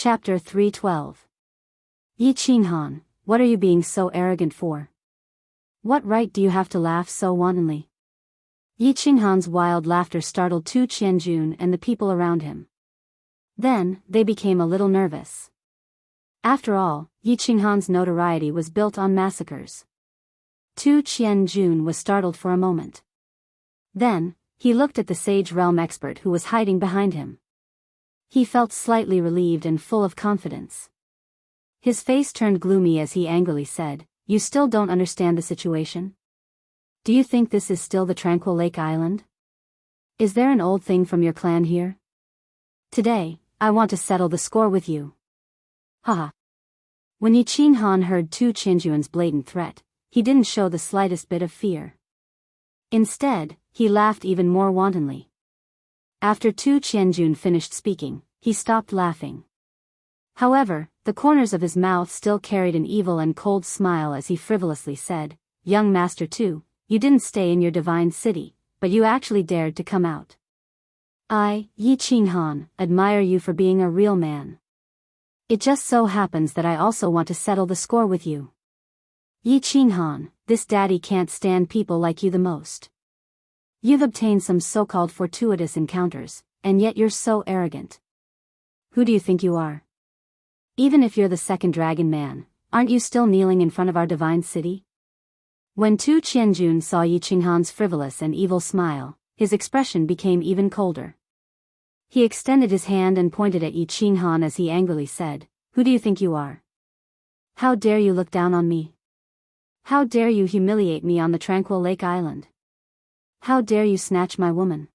Chapter 312. Yi Qinghan, what are you being so arrogant for? What right do you have to laugh so wantonly? Yi Qinghan's wild laughter startled Tu Qianjun and the people around him. Then, they became a little nervous. After all, Yi Qinghan's notoriety was built on massacres. Tu Qianjun was startled for a moment. Then, he looked at the Sage Realm expert who was hiding behind him. He felt slightly relieved and full of confidence. His face turned gloomy as he angrily said, "You still don't understand the situation? Do you think this is still the Tranquil Lake Island? Is there an old thing from your clan here? Today, I want to settle the score with you." Haha. When Yi Qinghan heard Tu Qianjun's blatant threat, he didn't show the slightest bit of fear. Instead, he laughed even more wantonly. After Tu Qianjun finished speaking, he stopped laughing. However, the corners of his mouth still carried an evil and cold smile as he frivolously said, "Young Master Tu, you didn't stay in your divine city, but you actually dared to come out. I, Yi Qinghan, admire you for being a real man. It just so happens that I also want to settle the score with you. Yi Qinghan, this daddy can't stand people like you the most. You've obtained some so-called fortuitous encounters, and yet you're so arrogant. Who do you think you are? Even if you're the second dragon man, aren't you still kneeling in front of our divine city?" When Tu Qianjun saw Yi Qinghan's frivolous and evil smile, his expression became even colder. He extended his hand and pointed at Yi Qinghan as he angrily said, "Who do you think you are? How dare you look down on me? How dare you humiliate me on the Tranquil Lake Island? How dare you snatch my woman?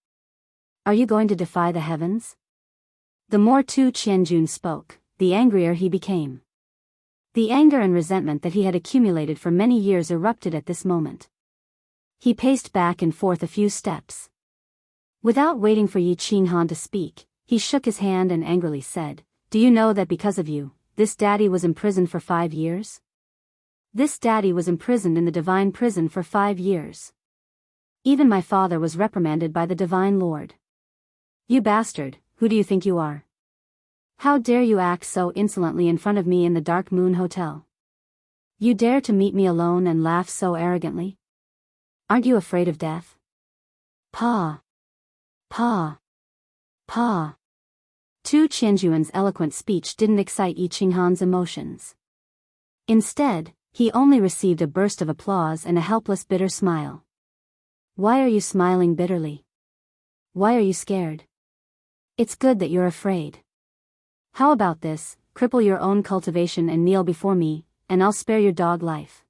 Are you going to defy the heavens?" The more Tu Qianjun spoke, the angrier he became. The anger and resentment that he had accumulated for many years erupted at this moment. He paced back and forth a few steps. Without waiting for Yi Qinghan to speak, he shook his hand and angrily said, "Do you know that because of you, this daddy was imprisoned for 5 years? This daddy was imprisoned in the divine prison for 5 years. Even my father was reprimanded by the Divine Lord. You bastard, who do you think you are? How dare you act so insolently in front of me in the Dark Moon Hotel? You dare to meet me alone and laugh so arrogantly? Aren't you afraid of death? Pa! Pa! Pa!" Tu Qianjun's eloquent speech didn't excite Yi Qinghan's emotions. Instead, he only received a burst of applause and a helpless bitter smile. "Why are you smiling bitterly? Why are you scared? It's good that you're afraid. How about this, cripple your own cultivation and kneel before me, and I'll spare your dog life."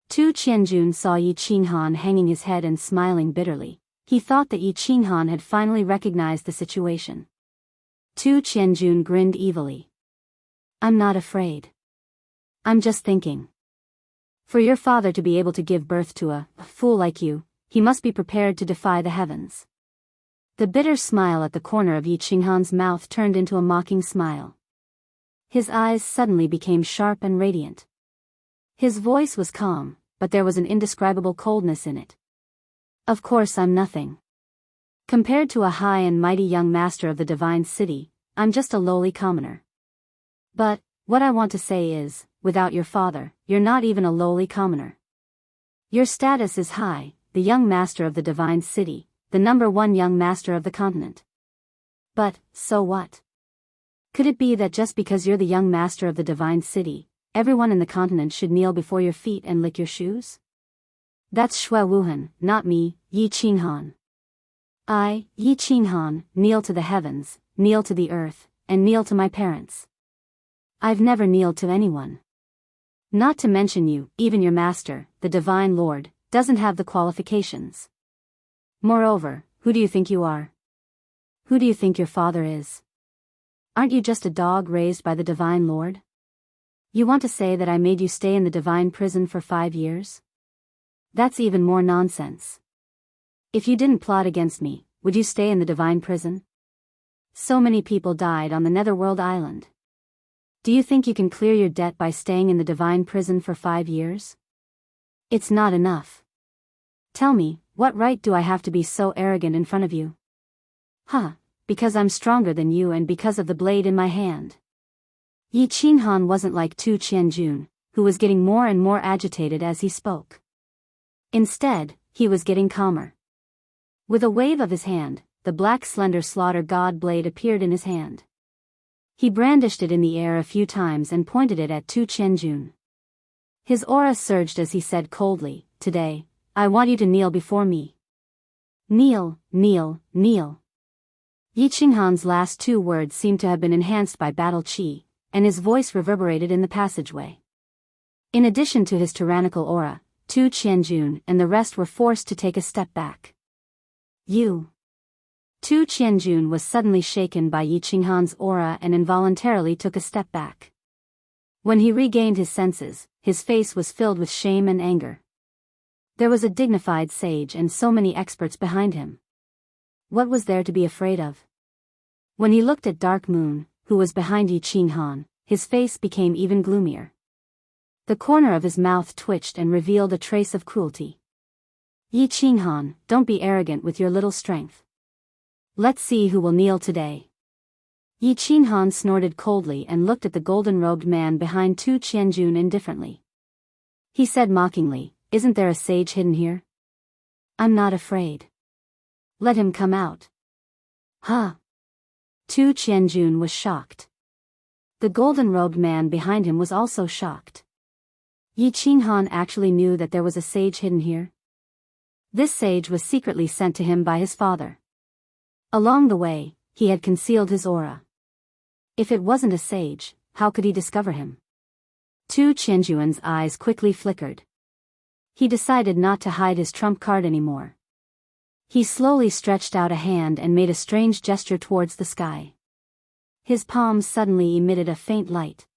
Tu Qianjun saw Yi Qinghan hanging his head and smiling bitterly. He thought that Yi Qinghan had finally recognized the situation. Tu Qianjun grinned evilly. "I'm not afraid. I'm just thinking. For your father to be able to give birth to a fool like you, he must be prepared to defy the heavens." The bitter smile at the corner of Yi Qinghan's mouth turned into a mocking smile. His eyes suddenly became sharp and radiant. His voice was calm, but there was an indescribable coldness in it. "Of course I'm nothing. Compared to a high and mighty young master of the divine city, I'm just a lowly commoner. But, what I want to say is, without your father, you're not even a lowly commoner. Your status is high, the young master of the divine city, the #1 young master of the continent. But, so what? Could it be that just because you're the young master of the divine city, everyone in the continent should kneel before your feet and lick your shoes? That's Shui Wuhan, not me, Yi Qinghan. I, Yi Qinghan, kneel to the heavens, kneel to the earth, and kneel to my parents. I've never kneeled to anyone. Not to mention you, even your master, the Divine Lord, doesn't have the qualifications. Moreover, who do you think you are? Who do you think your father is? Aren't you just a dog raised by the Divine Lord? You want to say that I made you stay in the divine prison for 5 years? That's even more nonsense. If you didn't plot against me, would you stay in the divine prison? So many people died on the Netherworld Island. Do you think you can clear your debt by staying in the divine prison for 5 years? It's not enough. Tell me, what right do I have to be so arrogant in front of you? Huh, because I'm stronger than you and because of the blade in my hand. Yi Qinghan wasn't like Tu Qianjun, who was getting more and more agitated as he spoke. Instead, he was getting calmer. With a wave of his hand, the black slender slaughter god blade appeared in his hand. He brandished it in the air a few times and pointed it at Tu Qianjun. His aura surged as he said coldly, "Today, I want you to kneel before me." Kneel, kneel, kneel. Yi Qinghan's last two words seemed to have been enhanced by battle qi, and his voice reverberated in the passageway. In addition to his tyrannical aura, Tu Qianjun and the rest were forced to take a step back. You. Tu Qianjun was suddenly shaken by Yi Qinghan's aura and involuntarily took a step back. When he regained his senses, his face was filled with shame and anger. There was a dignified sage and so many experts behind him. What was there to be afraid of? When he looked at Dark Moon, who was behind Yi Qinghan, his face became even gloomier. The corner of his mouth twitched and revealed a trace of cruelty. Yi Qinghan, don't be arrogant with your little strength. Let's see who will kneel today. Yi Qinghan snorted coldly and looked at the golden-robed man behind Tu Qianjun indifferently. He said mockingly, "Isn't there a sage hidden here? I'm not afraid. Let him come out." Huh? Tu Qianjun was shocked. The golden-robed man behind him was also shocked. Yi Qinghan actually knew that there was a sage hidden here. This sage was secretly sent to him by his father. Along the way, he had concealed his aura. If it wasn't a sage, how could he discover him? Tu Qianjun's eyes quickly flickered. He decided not to hide his trump card anymore. He slowly stretched out a hand and made a strange gesture towards the sky. His palms suddenly emitted a faint light.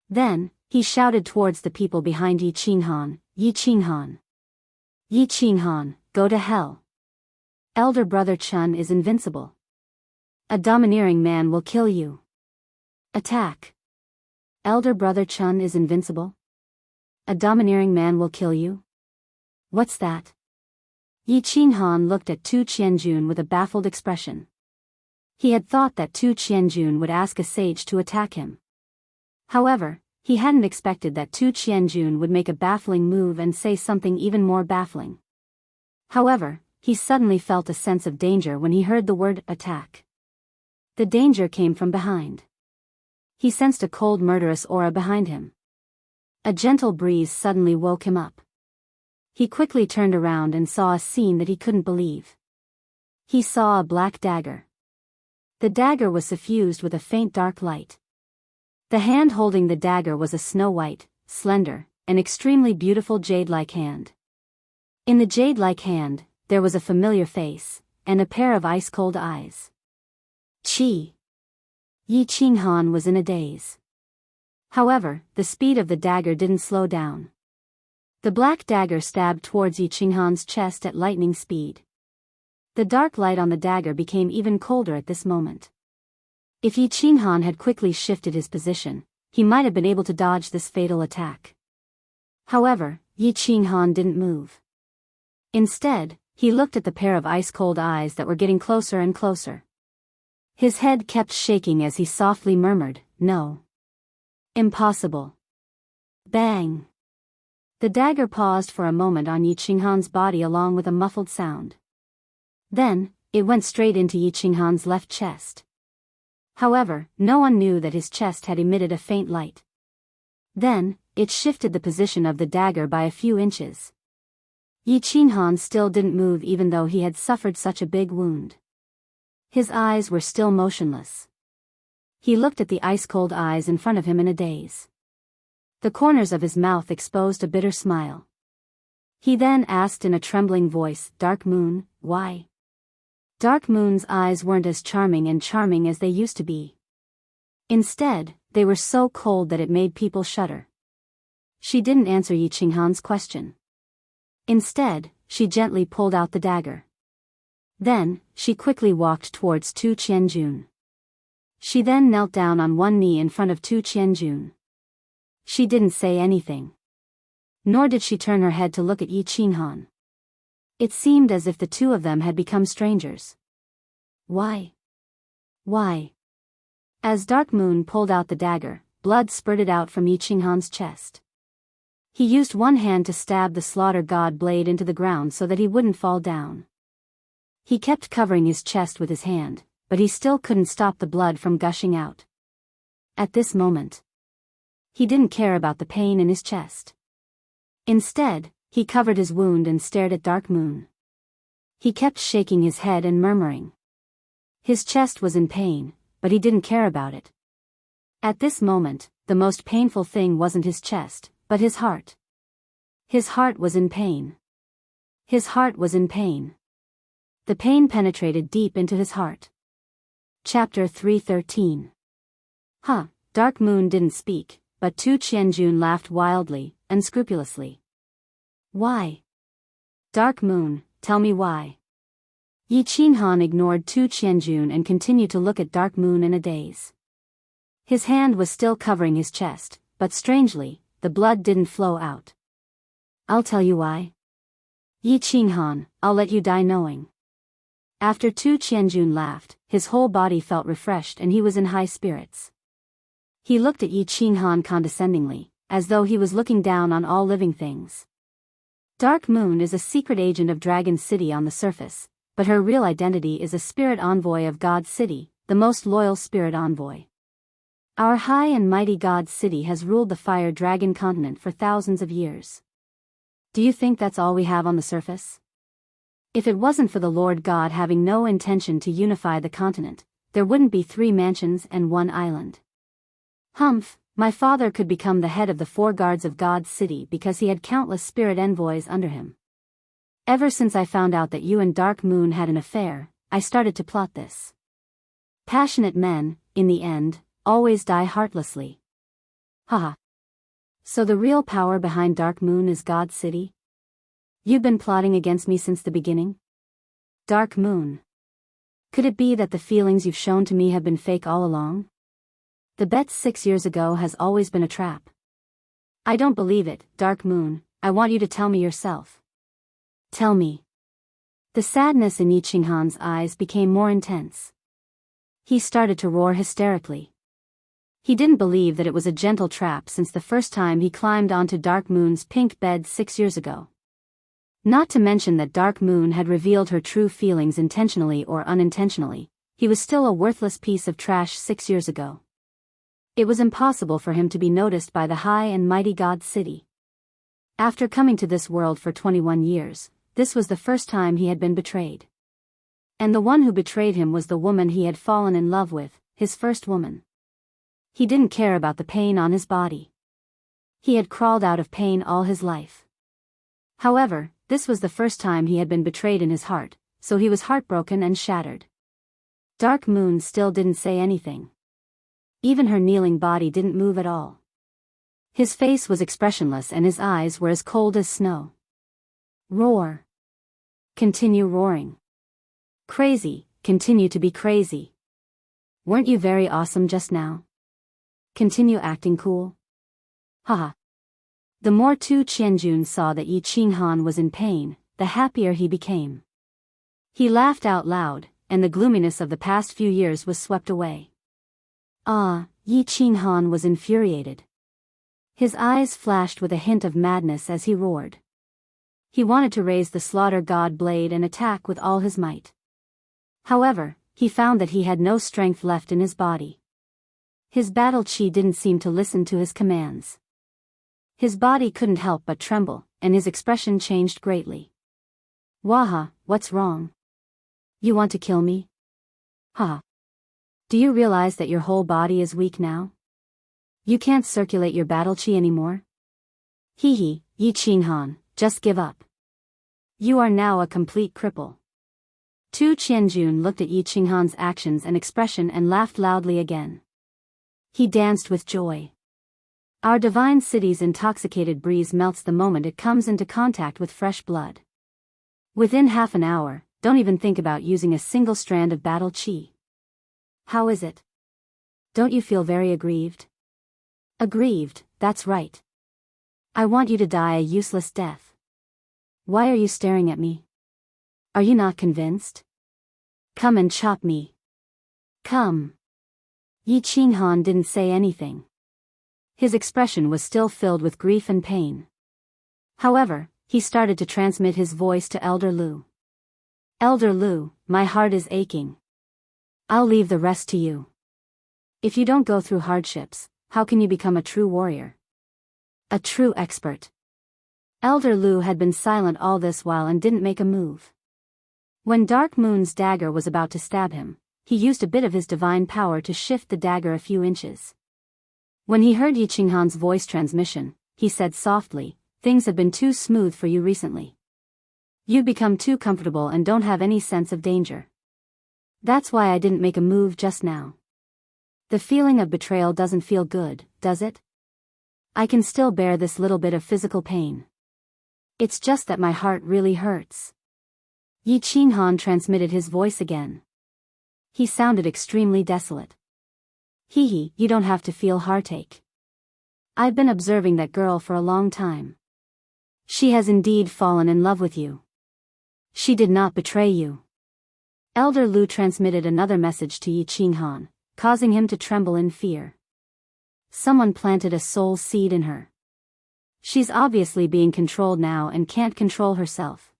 Then, he shouted towards the people behind Yi Qinghan, "Yi Qinghan. Yi Qinghan, go to hell. Elder brother Chun is invincible. A domineering man will kill you. Attack. Elder brother Chun is invincible? A domineering man will kill you? What's that?" Yi Qinghan looked at Tu Qianjun with a baffled expression. He had thought that Tu Qianjun would ask a sage to attack him. However, he hadn't expected that Tu Qianjun would make a baffling move and say something even more baffling. However, he suddenly felt a sense of danger when he heard the word attack. The danger came from behind. He sensed a cold murderous aura behind him. A gentle breeze suddenly woke him up. He quickly turned around and saw a scene that he couldn't believe. He saw a black dagger. The dagger was suffused with a faint dark light. The hand holding the dagger was a snow-white, slender, and extremely beautiful jade-like hand. In the jade-like hand, there was a familiar face, and a pair of ice-cold eyes. Qi. Yi Qinghan was in a daze. However, the speed of the dagger didn't slow down. The black dagger stabbed towards Yi Qinghan's chest at lightning speed. The dark light on the dagger became even colder at this moment. If Yi Qinghan had quickly shifted his position, he might have been able to dodge this fatal attack. However, Yi Qinghan didn't move. Instead, he looked at the pair of ice-cold eyes that were getting closer and closer. His head kept shaking as he softly murmured, "No. Impossible." Bang! The dagger paused for a moment on Yi Qinghan's body along with a muffled sound. Then, it went straight into Yi Qinghan's left chest. However, no one knew that his chest had emitted a faint light. Then, it shifted the position of the dagger by a few inches. Yi Qinghan still didn't move even though he had suffered such a big wound. His eyes were still motionless. He looked at the ice-cold eyes in front of him in a daze. The corners of his mouth exposed a bitter smile. He then asked in a trembling voice, "Dark Moon, why?" Dark Moon's eyes weren't as charming as they used to be. Instead, they were so cold that it made people shudder. She didn't answer Yi Qinghan's question. Instead, she gently pulled out the dagger. Then, she quickly walked towards Tu Qianjun. She then knelt down on one knee in front of Tu Qianjun. She didn't say anything. Nor did she turn her head to look at Yi Qinghan. It seemed as if the two of them had become strangers. Why? Why? As Dark Moon pulled out the dagger, blood spurted out from Yi Qinghan's chest. He used one hand to stab the slaughter god blade into the ground so that he wouldn't fall down. He kept covering his chest with his hand, but he still couldn't stop the blood from gushing out. At this moment, he didn't care about the pain in his chest. Instead, he covered his wound and stared at Dark Moon. He kept shaking his head and murmuring. His chest was in pain, but he didn't care about it. At this moment, the most painful thing wasn't his chest, but his heart. His heart was in pain. His heart was in pain. The pain penetrated deep into his heart. Chapter 313. Dark Moon didn't speak, but Tu Qianjun laughed wildly, unscrupulously. Why? Dark Moon, tell me why. Yi Qinghan ignored Tu Qianjun and continued to look at Dark Moon in a daze. His hand was still covering his chest, but strangely, the blood didn't flow out. I'll tell you why. Yi Qinghan, I'll let you die knowing. After Tu Qianjun laughed, his whole body felt refreshed and he was in high spirits. He looked at Yi Qinghan condescendingly, as though he was looking down on all living things. Dark Moon is a secret agent of Dragon City on the surface, but her real identity is a spirit envoy of God City, the most loyal spirit envoy. Our high and mighty God City has ruled the Fire Dragon continent for thousands of years. Do you think that's all we have on the surface? If it wasn't for the Lord God having no intention to unify the continent, there wouldn't be 3 mansions and 1 island. Humph, my father could become the head of the 4 guards of God's city because he had countless spirit envoys under him. Ever since I found out that you and Dark Moon had an affair, I started to plot this. Passionate men, in the end, always die heartlessly. Haha. So the real power behind Dark Moon is God's city? You've been plotting against me since the beginning? Dark Moon. Could it be that the feelings you've shown to me have been fake all along? The bet 6 years ago has always been a trap. I don't believe it, Dark Moon. I want you to tell me yourself. Tell me. The sadness in Yi Qinghan's eyes became more intense. He started to roar hysterically. He didn't believe that it was a gentle trap since the first time he climbed onto Dark Moon's pink bed 6 years ago. Not to mention that Dark Moon had revealed her true feelings intentionally or unintentionally, he was still a worthless piece of trash 6 years ago. It was impossible for him to be noticed by the high and mighty God City. After coming to this world for 21 years, this was the first time he had been betrayed. And the one who betrayed him was the woman he had fallen in love with, his first woman. He didn't care about the pain on his body. He had crawled out of pain all his life. However, this was the first time he had been betrayed in his heart, so he was heartbroken and shattered. Dark Moon still didn't say anything. Even her kneeling body didn't move at all. His face was expressionless and his eyes were as cold as snow. Roar. Continue roaring. Crazy, continue to be crazy. Weren't you very awesome just now? Continue acting cool. Haha. The more Tu Qianjun saw that Yi Qinghan was in pain, the happier he became. He laughed out loud, and the gloominess of the past few years was swept away. Yi Qinghan was infuriated. His eyes flashed with a hint of madness as he roared. He wanted to raise the slaughter god blade and attack with all his might. However, he found that he had no strength left in his body. His battle chi didn't seem to listen to his commands. His body couldn't help but tremble, and his expression changed greatly. Waha, what's wrong? You want to kill me? Ha. Do you realize that your whole body is weak now? You can't circulate your battle chi anymore? Hee, Yi Qinghan, just give up. You are now a complete cripple. Tu Qianjun looked at Yi Qinghan's actions and expression and laughed loudly again. He danced with joy. Our divine city's intoxicated breeze melts the moment it comes into contact with fresh blood. Within half an hour, don't even think about using a single strand of battle chi. How is it? Don't you feel very aggrieved? Aggrieved, that's right. I want you to die a useless death. Why are you staring at me? Are you not convinced? Come and chop me. Come. Yi Qinghan didn't say anything. His expression was still filled with grief and pain. However, he started to transmit his voice to Elder Lu. Elder Lu, my heart is aching. I'll leave the rest to you. If you don't go through hardships, how can you become a true warrior? A true expert. Elder Lu had been silent all this while and didn't make a move. When Dark Moon's dagger was about to stab him, he used a bit of his divine power to shift the dagger a few inches. When he heard Yi Qinghan's voice transmission, he said softly, "Things have been too smooth for you recently. You've become too comfortable and don't have any sense of danger. That's why I didn't make a move just now. The feeling of betrayal doesn't feel good, does it? I can still bear this little bit of physical pain. It's just that my heart really hurts." Yi Qinghan transmitted his voice again. He sounded extremely desolate. "Hee, you don't have to feel heartache. I've been observing that girl for a long time. She has indeed fallen in love with you. She did not betray you." Elder Lu transmitted another message to Yi Qinghan, causing him to tremble in fear. Someone planted a soul seed in her. She's obviously being controlled now and can't control herself.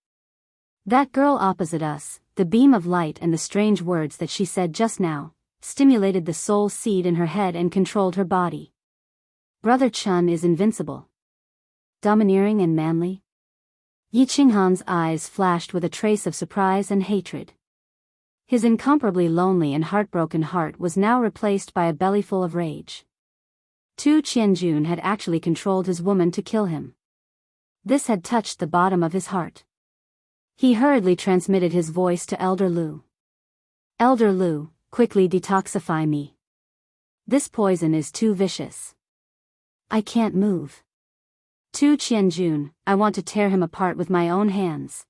That girl opposite us, the beam of light and the strange words that she said just now, stimulated the soul seed in her head and controlled her body. Brother Chun is invincible. Domineering and manly. Yi Qinghan's eyes flashed with a trace of surprise and hatred. His incomparably lonely and heartbroken heart was now replaced by a bellyful of rage. Tu Qianjun had actually controlled his woman to kill him. This had touched the bottom of his heart. He hurriedly transmitted his voice to Elder Lu. "Elder Lu, quickly detoxify me. This poison is too vicious. I can't move. Tu Qianjun, I want to tear him apart with my own hands.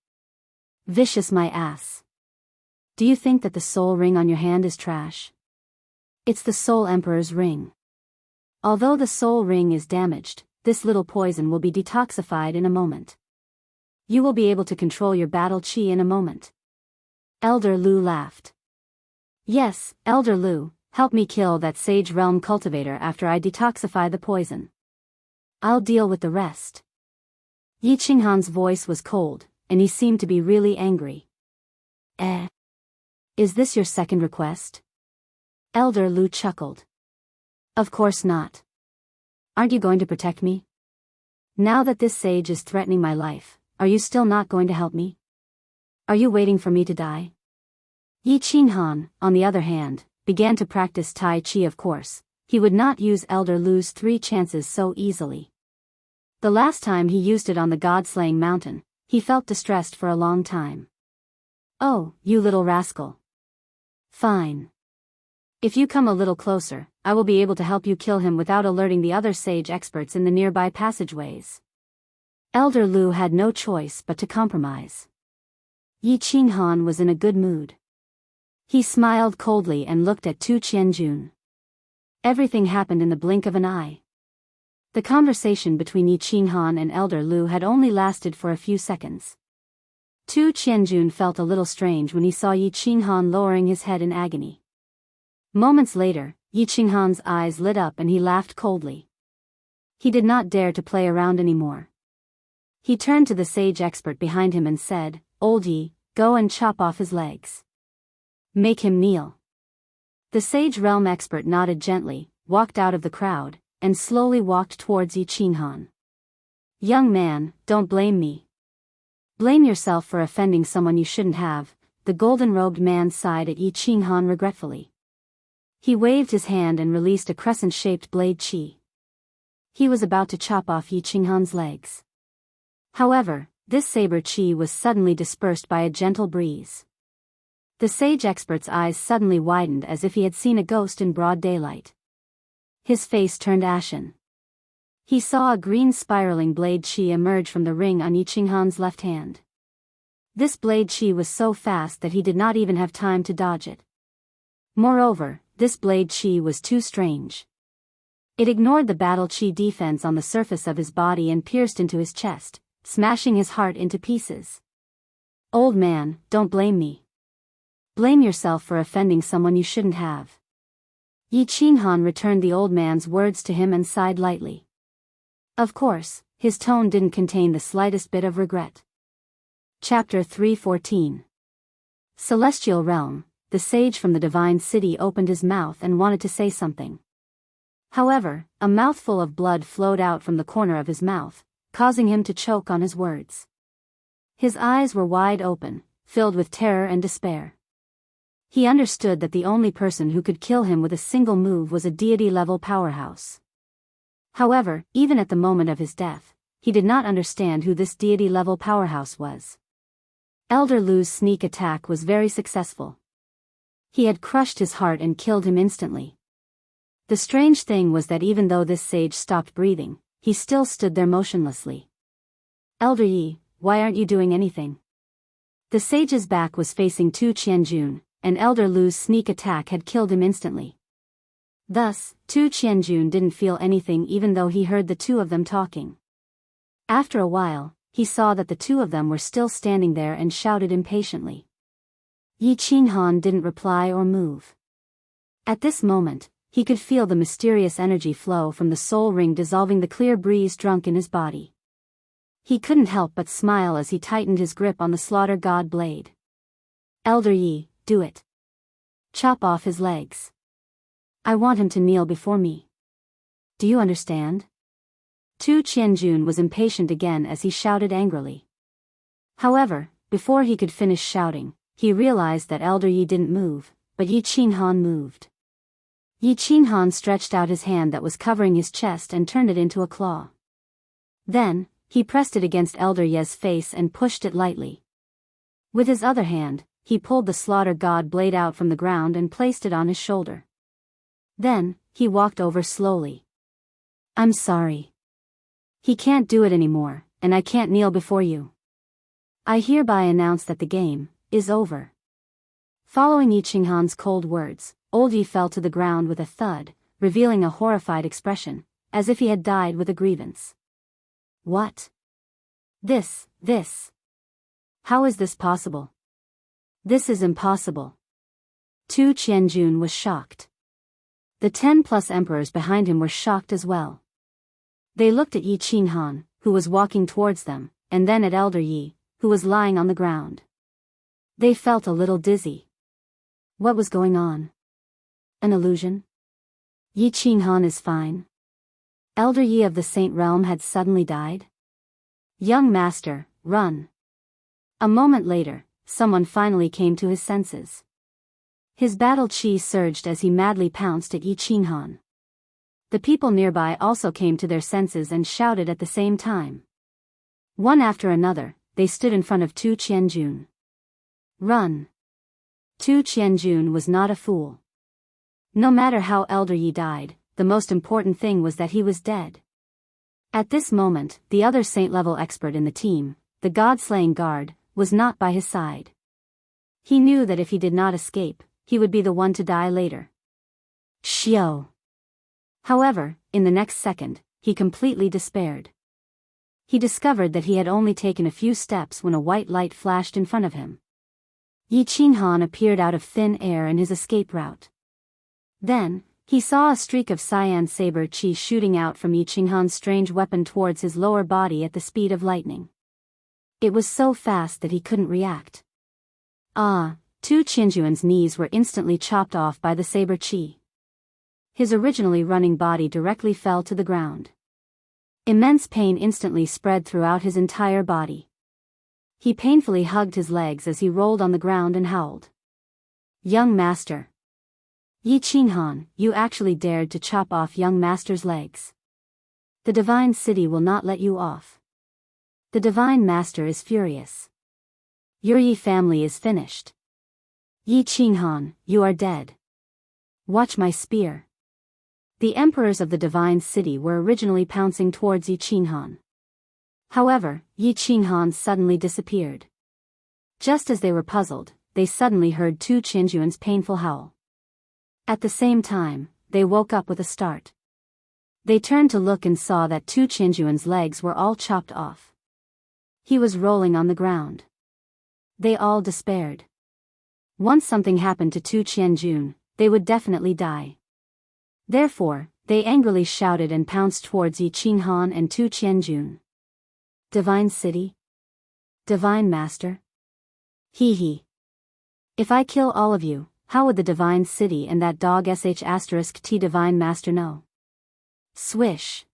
Vicious my ass. Do you think that the soul ring on your hand is trash? It's the Soul Emperor's ring. Although the soul ring is damaged, this little poison will be detoxified in a moment. You will be able to control your battle chi in a moment." Elder Lu laughed. "Yes, Elder Lu, help me kill that Sage Realm cultivator after I detoxify the poison. I'll deal with the rest." Yi Qinghan's voice was cold, and he seemed to be really angry. Is this your second request?" Elder Lu chuckled. "Of course not. Aren't you going to protect me? Now that this sage is threatening my life, are you still not going to help me? Are you waiting for me to die?" Yi Qinghan, on the other hand, began to practice Tai Chi. Of course, he would not use Elder Lu's 3 chances so easily. The last time he used it on the God-slaying mountain, he felt distressed for a long time. "Oh, you little rascal. Fine. If you come a little closer, I will be able to help you kill him without alerting the other sage experts in the nearby passageways." Elder Lu had no choice but to compromise. Yi Qinghan was in a good mood. He smiled coldly and looked at Tu Qianjun. Everything happened in the blink of an eye. The conversation between Yi Qinghan and Elder Lu had only lasted for a few seconds. Tu Qianjun felt a little strange when he saw Yi Qinghan lowering his head in agony. Moments later, Yi Qinghan's eyes lit up and he laughed coldly. He did not dare to play around anymore. He turned to the sage expert behind him and said, "Old Yi, go and chop off his legs. Make him kneel." The Sage Realm expert nodded gently, walked out of the crowd, and slowly walked towards Yi Qinghan. "Young man, don't blame me. Blame yourself for offending someone you shouldn't have," the golden-robed man sighed at Yi Qinghan regretfully. He waved his hand and released a crescent-shaped blade chi. He was about to chop off Yi Qinghan's legs. However, this saber chi was suddenly dispersed by a gentle breeze. The sage expert's eyes suddenly widened as if he had seen a ghost in broad daylight. His face turned ashen. He saw a green spiraling blade chi emerge from the ring on Yi Qinghan's left hand. This blade chi was so fast that he did not even have time to dodge it. Moreover, this blade chi was too strange. It ignored the battle chi defense on the surface of his body and pierced into his chest, smashing his heart into pieces. "Old man, don't blame me. Blame yourself for offending someone you shouldn't have." Yi Qinghan returned the old man's words to him and sighed lightly. Of course, his tone didn't contain the slightest bit of regret. Chapter 314. Celestial Realm. The sage from the divine city opened his mouth and wanted to say something. However, a mouthful of blood flowed out from the corner of his mouth, causing him to choke on his words. His eyes were wide open, filled with terror and despair. He understood that the only person who could kill him with a single move was a deity-level powerhouse. However, even at the moment of his death, he did not understand who this deity-level powerhouse was. Elder Lu's sneak attack was very successful. He had crushed his heart and killed him instantly. The strange thing was that even though this sage stopped breathing, he still stood there motionlessly. Elder Yi, why aren't you doing anything? The sage's back was facing Tu Qianjun, and Elder Lu's sneak attack had killed him instantly. Thus, Tu Qianjun didn't feel anything even though he heard the two of them talking. After a while, he saw that the two of them were still standing there and shouted impatiently. Yi Qinghan didn't reply or move. At this moment, he could feel the mysterious energy flow from the soul ring dissolving the clear breeze drunk in his body. He couldn't help but smile as he tightened his grip on the slaughter god blade. Elder Yi, do it. Chop off his legs. I want him to kneel before me. Do you understand? Tu Qianjun was impatient again as he shouted angrily. However, before he could finish shouting, he realized that Elder Yi didn't move, but Yi Qinghan moved. Yi Qinghan stretched out his hand that was covering his chest and turned it into a claw. Then, he pressed it against Elder Ye's face and pushed it lightly. With his other hand, he pulled the slaughter god blade out from the ground and placed it on his shoulder. Then, he walked over slowly. I'm sorry. He can't do it anymore, and I can't kneel before you. I hereby announce that the game is over. Following Yi Qinghan's cold words, Old Yi fell to the ground with a thud, revealing a horrified expression, as if he had died with a grievance. What? This. How is this possible? This is impossible. Tu Qianjun was shocked. The 10+ emperors behind him were shocked as well. They looked at Yi Qinghan, who was walking towards them, and then at Elder Yi, who was lying on the ground. They felt a little dizzy. What was going on? An illusion? Yi Qinghan is fine. Elder Yi of the Saint Realm had suddenly died? Young master, run. A moment later, someone finally came to his senses. His battle chi surged as he madly pounced at Yi Qinghan. The people nearby also came to their senses and shouted at the same time. One after another, they stood in front of Tu Qianjun. Run. Tu Qianjun was not a fool. No matter how Elder Yi died, the most important thing was that he was dead. At this moment, the other saint-level expert in the team, the god-slaying guard, was not by his side. He knew that if he did not escape, he would be the one to die later. Xiao. However, in the next second, he completely despaired. He discovered that he had only taken a few steps when a white light flashed in front of him. Yi Qinghan appeared out of thin air in his escape route. Then, he saw a streak of cyan saber chi shooting out from Yi Qinghan's strange weapon towards his lower body at the speed of lightning. It was so fast that he couldn't react. Tu Qianjuan's knees were instantly chopped off by the saber chi. His originally running body directly fell to the ground. Immense pain instantly spread throughout his entire body. He painfully hugged his legs as he rolled on the ground and howled. Young master. Yi Qinghan, you actually dared to chop off young master's legs. The divine city will not let you off. The divine master is furious. Your Yi family is finished. Yi Qinghan, you are dead. Watch my spear. The emperors of the divine city were originally pouncing towards Yi Qinghan. However, Yi Qinghan suddenly disappeared. Just as they were puzzled, they suddenly heard Tu Qianjuan's painful howl. At the same time, they woke up with a start. They turned to look and saw that Tu Qianjuan's legs were all chopped off. He was rolling on the ground. They all despaired. Once something happened to Tu Qianjun, they would definitely die. Therefore, they angrily shouted and pounced towards Yi Qinghan and Tu Qianjun. Divine City? Divine Master? Hee hee. If I kill all of you, how would the Divine City and that dog sh*t Divine Master know? Swish.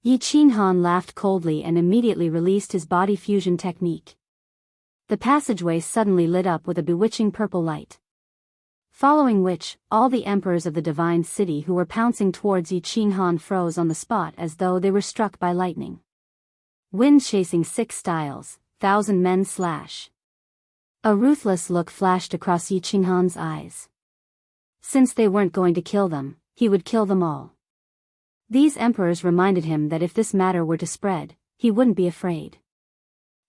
Yi Qinghan laughed coldly and immediately released his body fusion technique. The passageway suddenly lit up with a bewitching purple light. Following which, all the emperors of the Divine City who were pouncing towards Yi Qinghan froze on the spot as though they were struck by lightning. Wind chasing 6 styles, 1,000 men slash. A ruthless look flashed across Yi Qinghan's eyes. Since they weren't going to kill them, he would kill them all. These emperors reminded him that if this matter were to spread, he wouldn't be afraid.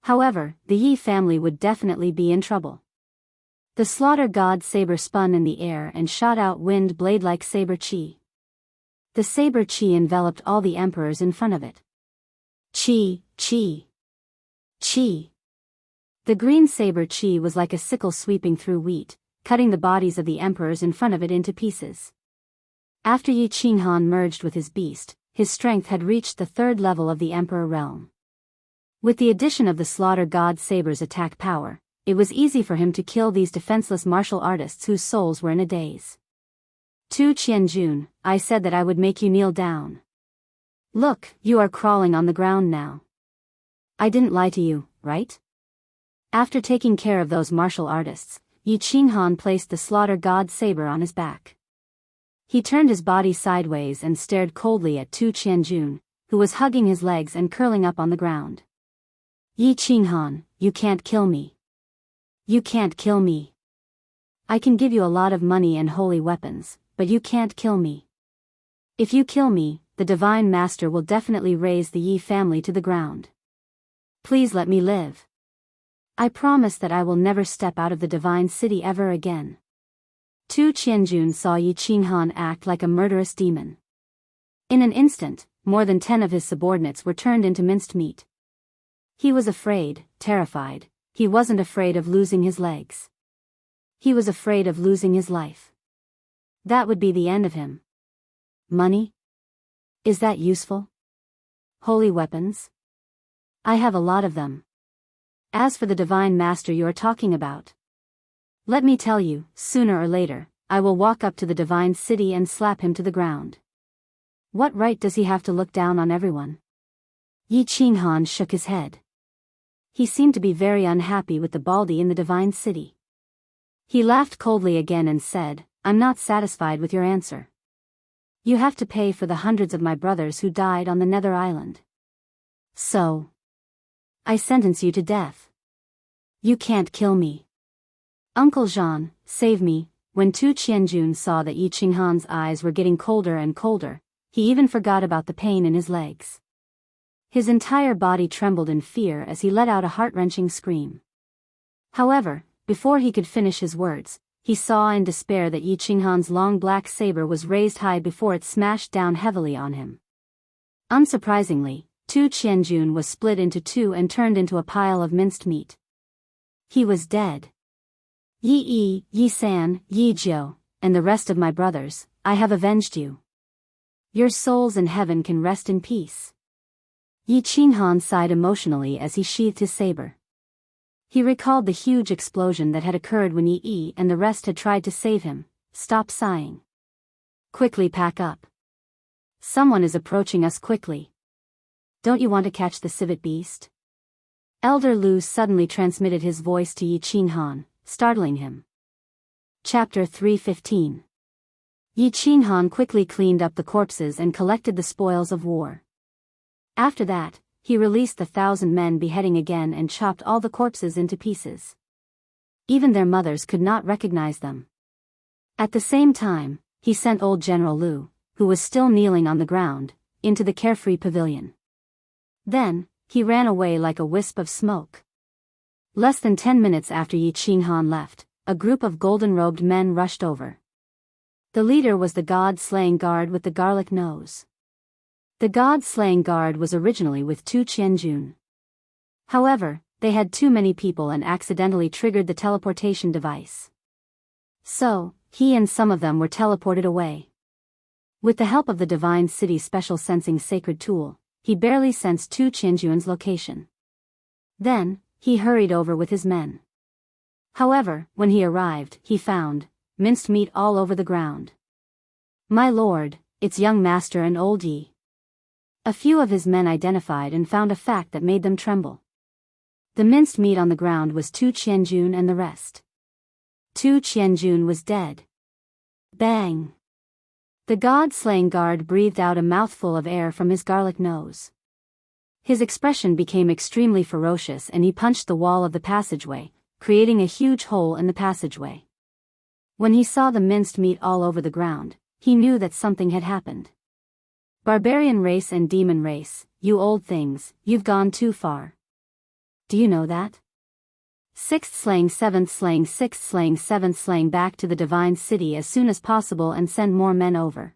However, the Yi family would definitely be in trouble. The slaughter god saber spun in the air and shot out wind blade-like saber chi. The saber chi enveloped all the emperors in front of it. Chi, chi, chi. The green saber chi was like a sickle sweeping through wheat, cutting the bodies of the emperors in front of it into pieces. After Yi Qinghan merged with his beast, his strength had reached the 3rd level of the emperor realm. With the addition of the slaughter god saber's attack power, it was easy for him to kill these defenseless martial artists whose souls were in a daze. Tu Qianjun, I said that I would make you kneel down. Look, you are crawling on the ground now. I didn't lie to you, right? After taking care of those martial artists, Yi Qinghan placed the slaughter god saber on his back. He turned his body sideways and stared coldly at Tu Qianjun, who was hugging his legs and curling up on the ground. Yi Qinghan, you can't kill me. You can't kill me. I can give you a lot of money and holy weapons, but you can't kill me. If you kill me, the Divine Master will definitely raze the Yi family to the ground. Please let me live. I promise that I will never step out of the Divine City ever again. Tu Qianjun saw Yi Qinghan act like a murderous demon. In an instant, more than 10 of his subordinates were turned into minced meat. He was afraid, terrified. He wasn't afraid of losing his legs. He was afraid of losing his life. That would be the end of him. Money? Is that useful? Holy weapons? I have a lot of them. As for the Divine Master you are talking about, let me tell you, sooner or later, I will walk up to the Divine City and slap him to the ground. What right does he have to look down on everyone? Yi Qinghan shook his head. He seemed to be very unhappy with the Baldi in the Divine City. He laughed coldly again and said, I'm not satisfied with your answer. You have to pay for the hundreds of my brothers who died on the Nether Island. So, I sentence you to death. You can't kill me. Uncle Jean, save me. When Tu Qianjun saw that Yi Qinghan's eyes were getting colder and colder, he even forgot about the pain in his legs. His entire body trembled in fear as he let out a heart-wrenching scream. However, before he could finish his words, he saw in despair that Yi Qinghan's long black saber was raised high before it smashed down heavily on him. Unsurprisingly, Tu Qianjun was split into 2 and turned into a pile of minced meat. He was dead. Yi, Yi San, Yi Jiu, and the rest of my brothers, I have avenged you. Your souls in heaven can rest in peace. Yi Qinghan sighed emotionally as he sheathed his saber. He recalled the huge explosion that had occurred when Yi and the rest had tried to save him. Stop sighing. Quickly pack up. Someone is approaching us quickly. Don't you want to catch the civet beast? Elder Lu suddenly transmitted his voice to Yi Qinghan, startling him. Chapter 315. Yi Qinghan quickly cleaned up the corpses and collected the spoils of war. After that, he released the 1,000 men beheading again and chopped all the corpses into pieces. Even their mothers could not recognize them. At the same time, he sent old General Lu, who was still kneeling on the ground, into the carefree pavilion. Then, he ran away like a wisp of smoke. Less than 10 minutes after Yi Qinghan left, a group of golden-robed men rushed over. The leader was the god-slaying guard with the garlic nose. The god-slaying guard was originally with Tu Qianjun. However, they had too many people and accidentally triggered the teleportation device. So, he and some of them were teleported away. With the help of the Divine City's special sensing sacred tool, he barely sensed Tu Qianjuan's location. Then, he hurried over with his men. However, when he arrived, he found minced meat all over the ground. "My lord, it's young master and old Yi." A few of his men identified and found a fact that made them tremble. The minced meat on the ground was Tu Qianjun and the rest. Tu Qianjun was dead. Bang! The god-slaying guard breathed out a mouthful of air from his garlic nose. His expression became extremely ferocious and he punched the wall of the passageway, creating a huge hole in the passageway. When he saw the minced meat all over the ground, he knew that something had happened. "Barbarian race and demon race, you old things, you've gone too far. Do you know that? Sixth slaying, seventh slaying, sixth slaying, seventh slaying, back to the Divine City as soon as possible and send more men over.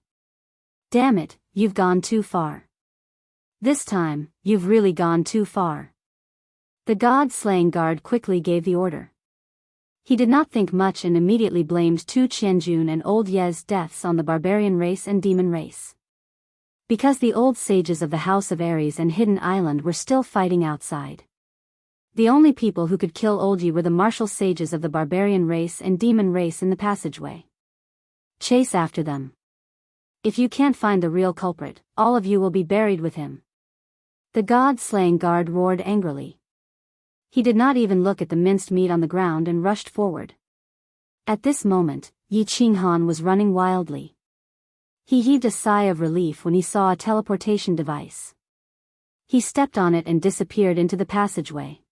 Damn it, you've gone too far. This time, you've really gone too far." The god-slaying guard quickly gave the order. He did not think much and immediately blamed Tu Qianjun and Old Ye's deaths on the barbarian race and demon race. Because the old sages of the House of Ares and Hidden Island were still fighting outside. The only people who could kill Old Ye were the martial sages of the barbarian race and demon race in the passageway. Chase after them. If you can't find the real culprit, all of you will be buried with him. The god-slaying guard roared angrily. He did not even look at the minced meat on the ground and rushed forward. At this moment, Yi Qinghan was running wildly. He heaved a sigh of relief when he saw a teleportation device. He stepped on it and disappeared into the passageway.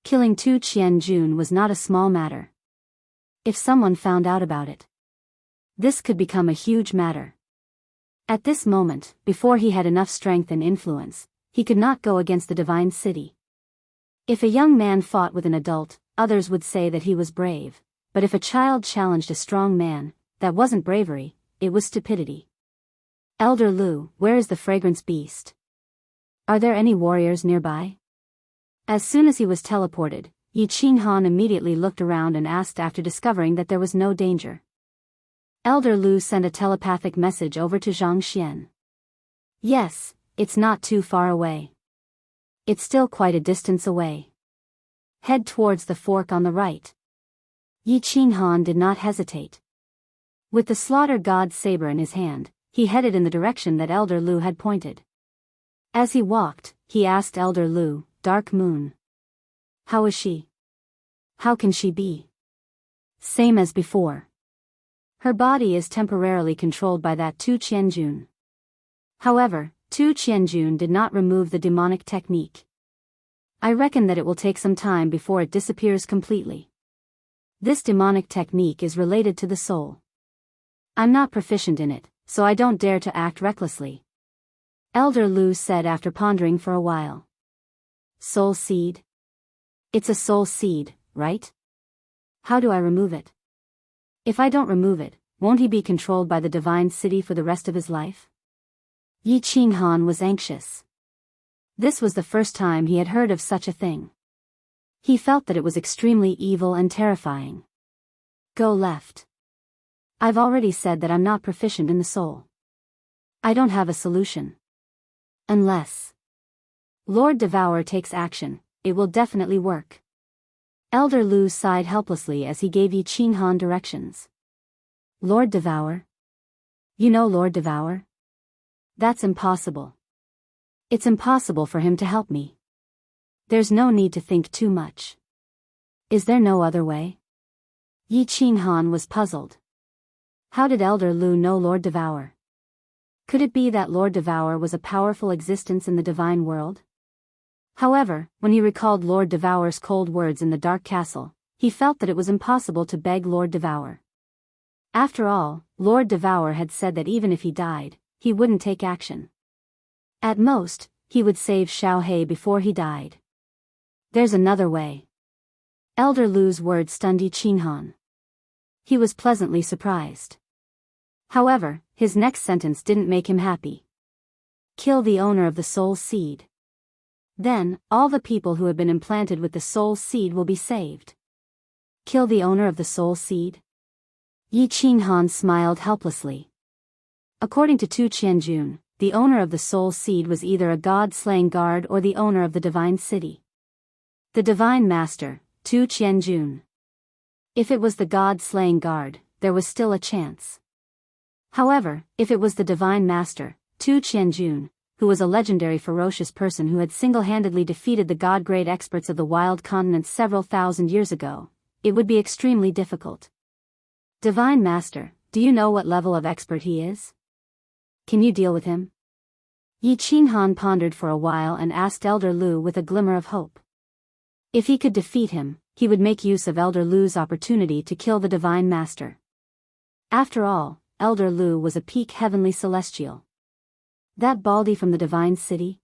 Killing Tu Qianjun was not a small matter. If someone found out about it, this could become a huge matter. At this moment, before he had enough strength and influence, he could not go against the Divine City. If a young man fought with an adult, others would say that he was brave, but if a child challenged a strong man, that wasn't bravery, it was stupidity. "Elder Lu, where is the fragrance beast? Are there any warriors nearby?" As soon as he was teleported, Yi Qinghan immediately looked around and asked after discovering that there was no danger. Elder Lu sent a telepathic message over to Zhang Xian. "Yes, it's not too far away. It's still quite a distance away. Head towards the fork on the right." Yi Qinghan did not hesitate. With the slaughter god's saber in his hand, he headed in the direction that Elder Lu had pointed. As he walked, he asked Elder Lu, "Dark Moon. How is she? How can she be same as before?" "Her body is temporarily controlled by that Tu Qianjun." However, Tu Qianjun did not remove the demonic technique. "I reckon that it will take some time before it disappears completely. This demonic technique is related to the soul. I'm not proficient in it, so I don't dare to act recklessly," Elder Lu said after pondering for a while. "Soul seed? It's a soul seed, right? How do I remove it? If I don't remove it, won't he be controlled by the Divine City for the rest of his life?" Yi Qinghan was anxious. This was the first time he had heard of such a thing. He felt that it was extremely evil and terrifying. "Go left. I've already said that I'm not proficient in the soul. I don't have a solution. Unless Lord Devour takes action, it will definitely work." Elder Lu sighed helplessly as he gave Yi Qinghan directions. "Lord Devour? You know Lord Devour? That's impossible. It's impossible for him to help me. There's no need to think too much. Is there no other way?" Yi Qinghan was puzzled. How did Elder Lu know Lord Devour? Could it be that Lord Devour was a powerful existence in the divine world? However, when he recalled Lord Devour's cold words in the Dark Castle, he felt that it was impossible to beg Lord Devour. After all, Lord Devour had said that even if he died, he wouldn't take action. At most, he would save Xiaohei before he died. "There's another way." Elder Lu's words stunned Yi Qinghan. He was pleasantly surprised. However, his next sentence didn't make him happy. "Kill the owner of the soul seed. Then, all the people who have been implanted with the soul seed will be saved." "Kill the owner of the soul seed?" Yi Qinghan smiled helplessly. According to Tu Qianjun, the owner of the soul seed was either a god-slaying guard or the owner of the divine city. The divine master, Tu Qianjun. If it was the god-slaying guard, there was still a chance. However, if it was the divine master, Tu Qianjun, who was a legendary ferocious person who had single-handedly defeated the god-grade experts of the wild continents several thousand years ago, it would be extremely difficult. Divine Master, do you know what level of expert he is? Can you deal with him? Yi Qinghan pondered for a while and asked Elder Lu with a glimmer of hope. If he could defeat him, he would make use of Elder Lu's opportunity to kill the Divine Master. After all, Elder Lu was a peak heavenly celestial. That baldy from the Divine City?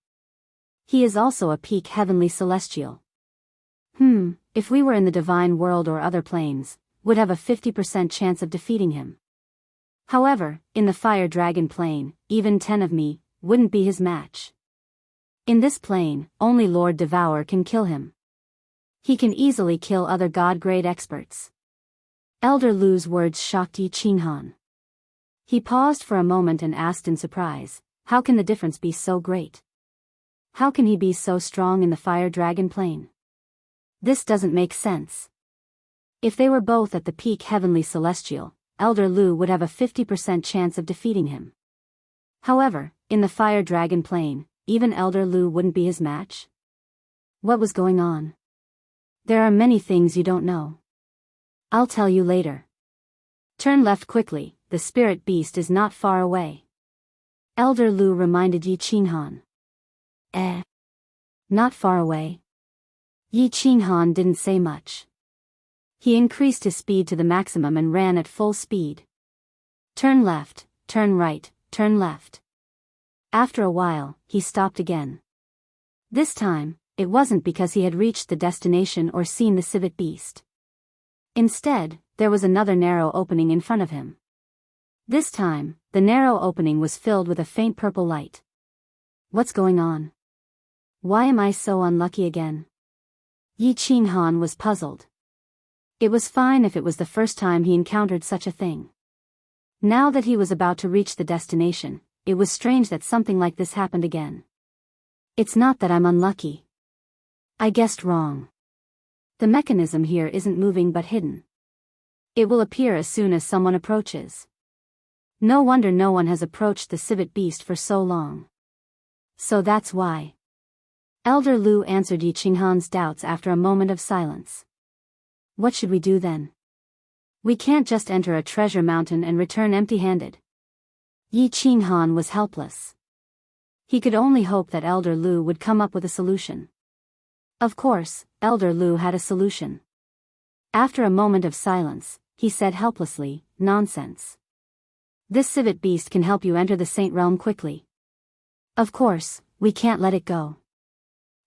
He is also a peak heavenly celestial. If we were in the divine world or other planes, would have a 50% chance of defeating him. However, in the fire dragon plane, even 10 of me, wouldn't be his match. In this plane, only Lord Devour can kill him. He can easily kill other god-grade experts. Elder Lu's words shocked Yi Qinghan. He paused for a moment and asked in surprise, how can the difference be so great? How can he be so strong in the fire dragon plane? This doesn't make sense. If they were both at the peak heavenly celestial, Elder Lu would have a 50% chance of defeating him. However, in the fire dragon plane, even Elder Lu wouldn't be his match. What was going on? There are many things you don't know. I'll tell you later. Turn left quickly, the spirit beast is not far away. Elder Lu reminded Yi Qinghan. Not far away? Yi Qinghan didn't say much. He increased his speed to the maximum and ran at full speed. Turn left, turn right, turn left. After a while, he stopped again. This time, it wasn't because he had reached the destination or seen the civet beast. Instead, there was another narrow opening in front of him. This time, the narrow opening was filled with a faint purple light. What's going on? Why am I so unlucky again? Yi Qinghan was puzzled. It was fine if it was the first time he encountered such a thing. Now that he was about to reach the destination, it was strange that something like this happened again. It's not that I'm unlucky. I guessed wrong. The mechanism here isn't moving but hidden. It will appear as soon as someone approaches. No wonder no one has approached the civet beast for so long. So that's why. Elder Lu answered Yi Qinghan's doubts after a moment of silence. What should we do then? We can't just enter a treasure mountain and return empty-handed. Yi Qinghan was helpless. He could only hope that Elder Lu would come up with a solution. Of course, Elder Lu had a solution. After a moment of silence, he said helplessly, "Nonsense. This civet beast can help you enter the Saint Realm quickly. Of course, we can't let it go.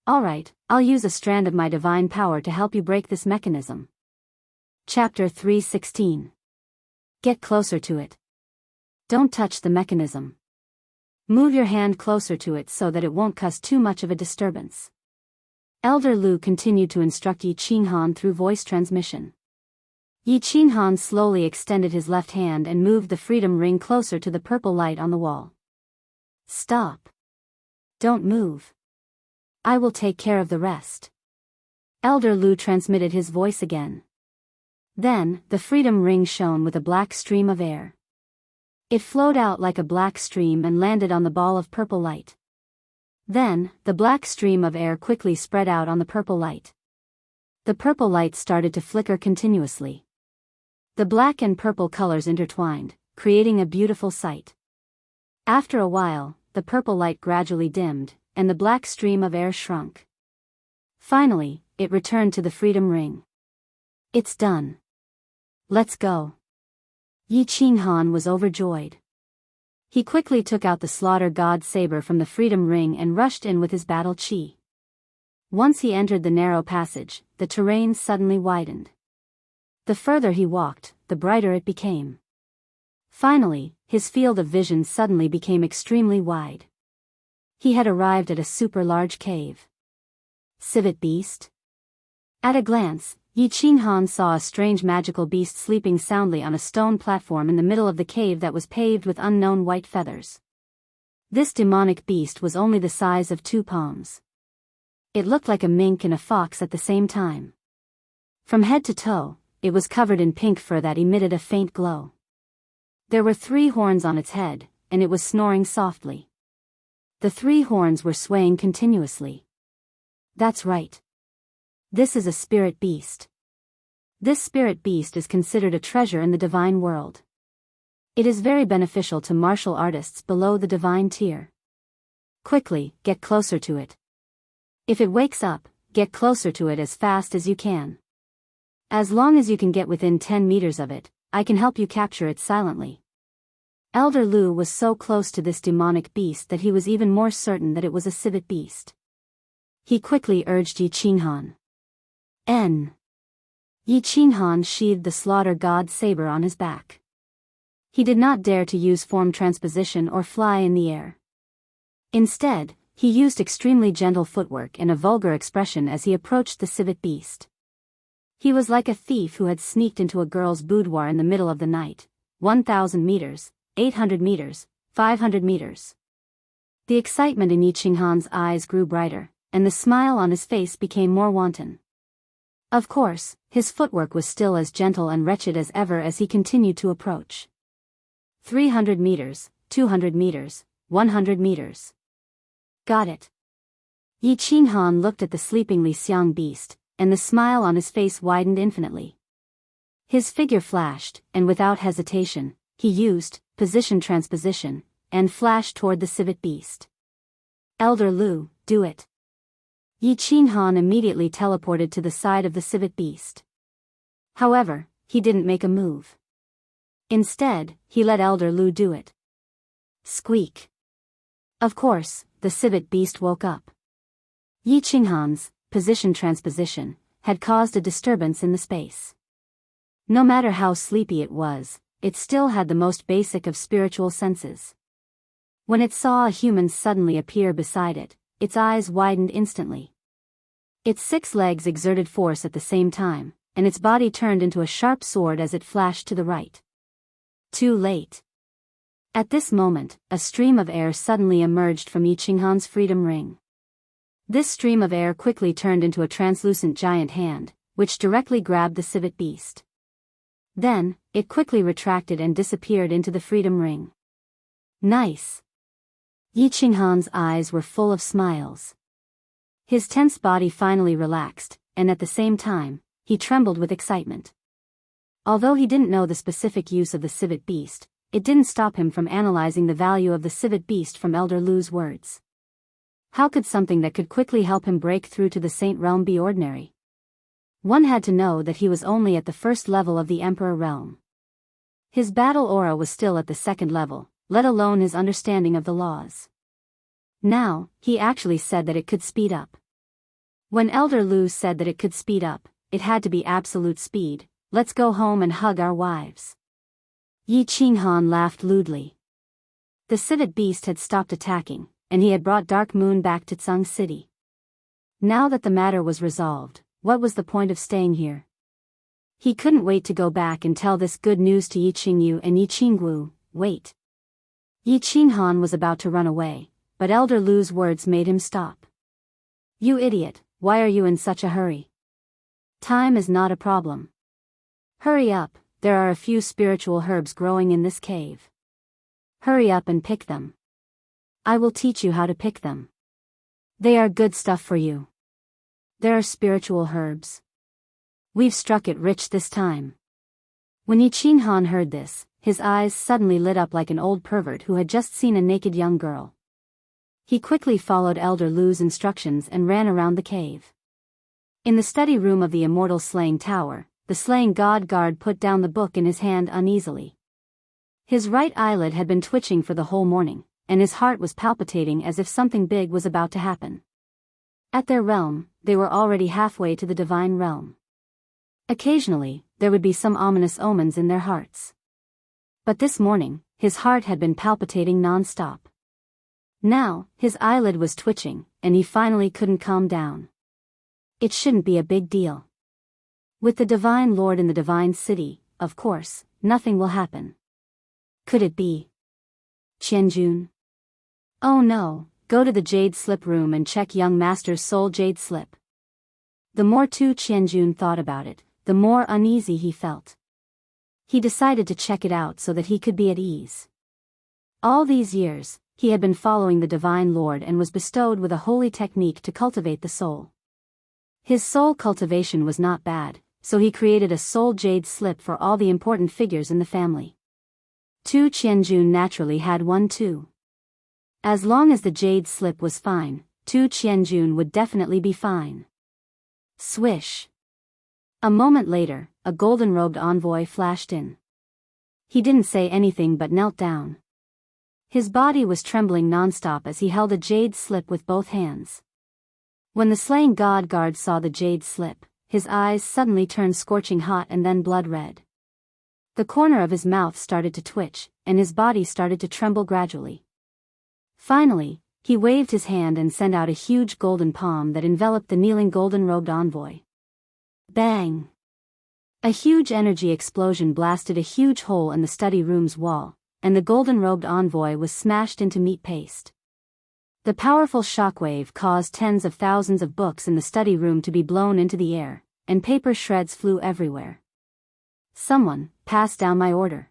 Alright, I'll use a strand of my divine power to help you break this mechanism." Chapter 3:16. Get closer to it. Don't touch the mechanism. Move your hand closer to it so that it won't cause too much of a disturbance. Elder Lu continued to instruct Yi Qinghan through voice transmission. Yi Qinghan slowly extended his left hand and moved the freedom ring closer to the purple light on the wall. Stop. Don't move. I will take care of the rest. Elder Lu transmitted his voice again. Then, the freedom ring shone with a black stream of air. It flowed out like a black stream and landed on the ball of purple light. Then, the black stream of air quickly spread out on the purple light. The purple light started to flicker continuously. The black and purple colors intertwined, creating a beautiful sight. After a while, the purple light gradually dimmed, and the black stream of air shrunk. Finally, it returned to the freedom ring. It's done. Let's go. Yi Qinghan was overjoyed. He quickly took out the slaughter god saber from the freedom ring and rushed in with his battle chi. Once he entered the narrow passage, the terrain suddenly widened. The further he walked, the brighter it became. Finally, his field of vision suddenly became extremely wide. He had arrived at a super large cave. Civet beast? At a glance, Yi Qinghan saw a strange magical beast sleeping soundly on a stone platform in the middle of the cave that was paved with unknown white feathers. This demonic beast was only the size of 2 palms. It looked like a mink and a fox at the same time. From head to toe, it was covered in pink fur that emitted a faint glow. There were 3 horns on its head, and it was snoring softly. The 3 horns were swaying continuously. That's right. This is a spirit beast. This spirit beast is considered a treasure in the divine world. It is very beneficial to martial artists below the divine tier. Quickly, get closer to it. If it wakes up, get closer to it as fast as you can. As long as you can get within 10 meters of it, I can help you capture it silently. Elder Lu was so close to this demonic beast that he was even more certain that it was a civet beast. He quickly urged Yi Qinghan. Yi Qinghan sheathed the slaughter god saber on his back. He did not dare to use form transposition or fly in the air. Instead, he used extremely gentle footwork and a vulgar expression as he approached the civet beast. He was like a thief who had sneaked into a girl's boudoir in the middle of the night. 1,000 meters, 800 meters, 500 meters. The excitement in Yi Qinghan's eyes grew brighter, and the smile on his face became more wanton. Of course, his footwork was still as gentle and wretched as ever as he continued to approach. 300 meters, 200 meters, 100 meters. Got it. Yi Qinghan looked at the sleeping Li Xiang beast, and the smile on his face widened infinitely. His figure flashed, and without hesitation, he used position transposition, and flashed toward the civet beast. Elder Lu, do it. Yi Qinghan immediately teleported to the side of the civet beast. However, he didn't make a move. Instead, he let Elder Lu do it. Squeak. Of course, the civet beast woke up. Yi Qinghan's position transposition had caused a disturbance in the space. No matter how sleepy it was, it still had the most basic of spiritual senses. When it saw a human suddenly appear beside it, its eyes widened instantly. Its 6 legs exerted force at the same time, and its body turned into a sharp sword as it flashed to the right. Too late. At this moment, a stream of air suddenly emerged from Yi Qinghan's freedom ring. This stream of air quickly turned into a translucent giant hand, which directly grabbed the civet beast. Then, it quickly retracted and disappeared into the freedom ring. Nice. Yi Qinghan's eyes were full of smiles. His tense body finally relaxed, and at the same time, he trembled with excitement. Although he didn't know the specific use of the civet beast, it didn't stop him from analyzing the value of the civet beast from Elder Lu's words. How could something that could quickly help him break through to the Saint Realm be ordinary? One had to know that he was only at the first level of the Emperor Realm. His battle aura was still at the 2nd level, let alone his understanding of the laws. Now, he actually said that it could speed up. When Elder Lu said that it could speed up, it had to be absolute speed. Let's go home and hug our wives. Yi Qinghan laughed lewdly. The civet beast had stopped attacking, and he had brought Dark Moon back to Tsung City. Now that the matter was resolved, what was the point of staying here? He couldn't wait to go back and tell this good news to Yi Qingyu and Yi Qingwu. Wait. Yi Qinghan was about to run away, but Elder Lu's words made him stop. You idiot, why are you in such a hurry? Time is not a problem. Hurry up, there are a few spiritual herbs growing in this cave. Hurry up and pick them. I will teach you how to pick them. They are good stuff for you. There are spiritual herbs. We've struck it rich this time. When Yi Qinghan heard this, his eyes suddenly lit up like an old pervert who had just seen a naked young girl. He quickly followed Elder Lu's instructions and ran around the cave. In the study room of the immortal slaying tower, the slaying god guard put down the book in his hand uneasily. His right eyelid had been twitching for the whole morning, and his heart was palpitating as if something big was about to happen. At their realm, they were already halfway to the divine realm. Occasionally, there would be some ominous omens in their hearts. But this morning, his heart had been palpitating non-stop. Now, his eyelid was twitching, and he finally couldn't calm down. It shouldn't be a big deal. With the Divine Lord in the Divine City, of course, nothing will happen. Could it be Qianjun? Oh no, go to the Jade Slip room and check young master's soul Jade Slip. The more Tu Qianjun thought about it, the more uneasy he felt. He decided to check it out so that he could be at ease. All these years, he had been following the Divine Lord and was bestowed with a holy technique to cultivate the soul. His soul cultivation was not bad, so he created a soul jade slip for all the important figures in the family. Tu Qianjun naturally had one too. As long as the jade slip was fine, Tu Qianjun would definitely be fine. Swish. A moment later, a golden-robed envoy flashed in. He didn't say anything but knelt down. His body was trembling non-stop as he held a jade slip with both hands. When the slain god guard saw the jade slip, his eyes suddenly turned scorching hot and then blood red. The corner of his mouth started to twitch, and his body started to tremble gradually. Finally, he waved his hand and sent out a huge golden palm that enveloped the kneeling golden-robed envoy. Bang! A huge energy explosion blasted a huge hole in the study room's wall, and the golden-robed envoy was smashed into meat paste. The powerful shockwave caused tens of thousands of books in the study room to be blown into the air, and paper shreds flew everywhere. Someone, pass down my order.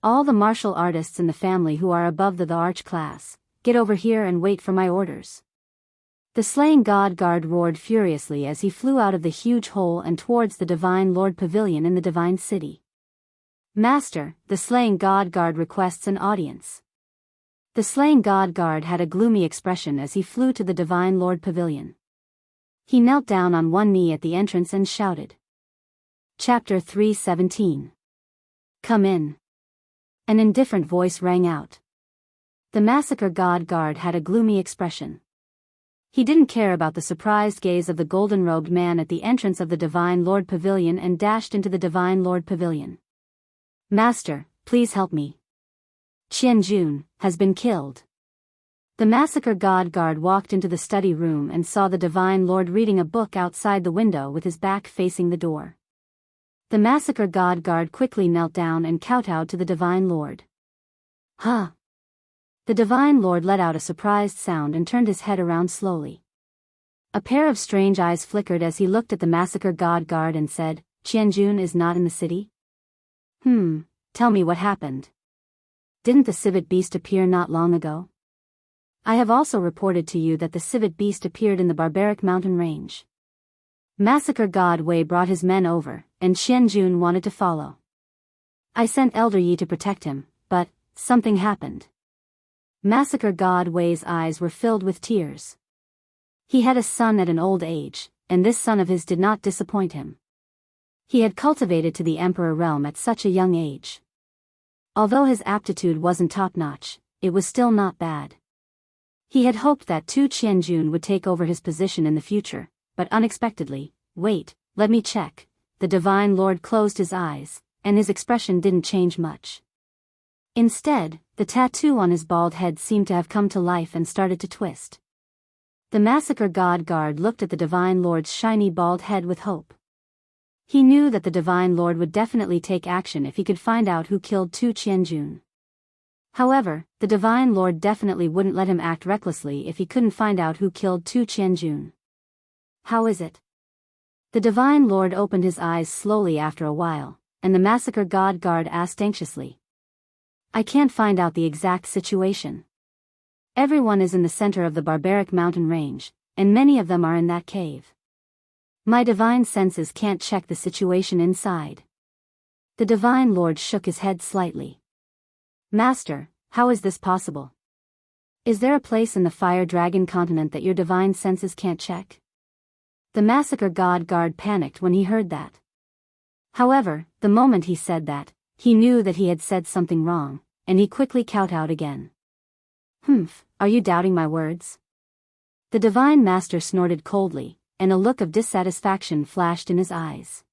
All the martial artists in the family who are above the arch class, get over here and wait for my orders. The slain god guard roared furiously as he flew out of the huge hole and towards the Divine Lord Pavilion in the Divine City. Master, the slain god guard requests an audience. The slain god guard had a gloomy expression as he flew to the Divine Lord Pavilion. He knelt down on one knee at the entrance and shouted. Chapter 3:17. Come in. An indifferent voice rang out. The massacre god guard had a gloomy expression. He didn't care about the surprised gaze of the golden-robed man at the entrance of the Divine Lord Pavilion and dashed into the Divine Lord Pavilion. Master, please help me. Qianjun has been killed. The massacre god guard walked into the study room and saw the Divine Lord reading a book outside the window with his back facing the door. The massacre god guard quickly knelt down and kowtowed to the Divine Lord. Huh! The Divine Lord let out a surprised sound and turned his head around slowly. A pair of strange eyes flickered as he looked at the massacre god guard and said, Qianjun is not in the city? Tell me what happened. Didn't the civet beast appear not long ago? I have also reported to you that the civet beast appeared in the barbaric mountain range. Massacre god Wei brought his men over, and Qianjun wanted to follow. I sent Elder Yi to protect him, but something happened. Massacre god Wei's eyes were filled with tears. He had a son at an old age, and this son of his did not disappoint him. He had cultivated to the emperor realm at such a young age. Although his aptitude wasn't top-notch, it was still not bad. He had hoped that Tu Qianjun would take over his position in the future, but unexpectedly, wait, let me check. The Divine Lord closed his eyes, and his expression didn't change much. Instead, the tattoo on his bald head seemed to have come to life and started to twist. The massacre god guard looked at the Divine Lord's shiny bald head with hope. He knew that the Divine Lord would definitely take action if he could find out who killed Tu Qianjun. However, the Divine Lord definitely wouldn't let him act recklessly if he couldn't find out who killed Tu Qianjun. How is it? The Divine Lord opened his eyes slowly after a while, and the massacre god guard asked anxiously. I can't find out the exact situation. Everyone is in the center of the barbaric mountain range, and many of them are in that cave. My divine senses can't check the situation inside. The Divine Lord shook his head slightly. Master, how is this possible? Is there a place in the Fire Dragon continent that your divine senses can't check? The massacre god guard panicked when he heard that. However, the moment he said that, he knew that he had said something wrong, and he quickly kowtowed again. Are you doubting my words? The Divine Master snorted coldly, and a look of dissatisfaction flashed in his eyes.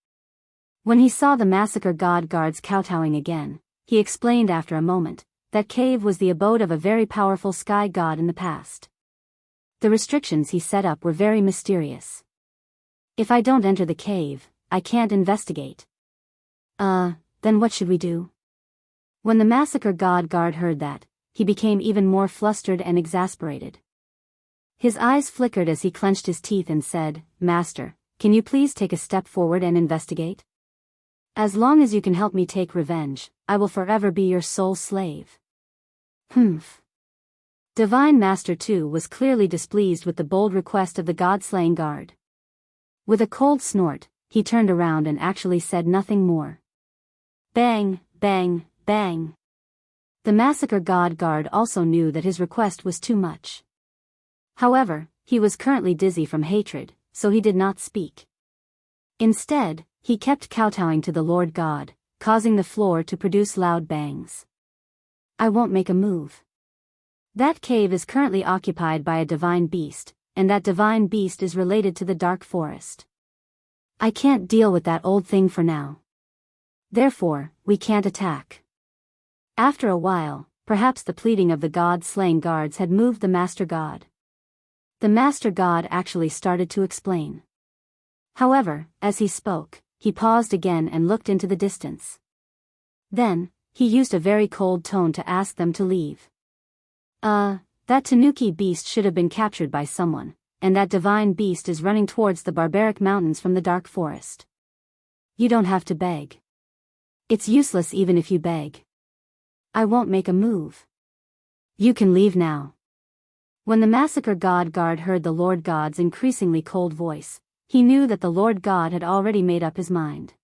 When he saw the massacre god guards kowtowing again, he explained after a moment, that cave was the abode of a very powerful sky god in the past. The restrictions he set up were very mysterious. If I don't enter the cave, I can't investigate. Then what should we do? When the massacre god guard heard that, he became even more flustered and exasperated. His eyes flickered as he clenched his teeth and said, Master, can you please take a step forward and investigate? As long as you can help me take revenge, I will forever be your sole slave. Humph. Divine Master too was clearly displeased with the bold request of the god-slaying guard. With a cold snort, he turned around and actually said nothing more. Bang, bang, bang. The massacre god guard also knew that his request was too much. However, he was currently dizzy from hatred, so he did not speak. Instead, he kept kowtowing to the Lord God, causing the floor to produce loud bangs. I won't make a move. That cave is currently occupied by a divine beast, and that divine beast is related to the dark forest. I can't deal with that old thing for now. Therefore, we can't attack. After a while, perhaps the pleading of the god-slaying guards had moved the Master God. The Master God actually started to explain. However, as he spoke, he paused again and looked into the distance. Then, he used a very cold tone to ask them to leave. That Tanuki beast should have been captured by someone, and that divine beast is running towards the barbaric mountains from the dark forest. You don't have to beg. It's useless even if you beg. I won't make a move. You can leave now. When the massacre god guard heard the Lord God's increasingly cold voice, he knew that the Lord God had already made up his mind.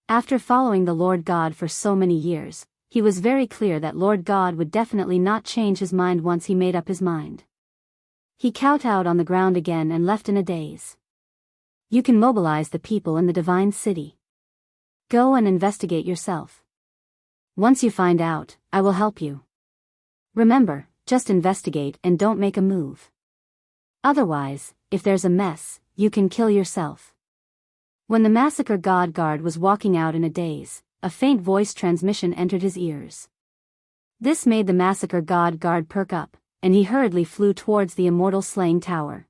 After following the Lord God for so many years, he was very clear that Lord God would definitely not change his mind once he made up his mind. He kowtowed on the ground again and left in a daze. You can mobilize the people in the divine city. Go and investigate yourself. Once you find out, I will help you. Remember, just investigate and don't make a move. Otherwise, if there's a mess, you can kill yourself. When the massacre god guard was walking out in a daze, a faint voice transmission entered his ears. This made the massacre god guard perk up, and he hurriedly flew towards the immortal slaying tower.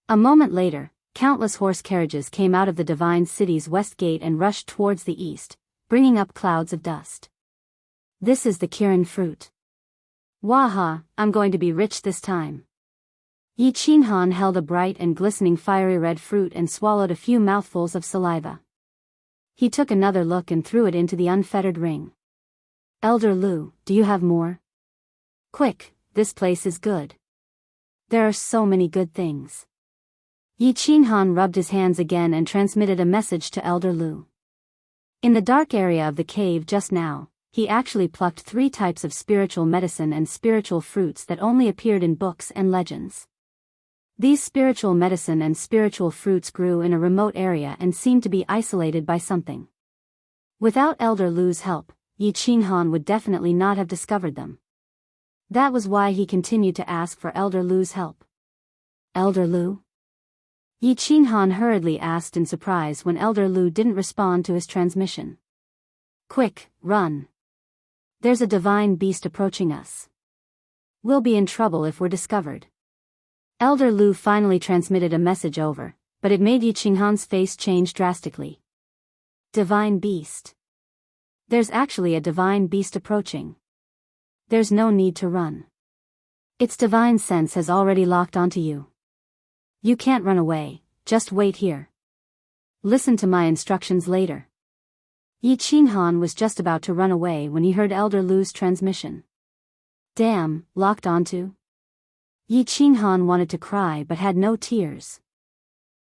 A moment later, countless horse carriages came out of the divine city's west gate and rushed towards the east, bringing up clouds of dust. This is the Kirin fruit. Waha, I'm going to be rich this time. Yi Qinghan held a bright and glistening fiery red fruit and swallowed a few mouthfuls of saliva. He took another look and threw it into the unfettered ring. Elder Lu, do you have more? Quick, this place is good. There are so many good things. Yi Qinghan rubbed his hands again and transmitted a message to Elder Lu. In the dark area of the cave just now, he actually plucked 3 types of spiritual medicine and spiritual fruits that only appeared in books and legends. These spiritual medicine and spiritual fruits grew in a remote area and seemed to be isolated by something. Without Elder Lu's help, Yi Qinghan would definitely not have discovered them. That was why he continued to ask for Elder Lu's help. Elder Lu? Yi Qinghan hurriedly asked in surprise when Elder Lu didn't respond to his transmission. Quick, run. There's a divine beast approaching us. We'll be in trouble if we're discovered. Elder Lu finally transmitted a message over, but it made Yi Qinghan's face change drastically. Divine beast. There's actually a divine beast approaching. There's no need to run. Its divine sense has already locked onto you. You can't run away, just wait here. Listen to my instructions later. Yi Qinghan was just about to run away when he heard Elder Lu's transmission. Damn, locked onto? Yi Qinghan wanted to cry but had no tears.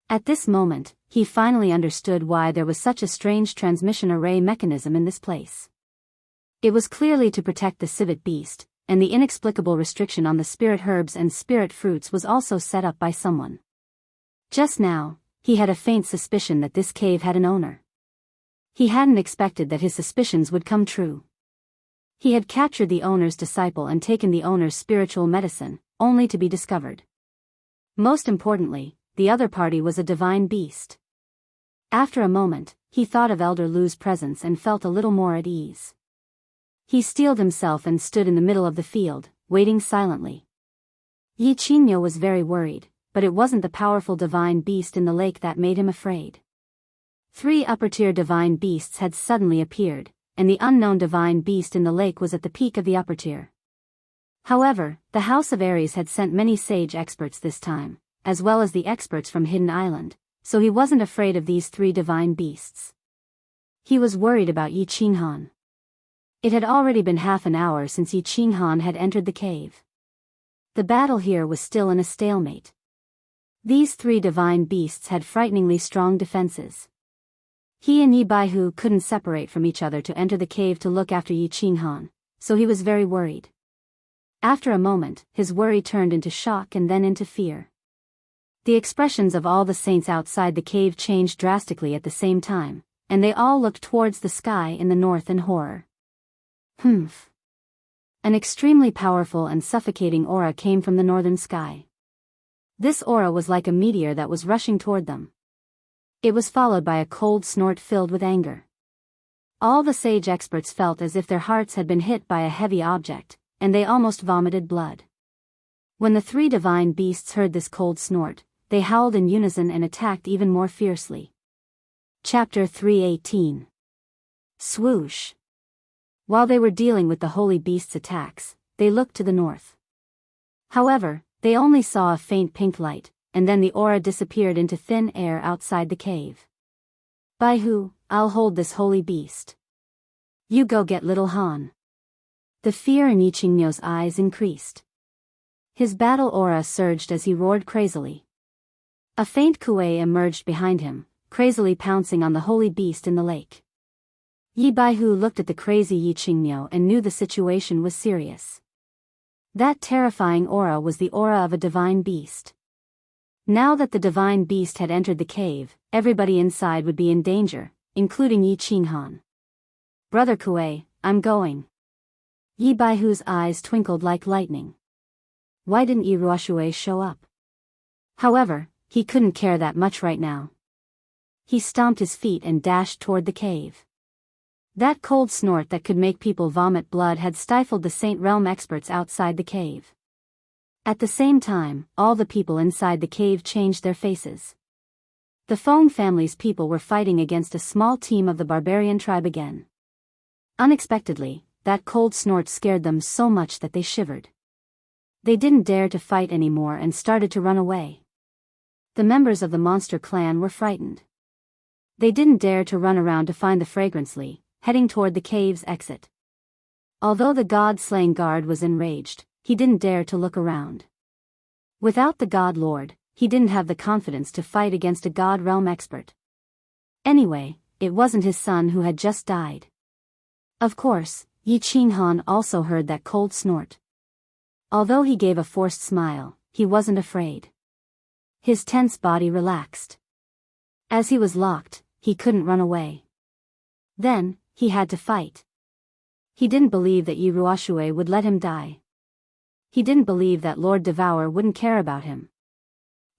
At this moment, he finally understood why there was such a strange transmission array mechanism in this place. It was clearly to protect the civet beast, and the inexplicable restriction on the spirit herbs and spirit fruits was also set up by someone. Just now, he had a faint suspicion that this cave had an owner. He hadn't expected that his suspicions would come true. He had captured the owner's disciple and taken the owner's spiritual medicine, only to be discovered. Most importantly, the other party was a divine beast. After a moment, he thought of Elder Lu's presence and felt a little more at ease. He steeled himself and stood in the middle of the field, waiting silently. Yi Qingyo was very worried, but it wasn't the powerful divine beast in the lake that made him afraid. 3 upper-tier divine beasts had suddenly appeared, and the unknown divine beast in the lake was at the peak of the upper tier. However, the House of Ares had sent many sage experts this time, as well as the experts from Hidden Island, so he wasn't afraid of these 3 divine beasts. He was worried about Yi Qinghan. It had already been half an hour since Yi Qinghan had entered the cave. The battle here was still in a stalemate. These 3 divine beasts had frighteningly strong defenses. He and Yi Baihu couldn't separate from each other to enter the cave to look after Yi Qinghan, so he was very worried. After a moment, his worry turned into shock and then into fear. The expressions of all the saints outside the cave changed drastically at the same time, and they all looked towards the sky in the north in horror. Humph. An extremely powerful and suffocating aura came from the northern sky. This aura was like a meteor that was rushing toward them. It was followed by a cold snort filled with anger. All the sage experts felt as if their hearts had been hit by a heavy object, and they almost vomited blood. When the 3 divine beasts heard this cold snort, they howled in unison and attacked even more fiercely. Chapter 318. Swoosh. While they were dealing with the holy beast's attacks, they looked to the north. However, they only saw a faint pink light, and then the aura disappeared into thin air outside the cave. Baihu, I'll hold this holy beast. You go get little Han. The fear in Yi Qingniu's eyes increased. His battle aura surged as he roared crazily. A faint kuei emerged behind him, crazily pouncing on the holy beast in the lake. Yi Baihu looked at the crazy Yi Qingniu and knew the situation was serious. That terrifying aura was the aura of a divine beast. Now that the divine beast had entered the cave, everybody inside would be in danger, including Yi Qinghan. Brother Kuei, I'm going. Yi Baihu's eyes twinkled like lightning. Why didn't Yi Ruoshui show up? However, he couldn't care that much right now. He stomped his feet and dashed toward the cave. That cold snort that could make people vomit blood had stifled the Saint Realm experts outside the cave. At the same time, all the people inside the cave changed their faces. The Feng family's people were fighting against a small team of the barbarian tribe again. Unexpectedly, that cold snort scared them so much that they shivered. They didn't dare to fight anymore and started to run away. The members of the monster clan were frightened. They didn't dare to run around to find the Fragrancely, heading toward the cave's exit. Although the god-slaying guard was enraged, he didn't dare to look around. Without the God Lord, he didn't have the confidence to fight against a God Realm expert. Anyway, it wasn't his son who had just died. Of course, Yi Qinghan also heard that cold snort. Although he gave a forced smile, he wasn't afraid. His tense body relaxed. As he was locked, he couldn't run away. Then, he had to fight. He didn't believe that Yi Ruoshui would let him die. He didn't believe that Lord Devour wouldn't care about him.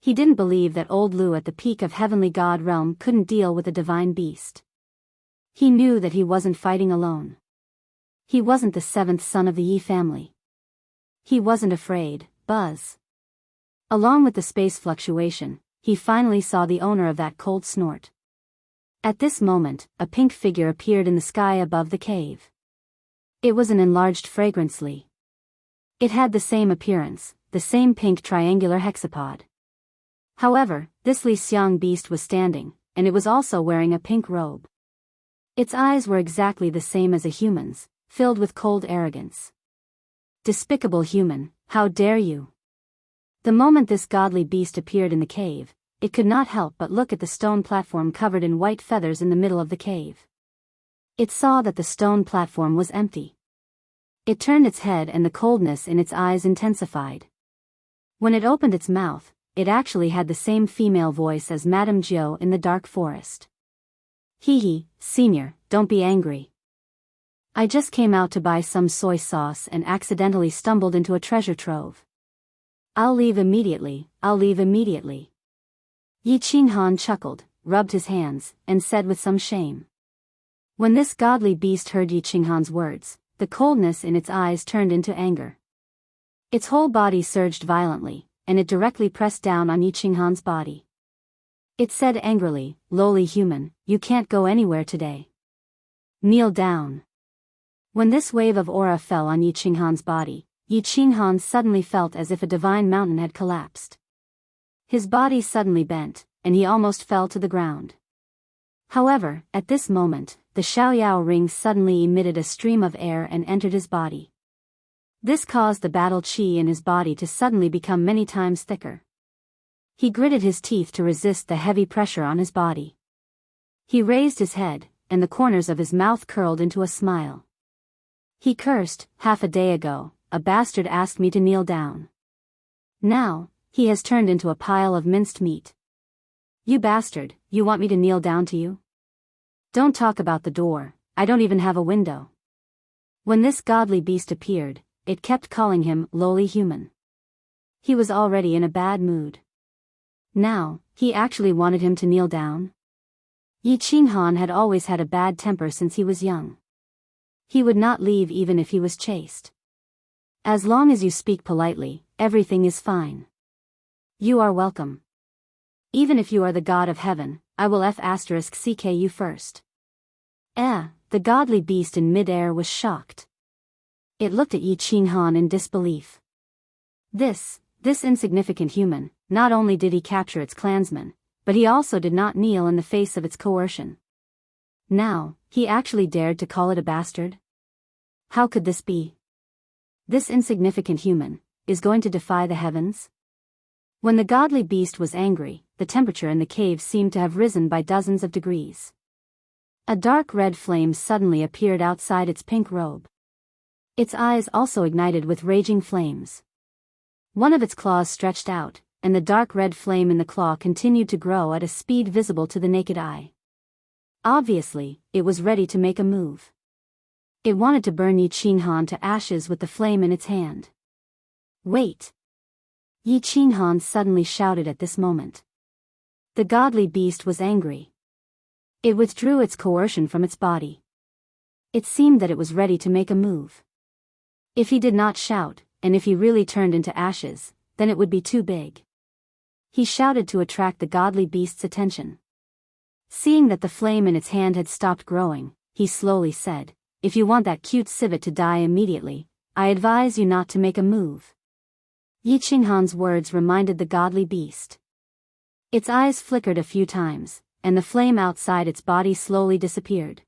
He didn't believe that old Lu at the peak of Heavenly God Realm couldn't deal with a divine beast. He knew that he wasn't fighting alone. He wasn't the 7th son of the Yi family. He wasn't afraid, Buzz. Along with the space fluctuation, he finally saw the owner of that cold snort. At this moment, a pink figure appeared in the sky above the cave. It was an enlarged Fragrancely. It had the same appearance, the same pink triangular hexapod. However, this Li Xiang beast was standing, and it was also wearing a pink robe. Its eyes were exactly the same as a human's, filled with cold arrogance. Despicable human, how dare you! The moment this godly beast appeared in the cave, it could not help but look at the stone platform covered in white feathers in the middle of the cave. It saw that the stone platform was empty. It turned its head and the coldness in its eyes intensified. When it opened its mouth, it actually had the same female voice as Madame Jiu in the dark forest. Hee, senior, don't be angry. I just came out to buy some soy sauce and accidentally stumbled into a treasure trove. I'll leave immediately. Yi Qinghan chuckled, rubbed his hands, and said with some shame. When this godly beast heard Yi Qinghan's words, the coldness in its eyes turned into anger. Its whole body surged violently, and it directly pressed down on Yi Qinghan's body. It said angrily, "Lowly human, you can't go anywhere today. Kneel down." When this wave of aura fell on Yi Qinghan's body, Yi Qinghan suddenly felt as if a divine mountain had collapsed. His body suddenly bent, and he almost fell to the ground. However, at this moment, the Xiaoyao ring suddenly emitted a stream of air and entered his body. This caused the battle qi in his body to suddenly become many times thicker. He gritted his teeth to resist the heavy pressure on his body. He raised his head, and the corners of his mouth curled into a smile. He cursed, "Half a day ago, a bastard asked me to kneel down. Now, he has turned into a pile of minced meat. You bastard, you want me to kneel down to you? Don't talk about the door, I don't even have a window." When this godly beast appeared, it kept calling him lowly human. He was already in a bad mood. Now, he actually wanted him to kneel down? Yi Qinghan had always had a bad temper since he was young. He would not leave even if he was chased. As long as you speak politely, everything is fine. You are welcome. Even if you are the god of heaven, I will *ck you first. The godly beast in mid-air was shocked. It looked at Yi Qinghan in disbelief. This insignificant human, not only did he capture its clansmen, but he also did not kneel in the face of its coercion. Now, he actually dared to call it a bastard? How could this be? This insignificant human is going to defy the heavens? When the godly beast was angry, the temperature in the cave seemed to have risen by dozens of degrees. A dark red flame suddenly appeared outside its pink robe. Its eyes also ignited with raging flames. One of its claws stretched out, and the dark red flame in the claw continued to grow at a speed visible to the naked eye. Obviously, it was ready to make a move. It wanted to burn Yi Qinghan to ashes with the flame in its hand. Wait! Yi Qinghan suddenly shouted at this moment. The godly beast was angry. It withdrew its coercion from its body. It seemed that it was ready to make a move. If he did not shout, and if he really turned into ashes, then it would be too big. He shouted to attract the godly beast's attention. Seeing that the flame in its hand had stopped growing, he slowly said, "If you want that cute civet to die immediately, I advise you not to make a move." Yi Qinghan's words reminded the godly beast. Its eyes flickered a few times, and the flame outside its body slowly disappeared.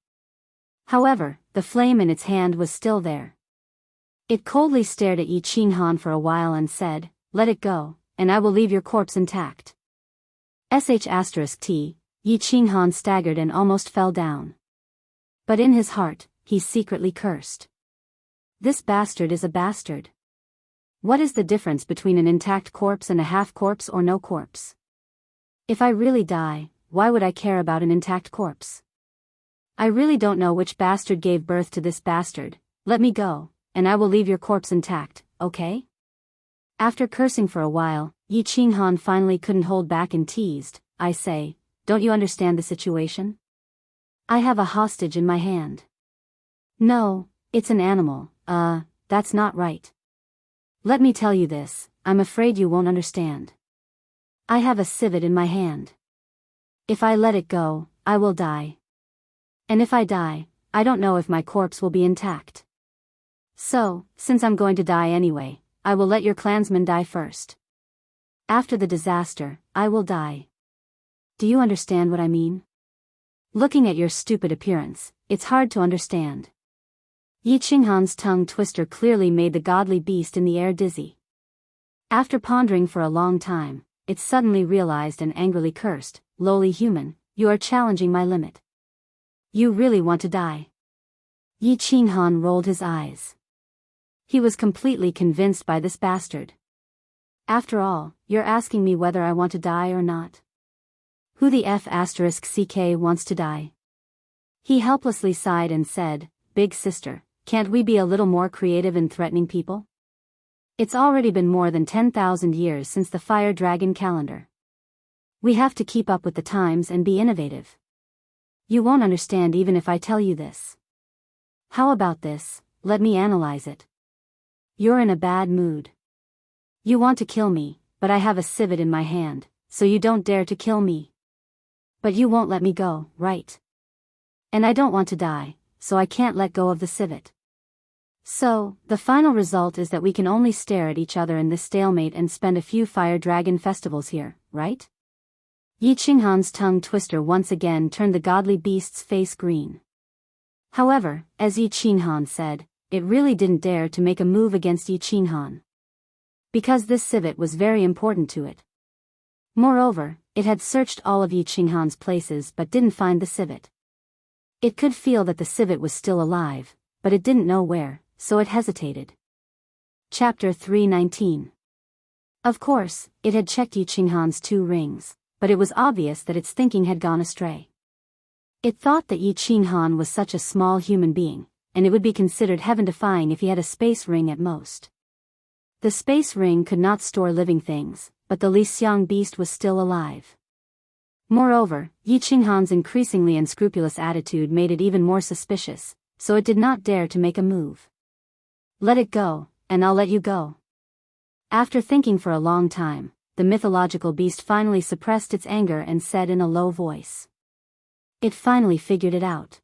However, the flame in its hand was still there. It coldly stared at Yi Qinghan for a while and said, "Let it go, and I will leave your corpse intact." **T, Yi Qinghan staggered and almost fell down. But in his heart, he secretly cursed. This bastard is a bastard. What is the difference between an intact corpse and a half corpse or no corpse? If I really die, why would I care about an intact corpse? I really don't know which bastard gave birth to this bastard. Let me go, and I will leave your corpse intact, okay? After cursing for a while, Yi Qinghan finally couldn't hold back and teased, "I say, don't you understand the situation? I have a hostage in my hand." "No, it's an animal, that's not right. Let me tell you this, I'm afraid you won't understand. I have a civet in my hand. If I let it go, I will die. And if I die, I don't know if my corpse will be intact. So, since I'm going to die anyway, I will let your clansmen die first. After the disaster, I will die. Do you understand what I mean? Looking at your stupid appearance, it's hard to understand." Yi Qinghan's tongue twister clearly made the godly beast in the air dizzy. After pondering for a long time, it suddenly realized and angrily cursed, "Lowly human, you are challenging my limit. You really want to die?" Yi Qinghan rolled his eyes. He was completely convinced by this bastard. "After all, you're asking me whether I want to die or not? Who the **ck wants to die?" He helplessly sighed and said, "Big sister, can't we be a little more creative in threatening people? It's already been more than 10,000 years since the fire dragon calendar. We have to keep up with the times and be innovative. You won't understand even if I tell you this. How about this, let me analyze it. You're in a bad mood. You want to kill me, but I have a civet in my hand, so you don't dare to kill me. But you won't let me go, right? And I don't want to die, so I can't let go of the civet. So, the final result is that we can only stare at each other in this stalemate and spend a few fire dragon festivals here, right? Yi Qinghan's tongue twister once again turned the godly beast's face green. However, as Yi Qinghan said, it really didn't dare to make a move against Yi Qinghan. Because this civet was very important to it. Moreover, it had searched all of Yi Qinghan's places but didn't find the civet. It could feel that the civet was still alive, but it didn't know where, so it hesitated. Chapter 319. Of course, it had checked Yi Qinghan's 2 rings, but it was obvious that its thinking had gone astray. It thought that Yi Qinghan was such a small human being, and it would be considered heaven-defying if he had a space ring at most. The space ring could not store living things, but the Lixiang beast was still alive. Moreover, Yi Qinghan's increasingly unscrupulous attitude made it even more suspicious, so it did not dare to make a move. Let it go, and I'll let you go. After thinking for a long time, the mythological beast finally suppressed its anger and said in a low voice. It finally figured it out.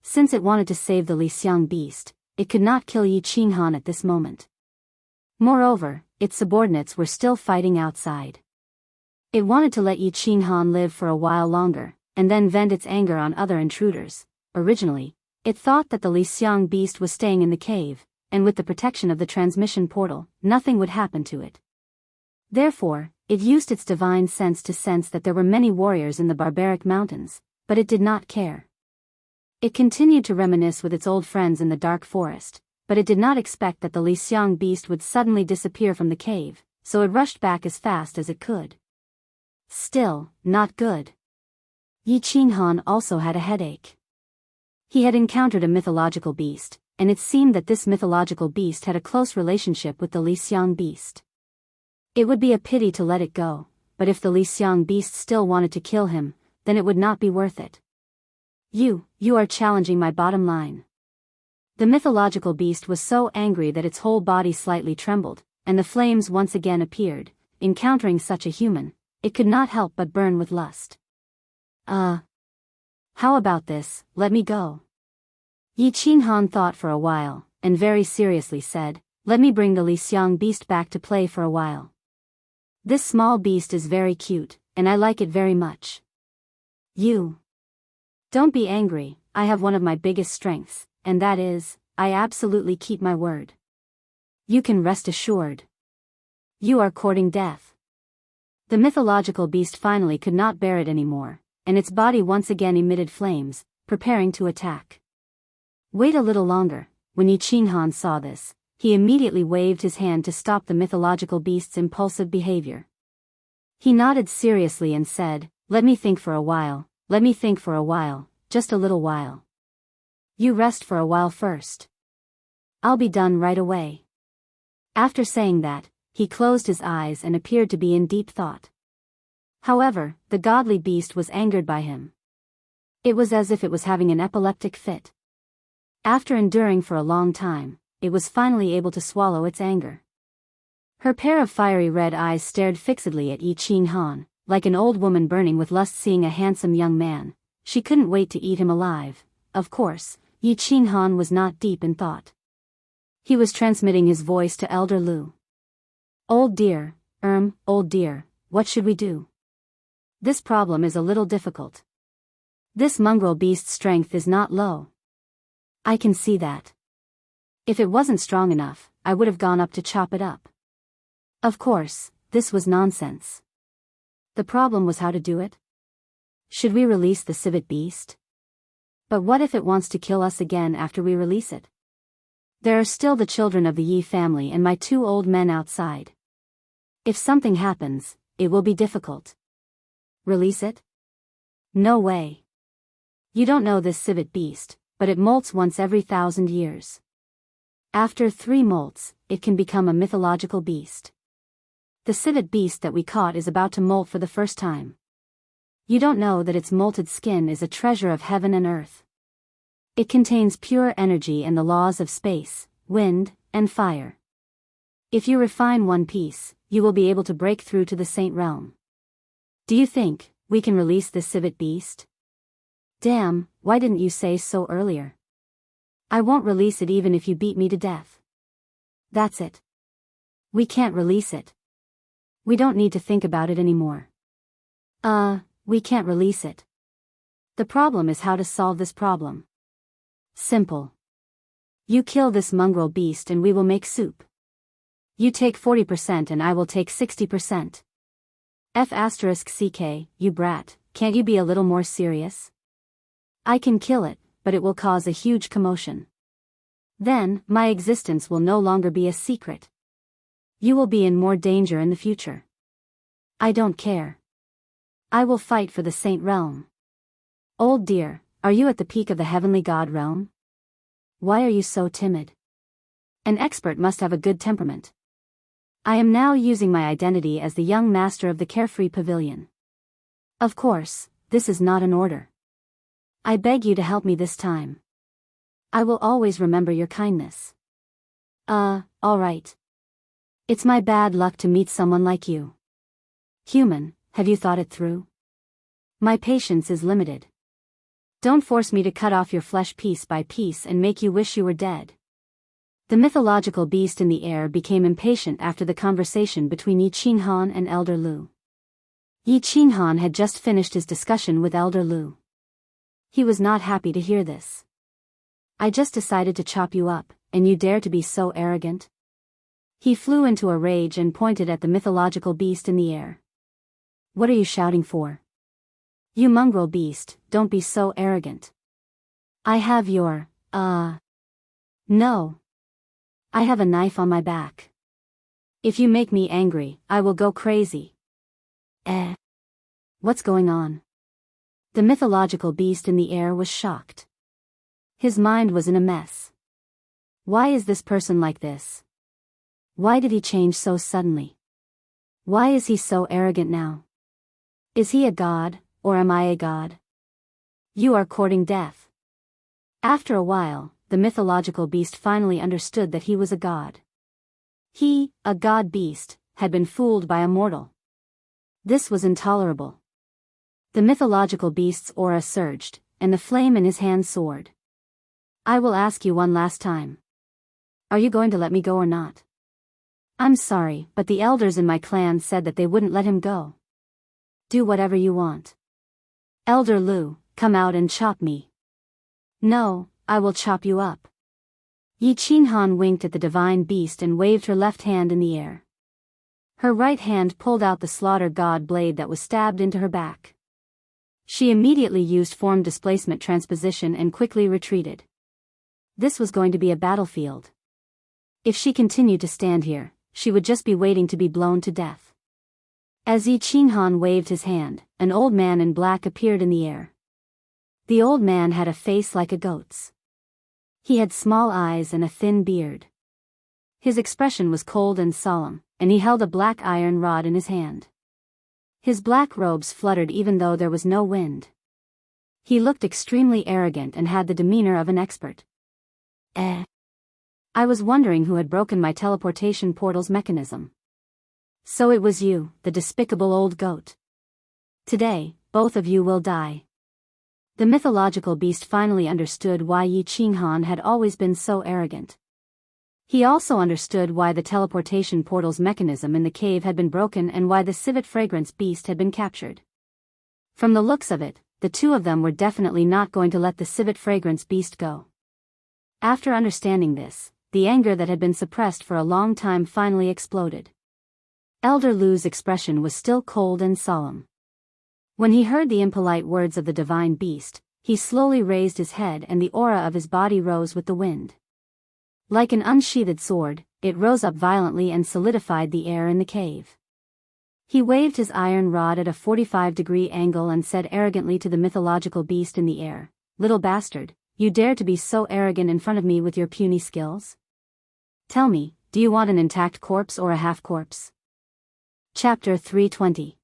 Since it wanted to save the Lixiang beast, it could not kill Yi Qinghan at this moment. Moreover, its subordinates were still fighting outside. It wanted to let Yi Qinghan live for a while longer, and then vent its anger on other intruders. Originally, it thought that the Lixiang beast was staying in the cave, and with the protection of the transmission portal, nothing would happen to it. Therefore, it used its divine sense to sense that there were many warriors in the barbaric mountains, but it did not care. It continued to reminisce with its old friends in the dark forest, but it did not expect that the Lixiang beast would suddenly disappear from the cave, so it rushed back as fast as it could. Still, not good. Yi Qinghan also had a headache. He had encountered a mythological beast, and it seemed that this mythological beast had a close relationship with the Lixiang beast. It would be a pity to let it go, but if the Lixiang beast still wanted to kill him, then it would not be worth it. You are challenging my bottom line. The mythological beast was so angry that its whole body slightly trembled, and the flames once again appeared. Encountering such a human, it could not help but burn with lust. How about this, let me go. Yi Qinghan thought for a while, and very seriously said, let me bring the Lixiang beast back to play for a while. This small beast is very cute, and I like it very much. You. Don't be angry, I have one of my biggest strengths, and that is, I absolutely keep my word. You can rest assured. You are courting death. The mythological beast finally could not bear it anymore, and its body once again emitted flames, preparing to attack. Wait a little longer. When Yi Qinghan saw this, he immediately waved his hand to stop the mythological beast's impulsive behavior. He nodded seriously and said, let me think for a while, just a little while. You rest for a while first. I'll be done right away. After saying that, he closed his eyes and appeared to be in deep thought. However, the godly beast was angered by him. It was as if it was having an epileptic fit. After enduring for a long time, it was finally able to swallow its anger. Her pair of fiery red eyes stared fixedly at Yi Qinghan, like an old woman burning with lust seeing a handsome young man. She couldn't wait to eat him alive. Of course, Yi Qinghan was not deep in thought. He was transmitting his voice to Elder Lu. Old dear, what should we do? This problem is a little difficult. This mongrel beast's strength is not low. I can see that. If it wasn't strong enough, I would have gone up to chop it up. Of course, this was nonsense. The problem was how to do it. Should we release the civet beast? But what if it wants to kill us again after we release it? There are still the children of the Yi family and my 2 old men outside. If something happens, it will be difficult. Release it? No way. You don't know this civet beast, but it molts once every 1,000 years. After 3 molts, it can become a mythological beast. The civet beast that we caught is about to molt for the first time. You don't know that its molted skin is a treasure of heaven and earth. It contains pure energy and the laws of space, wind, and fire. If you refine one piece, you will be able to break through to the saint realm. Do you think we can release this civet beast? Damn, why didn't you say so earlier? I won't release it even if you beat me to death. That's it. We can't release it. We don't need to think about it anymore. We can't release it. The problem is how to solve this problem. Simple. You kill this mongrel beast and we will make soup. You take 40% and I will take 60%. F***ck, you brat, can't you be a little more serious? I can kill it, but it will cause a huge commotion. Then, my existence will no longer be a secret. You will be in more danger in the future. I don't care. I will fight for the Saint Realm. Old dear, are you at the peak of the heavenly god realm? Why are you so timid? An expert must have a good temperament. I am now using my identity as the young master of the carefree pavilion. Of course, this is not an order. I beg you to help me this time. I will always remember your kindness. Alright. It's my bad luck to meet someone like you. Human, have you thought it through? My patience is limited. Don't force me to cut off your flesh piece by piece and make you wish you were dead. The mythological beast in the air became impatient after the conversation between Yi Qinghan and Elder Lu. Yi Qinghan had just finished his discussion with Elder Lu. He was not happy to hear this. I just decided to chop you up, and you dare to be so arrogant? He flew into a rage and pointed at the mythological beast in the air. What are you shouting for? You mongrel beast, don't be so arrogant. I have your, No. I have a knife on my back. If you make me angry, I will go crazy. What's going on? The mythological beast in the air was shocked. His mind was in a mess. Why is this person like this? Why did he change so suddenly? Why is he so arrogant now? Is he a god, or am I a god? You are courting death. After a while, the mythological beast finally understood that he was a god. He, a god beast, had been fooled by a mortal. This was intolerable. The mythological beast's aura surged, and the flame in his hand soared. I will ask you one last time. Are you going to let me go or not? I'm sorry, but the elders in my clan said that they wouldn't let him go. Do whatever you want. Elder Lu, come out and chop me. No, I will chop you up. Yi Qinghan winked at the divine beast and waved her left hand in the air. Her right hand pulled out the slaughter god blade that was stabbed into her back. She immediately used form displacement transposition and quickly retreated. This was going to be a battlefield. If she continued to stand here, she would just be waiting to be blown to death. As Yi Qinghan waved his hand, an old man in black appeared in the air. The old man had a face like a goat's. He had small eyes and a thin beard. His expression was cold and solemn, and he held a black iron rod in his hand. His black robes fluttered even though there was no wind. He looked extremely arrogant and had the demeanor of an expert. I was wondering who had broken my teleportation portal's mechanism. So it was you, the despicable old goat. Today, both of you will die. The mythological beast finally understood why Yi Qinghan had always been so arrogant. He also understood why the teleportation portal's mechanism in the cave had been broken and why the civet fragrance beast had been captured. From the looks of it, the two of them were definitely not going to let the civet fragrance beast go. After understanding this, the anger that had been suppressed for a long time finally exploded. Elder Lu's expression was still cold and solemn. When he heard the impolite words of the divine beast, he slowly raised his head and the aura of his body rose with the wind. Like an unsheathed sword, it rose up violently and solidified the air in the cave. He waved his iron rod at a 45-degree angle and said arrogantly to the mythological beast in the air, "Little bastard, you dare to be so arrogant in front of me with your puny skills? Tell me, do you want an intact corpse or a half-corpse?" Chapter 320.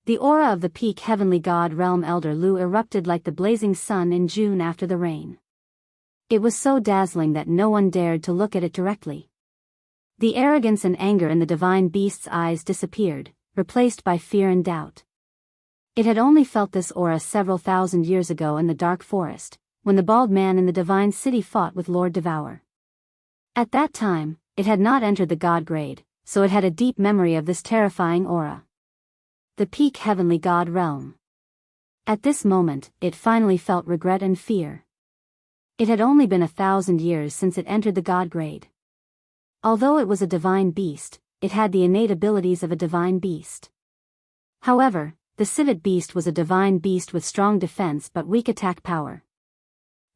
The aura of the peak heavenly god realm Elder Lu erupted like the blazing sun in June after the rain. It was so dazzling that no one dared to look at it directly. The arrogance and anger in the divine beast's eyes disappeared, replaced by fear and doubt. It had only felt this aura several thousand years ago in the dark forest, when the bald man in the divine city fought with Lord Devour. At that time, it had not entered the god grade, so it had a deep memory of this terrifying aura. The peak heavenly god realm. At this moment, it finally felt regret and fear. It had only been 1,000 years since it entered the god grade. Although it was a divine beast, it had the innate abilities of a divine beast. However, the civet beast was a divine beast with strong defense but weak attack power.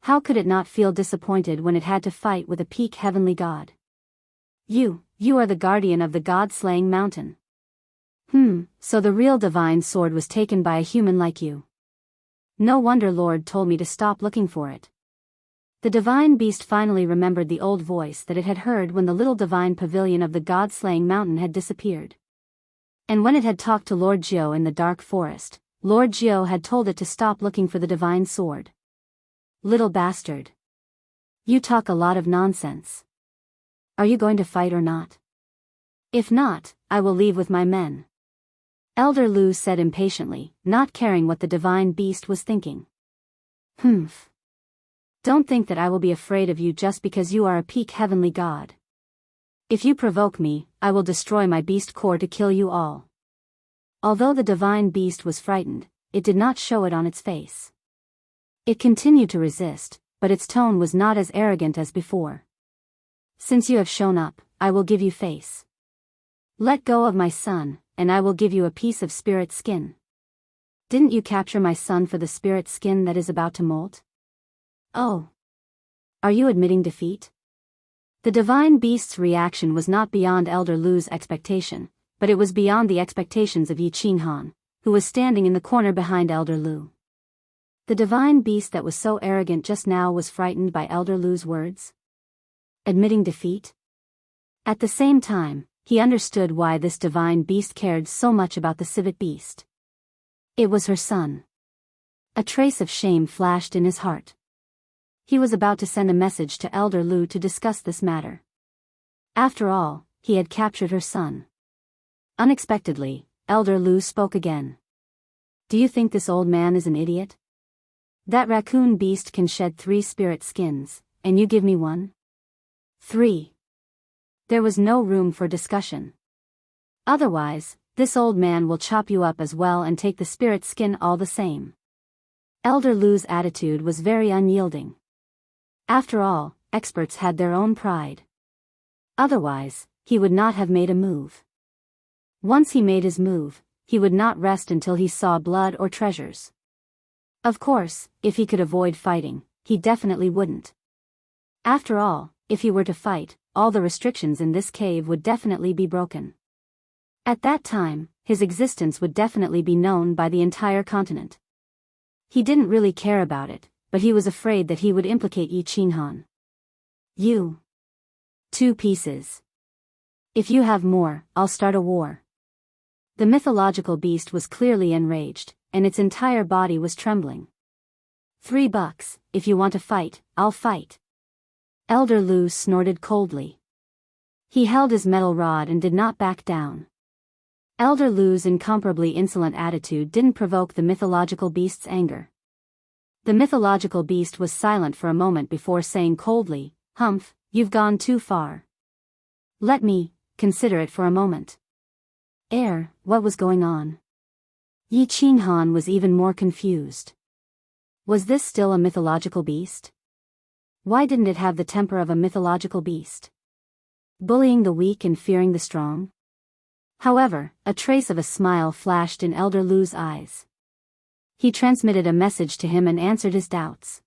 How could it not feel disappointed when it had to fight with a peak heavenly god? You are the guardian of the god-slaying mountain. So the real divine sword was taken by a human like you. No wonder Lord told me to stop looking for it. The divine beast finally remembered the old voice that it had heard when the little divine pavilion of the god-slaying mountain had disappeared. And when it had talked to Lord Geo in the dark forest, Lord Geo had told it to stop looking for the divine sword. Little bastard. You talk a lot of nonsense. Are you going to fight or not? If not, I will leave with my men. Elder Lu said impatiently, not caring what the divine beast was thinking. Don't think that I will be afraid of you just because you are a peak heavenly god. If you provoke me, I will destroy my beast core to kill you all. Although the divine beast was frightened, it did not show it on its face. It continued to resist, but its tone was not as arrogant as before. Since you have shown up, I will give you face. Let go of my son, and I will give you a piece of spirit skin. Didn't you capture my son for the spirit skin that is about to molt? Oh. Are you admitting defeat? The divine beast's reaction was not beyond Elder Lu's expectation, but it was beyond the expectations of Yi Qinghan, who was standing in the corner behind Elder Lu. The divine beast that was so arrogant just now was frightened by Elder Lu's words. Admitting defeat? At the same time, he understood why this divine beast cared so much about the civet beast. It was her son. A trace of shame flashed in his heart. He was about to send a message to Elder Lu to discuss this matter. After all, he had captured her son. Unexpectedly, Elder Lu spoke again. Do you think this old man is an idiot? That raccoon beast can shed 3 spirit skins, and you give me 1? 3. There was no room for discussion. Otherwise, this old man will chop you up as well and take the spirit skin all the same. Elder Lu's attitude was very unyielding. After all, experts had their own pride. Otherwise, he would not have made a move. Once he made his move, he would not rest until he saw blood or treasures. Of course, if he could avoid fighting, he definitely wouldn't. After all, if he were to fight, all the restrictions in this cave would definitely be broken. At that time, his existence would definitely be known by the entire continent. He didn't really care about it, but he was afraid that he would implicate Yi Qinghan. You. 2 pieces. If you have more, I'll start a war. The mythological beast was clearly enraged, and its entire body was trembling. $3, if you want to fight, I'll fight. Elder Lu snorted coldly. He held his metal rod and did not back down. Elder Lu's incomparably insolent attitude didn't provoke the mythological beast's anger. The mythological beast was silent for a moment before saying coldly, "Humph, you've gone too far. Let me consider it for a moment." What was going on? Yi Qinghan was even more confused. Was this still a mythological beast? Why didn't it have the temper of a mythological beast? Bullying the weak and fearing the strong? However, a trace of a smile flashed in Elder Lu's eyes. He transmitted a message to him and answered his doubts.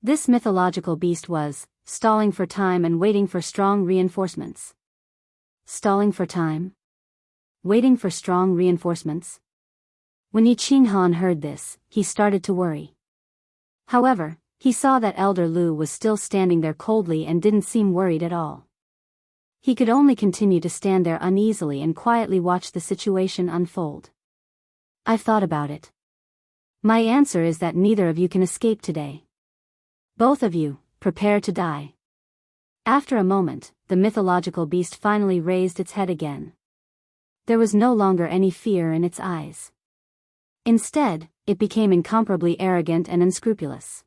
This mythological beast was stalling for time and waiting for strong reinforcements. Stalling for time? Waiting for strong reinforcements? When Yi Qinghan heard this, he started to worry. However, he saw that Elder Lu was still standing there coldly and didn't seem worried at all. He could only continue to stand there uneasily and quietly watch the situation unfold. I've thought about it. My answer is that neither of you can escape today. Both of you, prepare to die. After a moment, the mythological beast finally raised its head again. There was no longer any fear in its eyes. Instead, it became incomparably arrogant and unscrupulous.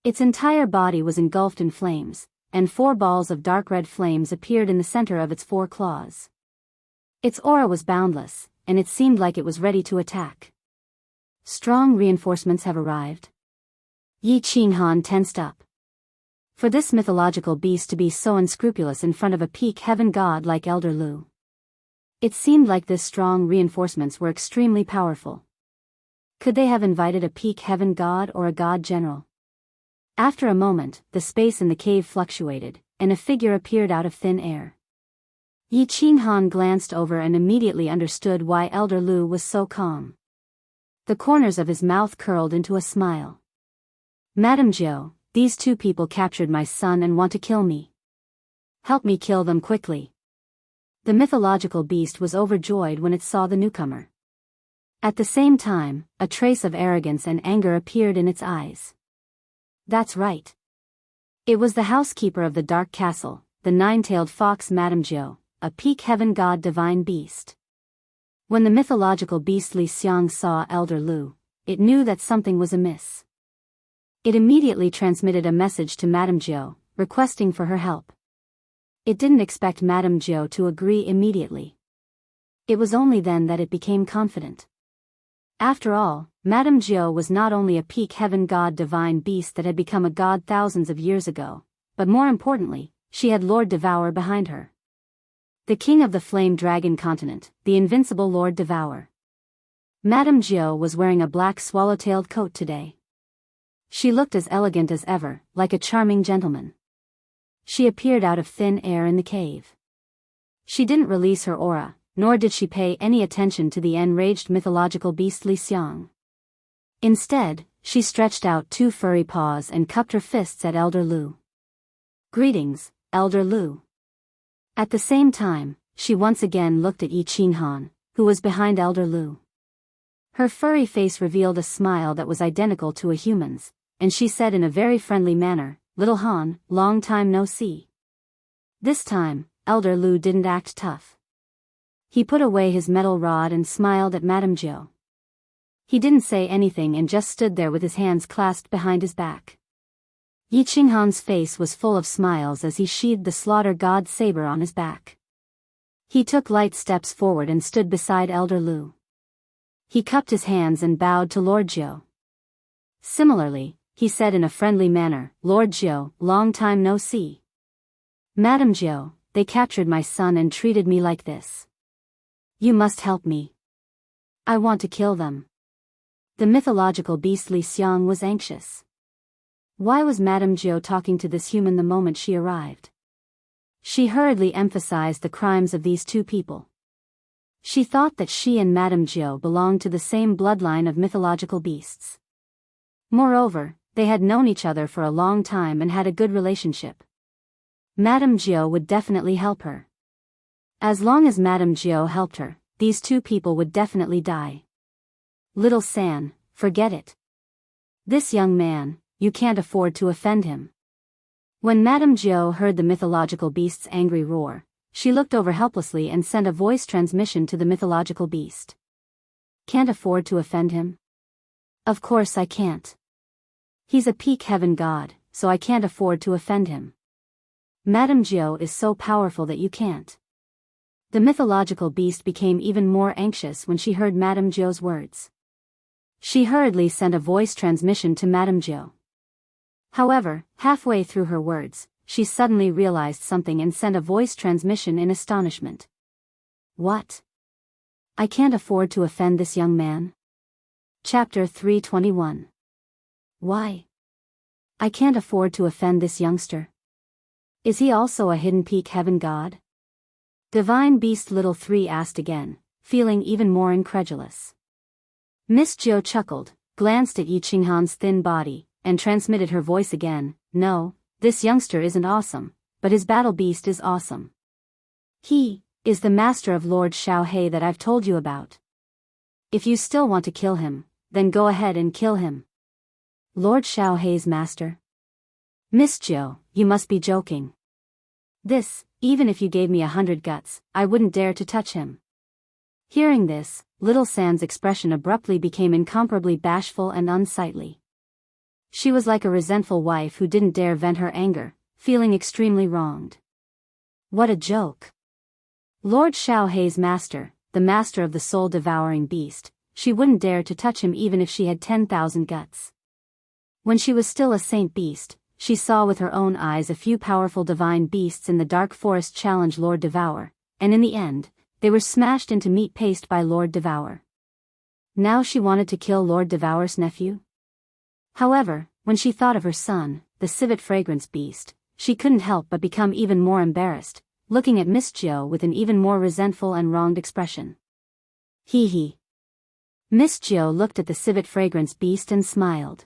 Its entire body was engulfed in flames, and 4 balls of dark red flames appeared in the center of its 4 claws. Its aura was boundless, and it seemed like it was ready to attack. Strong reinforcements have arrived. Yi Qinghan tensed up. For this mythological beast to be so unscrupulous in front of a peak heaven god like Elder Lu. It seemed like this strong reinforcements were extremely powerful. Could they have invited a peak heaven god or a god general? After a moment, the space in the cave fluctuated, and a figure appeared out of thin air. Yi Qinghan glanced over and immediately understood why Elder Lu was so calm. The corners of his mouth curled into a smile. Madame Zhou, these 2 people captured my son and want to kill me. Help me kill them quickly. The mythological beast was overjoyed when it saw the newcomer. At the same time, a trace of arrogance and anger appeared in its eyes. That's right. It was the housekeeper of the Dark Castle, the 9-tailed fox Madame Zhou, a peak heaven god divine beast. When the mythological beast Li Xiang saw Elder Lu, it knew that something was amiss. It immediately transmitted a message to Madame Zhou, requesting for her help. It didn't expect Madame Zhou to agree immediately. It was only then that it became confident. After all, Madame Zhou was not only a peak heaven god divine beast that had become a god thousands of years ago, but more importantly, she had Lord Devour behind her. The king of the Flame Dragon continent, the invincible Lord Devour. Madame Zhou was wearing a black swallow-tailed coat today. She looked as elegant as ever, like a charming gentleman. She appeared out of thin air in the cave. She didn't release her aura, nor did she pay any attention to the enraged mythological beast Li Xiang. Instead, she stretched out 2 furry paws and cupped her fists at Elder Lu. Greetings, Elder Lu. At the same time, she once again looked at Yi Qinghan, who was behind Elder Lu. Her furry face revealed a smile that was identical to a human's, and she said in a very friendly manner, "Little Han, long time no see." This time, Elder Lu didn't act tough. He put away his metal rod and smiled at Madame Zhou. He didn't say anything and just stood there with his hands clasped behind his back. Yi Qinghan's face was full of smiles as he sheathed the slaughter god saber on his back. He took light steps forward and stood beside Elder Lu. He cupped his hands and bowed to Lord Zhou. Similarly, he said in a friendly manner, "Lord Zhou, long time no see. Madame Zhou, they captured my son and treated me like this. You must help me. I want to kill them." The mythological beast Li Xiang was anxious. Why was Madame Zhou talking to this human the moment she arrived? She hurriedly emphasized the crimes of these 2 people. She thought that she and Madame Zhou belonged to the same bloodline of mythological beasts. Moreover, they had known each other for a long time and had a good relationship. Madame Zhou would definitely help her. As long as Madame Zhou helped her, these 2 people would definitely die. Little San, forget it. This young man, you can't afford to offend him. When Madame Zhou heard the mythological beast's angry roar, she looked over helplessly and sent a voice transmission to the mythological beast. Can't afford to offend him? Of course I can't. He's a peak heaven god, so I can't afford to offend him. Madame Zhou is so powerful that you can't. The mythological beast became even more anxious when she heard Madame Zhou's words. She hurriedly sent a voice transmission to Madame Zhou. However, halfway through her words, she suddenly realized something and sent a voice transmission in astonishment. What? I can't afford to offend this young man? Chapter 321. Why? I can't afford to offend this youngster. Is he also a hidden peak heaven god? Divine Beast Little 3 asked again, feeling even more incredulous. Miss Zhou chuckled, glanced at Yi Qinghan's thin body, and transmitted her voice again. No, this youngster isn't awesome, but his battle beast is awesome. He is the master of Lord Xiaohei that I've told you about. If you still want to kill him, then go ahead and kill him. Lord Xiaohei's master? Miss Zhou, you must be joking. This, even if you gave me 100 guts, I wouldn't dare to touch him. Hearing this, Little San's expression abruptly became incomparably bashful and unsightly. She was like a resentful wife who didn't dare vent her anger, feeling extremely wronged. What a joke! Lord Xiaohei's master, the master of the soul-devouring beast, she wouldn't dare to touch him even if she had 10,000 guts. When she was still a saint beast, she saw with her own eyes a few powerful divine beasts in the dark forest challenge Lord Devour, and in the end, they were smashed into meat paste by Lord Devour. Now she wanted to kill Lord Devour's nephew? However, when she thought of her son, the civet fragrance beast, she couldn't help but become even more embarrassed, looking at Miss Jiao with an even more resentful and wronged expression. Hee hee. Miss Jiao looked at the civet fragrance beast and smiled.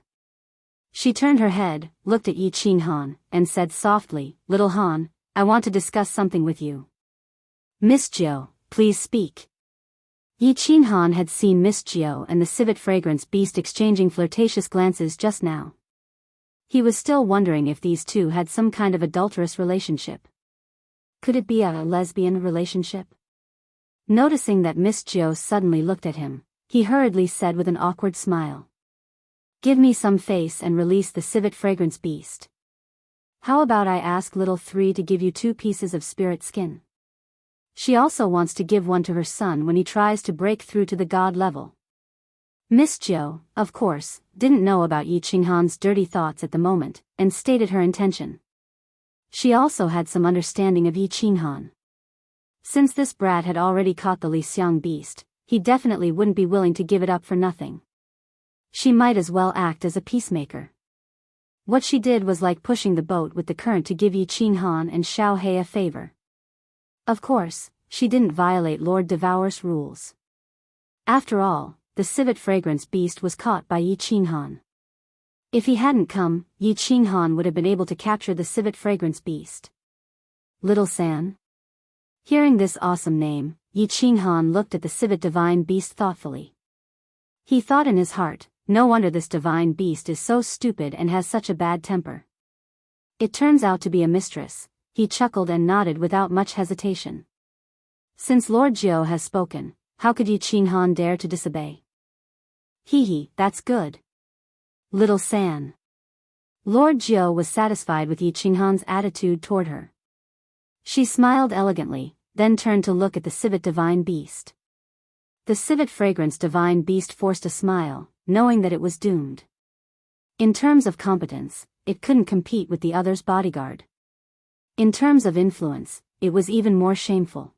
She turned her head, looked at Yi Qinghan, and said softly, "Little Han, I want to discuss something with you." "Miss Jiao, please speak." Yi Qinghan had seen Miss Jiao and the civet fragrance beast exchanging flirtatious glances just now. He was still wondering if these two had some kind of adulterous relationship. Could it be a lesbian relationship? Noticing that Miss Jiao suddenly looked at him, he hurriedly said with an awkward smile, "Give me some face and release the civet fragrance beast. How about I ask Little Three to give you 2 pieces of spirit skin? She also wants to give one to her son when he tries to break through to the god level." Miss Jiao, of course, didn't know about Yi Qinghan's dirty thoughts at the moment, and stated her intention. She also had some understanding of Yi Qinghan. Since this brat had already caught the Li Xiang beast, he definitely wouldn't be willing to give it up for nothing. She might as well act as a peacemaker. What she did was like pushing the boat with the current to give Yi Qinghan and Xiaohei a favor. Of course, she didn't violate Lord Devour's rules. After all, the civet fragrance beast was caught by Yi Qinghan. If he hadn't come, Yi Qinghan would have been able to capture the civet fragrance beast. Little San? Hearing this awesome name, Yi Qinghan looked at the civet divine beast thoughtfully. He thought in his heart, no wonder this divine beast is so stupid and has such a bad temper. It turns out to be a mistress. He chuckled and nodded without much hesitation. Since Lord Jiao has spoken, how could Yi Qinghan dare to disobey? Hee hee, that's good. Little San. Lord Jiao was satisfied with Yi Qinghan's attitude toward her. She smiled elegantly, then turned to look at the civet divine beast. The civet fragrance divine beast forced a smile, knowing that it was doomed. In terms of competence, it couldn't compete with the other's bodyguard. In terms of influence, it was even more shameful.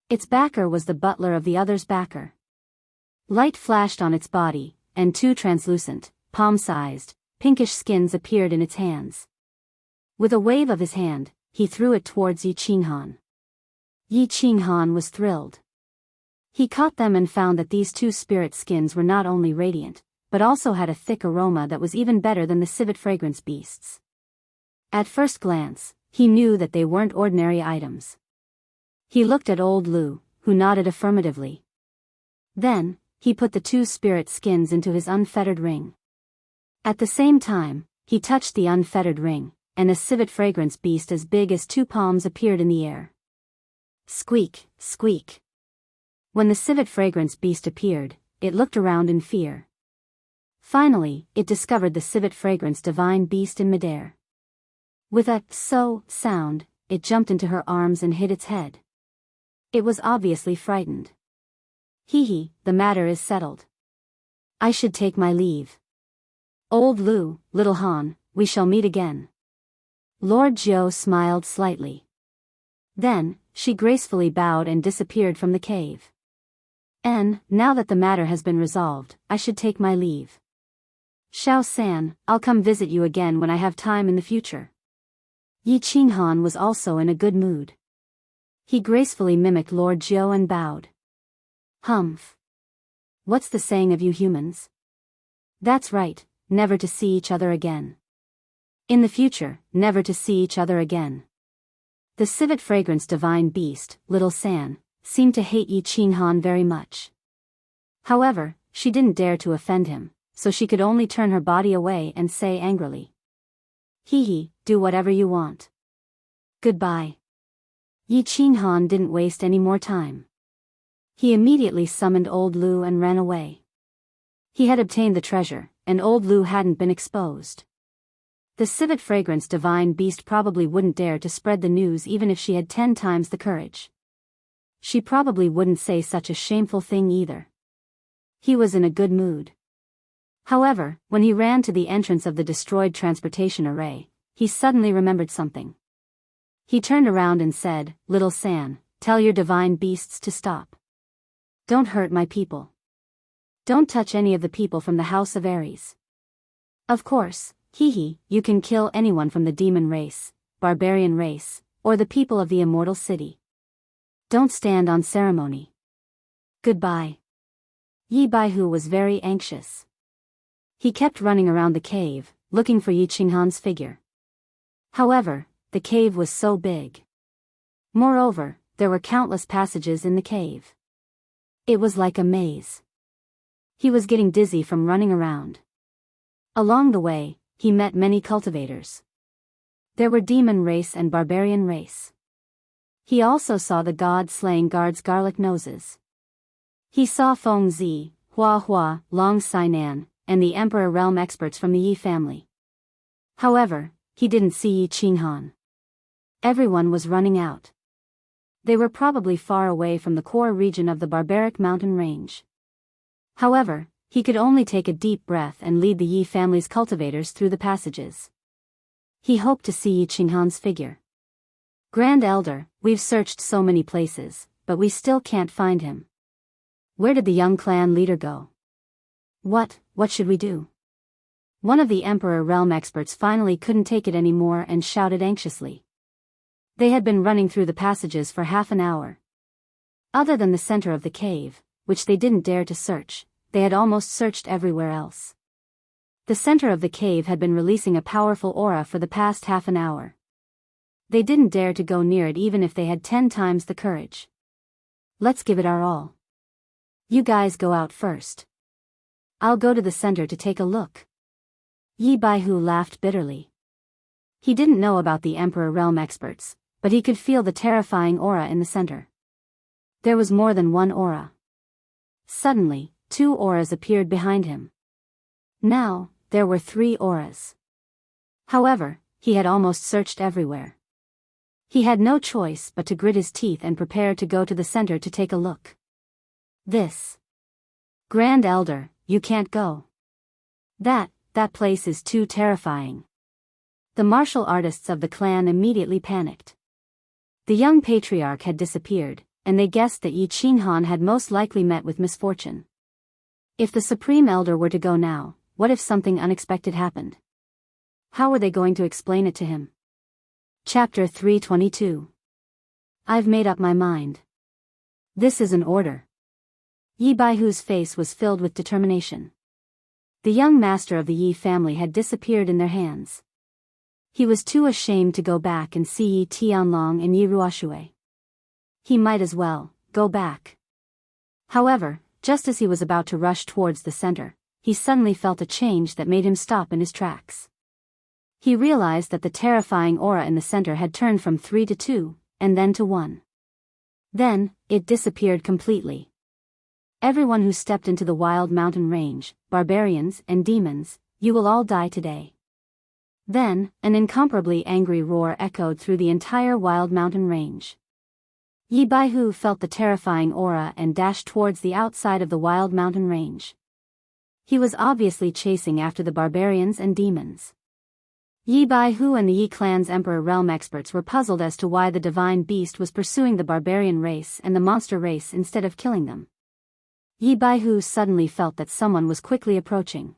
Its backer was the butler of the other's backer. Light flashed on its body, and 2 translucent, palm-sized, pinkish skins appeared in its hands. With a wave of his hand, he threw it towards Yi Qinghan. Yi Qinghan was thrilled. He caught them and found that these 2 spirit skins were not only radiant, but also had a thick aroma that was even better than the civet fragrance beasts. At first glance, he knew that they weren't ordinary items. He looked at old Lu, who nodded affirmatively. Then, he put the 2 spirit skins into his unfettered ring. At the same time, he touched the unfettered ring, and a civet fragrance beast as big as 2 palms appeared in the air. Squeak, squeak. When the civet fragrance beast appeared, it looked around in fear. Finally, it discovered the civet fragrance divine beast in midair. With a "so" sound, it jumped into her arms and hid its head. It was obviously frightened. Hee hee, the matter is settled. I should take my leave. Old Lu, Little Han, we shall meet again. Lord Jiao smiled slightly. Then, she gracefully bowed and disappeared from the cave. Now that the matter has been resolved, I should take my leave. Xiao San, I'll come visit you again when I have time in the future. Yi Qinghan was also in a good mood. He gracefully mimicked Lord Jiao and bowed. Humph. What's the saying of you humans? That's right, never to see each other again. In the future, never to see each other again. The civet fragrance divine beast, Little San, seemed to hate Yi Qinghan very much. However, she didn't dare to offend him, so she could only turn her body away and say angrily, Hee hee, do whatever you want. Goodbye. Yi Qinghan didn't waste any more time. He immediately summoned old Lu and ran away. He had obtained the treasure, and old Lu hadn't been exposed. The civet fragrance divine beast probably wouldn't dare to spread the news even if she had 10 times the courage. She probably wouldn't say such a shameful thing either. He was in a good mood. However, when he ran to the entrance of the destroyed transportation array, he suddenly remembered something. He turned around and said, "Little San, tell your divine beasts to stop. Don't hurt my people. Don't touch any of the people from the House of Ares. Of course, you can kill anyone from the demon race, barbarian race, or the people of the immortal city. Don't stand on ceremony. Goodbye." Yi Baihu was very anxious. He kept running around the cave, looking for Yi Qinghan's figure. However, the cave was so big. Moreover, there were countless passages in the cave. It was like a maze. He was getting dizzy from running around. Along the way, he met many cultivators. There were demon race and barbarian race. He also saw the god-slaying guards' garlic noses. He saw Feng Zi, Hua Hua, Long Sainan, and the Emperor Realm experts from the Yi family. However, he didn't see Yi Qinghan. Everyone was running out. They were probably far away from the core region of the barbaric mountain range. However, he could only take a deep breath and lead the Yi family's cultivators through the passages. He hoped to see Yi Qinghan's figure. "Grand Elder, we've searched so many places, but we still can't find him. Where did the young clan leader go? What should we do?" One of the Emperor Realm experts finally couldn't take it anymore and shouted anxiously. They had been running through the passages for half an hour. Other than the center of the cave, which they didn't dare to search, they had almost searched everywhere else. The center of the cave had been releasing a powerful aura for the past half an hour. They didn't dare to go near it even if they had 10 times the courage. "Let's give it our all. You guys go out first. I'll go to the center to take a look." Yi Baihu laughed bitterly. He didn't know about the Emperor Realm experts, but he could feel the terrifying aura in the center. There was more than one aura. Suddenly, 2 auras appeared behind him. Now, there were 3 auras. However, he had almost searched everywhere. He had no choice but to grit his teeth and prepare to go to the center to take a look. "This. Grand Elder, you can't go. That place is too terrifying." The martial artists of the clan immediately panicked. The young patriarch had disappeared, and they guessed that Yi Qinghan had most likely met with misfortune. If the Supreme Elder were to go now, what if something unexpected happened? How were they going to explain it to him? Chapter 322. I've made up my mind. This is an order. Yi Baihu's face was filled with determination. The young master of the Yi family had disappeared in their hands. He was too ashamed to go back and see Yi Tianlong and Yi Ruoxue. He might as well go back. However, just as he was about to rush towards the center, he suddenly felt a change that made him stop in his tracks. He realized that the terrifying aura in the center had turned from 3 to 2, and then to 1. Then, it disappeared completely. Everyone who stepped into the wild mountain range, barbarians and demons, you will all die today. Then, an incomparably angry roar echoed through the entire wild mountain range. Yi Baihu felt the terrifying aura and dashed towards the outside of the wild mountain range. He was obviously chasing after the barbarians and demons. Yi Baihu and the Yi clan's Emperor Realm experts were puzzled as to why the divine beast was pursuing the barbarian race and the monster race instead of killing them. Yi Baihu suddenly felt that someone was quickly approaching.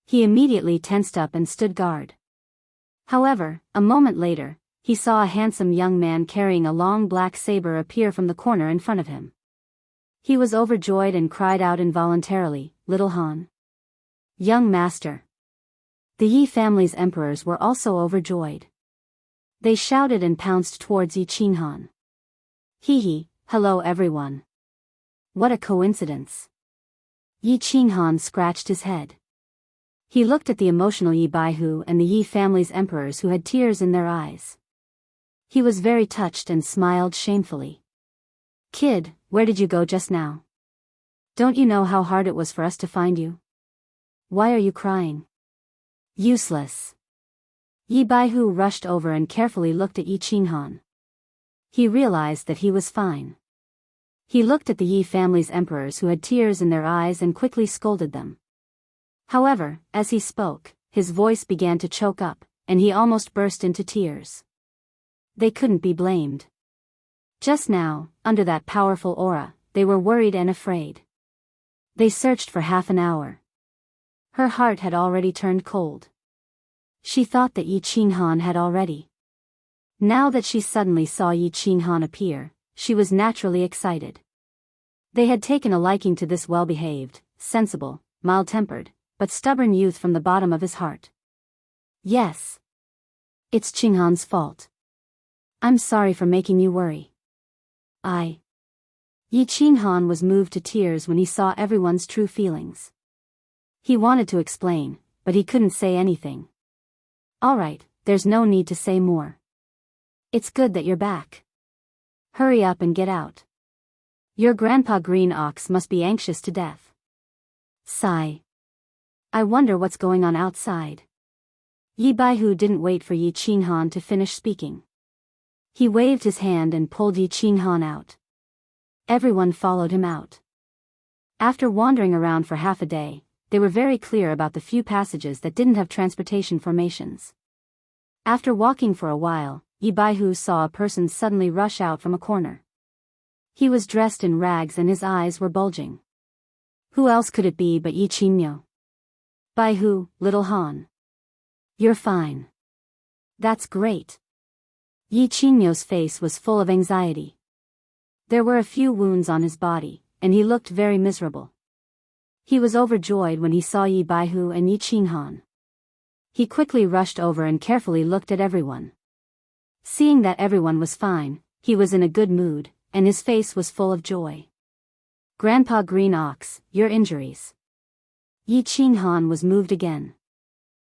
He immediately tensed up and stood guard. However, a moment later, he saw a handsome young man carrying a long black saber appear from the corner in front of him. He was overjoyed and cried out involuntarily, "Little Han." "Young master." The Yi family's emperors were also overjoyed. They shouted and pounced towards Yi Qinghan. Hello everyone. What a coincidence." Yi Qinghan scratched his head. He looked at the emotional Yi Baihu and the Yi family's emperors who had tears in their eyes. He was very touched and smiled shamefully. Kid, where did you go just now? Don't you know how hard it was for us to find you? Why are you crying? Useless. Yi Baihu rushed over and carefully looked at Yi Qinghan. He realized that he was fine. He looked at the Yi family's emperors who had tears in their eyes and quickly scolded them. However, as he spoke, his voice began to choke up, and he almost burst into tears. They couldn't be blamed. Just now, under that powerful aura, they were worried and afraid. They searched for half an hour. Her heart had already turned cold. She thought that Yi Qinghan had already. Now that she suddenly saw Yi Qinghan appear, she was naturally excited. They had taken a liking to this well-behaved, sensible, mild-tempered, but stubborn youth from the bottom of his heart. Yes. It's Qinghan's fault. I'm sorry for making you worry. Yi Qinghan was moved to tears when he saw everyone's true feelings. He wanted to explain, but he couldn't say anything. All right, there's no need to say more. It's good that you're back. Hurry up and get out. Your grandpa Green Ox must be anxious to death. Sigh. I wonder what's going on outside. Yi Baihu didn't wait for Yi Qinghan to finish speaking. He waved his hand and pulled Yi Qinghan out. Everyone followed him out. After wandering around for half a day, they were very clear about the few passages that didn't have transportation formations. After walking for a while, Yi Baihu saw a person suddenly rush out from a corner. He was dressed in rags and his eyes were bulging. Who else could it be but Yi Qingmyo? Baihu, little Han. You're fine. That's great. Yi Qingmyo's face was full of anxiety. There were a few wounds on his body, and he looked very miserable. He was overjoyed when he saw Yi Baihu and Yi Qinghan. He quickly rushed over and carefully looked at everyone. Seeing that everyone was fine, he was in a good mood, and his face was full of joy. Grandpa Green Ox, your injuries. Yi Qinghan was moved again.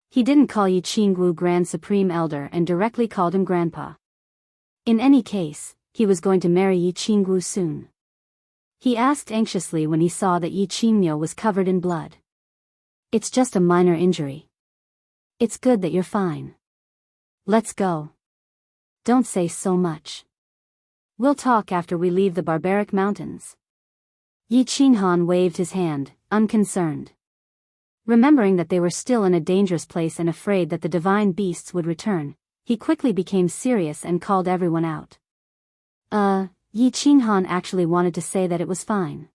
He didn't call Yi Qingwu Grand Supreme Elder and directly called him Grandpa. In any case, he was going to marry Yi Qingwu soon. He asked anxiously when he saw that Yi Qingmyo was covered in blood. It's just a minor injury. It's good that you're fine. Let's go. Don't say so much. We'll talk after we leave the barbaric mountains. Yi Qinghan waved his hand, unconcerned. Remembering that they were still in a dangerous place and afraid that the divine beasts would return, he quickly became serious and called everyone out. Yi Qinghan actually wanted to say that it was fine.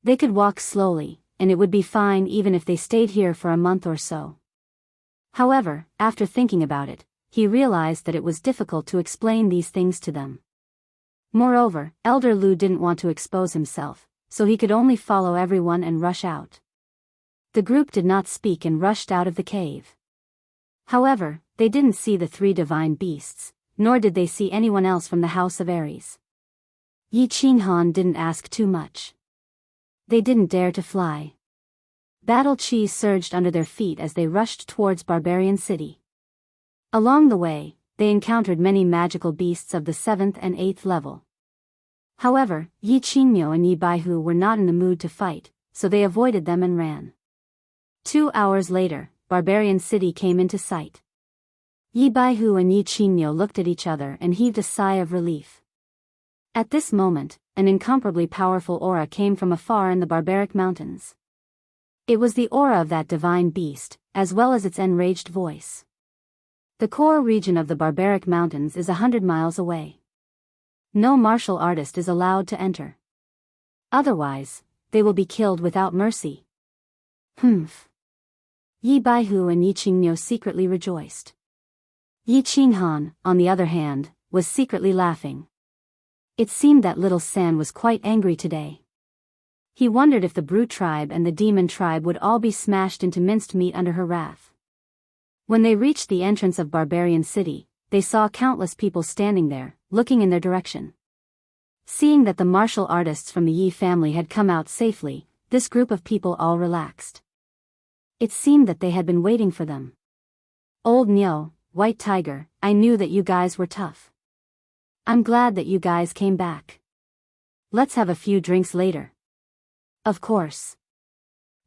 They could walk slowly, and it would be fine even if they stayed here for a month or so. However, after thinking about it, he realized that it was difficult to explain these things to them. Moreover, Elder Lu didn't want to expose himself, so he could only follow everyone and rush out. The group did not speak and rushed out of the cave. However, they didn't see the three divine beasts, nor did they see anyone else from the House of Ares. Yi Qinghan didn't ask too much. They didn't dare to fly. Battle chi surged under their feet as they rushed towards Barbarian City. Along the way, they encountered many magical beasts of the 7th and 8th level. However, Yi Qingmyo and Yi Baihu were not in the mood to fight, so they avoided them and ran. 2 hours later, Barbarian City came into sight. Yi Baihu and Yi Qingmyo looked at each other and heaved a sigh of relief. At this moment, an incomparably powerful aura came from afar in the barbaric mountains. It was the aura of that divine beast, as well as its enraged voice. The core region of the barbaric mountains is 100 miles away. No martial artist is allowed to enter. Otherwise, they will be killed without mercy. Humph. Yi Baihu and Yi Qingmyo secretly rejoiced. Yi Qinghan, on the other hand, was secretly laughing. It seemed that little San was quite angry today. He wondered if the brute tribe and the demon tribe would all be smashed into minced meat under her wrath. When they reached the entrance of Barbarian City, they saw countless people standing there, looking in their direction. Seeing that the martial artists from the Yi family had come out safely, this group of people all relaxed. It seemed that they had been waiting for them. Old Nyo, White Tiger, I knew that you guys were tough. I'm glad that you guys came back. Let's have a few drinks later. Of course.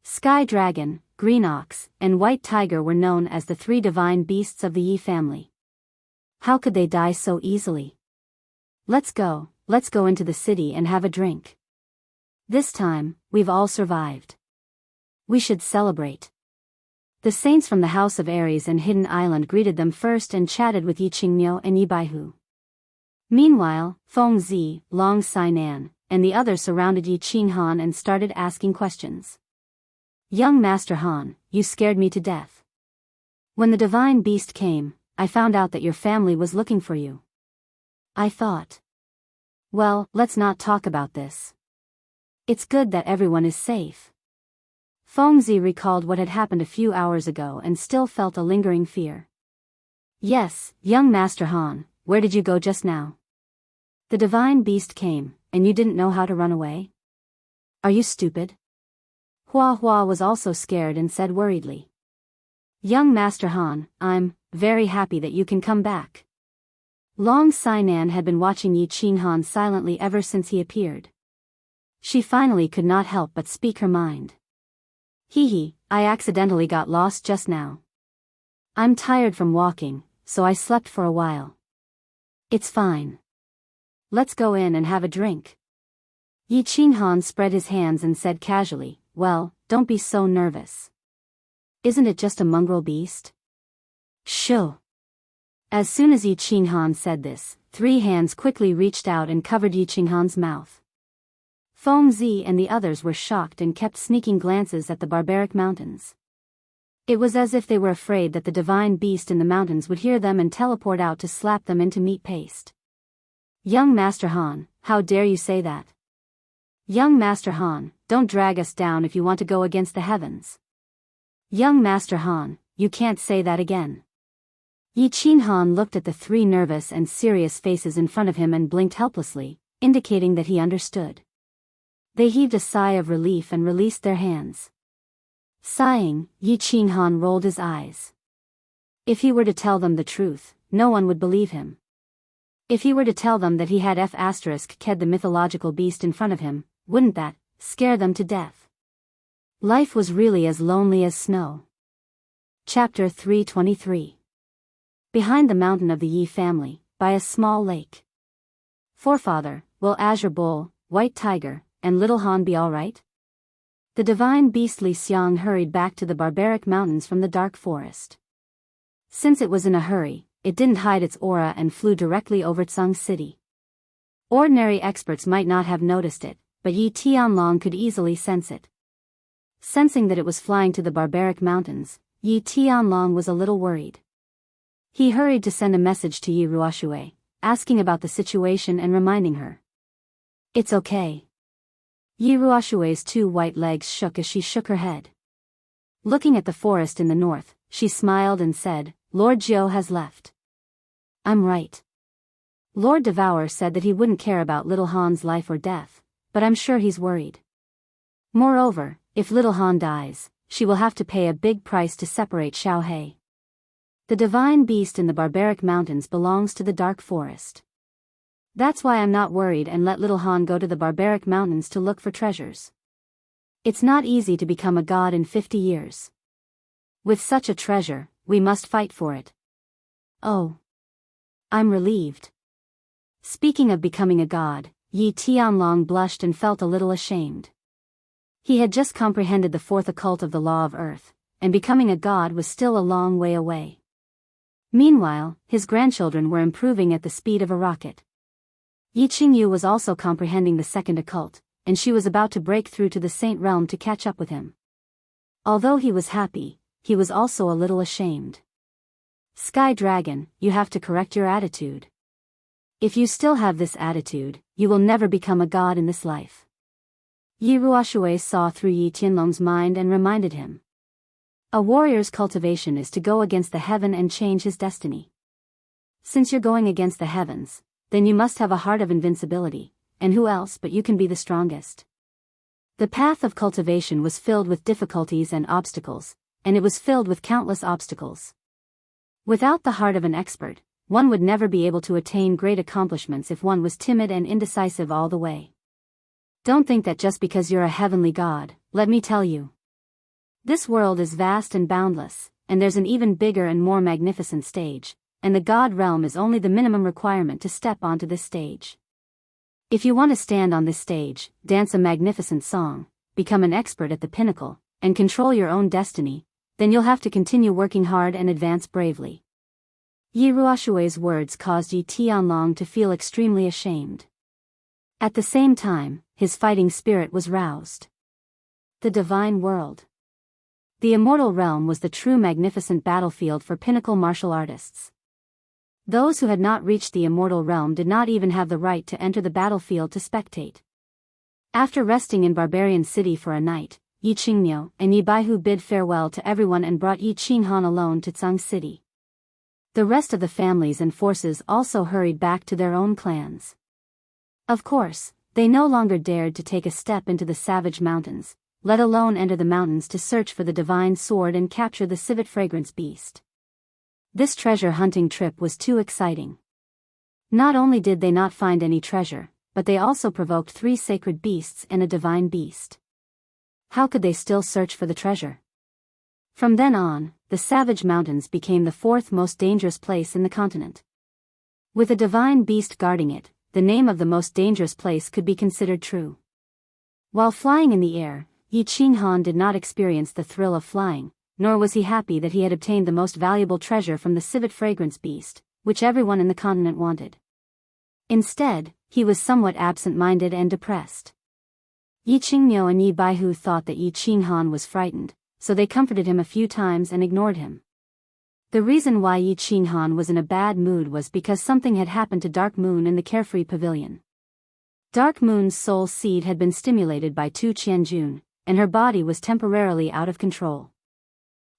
Sky Dragon, Green Ox, and White Tiger were known as the three divine beasts of the Yi family. How could they die so easily? Let's go into the city and have a drink. This time, we've all survived. We should celebrate. The saints from the House of Aries and Hidden Island greeted them first and chatted with Yi Qingmiu and Yi Baihu. Meanwhile, Feng Zi, Long Sainan, and the others surrounded Yi Qinghan and started asking questions. Young Master Han, you scared me to death. When the divine beast came, I found out that your family was looking for you. I thought. Well, let's not talk about this. It's good that everyone is safe. Feng Zi recalled what had happened a few hours ago and still felt a lingering fear. Yes, young Master Han, where did you go just now? The divine beast came, and you didn't know how to run away? Are you stupid? Hua Hua was also scared and said worriedly. Young Master Han, I'm very happy that you can come back. Long Sainan had been watching Yi Qinghan silently ever since he appeared. She finally could not help but speak her mind. Hee, I accidentally got lost just now. I'm tired from walking, so I slept for a while. It's fine. Let's go in and have a drink. Yi Qinghan spread his hands and said casually, well, don't be so nervous. Isn't it just a mongrel beast? Shoo. As soon as Yi Qinghan said this, 3 hands quickly reached out and covered Yi Qinghan's mouth. Feng Zi and the others were shocked and kept sneaking glances at the barbaric mountains. It was as if they were afraid that the divine beast in the mountains would hear them and teleport out to slap them into meat paste. Young Master Han, how dare you say that? Young Master Han, don't drag us down if you want to go against the heavens. Young Master Han, you can't say that again. Yi Qinghan looked at the 3 nervous and serious faces in front of him and blinked helplessly, indicating that he understood. They heaved a sigh of relief and released their hands. Sighing, Yi Qinghan rolled his eyes. If he were to tell them the truth, no one would believe him. If he were to tell them that he had Ked the mythological beast in front of him, wouldn't that scare them to death? Life was really as lonely as snow. Chapter 323. Behind the mountain of the Yi family, by a small lake. Forefather, will Azure Bull, White Tiger, and Little Han be all right? The divine beast Li Xiang hurried back to the barbaric mountains from the dark forest. Since it was in a hurry, it didn't hide its aura and flew directly over Tsang City. Ordinary experts might not have noticed it, but Yi Tianlong could easily sense it. Sensing that it was flying to the barbaric mountains, Yi Tianlong was a little worried. He hurried to send a message to Yi Ruoxue, asking about the situation and reminding her. It's okay. Yi Ruoxue's 2 white legs shook as she shook her head. Looking at the forest in the north, she smiled and said, Lord Jiu has left. I'm right. Lord Devour said that he wouldn't care about Little Han's life or death, but I'm sure he's worried. Moreover, if Little Han dies, she will have to pay a big price to separate Xiaohei. The divine beast in the barbaric mountains belongs to the dark forest. That's why I'm not worried and let Little Han go to the barbaric mountains to look for treasures. It's not easy to become a god in 50 years. With such a treasure, we must fight for it. Oh. I'm relieved. Speaking of becoming a god, Yi Tianlong blushed and felt a little ashamed. He had just comprehended the 4th occult of the law of earth, and becoming a god was still a long way away. Meanwhile, his grandchildren were improving at the speed of a rocket. Yi Qingyu was also comprehending the 2nd occult, and she was about to break through to the Saint Realm to catch up with him. Although he was happy, he was also a little ashamed. Sky Dragon, you have to correct your attitude. If you still have this attitude, you will never become a god in this life. Yi Ruoxue saw through Yi Tianlong's mind and reminded him. A warrior's cultivation is to go against the heaven and change his destiny. Since you're going against the heavens, then you must have a heart of invincibility, and who else but you can be the strongest? The path of cultivation was filled with difficulties and obstacles, and it was filled with countless obstacles. Without the heart of an expert, one would never be able to attain great accomplishments if one was timid and indecisive all the way. Don't think that just because you're a heavenly god, let me tell you. This world is vast and boundless, and there's an even bigger and more magnificent stage, and the god realm is only the minimum requirement to step onto this stage. If you want to stand on this stage, dance a magnificent song, become an expert at the pinnacle, and control your own destiny, then you'll have to continue working hard and advance bravely. Yi Ruoshui's words caused Yi Tianlong to feel extremely ashamed. At the same time, his fighting spirit was roused. The divine world. The immortal realm was the true magnificent battlefield for pinnacle martial artists. Those who had not reached the immortal realm did not even have the right to enter the battlefield to spectate. After resting in Barbarian City for a night, Yi Qingniu and Yi Baihu bid farewell to everyone and brought Yi Qinghan alone to Tsang City. The rest of the families and forces also hurried back to their own clans. Of course, they no longer dared to take a step into the savage mountains, let alone enter the mountains to search for the divine sword and capture the civet fragrance beast. This treasure hunting trip was too exciting. Not only did they not find any treasure, but they also provoked 3 sacred beasts and a divine beast. How could they still search for the treasure? From then on, the savage mountains became the 4th most dangerous place in the continent. With a divine beast guarding it, the name of the most dangerous place could be considered true. While flying in the air, Yi Qinghan did not experience the thrill of flying, nor was he happy that he had obtained the most valuable treasure from the civet fragrance beast, which everyone in the continent wanted. Instead, he was somewhat absent-minded and depressed. Yi Qingniu and Yi Baihu thought that Yi Qinghan was frightened, so they comforted him a few times and ignored him. The reason why Yi Qinghan was in a bad mood was because something had happened to Dark Moon in the Carefree Pavilion. Dark Moon's soul seed had been stimulated by Tu Qianjun, and her body was temporarily out of control.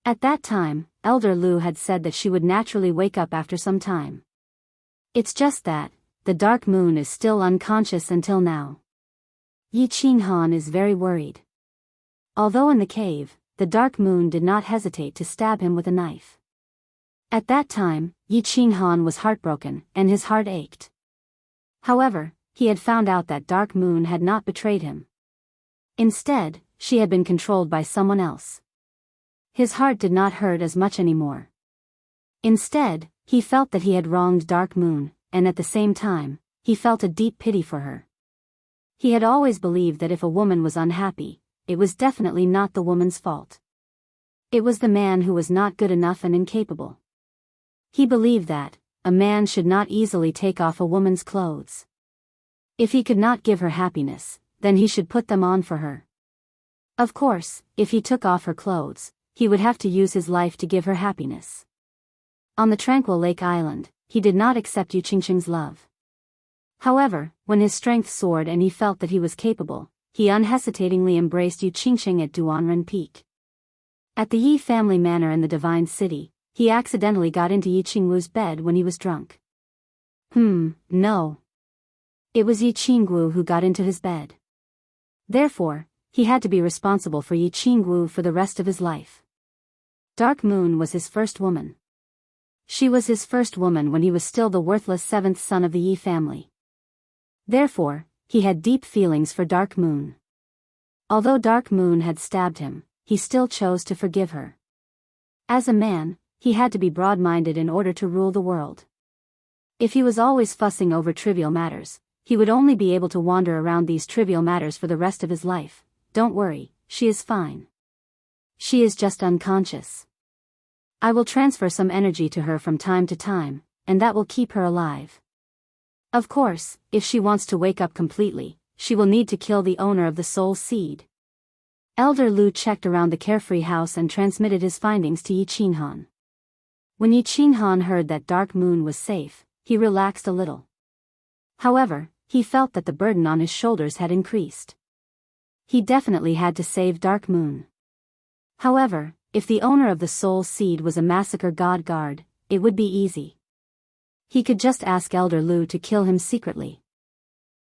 At that time, Elder Lu had said that she would naturally wake up after some time. It's just that, the Dark Moon is still unconscious until now. Yi Qinghan is very worried. Although in the cave, the Dark Moon did not hesitate to stab him with a knife. At that time, Yi Qinghan was heartbroken, and his heart ached. However, he had found out that Dark Moon had not betrayed him. Instead, she had been controlled by someone else. His heart did not hurt as much anymore. Instead, he felt that he had wronged Dark Moon, and at the same time, he felt a deep pity for her. He had always believed that if a woman was unhappy, it was definitely not the woman's fault. It was the man who was not good enough and incapable. He believed that a man should not easily take off a woman's clothes. If he could not give her happiness, then he should put them on for her. Of course, if he took off her clothes, he would have to use his life to give her happiness. On the tranquil lake island, he did not accept Yu Qingqing's love. However, when his strength soared and he felt that he was capable, he unhesitatingly embraced Yu Qingqing at Duanren Peak. At the Yi family manor in the Divine City, he accidentally got into Yi Qingwu's bed when he was drunk. No. It was Yi Qingwu who got into his bed. Therefore, he had to be responsible for Yi Qingwu for the rest of his life. Dark Moon was his first woman. She was his first woman when he was still the worthless 7th son of the Yi family. Therefore, he had deep feelings for Dark Moon. Although Dark Moon had stabbed him, he still chose to forgive her. As a man, he had to be broad-minded in order to rule the world. If he was always fussing over trivial matters, he would only be able to wander around these trivial matters for the rest of his life. Don't worry, she is fine. She is just unconscious. I will transfer some energy to her from time to time, and that will keep her alive. Of course, if she wants to wake up completely, she will need to kill the owner of the soul seed. Elder Lu checked around the carefree house and transmitted his findings to Yi Qinghan. When Yi Qinghan heard that Dark Moon was safe, he relaxed a little. However, he felt that the burden on his shoulders had increased. He definitely had to save Dark Moon. However, if the owner of the soul seed was a massacre god guard, it would be easy. He could just ask Elder Lu to kill him secretly.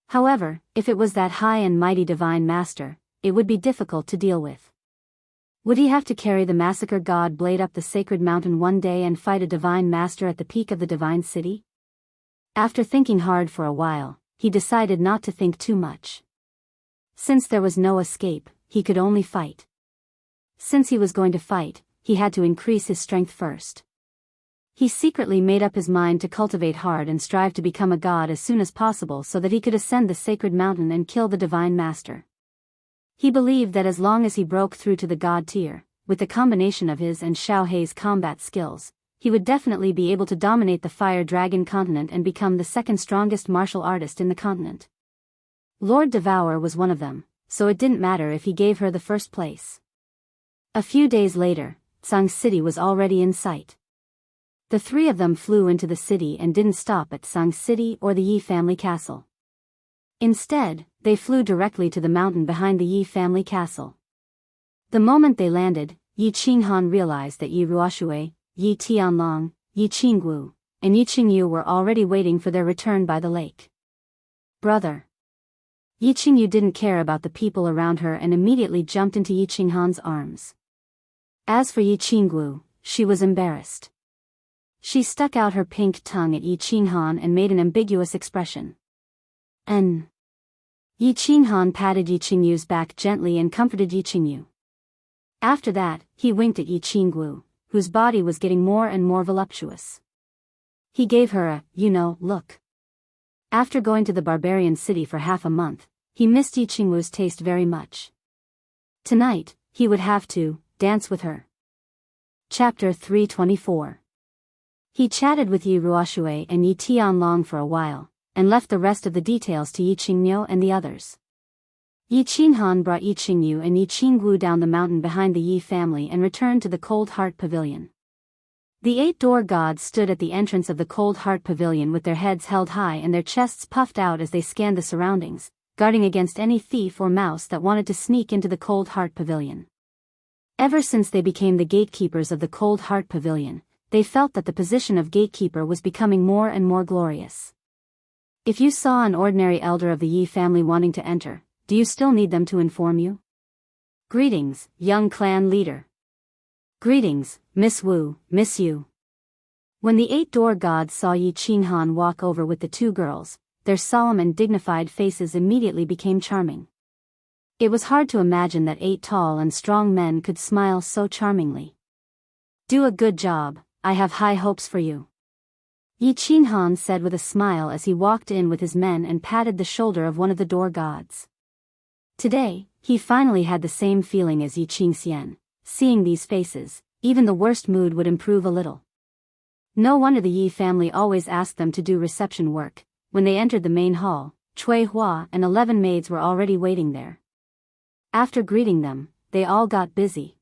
However, if it was that high and mighty divine master, it would be difficult to deal with. Would he have to carry the massacre god blade up the sacred mountain one day and fight a divine master at the peak of the divine city? After thinking hard for a while, he decided not to think too much. Since there was no escape, he could only fight. Since he was going to fight, he had to increase his strength first. He secretly made up his mind to cultivate hard and strive to become a god as soon as possible so that he could ascend the sacred mountain and kill the divine master. He believed that as long as he broke through to the god tier, with the combination of his and Xiao Hei's combat skills, he would definitely be able to dominate the Fire Dragon continent and become the second strongest martial artist in the continent. Lord Devour was one of them, so it didn't matter if he gave her the first place. A few days later, Tsang City was already in sight. The three of them flew into the city and didn't stop at Tsang City or the Yi family castle. Instead, they flew directly to the mountain behind the Yi family castle. The moment they landed, Yi Qinghan realized that Yi Ruoxue, Yi Tianlong, Yi Qingwu, and Yi Qingyu were already waiting for their return by the lake. Brother. Yi Qingyu didn't care about the people around her and immediately jumped into Yi Qinghan's arms. As for Yi Qingwu, she was embarrassed. She stuck out her pink tongue at Yi Qinghan and made an ambiguous expression. Yi Qinghan patted Yi Qingyu's back gently and comforted Yi Qingyu. After that, he winked at Yi Qingwu, whose body was getting more and more voluptuous. He gave her a, look. After going to the barbarian city for half a month, he missed Yi Qingwu's taste very much. Tonight, he would have to dance with her. Chapter 324. He chatted with Yi Ruoxue and Yi Tianlong for a while, and left the rest of the details to Yi Qingniu and the others. Yi Qinghan brought Yi Qingyu and Yi Qingwu down the mountain behind the Yi family and returned to the Cold Heart Pavilion. The 8-door gods stood at the entrance of the Cold Heart Pavilion with their heads held high and their chests puffed out as they scanned the surroundings, guarding against any thief or mouse that wanted to sneak into the Cold Heart Pavilion. Ever since they became the gatekeepers of the Cold Heart Pavilion, they felt that the position of gatekeeper was becoming more and more glorious. If you saw an ordinary elder of the Yi family wanting to enter, do you still need them to inform you? Greetings, young clan leader. Greetings, Miss Wu, Miss Yu. When the 8-door gods saw Yi Qinghan walk over with the two girls, their solemn and dignified faces immediately became charming. It was hard to imagine that 8 tall and strong men could smile so charmingly. Do a good job, I have high hopes for you. Yi Qinghan said with a smile as he walked in with his men and patted the shoulder of one of the door gods. Today, he finally had the same feeling as Yi Qingxian. Seeing these faces, even the worst mood would improve a little. No wonder the Yi family always asked them to do reception work. When they entered the main hall, Cui Hua and 11 maids were already waiting there. After greeting them, they all got busy.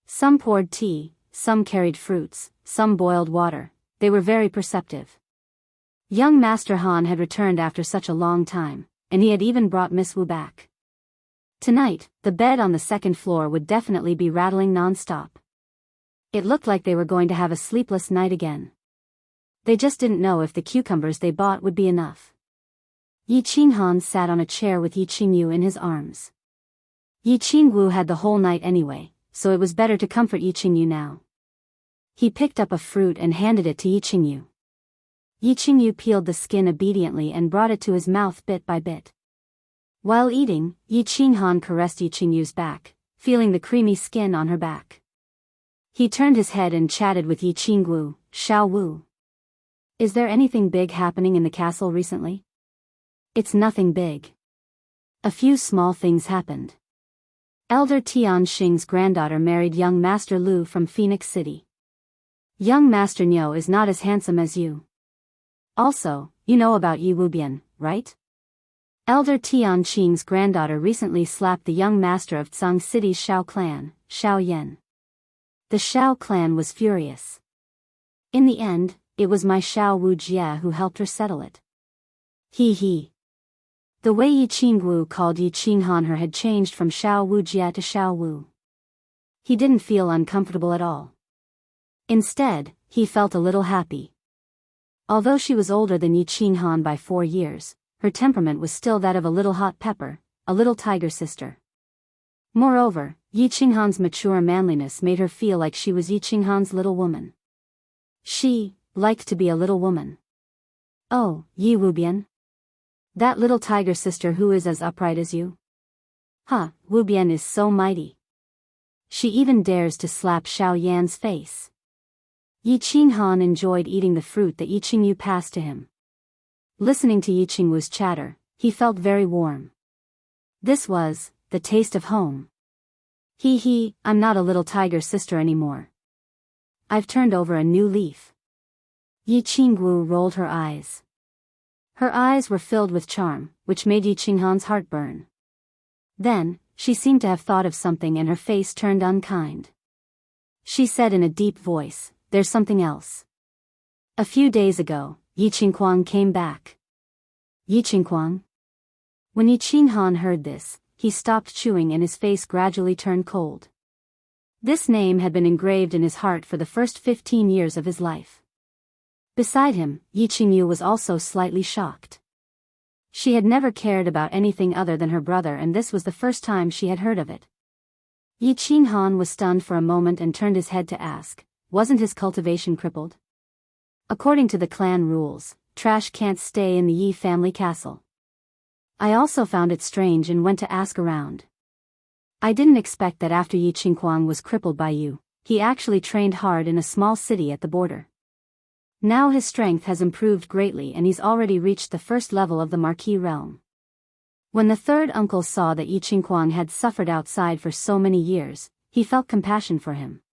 Some poured tea, some carried fruits, some boiled water. They were very perceptive. Young Master Han had returned after such a long time, and he had even brought Miss Wu back. Tonight, the bed on the second floor would definitely be rattling non-stop. It looked like they were going to have a sleepless night again. They just didn't know if the cucumbers they bought would be enough. Yi Qinghan sat on a chair with Yi Qingyu in his arms. Yi Qingwu had the whole night anyway, so it was better to comfort Yi Qingyu now. He picked up a fruit and handed it to Yi Qingyu. Yi Qingyu peeled the skin obediently and brought it to his mouth bit by bit. While eating, Yi Qinghan caressed Yi Qingyu's back, feeling the creamy skin on her back. He turned his head and chatted with Yi Qingwu, Xiao Wu. Is there anything big happening in the castle recently? It's nothing big. A few small things happened. Elder Tian Xing's granddaughter married young Master Lu from Phoenix City. Young Master Niu is not as handsome as you. Also, you know about Yi Wubian, right? Elder Tian Xing's granddaughter recently slapped the young master of Tsang City's Xiao clan, Xiao Yan. The Xiao clan was furious. In the end, it was my Xiao Wu Jie who helped her settle it. He. The way Yi Qingwu called Yi Qinghan her had changed from Xiao Wu Jie to Xiao Wu. He didn't feel uncomfortable at all. Instead, he felt a little happy. Although she was older than Yi Qinghan by 4 years, her temperament was still that of a little hot pepper, a little tiger sister. Moreover, Yi Qinghan's mature manliness made her feel like she was Yi Qinghan's little woman. She liked to be a little woman. Oh, Yi Wubian? That little tiger sister who is as upright as you? Huh, Wu Bian is so mighty. She even dares to slap Xiao Yan's face. Yi Qinghan enjoyed eating the fruit that Yi Qingyu passed to him. Listening to Yi Qingwu's chatter, he felt very warm. This was the taste of home. Hee, I'm not a little tiger sister anymore. I've turned over a new leaf. Yi Qingwu rolled her eyes. Her eyes were filled with charm, which made Yi Qinghan's heart burn. Then, she seemed to have thought of something and her face turned unkind. She said in a deep voice, "There's something else." A few days ago, Yi Qinghuang came back. Yi Qinghuang? When Yi Qinghan heard this, he stopped chewing and his face gradually turned cold. This name had been engraved in his heart for the first 15 years of his life. Beside him, Yi Qingyu was also slightly shocked. She had never cared about anything other than her brother, and this was the first time she had heard of it. Yi Qinghan was stunned for a moment and turned his head to ask, wasn't his cultivation crippled? According to the clan rules, trash can't stay in the Yi family castle. I also found it strange and went to ask around. I didn't expect that after Yi Qinghuang was crippled by you, he actually trained hard in a small city at the border. Now his strength has improved greatly and he's already reached the first level of the Marquis realm. When the third uncle saw that Yi Qinghuang had suffered outside for so many years, he felt compassion for him.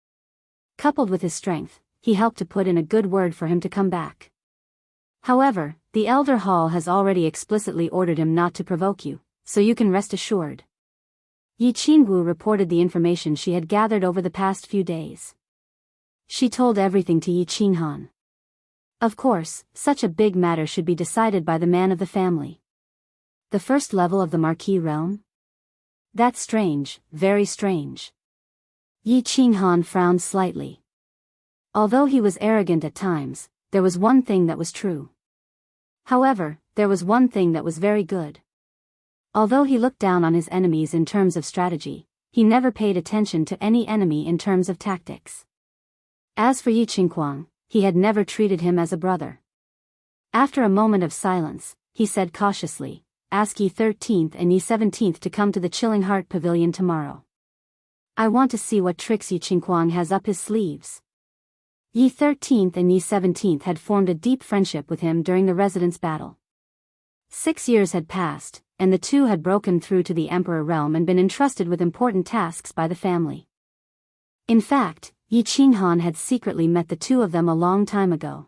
Coupled with his strength, he helped to put in a good word for him to come back. However, the Elder Hall has already explicitly ordered him not to provoke you, so you can rest assured. Yi Qingwu reported the information she had gathered over the past few days. She told everything to Yi Qinghan. Of course, such a big matter should be decided by the man of the family. The first level of the Marquis realm? That's strange, very strange. Yi Qinghan frowned slightly. Although he was arrogant at times, there was one thing that was true. However, there was one thing that was very good. Although he looked down on his enemies in terms of strategy, he never paid attention to any enemy in terms of tactics. As for Yi Qinghuang, he had never treated him as a brother. After a moment of silence, he said cautiously, "Ask Yi 13th and Yi 17th to come to the Chilling Heart Pavilion tomorrow. I want to see what tricks Yi Qinghuang has up his sleeves." Yi 13th and Yi 17th had formed a deep friendship with him during the Residence Battle. 6 years had passed, and the two had broken through to the Emperor realm and been entrusted with important tasks by the family. In fact, Yi Qinghan had secretly met the two of them a long time ago.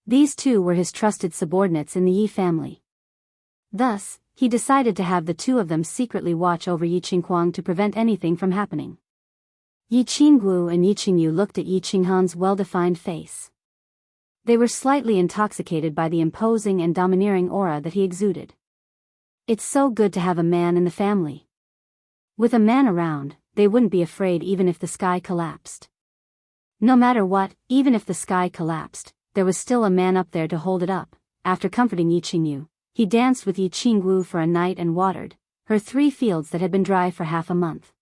These two were his trusted subordinates in the Yi family. Thus, he decided to have the two of them secretly watch over Yi Qinghuang to prevent anything from happening. Yi Qingwu and Yi Qingyu looked at Yi Qinghan's well-defined face. They were slightly intoxicated by the imposing and domineering aura that he exuded. It's so good to have a man in the family. With a man around, they wouldn't be afraid even if the sky collapsed. No matter what, even if the sky collapsed, there was still a man up there to hold it up. After comforting Yi Qingyu, he danced with Yi Qingwu for a night and watered her 3 fields that had been dry for half a month.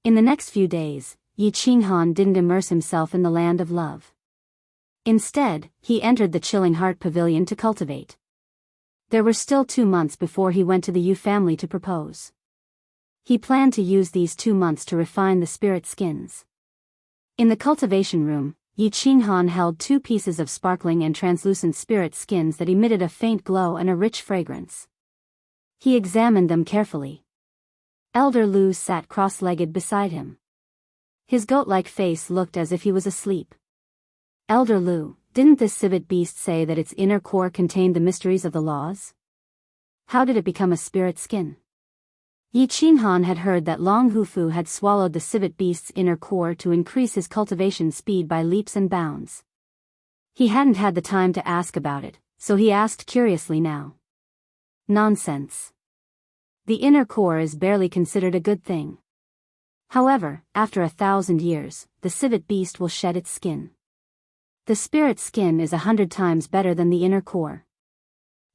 In the next few days, Yi Qinghan didn't immerse himself in the land of love. Instead, he entered the Chilling Heart Pavilion to cultivate. There were still 2 months before he went to the Yu family to propose. He planned to use these 2 months to refine the spirit skins. In the cultivation room, Yi Qinghan held 2 pieces of sparkling and translucent spirit skins that emitted a faint glow and a rich fragrance. He examined them carefully. Elder Lu sat cross-legged beside him. His goat-like face looked as if he was asleep. "Elder Lu, didn't this civet beast say that its inner core contained the mysteries of the laws? How did it become a spirit skin?" Yi Qinghan had heard that Long Hufu had swallowed the civet beast's inner core to increase his cultivation speed by leaps and bounds. He hadn't had the time to ask about it, so he asked curiously now. "Nonsense. The inner core is barely considered a good thing. However, after 1,000 years, the civet beast will shed its skin. The spirit skin is 100 times better than the inner core."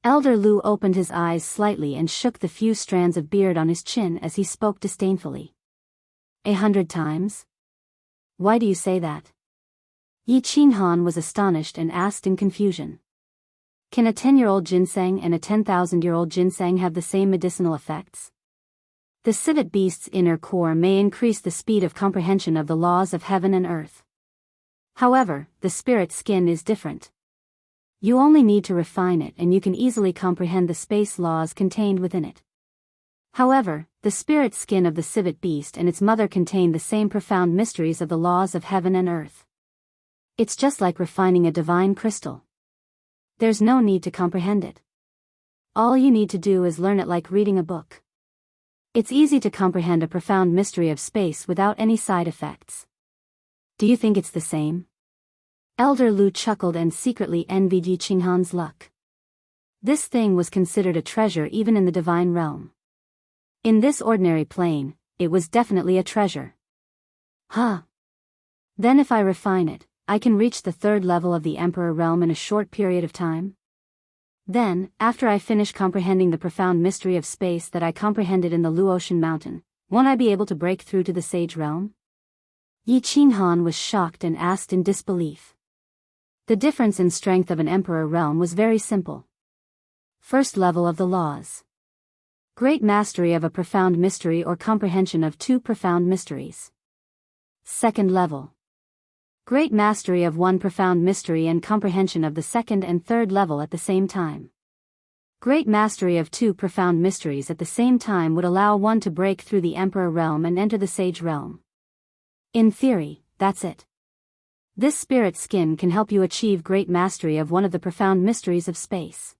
Elder Lu opened his eyes slightly and shook the few strands of beard on his chin as he spoke disdainfully. 100 times? Why do you say that?" Yi Qinghan was astonished and asked in confusion. Can a 10-year-old ginseng and a 10,000-year-old ginseng have the same medicinal effects? The civet beast's inner core may increase the speed of comprehension of the laws of heaven and earth. However, the spirit skin is different. You only need to refine it and you can easily comprehend the space laws contained within it. However, the spirit skin of the civet beast and its mother contain the same profound mysteries of the laws of heaven and earth. It's just like refining a divine crystal. There's no need to comprehend it. All you need to do is learn it like reading a book. It's easy to comprehend a profound mystery of space without any side effects. Do you think it's the same? Elder Lu chuckled and secretly envied Yi Qinghan's luck. This thing was considered a treasure even in the divine realm. In this ordinary plane, it was definitely a treasure. Huh. Then if I refine it, I can reach the third level of the Emperor realm in a short period of time? Then, after I finish comprehending the profound mystery of space that I comprehended in the Luotian mountain, won't I be able to break through to the sage realm? Yi Qinghan was shocked and asked in disbelief. The difference in strength of an emperor realm was very simple. First level of the laws. Great mastery of a profound mystery or comprehension of two profound mysteries. Second level. Great mastery of one profound mystery and comprehension of the second and third level at the same time. Great mastery of two profound mysteries at the same time would allow one to break through the Emperor realm and enter the Sage realm. In theory, that's it. This spirit skin can help you achieve great mastery of one of the profound mysteries of space.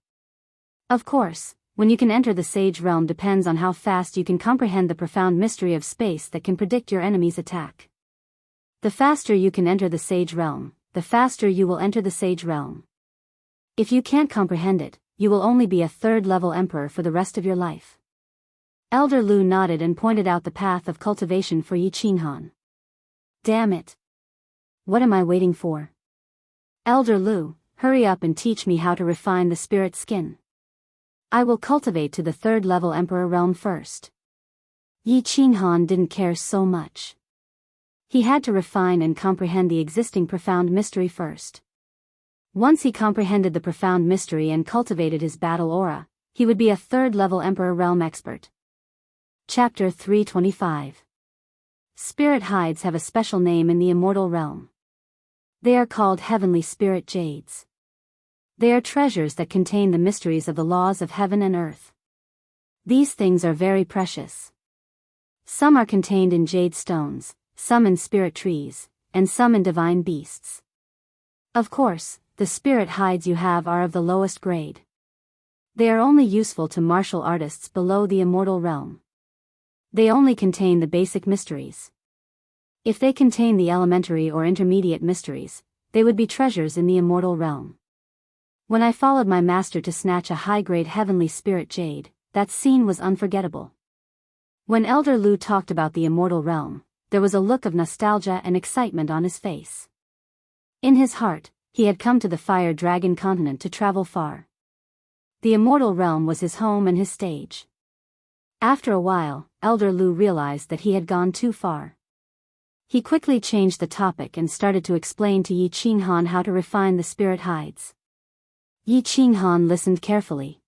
Of course, when you can enter the Sage realm depends on how fast you can comprehend the profound mystery of space that can predict your enemy's attack. The faster you can enter the Sage realm, the faster you will enter the Sage realm. If you can't comprehend it, you will only be a third-level emperor for the rest of your life. Elder Lu nodded and pointed out the path of cultivation for Yi Qinghan. Damn it. What am I waiting for? Elder Lu, hurry up and teach me how to refine the spirit skin. I will cultivate to the third-level emperor realm first. Yi Qinghan didn't care so much. He had to refine and comprehend the existing profound mystery first. Once he comprehended the profound mystery and cultivated his battle aura, he would be a third-level Emperor Realm expert. Chapter 325. Spirit hides have a special name in the immortal realm. They are called heavenly spirit jades. They are treasures that contain the mysteries of the laws of heaven and earth. These things are very precious. Some are contained in jade stones, some in spirit trees, and some in divine beasts. Of course, the spirit hides you have are of the lowest grade. They are only useful to martial artists below the immortal realm. They only contain the basic mysteries. If they contain the elementary or intermediate mysteries, they would be treasures in the immortal realm. When I followed my master to snatch a high-grade heavenly spirit jade, that scene was unforgettable. When Elder Lu talked about the immortal realm, there was a look of nostalgia and excitement on his face. In his heart, he had come to the Fire Dragon continent to travel far. The immortal realm was his home and his stage. After a while, Elder Lu realized that he had gone too far. He quickly changed the topic and started to explain to Yi Qinghan how to refine the spirit hides. Yi Qinghan listened carefully.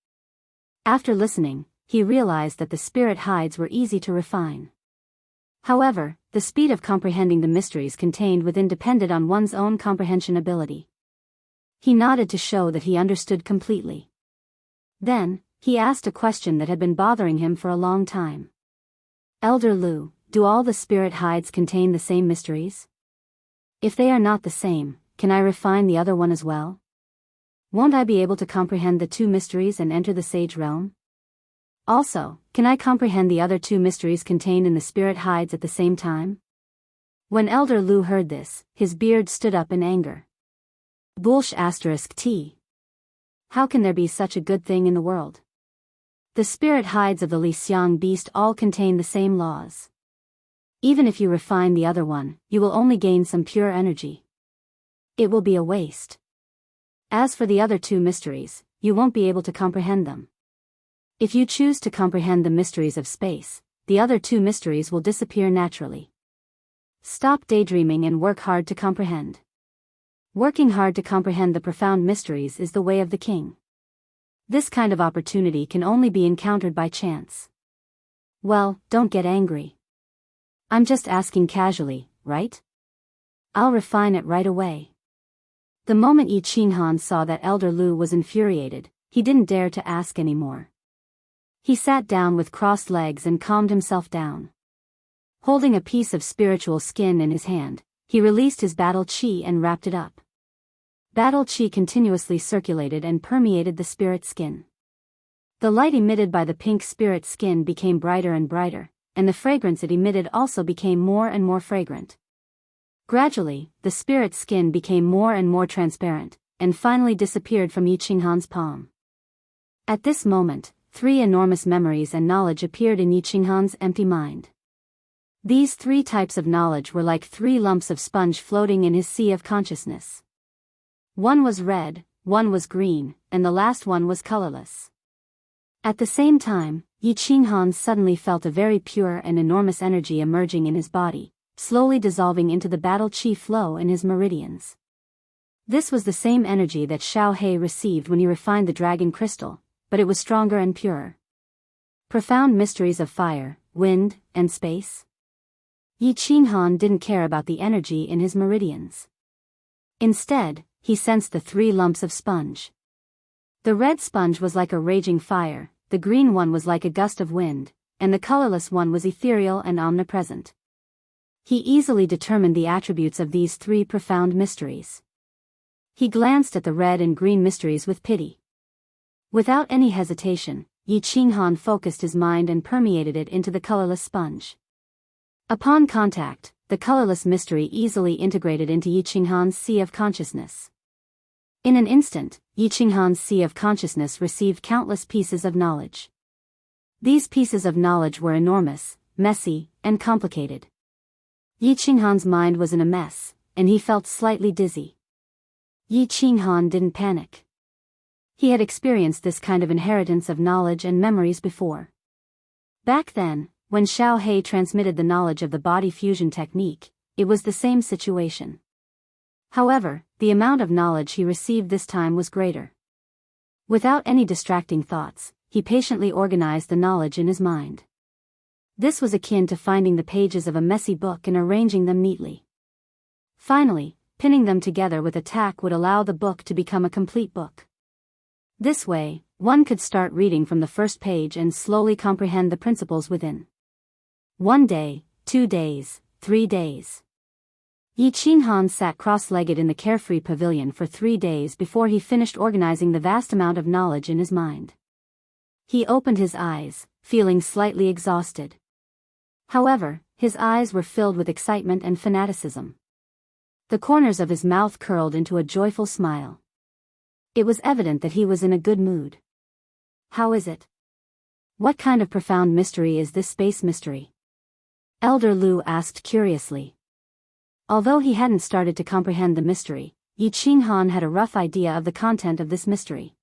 After listening, he realized that the spirit hides were easy to refine. However, the speed of comprehending the mysteries contained within depended on one's own comprehension ability. He nodded to show that he understood completely. Then, he asked a question that had been bothering him for a long time. Elder Lu, do all the spirit hides contain the same mysteries? If they are not the same, can I refine the other one as well? Won't I be able to comprehend the two mysteries and enter the sage realm? Also, can I comprehend the other two mysteries contained in the spirit hides at the same time? When Elder Lu heard this, his beard stood up in anger. Bullsh *T. How can there be such a good thing in the world? The spirit hides of the Li Xiang beast all contain the same laws. Even if you refine the other one, you will only gain some pure energy. It will be a waste. As for the other two mysteries, you won't be able to comprehend them. If you choose to comprehend the mysteries of space, the other two mysteries will disappear naturally. Stop daydreaming and work hard to comprehend. Working hard to comprehend the profound mysteries is the way of the king. This kind of opportunity can only be encountered by chance. Well, don't get angry. I'm just asking casually, right? I'll refine it right away. The moment Yi Qinghan saw that Elder Lu was infuriated, he didn't dare to ask anymore. He sat down with crossed legs and calmed himself down. Holding a piece of spiritual skin in his hand, he released his battle chi and wrapped it up. Battle chi continuously circulated and permeated the spirit skin. The light emitted by the pink spirit skin became brighter and brighter, and the fragrance it emitted also became more and more fragrant. Gradually, the spirit skin became more and more transparent, and finally disappeared from Yi Qinghan's palm. At this moment, 3 enormous memories and knowledge appeared in Yi Qinghan's empty mind. These 3 types of knowledge were like 3 lumps of sponge floating in his sea of consciousness. One was red, one was green, and the last one was colorless. At the same time, Yi Qinghan suddenly felt a very pure and enormous energy emerging in his body, slowly dissolving into the battle chi flow in his meridians. This was the same energy that Xiao He received when he refined the dragon crystal, but it was stronger and purer. Profound mysteries of fire, wind, and space. Yi Qinghan didn't care about the energy in his meridians. Instead, he sensed the 3 lumps of sponge. The red sponge was like a raging fire, the green one was like a gust of wind, and the colorless one was ethereal and omnipresent. He easily determined the attributes of these 3 profound mysteries. He glanced at the red and green mysteries with pity. Without any hesitation, Yi Qinghan focused his mind and permeated it into the colorless sponge. Upon contact, the colorless mystery easily integrated into Yi Qinghan's sea of consciousness. In an instant, Yi Qinghan's sea of consciousness received countless pieces of knowledge. These pieces of knowledge were enormous, messy, and complicated. Yi Qinghan's mind was in a mess, and he felt slightly dizzy. Yi Qinghan didn't panic. He had experienced this kind of inheritance of knowledge and memories before. Back then, when Xiao He transmitted the knowledge of the body fusion technique, it was the same situation. However, the amount of knowledge he received this time was greater. Without any distracting thoughts, he patiently organized the knowledge in his mind. This was akin to finding the pages of a messy book and arranging them neatly. Finally, pinning them together with a tack would allow the book to become a complete book. This way, one could start reading from the first page and slowly comprehend the principles within. 1 day, 2 days, 3 days. Yi Qinghan sat cross-legged in the carefree pavilion for 3 days before he finished organizing the vast amount of knowledge in his mind. He opened his eyes, feeling slightly exhausted. However, his eyes were filled with excitement and fanaticism. The corners of his mouth curled into a joyful smile. It was evident that he was in a good mood. How is it? What kind of profound mystery is this space mystery? Elder Lu asked curiously. Although he hadn't started to comprehend the mystery, Yi Qinghan had a rough idea of the content of this mystery.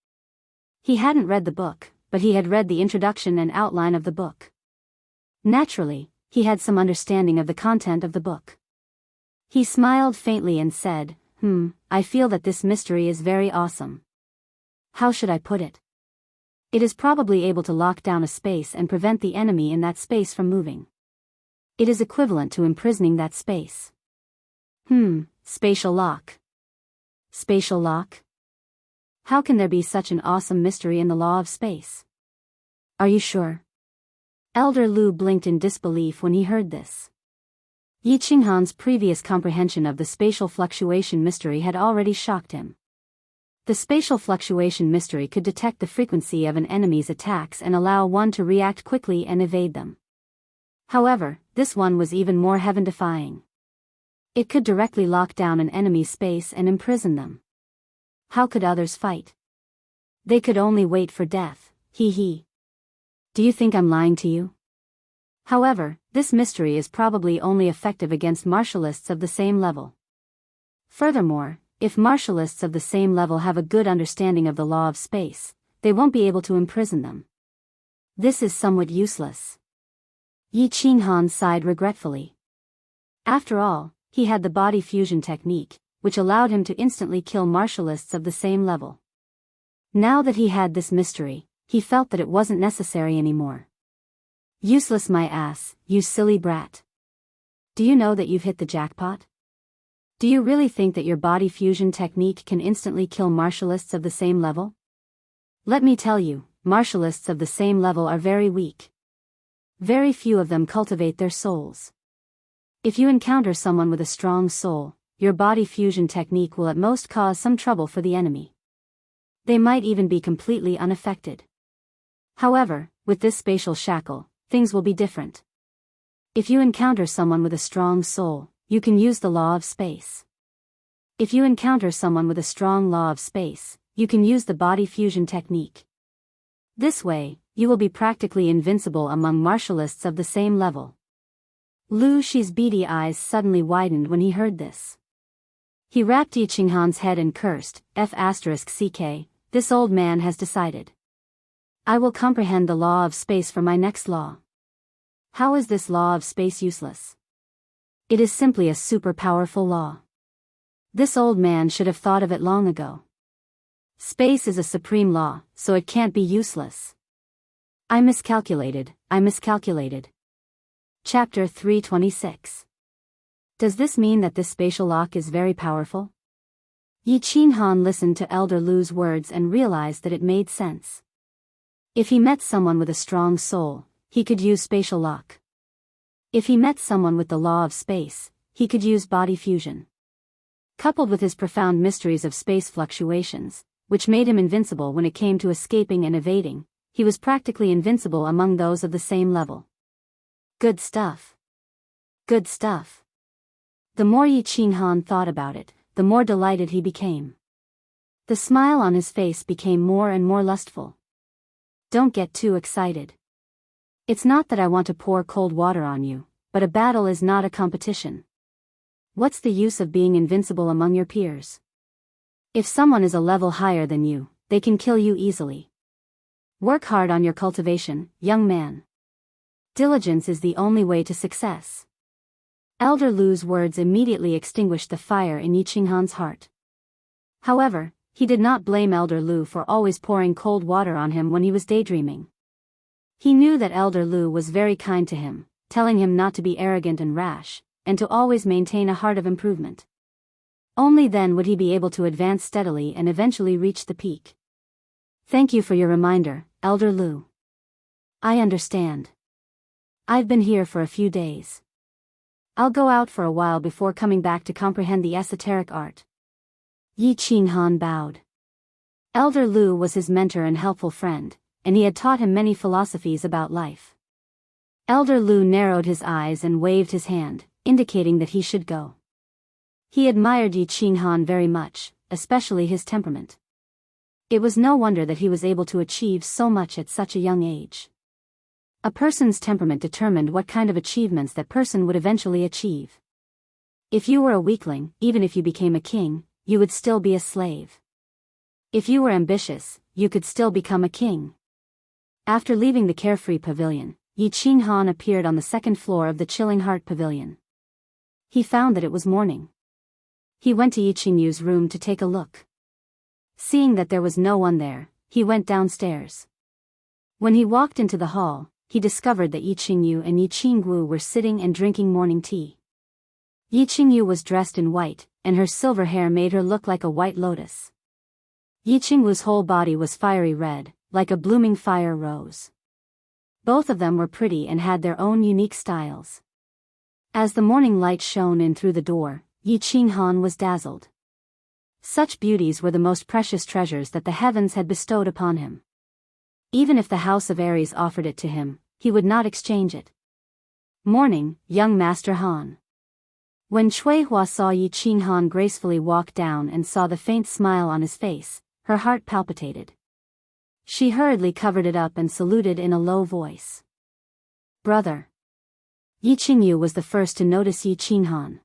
He hadn't read the book, but he had read the introduction and outline of the book. Naturally, he had some understanding of the content of the book. He smiled faintly and said, I feel that this mystery is very awesome. How should I put it? It is probably able to lock down a space and prevent the enemy in that space from moving. It is equivalent to imprisoning that space. Spatial lock. Spatial lock? How can there be such an awesome mystery in the law of space? Are you sure? Elder Lu blinked in disbelief when he heard this. Yi Qinghan's previous comprehension of the spatial fluctuation mystery had already shocked him. The spatial fluctuation mystery could detect the frequency of an enemy's attacks and allow one to react quickly and evade them. However, this one was even more heaven-defying. It could directly lock down an enemy's space and imprison them. How could others fight? They could only wait for death, he. Do you think I'm lying to you? However, this mystery is probably only effective against martialists of the same level. Furthermore, if martialists of the same level have a good understanding of the law of space, they won't be able to imprison them. This is somewhat useless. Yi Qinghan sighed regretfully. After all, he had the body fusion technique, which allowed him to instantly kill martialists of the same level. Now that he had this mystery, he felt that it wasn't necessary anymore. Useless my ass, you silly brat. Do you know that you've hit the jackpot? Do you really think that your body fusion technique can instantly kill martialists of the same level? Let me tell you, martialists of the same level are very weak. Very few of them cultivate their souls. If you encounter someone with a strong soul, your body fusion technique will at most cause some trouble for the enemy. They might even be completely unaffected. However, with this spatial shackle, things will be different. If you encounter someone with a strong soul, you can use the law of space. If you encounter someone with a strong law of space, you can use the body fusion technique. This way, you will be practically invincible among martialists of the same level. Lu Shi's beady eyes suddenly widened when he heard this. He rapped Yi Qinghan's head and cursed, F***ck, this old man has decided. I will comprehend the law of space for my next law. How is this law of space useless? It is simply a super powerful law. This old man should have thought of it long ago. Space is a supreme law, so it can't be useless. I miscalculated. Chapter 326. Does this mean that this spatial lock is very powerful? Yi Qinghan listened to Elder Lu's words and realized that it made sense. If he met someone with a strong soul, he could use spatial lock. If he met someone with the law of space, he could use body fusion. Coupled with his profound mysteries of space fluctuations, which made him invincible when it came to escaping and evading, he was practically invincible among those of the same level. Good stuff. Good stuff. The more Yi Qinghan thought about it, the more delighted he became. The smile on his face became more and more lustful. Don't get too excited. It's not that I want to pour cold water on you, but a battle is not a competition. What's the use of being invincible among your peers? If someone is a level higher than you, they can kill you easily. Work hard on your cultivation, young man. Diligence is the only way to success. Elder Lu's words immediately extinguished the fire in Yi Qinghan's heart. However, he did not blame Elder Lu for always pouring cold water on him when he was daydreaming. He knew that Elder Lu was very kind to him, telling him not to be arrogant and rash, and to always maintain a heart of improvement. Only then would he be able to advance steadily and eventually reach the peak. Thank you for your reminder, Elder Lu. I understand. I've been here for a few days. I'll go out for a while before coming back to comprehend the esoteric art. Yi Qinghan bowed. Elder Lu was his mentor and helpful friend, and he had taught him many philosophies about life. Elder Lu narrowed his eyes and waved his hand, indicating that he should go. He admired Yi Qinghan very much, especially his temperament. It was no wonder that he was able to achieve so much at such a young age. A person's temperament determined what kind of achievements that person would eventually achieve. If you were a weakling, even if you became a king, you would still be a slave. If you were ambitious, you could still become a king. After leaving the carefree pavilion, Yi Qinghan appeared on the second floor of the Chilling Heart Pavilion. He found that it was morning. He went to Yi Qingyu's room to take a look. Seeing that there was no one there, he went downstairs. When he walked into the hall, he discovered that Yi Qingyu and Yi Qingwu were sitting and drinking morning tea. Yi Qingyu was dressed in white, and her silver hair made her look like a white lotus. Yi Qingwu's whole body was fiery red, like a blooming fire rose. Both of them were pretty and had their own unique styles. As the morning light shone in through the door, Yi Qinghan was dazzled. Such beauties were the most precious treasures that the heavens had bestowed upon him. Even if the House of Aries offered it to him, he would not exchange it. Morning, young Master Han. When Cui Hua saw Yi Qinghan gracefully walk down and saw the faint smile on his face, her heart palpitated. She hurriedly covered it up and saluted in a low voice. Brother. Yi Qingyu was the first to notice Yi Qinghan.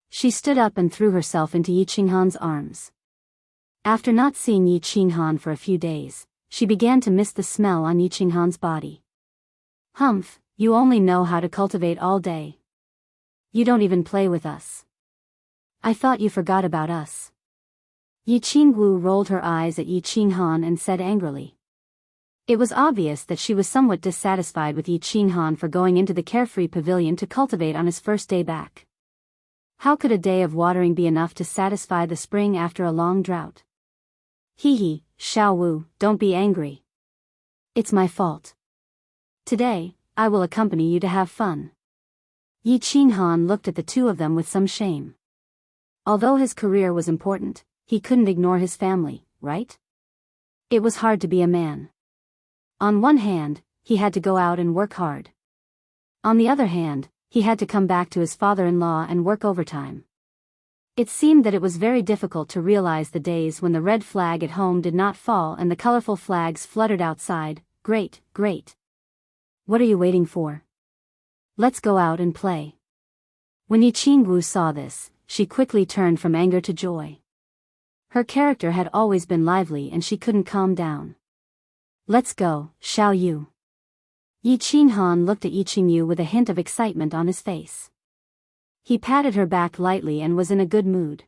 She stood up and threw herself into Yi Qinghan's arms. After not seeing Yi Qinghan for a few days, she began to miss the smell on Yi Qinghan's body. Humph, you only know how to cultivate all day. You don't even play with us. I thought you forgot about us. Yi Qingwu rolled her eyes at Yi Qinghan and said angrily. It was obvious that she was somewhat dissatisfied with Yi Qinghan for going into the carefree pavilion to cultivate on his first day back. How could a day of watering be enough to satisfy the spring after a long drought? Hee, Xiao Wu, don't be angry. It's my fault. Today, I will accompany you to have fun. Yi Qinghan looked at the two of them with some shame. Although his career was important, he couldn't ignore his family, right? It was hard to be a man. On one hand, he had to go out and work hard. On the other hand, he had to come back to his father-in-law and work overtime. It seemed that it was very difficult to realize the days when the red flag at home did not fall and the colorful flags fluttered outside. Great, great. What are you waiting for? Let's go out and play. When Yi Qingwu saw this, she quickly turned from anger to joy. Her character had always been lively and she couldn't calm down. Let's go, Xiao Yu. Yi Qinghan looked at Yi Qingyu with a hint of excitement on his face. He patted her back lightly and was in a good mood.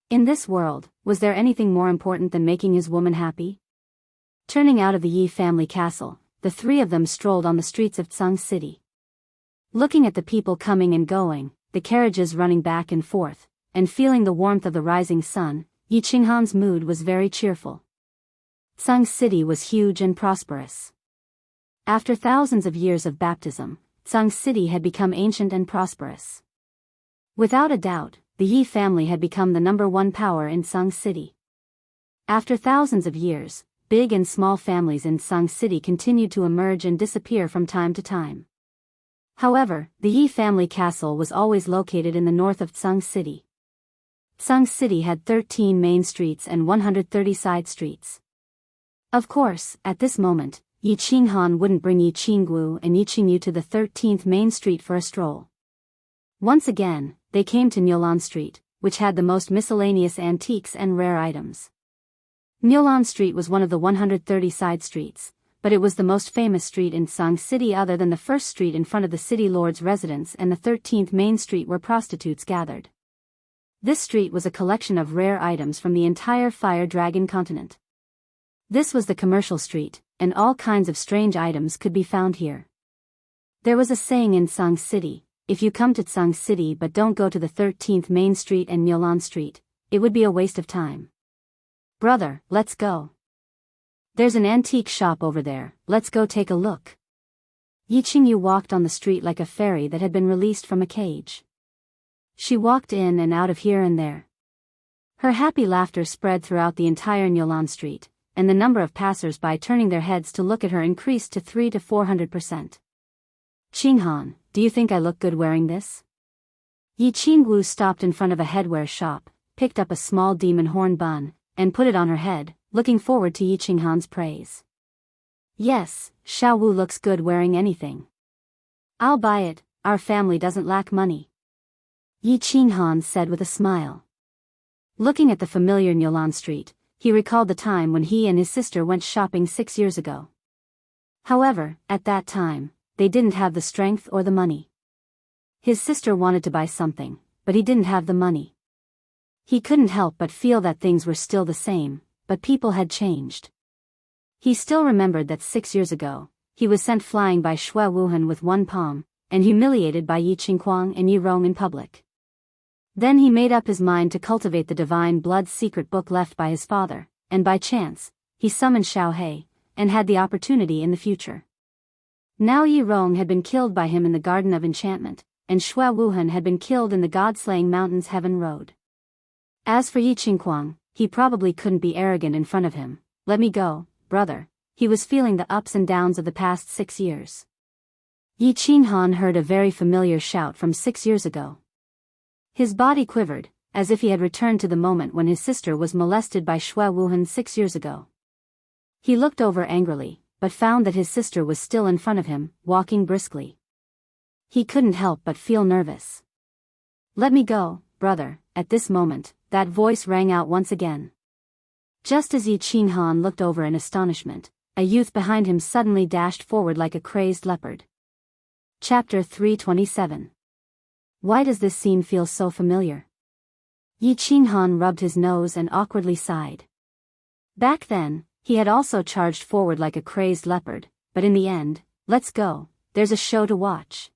In this world, was there anything more important than making his woman happy? Turning out of the Yi family castle, the three of them strolled on the streets of Tsang City. Looking at the people coming and going, the carriages running back and forth, and feeling the warmth of the rising sun, Yi Qinghan's mood was very cheerful. Tsang City was huge and prosperous. After thousands of years of baptism, Tsang City had become ancient and prosperous. Without a doubt, the Yi family had become the #1 power in Tsang City. After thousands of years, big and small families in Tsang City continued to emerge and disappear from time to time. However, the Yi family castle was always located in the north of Tsang City. Tsang City had 13 main streets and 130 side streets. Of course, at this moment, Yi Qinghan wouldn't bring Yi Qingwu and Yi Qingyu to the 13th main street for a stroll. Once again, they came to Niulan Street, which had the most miscellaneous antiques and rare items. Niulan Street was one of the 130 side streets, but it was the most famous street in Tsang City other than the first street in front of the city lord's residence and the 13th main street where prostitutes gathered. This street was a collection of rare items from the entire Fire Dragon continent. This was the commercial street, and all kinds of strange items could be found here. There was a saying in Tsang City, if you come to Tsang City but don't go to the 13th main street and Niulan Street, it would be a waste of time. Brother, let's go. There's an antique shop over there, let's go take a look. Yi Qingyu walked on the street like a fairy that had been released from a cage. She walked in and out of here and there. Her happy laughter spread throughout the entire Niulan Street, and the number of passers-by turning their heads to look at her increased to 300 to 400%. Qinghan, do you think I look good wearing this? Yi Qingwu stopped in front of a headwear shop, picked up a small demon horn bun, and put it on her head, looking forward to Yi Qinghan's praise. Yes, Xiao Wu looks good wearing anything. I'll buy it, our family doesn't lack money. Yi Qinghan said with a smile. Looking at the familiar Niulan Street, he recalled the time when he and his sister went shopping 6 years ago. However, at that time, they didn't have the strength or the money. His sister wanted to buy something, but he didn't have the money. He couldn't help but feel that things were still the same, but people had changed. He still remembered that 6 years ago, he was sent flying by Shui Wuhan with one palm, and humiliated by Yi Qingquang and Yi Rong in public. Then he made up his mind to cultivate the divine blood secret book left by his father, and by chance, he summoned Xiao He, and had the opportunity in the future. Now Yi Rong had been killed by him in the Garden of Enchantment, and Shui Wuhan had been killed in the God-slaying Mountains Heaven Road. As for Yi Qingquang, he probably couldn't be arrogant in front of him. Let me go, brother. He was feeling the ups and downs of the past 6 years. Yi Qinghan heard a very familiar shout from 6 years ago. His body quivered, as if he had returned to the moment when his sister was molested by Shui Wuhan 6 years ago. He looked over angrily, but found that his sister was still in front of him, walking briskly. He couldn't help but feel nervous. Let me go, brother. At this moment, that voice rang out once again. Just as Yi Qinghan looked over in astonishment, a youth behind him suddenly dashed forward like a crazed leopard. Chapter 327. Why does this scene feel so familiar? Yi Qinghan rubbed his nose and awkwardly sighed. Back then, He had also charged forward like a crazed leopard, but in the end, let's go, there's a show to watch.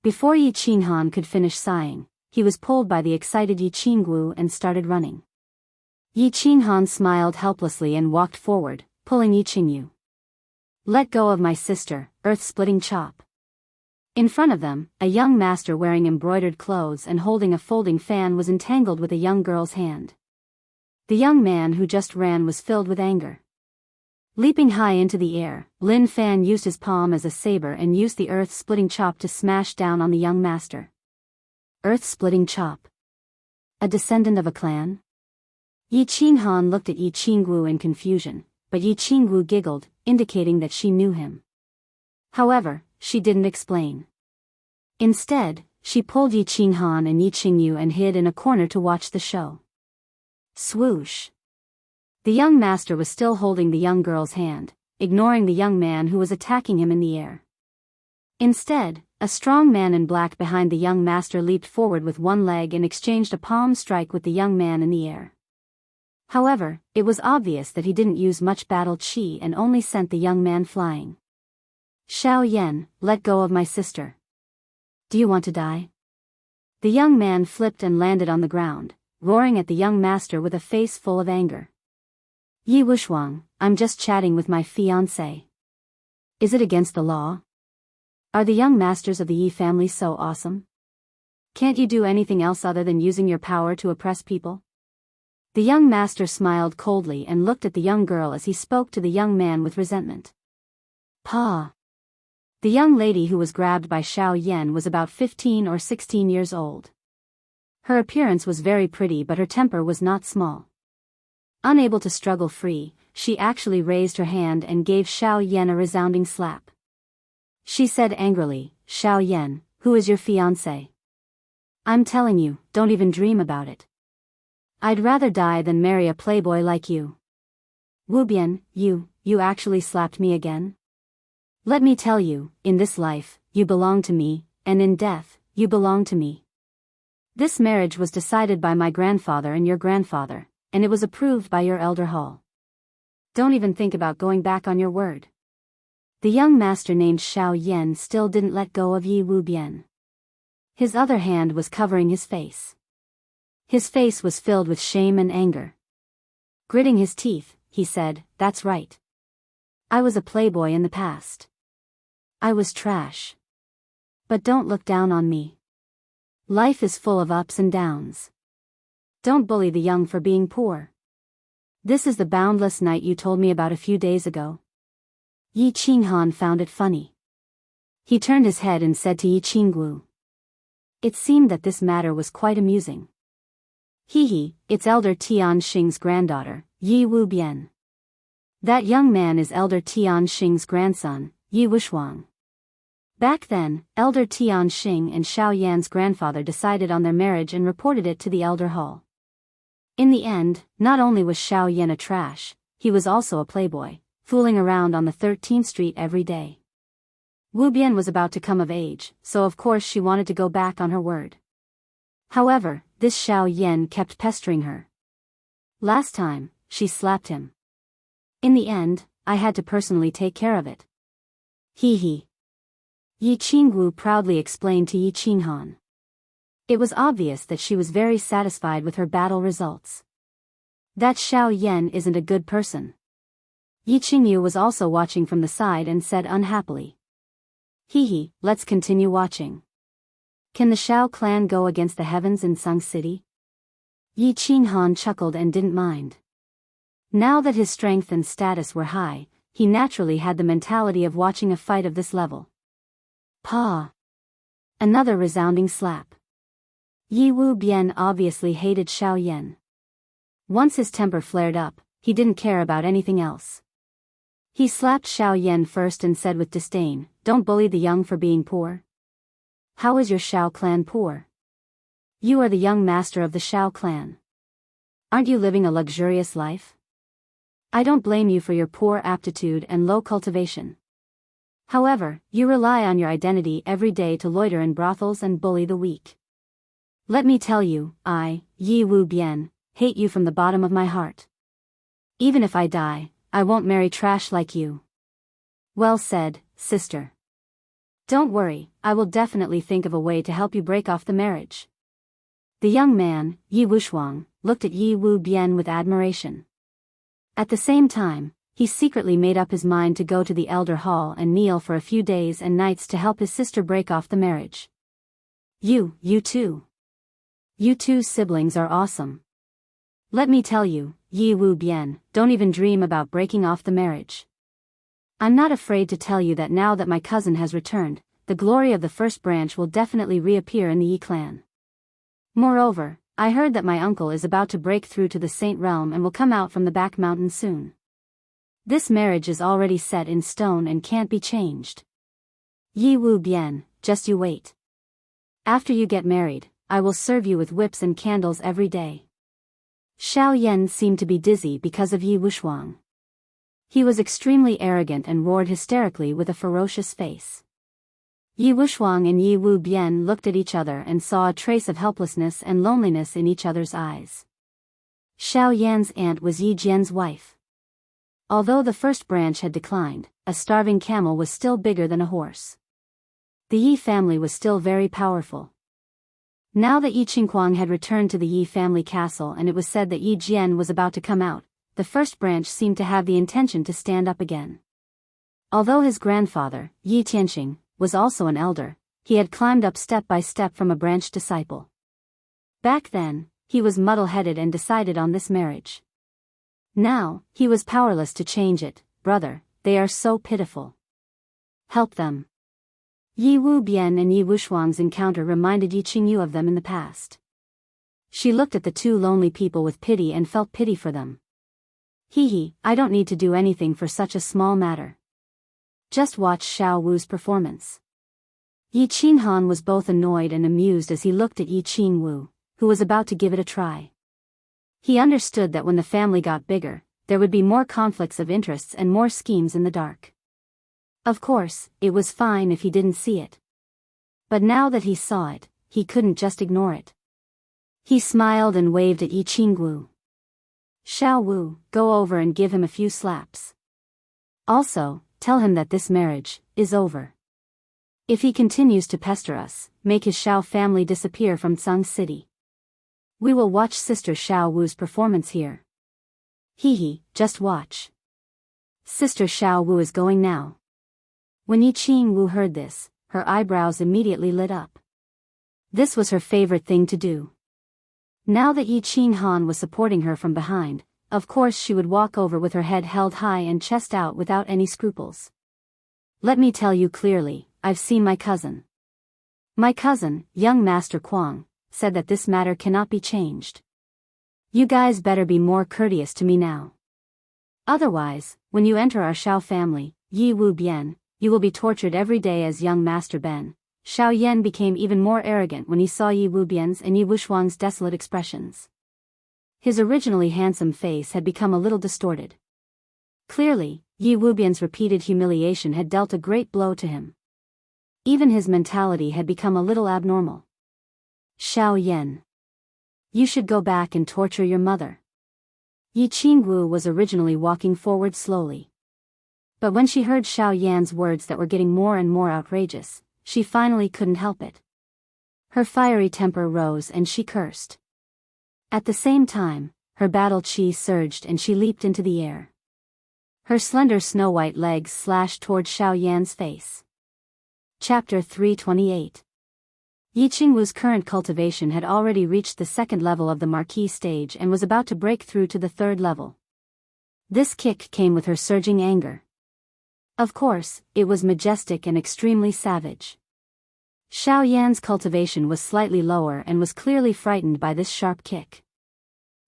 Before Yi Qinghan could finish sighing, he was pulled by the excited Yi Qinggu and started running. Yi Qinghan smiled helplessly and walked forward, pulling Yi Qingyu. Let go of my sister, earth-splitting chop. In front of them, a young master wearing embroidered clothes and holding a folding fan was entangled with a young girl's hand. The young man who just ran was filled with anger. Leaping high into the air, Lin Fan used his palm as a saber and used the earth-splitting chop to smash down on the young master. Earth-splitting chop. A descendant of a clan? Yi Qinghan looked at Yi Qinggu in confusion, but Yi Qinggu giggled, indicating that she knew him. However, she didn't explain. Instead, she pulled Yi Qinghan and Yi Qingyu and hid in a corner to watch the show. Swoosh. The young master was still holding the young girl's hand, ignoring the young man who was attacking him in the air. Instead, a strong man in black behind the young master leaped forward with one leg and exchanged a palm strike with the young man in the air. However, it was obvious that he didn't use much battle chi and only sent the young man flying. Xiao Yan, let go of my sister. Do you want to die? The young man flipped and landed on the ground, roaring at the young master with a face full of anger. Yi Wushuang, I'm just chatting with my fiancé. Is it against the law? Are the young masters of the Yi family so awesome? Can't you do anything else other than using your power to oppress people? The young master smiled coldly and looked at the young girl as he spoke to the young man with resentment. Pa. The young lady who was grabbed by Xiao Yan was about 15 or 16 years old. Her appearance was very pretty, but her temper was not small. Unable to struggle free, she actually raised her hand and gave Xiao Yan a resounding slap. She said angrily, Xiao Yan, who is your fiancé? I'm telling you, don't even dream about it. I'd rather die than marry a playboy like you. Wu Bian, you actually slapped me again? Let me tell you, in this life, you belong to me, and in death, you belong to me. This marriage was decided by my grandfather and your grandfather, and it was approved by your elder hall. Don't even think about going back on your word. The young master named Xiao Yan still didn't let go of Yi Wu Bian. His other hand was covering his face. His face was filled with shame and anger. Gritting his teeth, he said, that's right. I was a playboy in the past. I was trash. But don't look down on me. Life is full of ups and downs. Don't bully the young for being poor. This is the boundless night you told me about a few days ago. Yi Qinghan found it funny. He turned his head and said to Yi Qinggu. It seemed that this matter was quite amusing. Hee, it's Elder Tian Xing's granddaughter, Yi Wu Bian. That young man is Elder Tian Xing's grandson, Yi Wushuang. Back then, Elder Tian Xing and Xiao Yan's grandfather decided on their marriage and reported it to the elder hall. In the end, not only was Xiao Yan a trash, he was also a playboy, fooling around on the 13th Street every day. Wu Bian was about to come of age, so of course she wanted to go back on her word. However, this Xiao Yan kept pestering her. Last time, she slapped him. In the end, I had to personally take care of it. Hee. Yi Qinggu proudly explained to Yi Qinghan. It was obvious that she was very satisfied with her battle results. That Xiao Yan isn't a good person. Yi Qingyu was also watching from the side and said unhappily. Hee, let's continue watching. Can the Xiao clan go against the heavens in Sung City? Yi Qinghan chuckled and didn't mind. Now that his strength and status were high, he naturally had the mentality of watching a fight of this level. Pa. Another resounding slap. Yi Wu Bian obviously hated Xiao Yan. Once his temper flared up, he didn't care about anything else. He slapped Xiao Yan first and said with disdain, don't bully the young for being poor. How is your Xiao clan poor? You are the young master of the Xiao clan. Aren't you living a luxurious life? I don't blame you for your poor aptitude and low cultivation. However, you rely on your identity every day to loiter in brothels and bully the weak. Let me tell you, I, Yi Wu Bian, hate you from the bottom of my heart. Even if I die, I won't marry trash like you. Well said, sister. Don't worry, I will definitely think of a way to help you break off the marriage. The young man, Yi Wushuang, looked at Yi Wu Bian with admiration. At the same time, he secretly made up his mind to go to the elder hall and kneel for a few days and nights to help his sister break off the marriage. You too. You two siblings are awesome. Let me tell you, Yi Wu Bian, don't even dream about breaking off the marriage. I'm not afraid to tell you that now that my cousin has returned, the glory of the first branch will definitely reappear in the Yi clan. Moreover, I heard that my uncle is about to break through to the Saint Realm and will come out from the back mountain soon. This marriage is already set in stone and can't be changed. Yi Wu Bian, just you wait. After you get married, I will serve you with whips and candles every day. Xiao Yan seemed to be dizzy because of Yi Wushuang. He was extremely arrogant and roared hysterically with a ferocious face. Yi Wushuang and Yi Wu Bian looked at each other and saw a trace of helplessness and loneliness in each other's eyes. Xiao Yan's aunt was Yi Jian's wife. Although the first branch had declined, a starving camel was still bigger than a horse. The Yi family was still very powerful. Now that Yi Qingguang had returned to the Yi family castle and it was said that Yi Jian was about to come out, the first branch seemed to have the intention to stand up again. Although his grandfather, Yi Tianqing, was also an elder, he had climbed up step by step from a branch disciple. Back then, he was muddle-headed and decided on this marriage. Now, he was powerless to change it. Brother, they are so pitiful. Help them. Yi Wu Bian and Yi Wushuang's encounter reminded Yi Qingyu of them in the past. She looked at the two lonely people with pity and felt pity for them. Hee, I don't need to do anything for such a small matter. Just watch Xiao Wu's performance. Yi Qinghan was both annoyed and amused as he looked at Yi Qingwu, who was about to give it a try. He understood that when the family got bigger, there would be more conflicts of interests and more schemes in the dark. Of course, it was fine if he didn't see it. But now that he saw it, he couldn't just ignore it. He smiled and waved at Yi Qingwu. Xiao Wu, go over and give him a few slaps. Also, tell him that this marriage is over. If he continues to pester us, make his Xiao family disappear from Tsang City. We will watch Sister Xiao Wu's performance here. Hee, just watch. Sister Xiao Wu is going now. When Yi Qingwu heard this, her eyebrows immediately lit up. This was her favorite thing to do. Now that Yi Qinghan was supporting her from behind, of course she would walk over with her head held high and chest out without any scruples. Let me tell you clearly, I've seen my cousin. My cousin, young Master Kuang, said that this matter cannot be changed. You guys better be more courteous to me now. Otherwise, when you enter our Xiao family, Yi Wu Bian, you will be tortured every day as young Master Ben. Xiao Yan became even more arrogant when he saw Yi Wu Bian's and Yi Wushuang's desolate expressions. His originally handsome face had become a little distorted. Clearly, Yi Wu Bian's repeated humiliation had dealt a great blow to him. Even his mentality had become a little abnormal. Xiao Yan. You should go back and torture your mother. Yi Qingwu was originally walking forward slowly. But when she heard Xiao Yan's words that were getting more and more outrageous, she finally couldn't help it. Her fiery temper rose and she cursed. At the same time, her battle chi surged and she leaped into the air. Her slender snow-white legs slashed toward Xiao Yan's face. Chapter 328. Yi Qingwu's current cultivation had already reached the second level of the marquee stage and was about to break through to the third level. This kick came with her surging anger. Of course, it was majestic and extremely savage. Xiao Yan's cultivation was slightly lower and was clearly frightened by this sharp kick.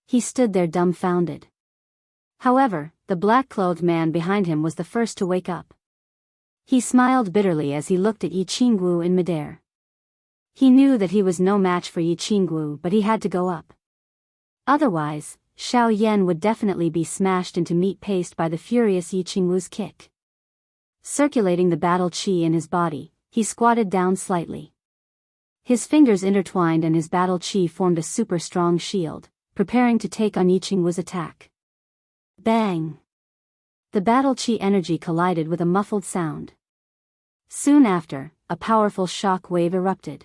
He stood there dumbfounded. However, the black-clothed man behind him was the first to wake up. He smiled bitterly as he looked at Yi Qingwu in midair. He knew that he was no match for Yi Qingwu, but he had to go up. Otherwise, Xiao Yan would definitely be smashed into meat paste by the furious Yi Qingwu's kick. Circulating the battle chi in his body, he squatted down slightly. His fingers intertwined and his battle chi formed a super strong shield, preparing to take on Yi Qingwu's attack. Bang! The battle chi energy collided with a muffled sound. Soon after, a powerful shock wave erupted.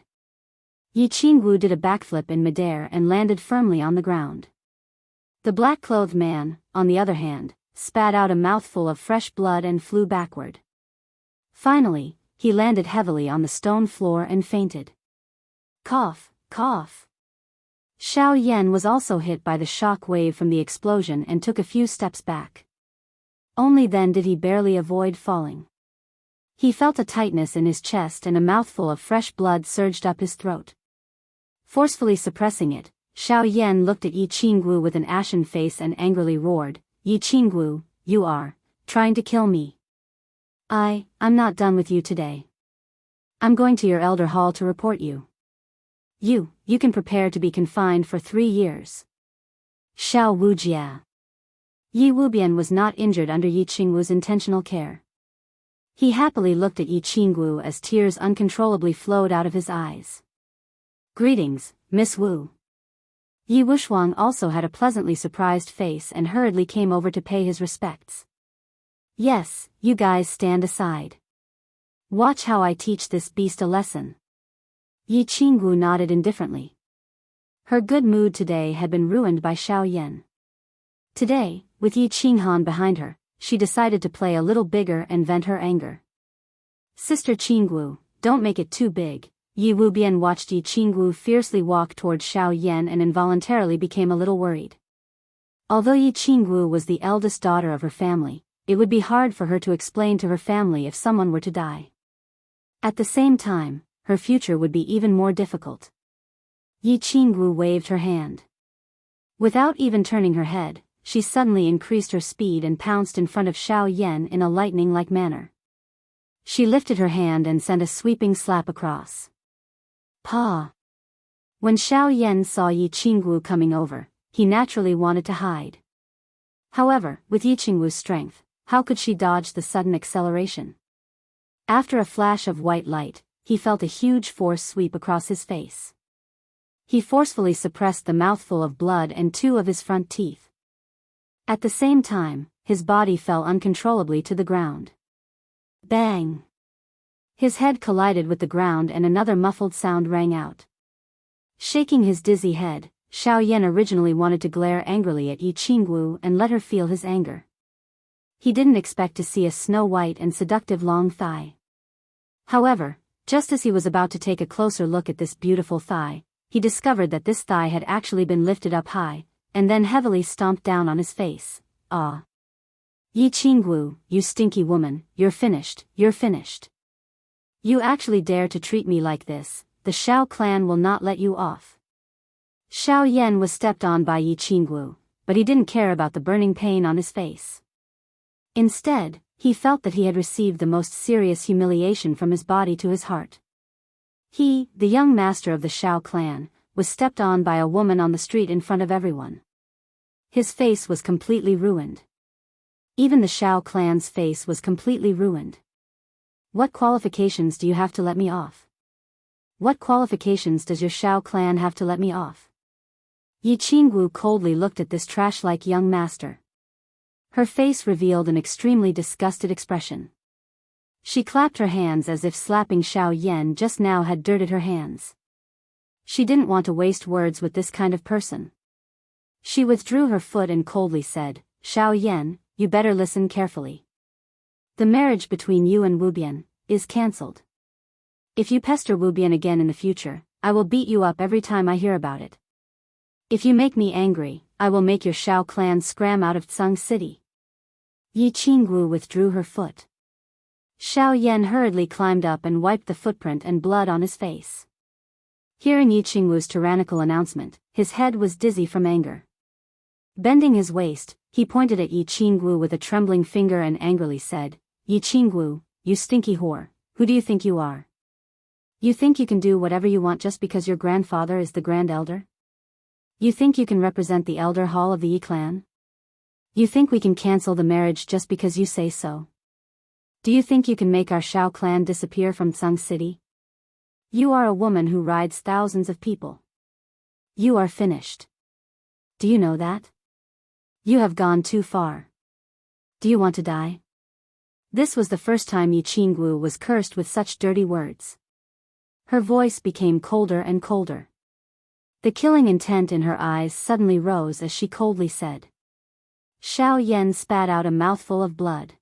Yi Qingwu did a backflip in midair and landed firmly on the ground. The black-clothed man, on the other hand, spat out a mouthful of fresh blood and flew backward. Finally, he landed heavily on the stone floor and fainted. Cough, cough. Xiao Yan was also hit by the shock wave from the explosion and took a few steps back. Only then did he barely avoid falling. He felt a tightness in his chest and a mouthful of fresh blood surged up his throat. Forcefully suppressing it, Xiao Yan looked at Yi Qingwu with an ashen face and angrily roared, "Yi Qingwu, you are trying to kill me. I'm not done with you today. I'm going to your elder hall to report you. You can prepare to be confined for 3 years." Xiao Wujia. Yi Wubian was not injured under Yi Qingwu's intentional care. He happily looked at Yi Qingwu as tears uncontrollably flowed out of his eyes. "Greetings, Miss Wu." Yi Wushuang also had a pleasantly surprised face and hurriedly came over to pay his respects. "Yes, you guys stand aside. Watch how I teach this beast a lesson." Yi Qingwu nodded indifferently. Her good mood today had been ruined by Xiao Yan. Today, with Yi Qinghan behind her, she decided to play a little bigger and vent her anger. "Sister Qingwu, don't make it too big." Yi Wubian watched Yi Qingwu fiercely walk toward Xiao Yan and involuntarily became a little worried. Although Yi Qingwu was the eldest daughter of her family, it would be hard for her to explain to her family if someone were to die. At the same time, her future would be even more difficult. Yi Qingwu waved her hand. Without even turning her head, she suddenly increased her speed and pounced in front of Xiao Yan in a lightning-like manner. She lifted her hand and sent a sweeping slap across. Pa! When Xiao Yan saw Yi Qingwu coming over, he naturally wanted to hide. However, with Yi Qingwu's strength, how could she dodge the sudden acceleration? After a flash of white light, he felt a huge force sweep across his face. He forcefully suppressed the mouthful of blood and 2 of his front teeth. At the same time, his body fell uncontrollably to the ground. Bang! His head collided with the ground and another muffled sound rang out. Shaking his dizzy head, Xiao Yan originally wanted to glare angrily at Yi Qingwu and let her feel his anger. He didn't expect to see a snow-white and seductive long thigh. However, just as he was about to take a closer look at this beautiful thigh, he discovered that this thigh had actually been lifted up high, and then heavily stomped down on his face. "Ah! Yi Qingwu, you stinky woman, you're finished, you're finished. You actually dare to treat me like this, the Xiao clan will not let you off." Xiao Yan was stepped on by Yi Qingwu, but he didn't care about the burning pain on his face. Instead, he felt that he had received the most serious humiliation from his body to his heart. He, the young master of the Xiao clan, was stepped on by a woman on the street in front of everyone. His face was completely ruined. Even the Xiao clan's face was completely ruined. "What qualifications do you have to let me off? What qualifications does your Xiao clan have to let me off?" Yi Qingwu coldly looked at this trash-like young master. Her face revealed an extremely disgusted expression. She clapped her hands as if slapping Xiao Yan just now had dirted her hands. She didn't want to waste words with this kind of person. She withdrew her foot and coldly said, "Xiao Yan, you better listen carefully. The marriage between you and Wubian is cancelled. If you pester Wubian again in the future, I will beat you up every time I hear about it. If you make me angry, I will make your Xiao clan scram out of Tsang City." Yi Qingwu withdrew her foot. Xiao Yan hurriedly climbed up and wiped the footprint and blood on his face. Hearing Yi Qingwu's tyrannical announcement, his head was dizzy from anger. Bending his waist, he pointed at Yi Qingwu with a trembling finger and angrily said, "Yi Qingwu, you stinky whore, who do you think you are? You think you can do whatever you want just because your grandfather is the Grand Elder? You think you can represent the Elder Hall of the Yi clan? You think we can cancel the marriage just because you say so? Do you think you can make our Xiao clan disappear from Tsang City? You are a woman who rides thousands of people. You are finished. Do you know that? You have gone too far. Do you want to die? This was the first time Yi Qinggu was cursed with such dirty words. Her voice became colder and colder. The killing intent in her eyes suddenly rose as she coldly said. Xiao Yan spat out a mouthful of blood.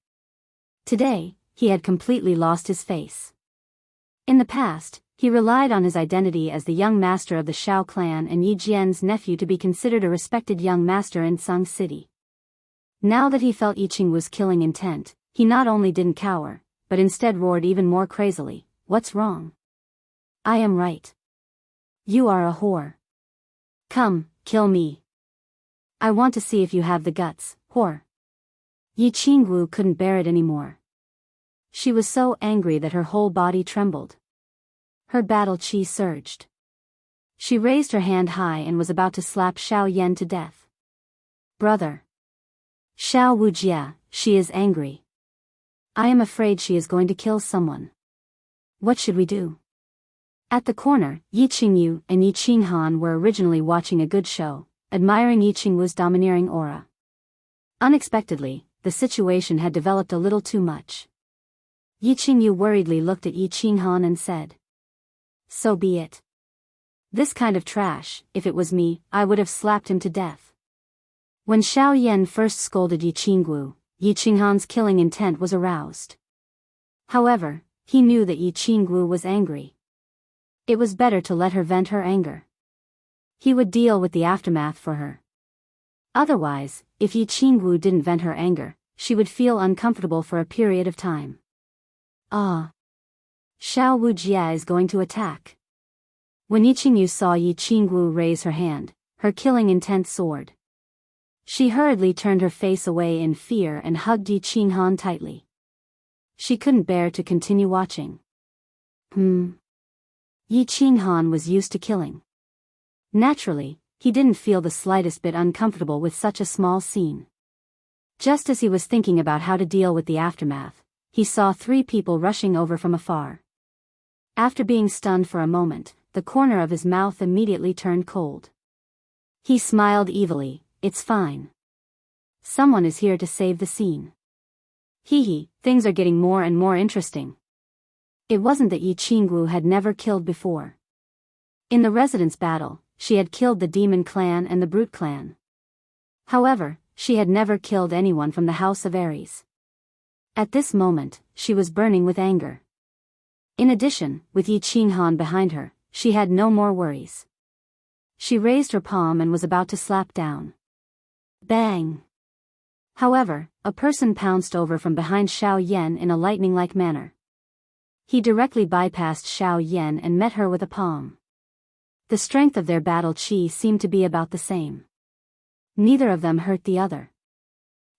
Today, he had completely lost his face. In the past, he relied on his identity as the young master of the Xiao clan and Yi Jian's nephew to be considered a respected young master in Tsang City. Now that he felt Yi Qinggu's killing intent, he not only didn't cower, but instead roared even more crazily, "What's wrong? I am right. You are a whore. Come, kill me. I want to see if you have the guts, whore." Yi Qinggu couldn't bear it anymore. She was so angry that her whole body trembled. Her battle chi surged. She raised her hand high and was about to slap Xiao Yan to death. "Brother. Xiao Wujia, she is angry. I am afraid she is going to kill someone. What should we do?" At the corner, Yi Qingyu and Yi Qinghan were originally watching a good show, admiring Yi Qinggu's domineering aura. Unexpectedly, the situation had developed a little too much. Yi Qingyu worriedly looked at Yi Qinghan and said, "So be it. This kind of trash, if it was me, I would have slapped him to death." When Xiao Yan first scolded Yi Qinggu, Yi Qinghan's killing intent was aroused. However, he knew that Yi Qinggu was angry. It was better to let her vent her anger. He would deal with the aftermath for her. Otherwise, if Yi Qinggu didn't vent her anger, she would feel uncomfortable for a period of time. Ah. Xiao Wujia is going to attack. When Yi Qingyu saw Yi Qinggu raise her hand, her killing intent soared. She hurriedly turned her face away in fear and hugged Yi Qinghan tightly. She couldn't bear to continue watching. Yi Qinghan was used to killing. Naturally, he didn't feel the slightest bit uncomfortable with such a small scene. Just as he was thinking about how to deal with the aftermath, he saw 3 people rushing over from afar. After being stunned for a moment, the corner of his mouth immediately turned cold. He smiled evilly. "It's fine. Someone is here to save the scene. Hee, things are getting more and more interesting." It wasn't that Yi Qinggu had never killed before. In the residence battle, she had killed the Demon Clan and the Brute Clan. However, she had never killed anyone from the House of Ares. At this moment, she was burning with anger. In addition, with Yi Qinghan behind her, she had no more worries. She raised her palm and was about to slap down. Bang! However, a person pounced over from behind Xiao Yan in a lightning-like manner. He directly bypassed Xiao Yan and met her with a palm. The strength of their battle chi seemed to be about the same. Neither of them hurt the other.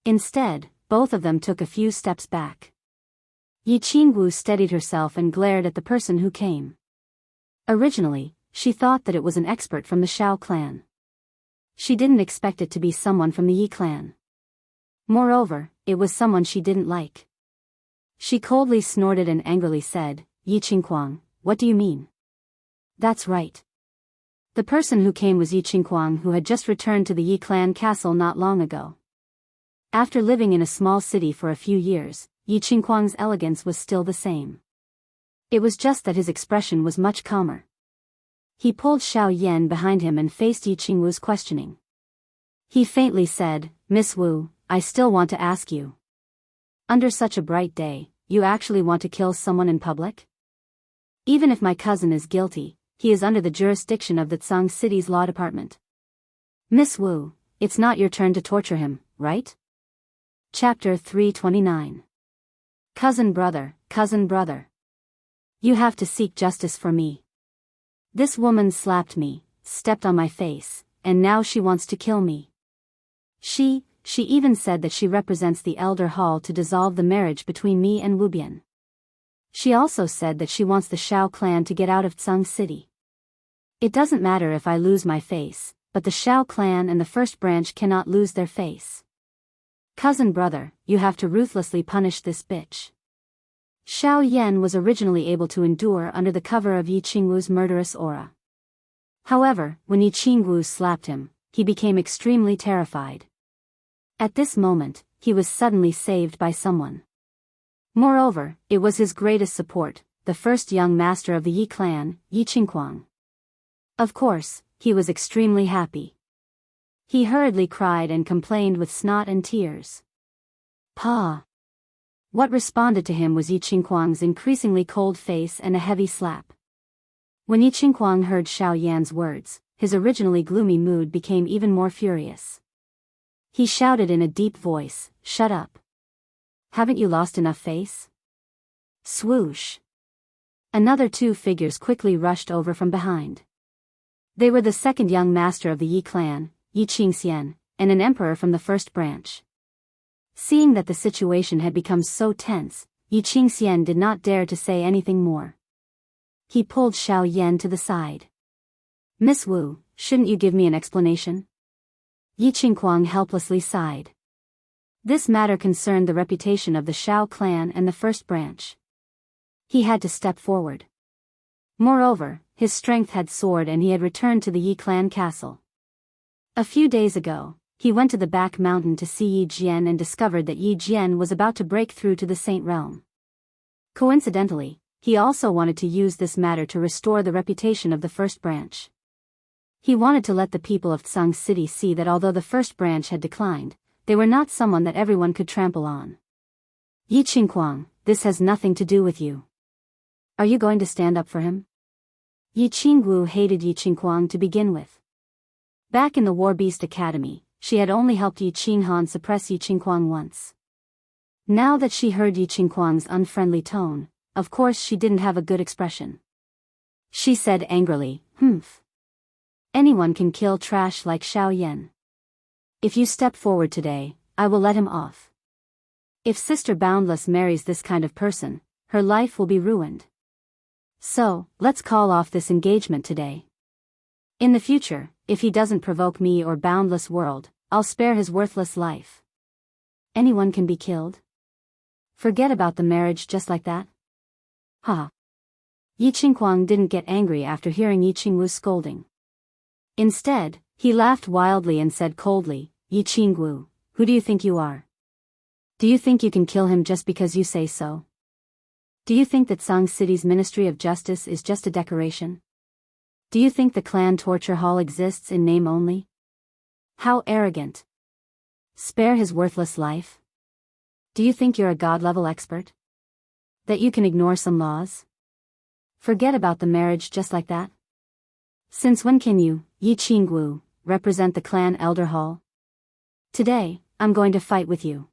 Instead, both of them took a few steps back. Yi Qinggu steadied herself and glared at the person who came. Originally, she thought that it was an expert from the Xiao clan. She didn't expect it to be someone from the Yi clan. Moreover, it was someone she didn't like. She coldly snorted and angrily said, "Yi Qingguang, what do you mean?" That's right. The person who came was Yi Qingguang, who had just returned to the Yi clan castle not long ago. After living in a small city for a few years, Yi Qingguang's elegance was still the same. It was just that his expression was much calmer. He pulled Xiao Yan behind him and faced Yi Qinggu's questioning. He faintly said, "Miss Wu, I still want to ask you. Under such a bright day, you actually want to kill someone in public? Even if my cousin is guilty, he is under the jurisdiction of the Tsang City's law department. Miss Wu, it's not your turn to torture him, right?" Chapter 329. Cousin brother, cousin brother. You have to seek justice for me. This woman slapped me, stepped on my face, and now she wants to kill me. She even said that she represents the Elder Hall to dissolve the marriage between me and Wubian. She also said that she wants the Xiao clan to get out of Tsang City. It doesn't matter if I lose my face, but the Xiao clan and the first branch cannot lose their face. Cousin brother, you have to ruthlessly punish this bitch. Xiao Yan was originally able to endure under the cover of Yi Qinggu's murderous aura. However, when Yi Qinggu slapped him, he became extremely terrified. At this moment, he was suddenly saved by someone. Moreover, it was his greatest support, the first young master of the Yi clan, Yi Qingguang. Of course, he was extremely happy. He hurriedly cried and complained with snot and tears. Pa! What responded to him was Yi Qingguang's increasingly cold face and a heavy slap. When Yi Qingguang heard Xiao Yan's words, his originally gloomy mood became even more furious. He shouted in a deep voice, "Shut up! Haven't you lost enough face?" Swoosh! Another two figures quickly rushed over from behind. They were the second young master of the Yi clan, Yi Qingxian, and an emperor from the first branch. Seeing that the situation had become so tense, Yi Qingxian did not dare to say anything more. He pulled Xiao Yan to the side. "Miss Wu, shouldn't you give me an explanation?" Yi Qingguang helplessly sighed. This matter concerned the reputation of the Shao clan and the first branch. He had to step forward. Moreover, his strength had soared and he had returned to the Yi clan castle. A few days ago, he went to the back mountain to see Yi Jian and discovered that Yi Jian was about to break through to the Saint Realm. Coincidentally, he also wanted to use this matter to restore the reputation of the first branch. He wanted to let the people of Tsang City see that although the first branch had declined, they were not someone that everyone could trample on. "Yi Qingguang, this has nothing to do with you. Are you going to stand up for him?" Yi Qingwu hated Yi Qingguang to begin with. Back in the War Beast Academy, she had only helped Yi Qinghan suppress Yi Qingguang once. Now that she heard Yi Qingguang's unfriendly tone, of course she didn't have a good expression. She said angrily, "Humph. Anyone can kill trash like Xiao Yan. If you step forward today, I will let him off. If Sister Boundless marries this kind of person, her life will be ruined. So, let's call off this engagement today. In the future, if he doesn't provoke me or Boundless World, I'll spare his worthless life." Anyone can be killed? Forget about the marriage just like that? Ha! Yi Qingguang didn't get angry after hearing Yi Qingwu's scolding. Instead, he laughed wildly and said coldly, "Yi Qingwu, who do you think you are? Do you think you can kill him just because you say so? Do you think that Tsang City's Ministry of Justice is just a decoration? Do you think the clan torture hall exists in name only? How arrogant! Spare his worthless life? Do you think you're a god-level expert? That you can ignore some laws? Forget about the marriage just like that? Since when can you, Yi Qingwu, represent the clan elder hall? Today, I'm going to fight with you.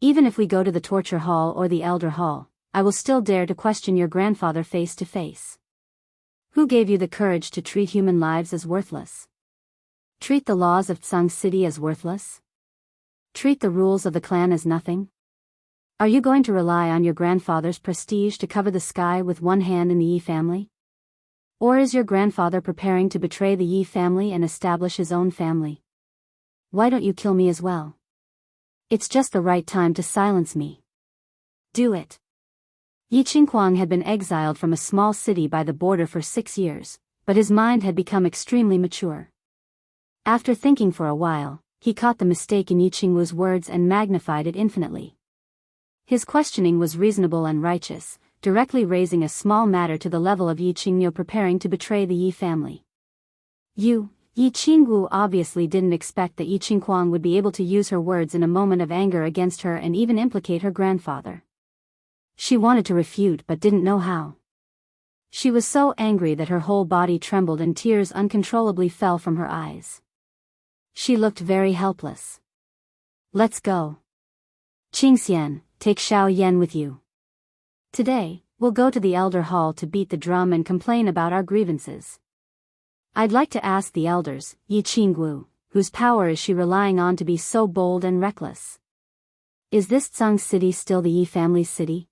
Even if we go to the torture hall or the elder hall, I will still dare to question your grandfather face to face. Who gave you the courage to treat human lives as worthless? Treat the laws of Tsang City as worthless? Treat the rules of the clan as nothing? Are you going to rely on your grandfather's prestige to cover the sky with one hand in the Yi family? Or is your grandfather preparing to betray the Yi family and establish his own family? Why don't you kill me as well? It's just the right time to silence me. Do it." Yi Qingguang had been exiled from a small city by the border for 6 years, but his mind had become extremely mature. After thinking for a while, he caught the mistake in Yi Qingwu's words and magnified it infinitely. His questioning was reasonable and righteous, directly raising a small matter to the level of Yi Qingyu preparing to betray the Yi family. Yi Qingwu obviously didn't expect that Yi Qingguang would be able to use her words in a moment of anger against her and even implicate her grandfather. She wanted to refute but didn't know how. She was so angry that her whole body trembled and tears uncontrollably fell from her eyes. She looked very helpless. "Let's go. Qingxian, take Xiao Yan with you. Today, we'll go to the Elder Hall to beat the drum and complain about our grievances. I'd like to ask the elders, Yi Qingwu, whose power is she relying on to be so bold and reckless? Is this Tsang City still the Yi family's city?"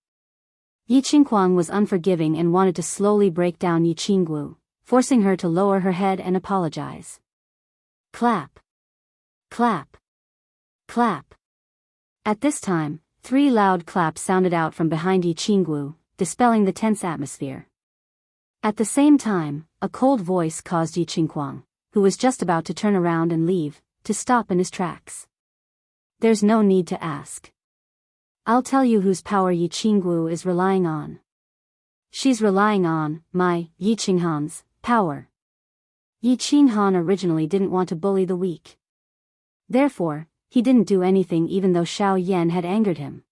Yi Qingguang was unforgiving and wanted to slowly break down Yi Qingwu, forcing her to lower her head and apologize. Clap. Clap. Clap. At this time, 3 loud claps sounded out from behind Yi Qingwu, dispelling the tense atmosphere. At the same time, a cold voice caused Yi Qingguang, who was just about to turn around and leave, to stop in his tracks. There's no need to ask. I'll tell you whose power Yi Qinggu is relying on. She's relying on my, Yi Qinghan's, power. Yi Qinghan originally didn't want to bully the weak. Therefore, he didn't do anything even though Xiao Yan had angered him.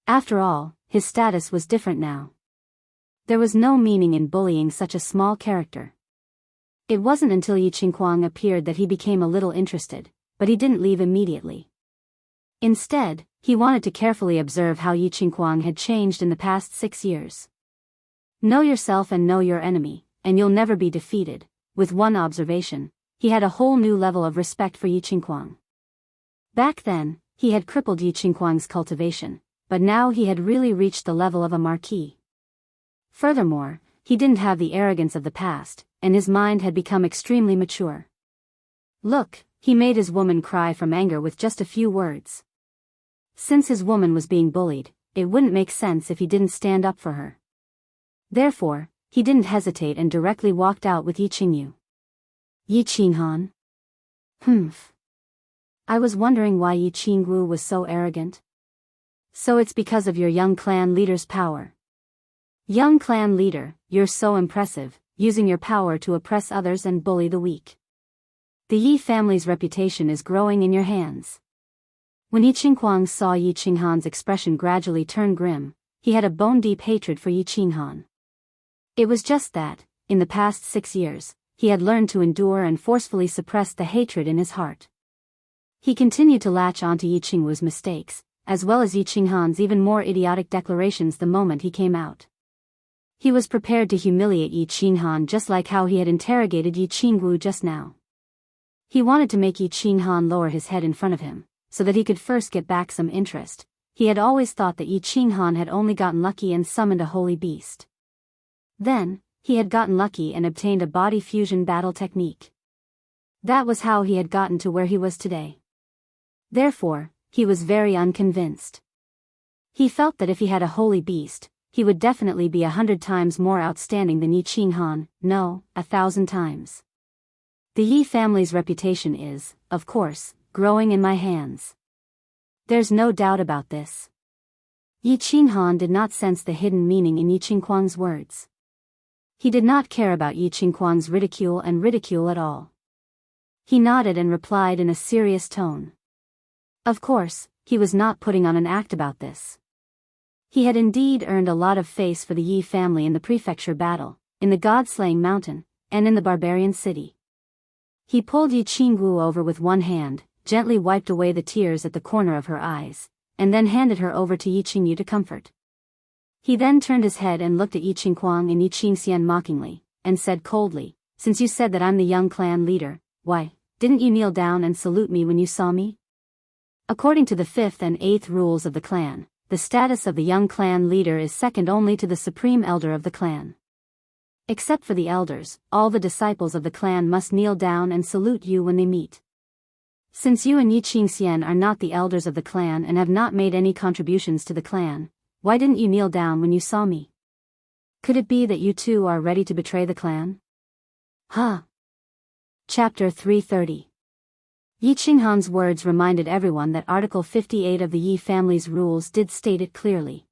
After all, his status was different now. There was no meaning in bullying such a small character. It wasn't until Yi Qinghuang appeared that he became a little interested, but he didn't leave immediately. Instead, he wanted to carefully observe how Yi Qinghuang had changed in the past 6 years. Know yourself and know your enemy, and you'll never be defeated. With one observation, he had a whole new level of respect for Yi Qinghuang. Back then, he had crippled Yi Qinghuang's cultivation, but now he had really reached the level of a marquis. Furthermore, he didn't have the arrogance of the past, and his mind had become extremely mature. Look, he made his woman cry from anger with just a few words. Since his woman was being bullied, it wouldn't make sense if he didn't stand up for her. Therefore, he didn't hesitate and directly walked out with Yi Qingyu. Yi Qinghan? I was wondering why Yi Qingwu was so arrogant. So it's because of your young clan leader's power. Young clan leader, you're so impressive, using your power to oppress others and bully the weak. The Yi family's reputation is growing in your hands. When Yi Qinghuang saw Yi Qinghan's expression gradually turn grim, he had a bone-deep hatred for Yi Qinghan. It was just that, in the past 6 years, he had learned to endure and forcefully suppress the hatred in his heart. He continued to latch onto Yi Qingwu's mistakes, as well as Yi Qinghan's even more idiotic declarations the moment he came out. He was prepared to humiliate Yi Qinghan just like how he had interrogated Yi Qingwu just now. He wanted to make Yi Qinghan lower his head in front of him, so that he could first get back some interest. He had always thought that Yi Qinghan had only gotten lucky and summoned a holy beast. Then, he had gotten lucky and obtained a body fusion battle technique. That was how he had gotten to where he was today. Therefore, he was very unconvinced. He felt that if he had a holy beast, he would definitely be 100 times more outstanding than Yi Qinghan, no, 1,000 times. The Yi family's reputation is, of course, growing in my hands. There's no doubt about this. Yi Qinghan did not sense the hidden meaning in Yi Qinghuang's words. He did not care about Yi Qinghuang's ridicule at all. He nodded and replied in a serious tone. Of course, he was not putting on an act about this. He had indeed earned a lot of face for the Yi family in the prefecture battle, in the god-slaying mountain, and in the barbarian city. He pulled Yi Qingwu over with one hand, gently wiped away the tears at the corner of her eyes, and then handed her over to Yi Qingyu to comfort. He then turned his head and looked at Yi Qinghuang and Yi Qingxian mockingly, and said coldly, "Since you said that I'm the young clan leader, why, didn't you kneel down and salute me when you saw me?" According to the 5th and 8th rules of the clan, the status of the young clan leader is second only to the supreme elder of the clan. Except for the elders, all the disciples of the clan must kneel down and salute you when they meet. Since you and Yi Qingxian are not the elders of the clan and have not made any contributions to the clan, why didn't you kneel down when you saw me? Could it be that you too are ready to betray the clan? Chapter 330. Yi Qinghan's words reminded everyone that Article 58 of the Yi family's rules did state it clearly.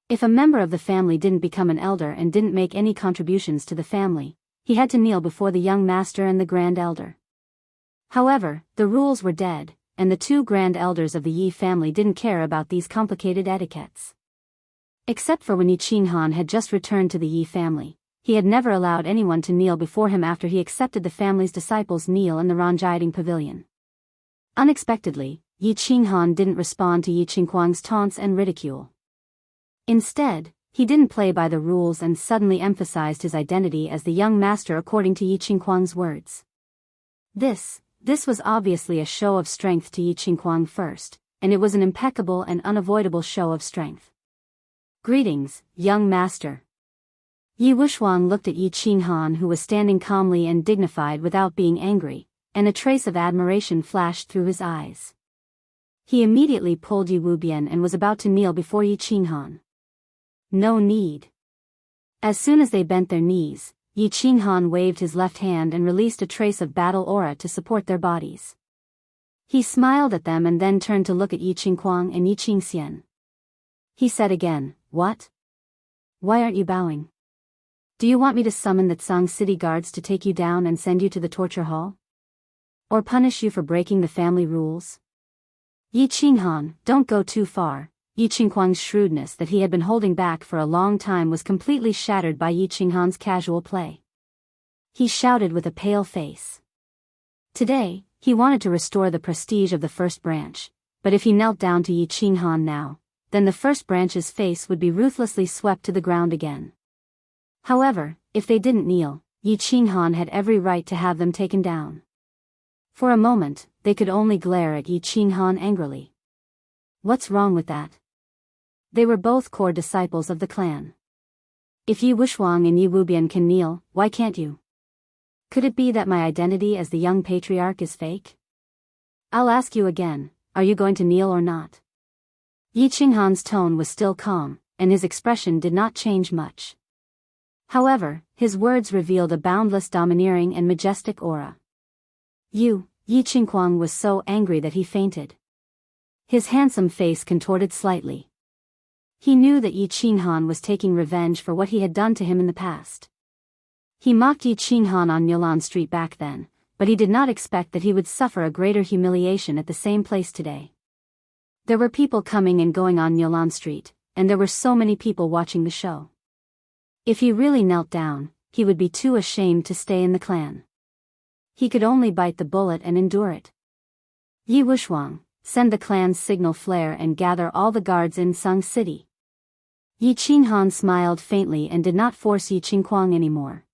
If a member of the family didn't become an elder and didn't make any contributions to the family, he had to kneel before the young master and the grand elder. However, the rules were dead, and the 2 grand elders of the Yi family didn't care about these complicated etiquettes. Except for when Yi Qinghan had just returned to the Yi family, he had never allowed anyone to kneel before him after he accepted the family's disciples kneel in the Ranjiating pavilion. Unexpectedly, Yi Qinghan didn't respond to Yi Qinghuang's taunts and ridicule. Instead, he didn't play by the rules and suddenly emphasized his identity as the young master according to Yi Qinghuang's words. This was obviously a show of strength to Yi Qinghuang first, and it was an impeccable and unavoidable show of strength. "Greetings, young master." Yi Wushuang looked at Yi Qinghan, who was standing calmly and dignified without being angry, and a trace of admiration flashed through his eyes. He immediately pulled Yi Wubian and was about to kneel before Yi Qinghan. No need. As soon as they bent their knees, Yi Qinghan waved his left hand and released a trace of battle aura to support their bodies. He smiled at them and then turned to look at Yi Qingguang and Yi Qingxian. He said again, "What? Why aren't you bowing? Do you want me to summon the Tsang City guards to take you down and send you to the torture hall? Or punish you for breaking the family rules?" "Yi Qinghan, don't go too far." Yi Qingguang's shrewdness that he had been holding back for a long time was completely shattered by Yi Qinghan's casual play. He shouted with a pale face. Today, he wanted to restore the prestige of the first branch, but if he knelt down to Yi Qinghan now, then the first branch's face would be ruthlessly swept to the ground again. However, if they didn't kneel, Yi Qinghan had every right to have them taken down. For a moment, they could only glare at Yi Qinghan angrily. What's wrong with that? They were both core disciples of the clan. If Yi Wushwang and Yi Wubian can kneel, why can't you? Could it be that my identity as the young patriarch is fake? I'll ask you again, are you going to kneel or not? Yi Qinghan's tone was still calm, and his expression did not change much. However, his words revealed a boundless domineering and majestic aura. Yi Qingguang was so angry that he fainted. His handsome face contorted slightly. He knew that Yi Qinghan was taking revenge for what he had done to him in the past. He mocked Yi Qinghan on Nilan Street back then, but he did not expect that he would suffer a greater humiliation at the same place today. There were people coming and going on Nilan Street, and there were so many people watching the show. If he really knelt down, he would be too ashamed to stay in the clan. He could only bite the bullet and endure it. Yi Wushwang, send the clan's signal flare and gather all the guards in Tsang City. Yi Qinghan smiled faintly and did not force Yi Qingguang anymore.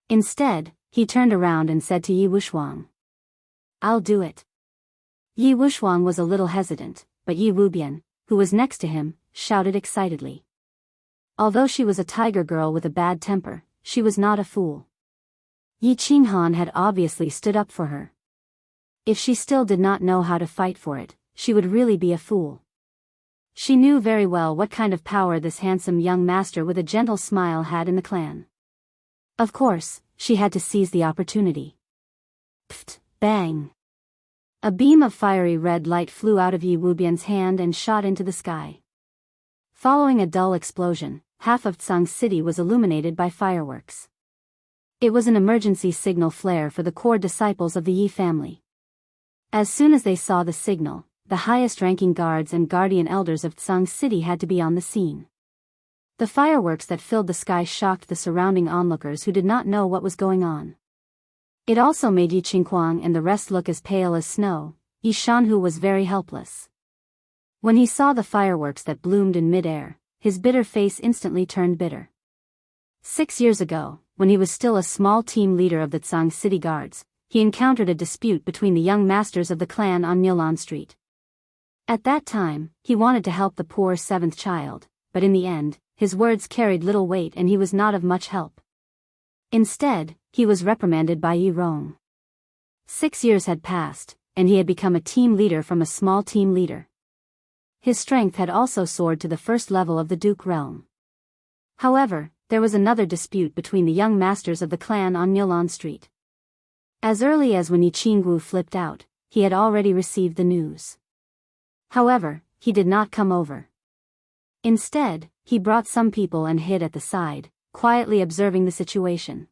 Instead, he turned around and said to Yi Wushwang, "I'll do it." Yi Wushwang was a little hesitant, but Yi Wubian, who was next to him, shouted excitedly. Although she was a tiger girl with a bad temper, she was not a fool. Yi Qinghan had obviously stood up for her. If she still did not know how to fight for it, she would really be a fool. She knew very well what kind of power this handsome young master with a gentle smile had in the clan. Of course, she had to seize the opportunity. Pft! Bang! A beam of fiery red light flew out of Yi Wubian's hand and shot into the sky. Following a dull explosion, half of Tsang City was illuminated by fireworks. It was an emergency signal flare for the core disciples of the Yi family. As soon as they saw the signal, the highest-ranking guards and guardian elders of Tsang City had to be on the scene. The fireworks that filled the sky shocked the surrounding onlookers who did not know what was going on. It also made Yi Qingguang and the rest look as pale as snow. Yi Shanhu was very helpless. When he saw the fireworks that bloomed in mid-air, his bitter face instantly turned bitter. 6 years ago, when he was still a small team leader of the Tsang City Guards, he encountered a dispute between the young masters of the clan on Nilan Street. At that time, he wanted to help the poor seventh child, but in the end, his words carried little weight and he was not of much help. Instead, he was reprimanded by Yi Rong. 6 years had passed, and he had become a team leader from a small team leader. His strength had also soared to the first level of the Duke realm. However, there was another dispute between the young masters of the clan on Nilan Street. As early as when Yi Qinggu flipped out, he had already received the news. However, he did not come over. Instead, he brought some people and hid at the side, quietly observing the situation.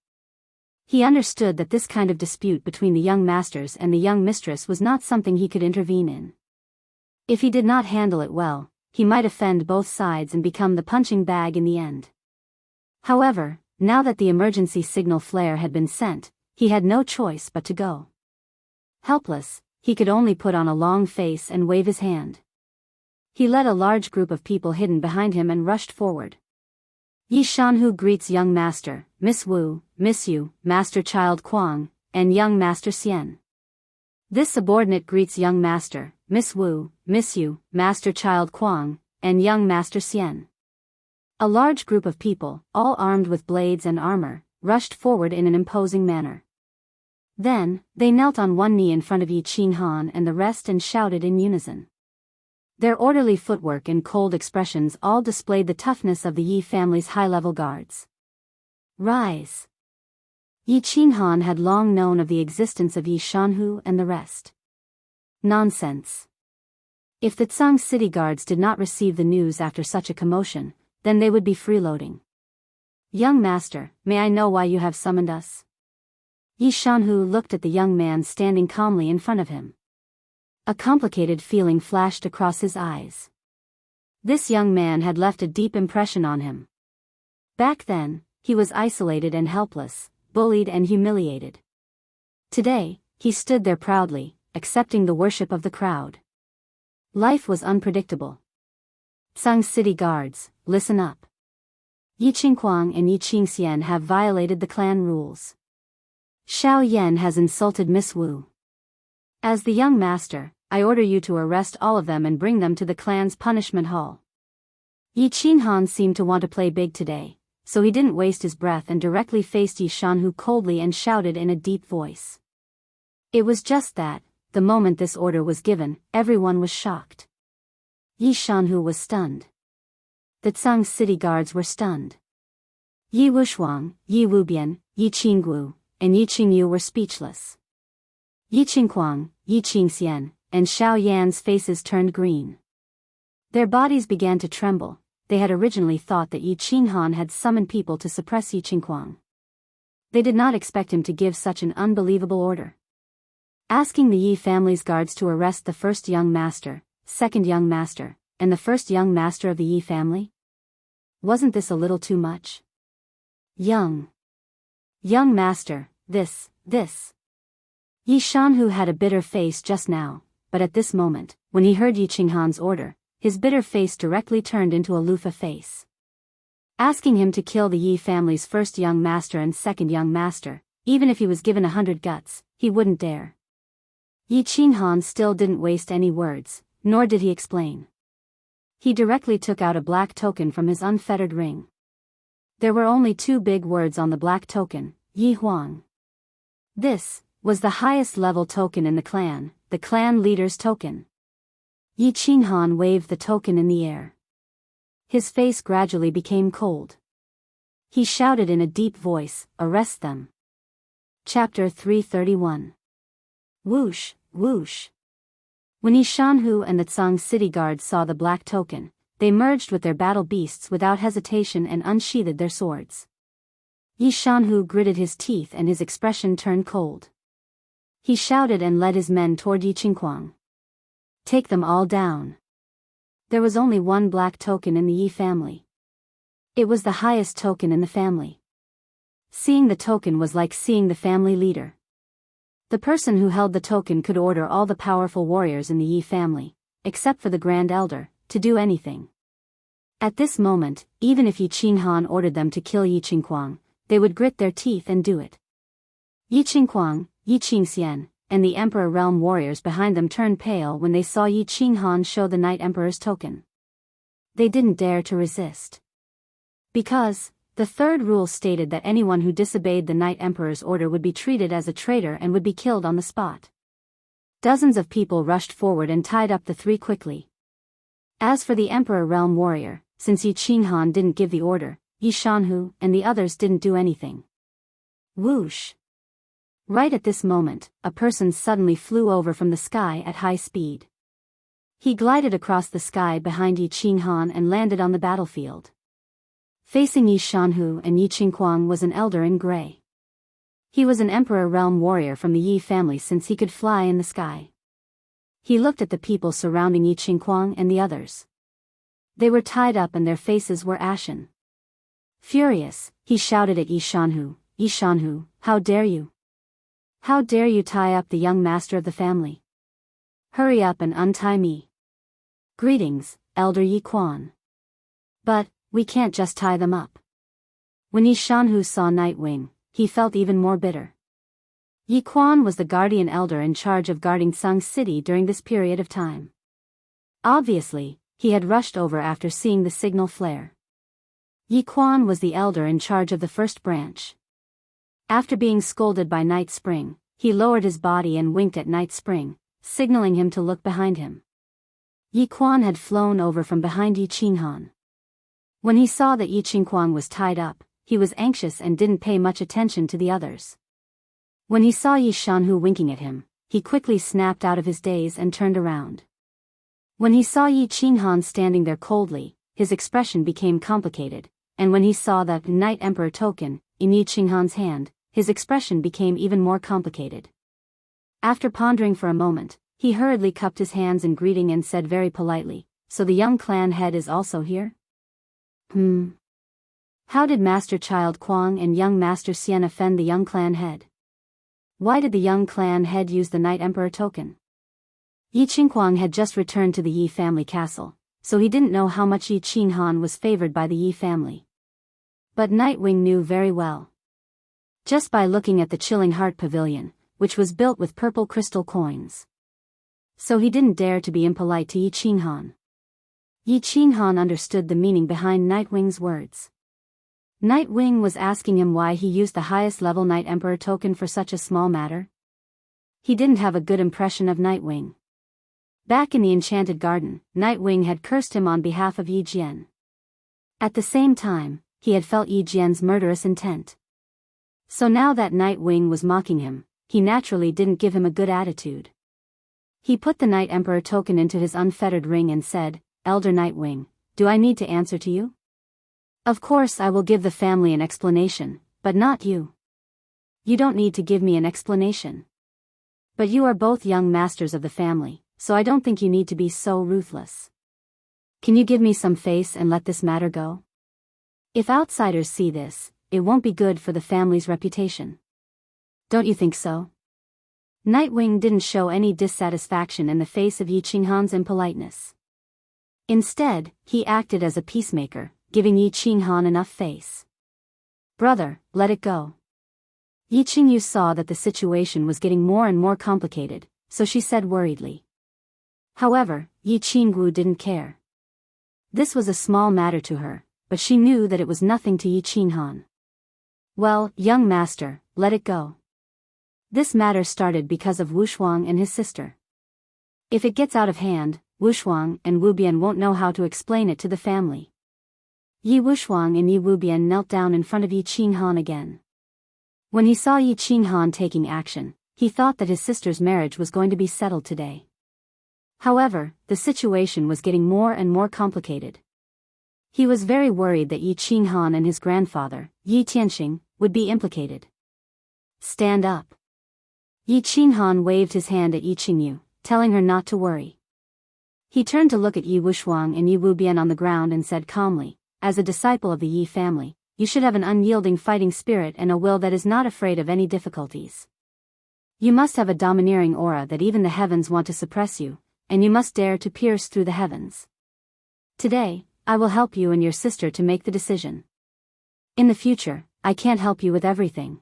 He understood that this kind of dispute between the young masters and the young mistress was not something he could intervene in. If he did not handle it well, he might offend both sides and become the punching bag in the end. However, now that the emergency signal flare had been sent, he had no choice but to go. Helpless, he could only put on a long face and wave his hand. He led a large group of people hidden behind him and rushed forward. Yi Shanhu greets young master, Miss Wu, Miss Yu, Master Child Kuang, and young Master Xian. This subordinate greets young master, Miss Wu, Miss Yu, Master Child Kuang, and young Master Xian. A large group of people, all armed with blades and armor, rushed forward in an imposing manner. Then, they knelt on one knee in front of Yi Qinghan and the rest and shouted in unison. Their orderly footwork and cold expressions all displayed the toughness of the Yi family's high-level guards. Rise! Yi Qinghan had long known of the existence of Yi Shanhu and the rest. Nonsense. If the Tsang city guards did not receive the news after such a commotion, then they would be freeloading. Young master, may I know why you have summoned us? Yi Shanhu looked at the young man standing calmly in front of him. A complicated feeling flashed across his eyes. This young man had left a deep impression on him. Back then, he was isolated and helpless, bullied and humiliated. Today, he stood there proudly, accepting the worship of the crowd. Life was unpredictable. Tsang city guards, listen up. Yi Qingquang and Yi Qingxian have violated the clan rules. Xiao Yan has insulted Miss Wu. As the young master, I order you to arrest all of them and bring them to the clan's punishment hall. Yi Qinghan seemed to want to play big today, so he didn't waste his breath and directly faced Yi Shanhu coldly and shouted in a deep voice. It was just that, the moment this order was given, everyone was shocked. Yi Shanhu was stunned. The Tsang city guards were stunned. Yi Wushuang, Yi Wubian, Yi Qinggu, and Yi Qingyu were speechless. Yi Qingquang, Yi Qingxian, and Xiao Yan's faces turned green. Their bodies began to tremble. They had originally thought that Yi Qinghan had summoned people to suppress Yi Qingquang. They did not expect him to give such an unbelievable order. Asking the Yi family's guards to arrest the first young master, second young master, and the first young master of the Yi family? Wasn't this a little too much? Young master, this. Yi Shanhu had a bitter face just now, but at this moment, when he heard Yi Qinghan's order, his bitter face directly turned into a loofah face. Asking him to kill the Yi family's first young master and second young master, even if he was given 100 guts, he wouldn't dare. Yi Qinghan still didn't waste any words, nor did he explain. He directly took out a black token from his unfettered ring. There were only 2 big words on the black token, Yi Huang. This was the highest level token in the clan leader's token. Yi Qinghan waved the token in the air. His face gradually became cold. He shouted in a deep voice, "Arrest them." Chapter 331. Whoosh, whoosh. When Yi Shanhu and the Tsang city guards saw the black token, they merged with their battle beasts without hesitation and unsheathed their swords. Yi Shanhu gritted his teeth and his expression turned cold. He shouted and led his men toward Yi Qingquang. Take them all down. There was only one black token in the Yi family. It was the highest token in the family. Seeing the token was like seeing the family leader. The person who held the token could order all the powerful warriors in the Yi family, except for the Grand Elder, to do anything. At this moment, even if Yi Qinghan ordered them to kill Yi Qingquang, they would grit their teeth and do it. Yi Qingquang, Yi Qingxian, and the Emperor Realm warriors behind them turned pale when they saw Yi Qinghan show the Night Emperor's token. They didn't dare to resist. Because, the third rule stated that anyone who disobeyed the Night Emperor's order would be treated as a traitor and would be killed on the spot. Dozens of people rushed forward and tied up the 3 quickly. As for the Emperor Realm warrior, since Yi Qinghan didn't give the order, Yi Shanhu and the others didn't do anything. Whoosh! Right at this moment, a person suddenly flew over from the sky at high speed. He glided across the sky behind Yi Qinghan and landed on the battlefield. Facing Yi Shanhu and Yi Qingquang was an elder in gray. He was an Emperor Realm warrior from the Yi family since he could fly in the sky. He looked at the people surrounding Yi Qingquang and the others. They were tied up and their faces were ashen. Furious, he shouted at Yi Shanhu, how dare you? How dare you tie up the young master of the family? Hurry up and untie me. Greetings, Elder Yi Quan. But, we can't just tie them up. When Yi Shanhu saw Nightwing, he felt even more bitter. Yi Quan was the guardian elder in charge of guarding Tsang City during this period of time. Obviously, he had rushed over after seeing the signal flare. Yi Quan was the elder in charge of the first branch. After being scolded by Night Spring, he lowered his body and winked at Night Spring, signaling him to look behind him. Yi Quan had flown over from behind Yi Qinghan. When he saw that Yi Qingquang was tied up, he was anxious and didn't pay much attention to the others. When he saw Yi Shanhu winking at him, he quickly snapped out of his daze and turned around. When he saw Yi Qinghan standing there coldly, his expression became complicated, and when he saw the Night Emperor token in Yi Qinghan's hand, his expression became even more complicated. After pondering for a moment, he hurriedly cupped his hands in greeting and said very politely, "So the young clan head is also here?" How did Master Child Kuang and young Master Xian offend the young clan head? Why did the young clan head use the Night Emperor token? Yi Qinghuang had just returned to the Yi family castle, so he didn't know how much Yi Qinghan was favored by the Yi family. But Nightwing knew very well. Just by looking at the Chilling Heart Pavilion, which was built with purple crystal coins. So he didn't dare to be impolite to Yi Qinghan. Yi Qinghan understood the meaning behind Nightwing's words. Nightwing was asking him why he used the highest level Night Emperor token for such a small matter. He didn't have a good impression of Nightwing. Back in the Enchanted Garden, Nightwing had cursed him on behalf of Yi Jian. At the same time, he had felt Yi Jian's murderous intent. So now that Nightwing was mocking him, he naturally didn't give him a good attitude. He put the Night Emperor token into his unfettered ring and said, "Elder Nightwing, do I need to answer to you? Of course I will give the family an explanation, but not you. You don't need to give me an explanation. But you are both young masters of the family, so I don't think you need to be so ruthless. Can you give me some face and let this matter go? If outsiders see this, it won't be good for the family's reputation. Don't you think so?" Nightwing didn't show any dissatisfaction in the face of Yi Qinghan's impoliteness. Instead, he acted as a peacemaker, giving Yi Qinghan enough face. "Brother, let it go." Yi Qingyu saw that the situation was getting more and more complicated, so she said worriedly. However, Yi Qingyu didn't care. This was a small matter to her, but she knew that it was nothing to Yi Qinghan. "Well, young master, let it go. This matter started because of Wu Shuang and his sister. If it gets out of hand, Wu Shuang and Wu Bian won't know how to explain it to the family." Yi Wushuang and Yi Wubian knelt down in front of Yi Qinghan again. When he saw Yi Qinghan taking action, he thought that his sister's marriage was going to be settled today. However, the situation was getting more and more complicated. He was very worried that Yi Qinghan and his grandfather, Yi Tianxing, would be implicated. "Stand up." Yi Qinghan waved his hand at Yi Qingyu, telling her not to worry. He turned to look at Yi Wushuang and Yi Wubian on the ground and said calmly, "As a disciple of the Yi family, you should have an unyielding fighting spirit and a will that is not afraid of any difficulties. You must have a domineering aura that even the heavens want to suppress you, and you must dare to pierce through the heavens. Today, I will help you and your sister to make the decision. In the future, I can't help you with everything.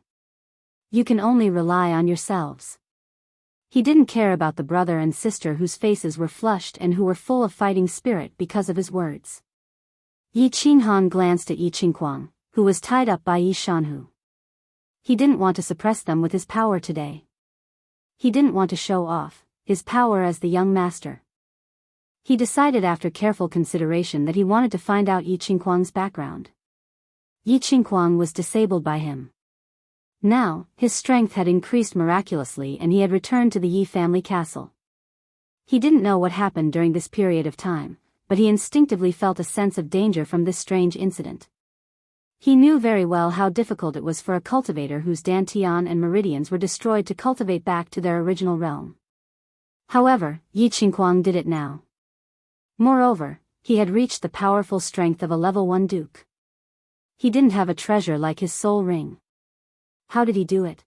You can only rely on yourselves." He didn't care about the brother and sister whose faces were flushed and who were full of fighting spirit because of his words. Yi Qinghan glanced at Yi Qinghuang, who was tied up by Yi Shanhu. He didn't want to suppress them with his power today. He didn't want to show off his power as the young master. He decided after careful consideration that he wanted to find out Yi Qinghuang's background. Yi Qinghuang was disabled by him. Now, his strength had increased miraculously and he had returned to the Yi family castle. He didn't know what happened during this period of time, but he instinctively felt a sense of danger from this strange incident. He knew very well how difficult it was for a cultivator whose dantian and meridians were destroyed to cultivate back to their original realm. However, Yi Qinghuang did it now. Moreover, he had reached the powerful strength of a level 1 duke. He didn't have a treasure like his soul ring. How did he do it?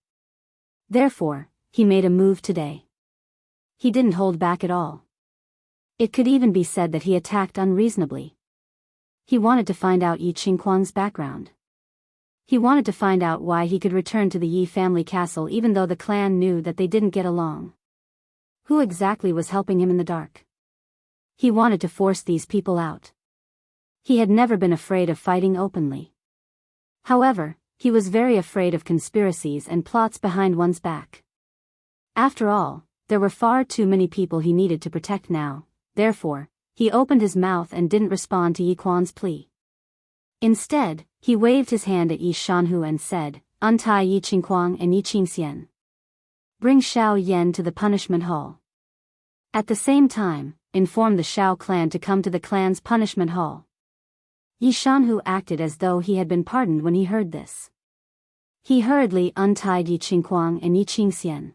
Therefore, he made a move today. He didn't hold back at all. It could even be said that he attacked unreasonably. He wanted to find out Yi Qinghuang's background. He wanted to find out why he could return to the Yi family castle even though the clan knew that they didn't get along. Who exactly was helping him in the dark? He wanted to force these people out. He had never been afraid of fighting openly. However, he was very afraid of conspiracies and plots behind one's back. After all, there were far too many people he needed to protect now, therefore, he opened his mouth and didn't respond to Yi Quan's plea. Instead, he waved his hand at Yi Shanhu and said, "Untie Yi Qinghuang and Yi Qingxian." Bring Xiao Yan to the punishment hall. At the same time, inform the Xiao clan to come to the clan's punishment hall. Yi Shanhu acted as though he had been pardoned when he heard this. He hurriedly untied Yi Qingquang and Yi Qingxian.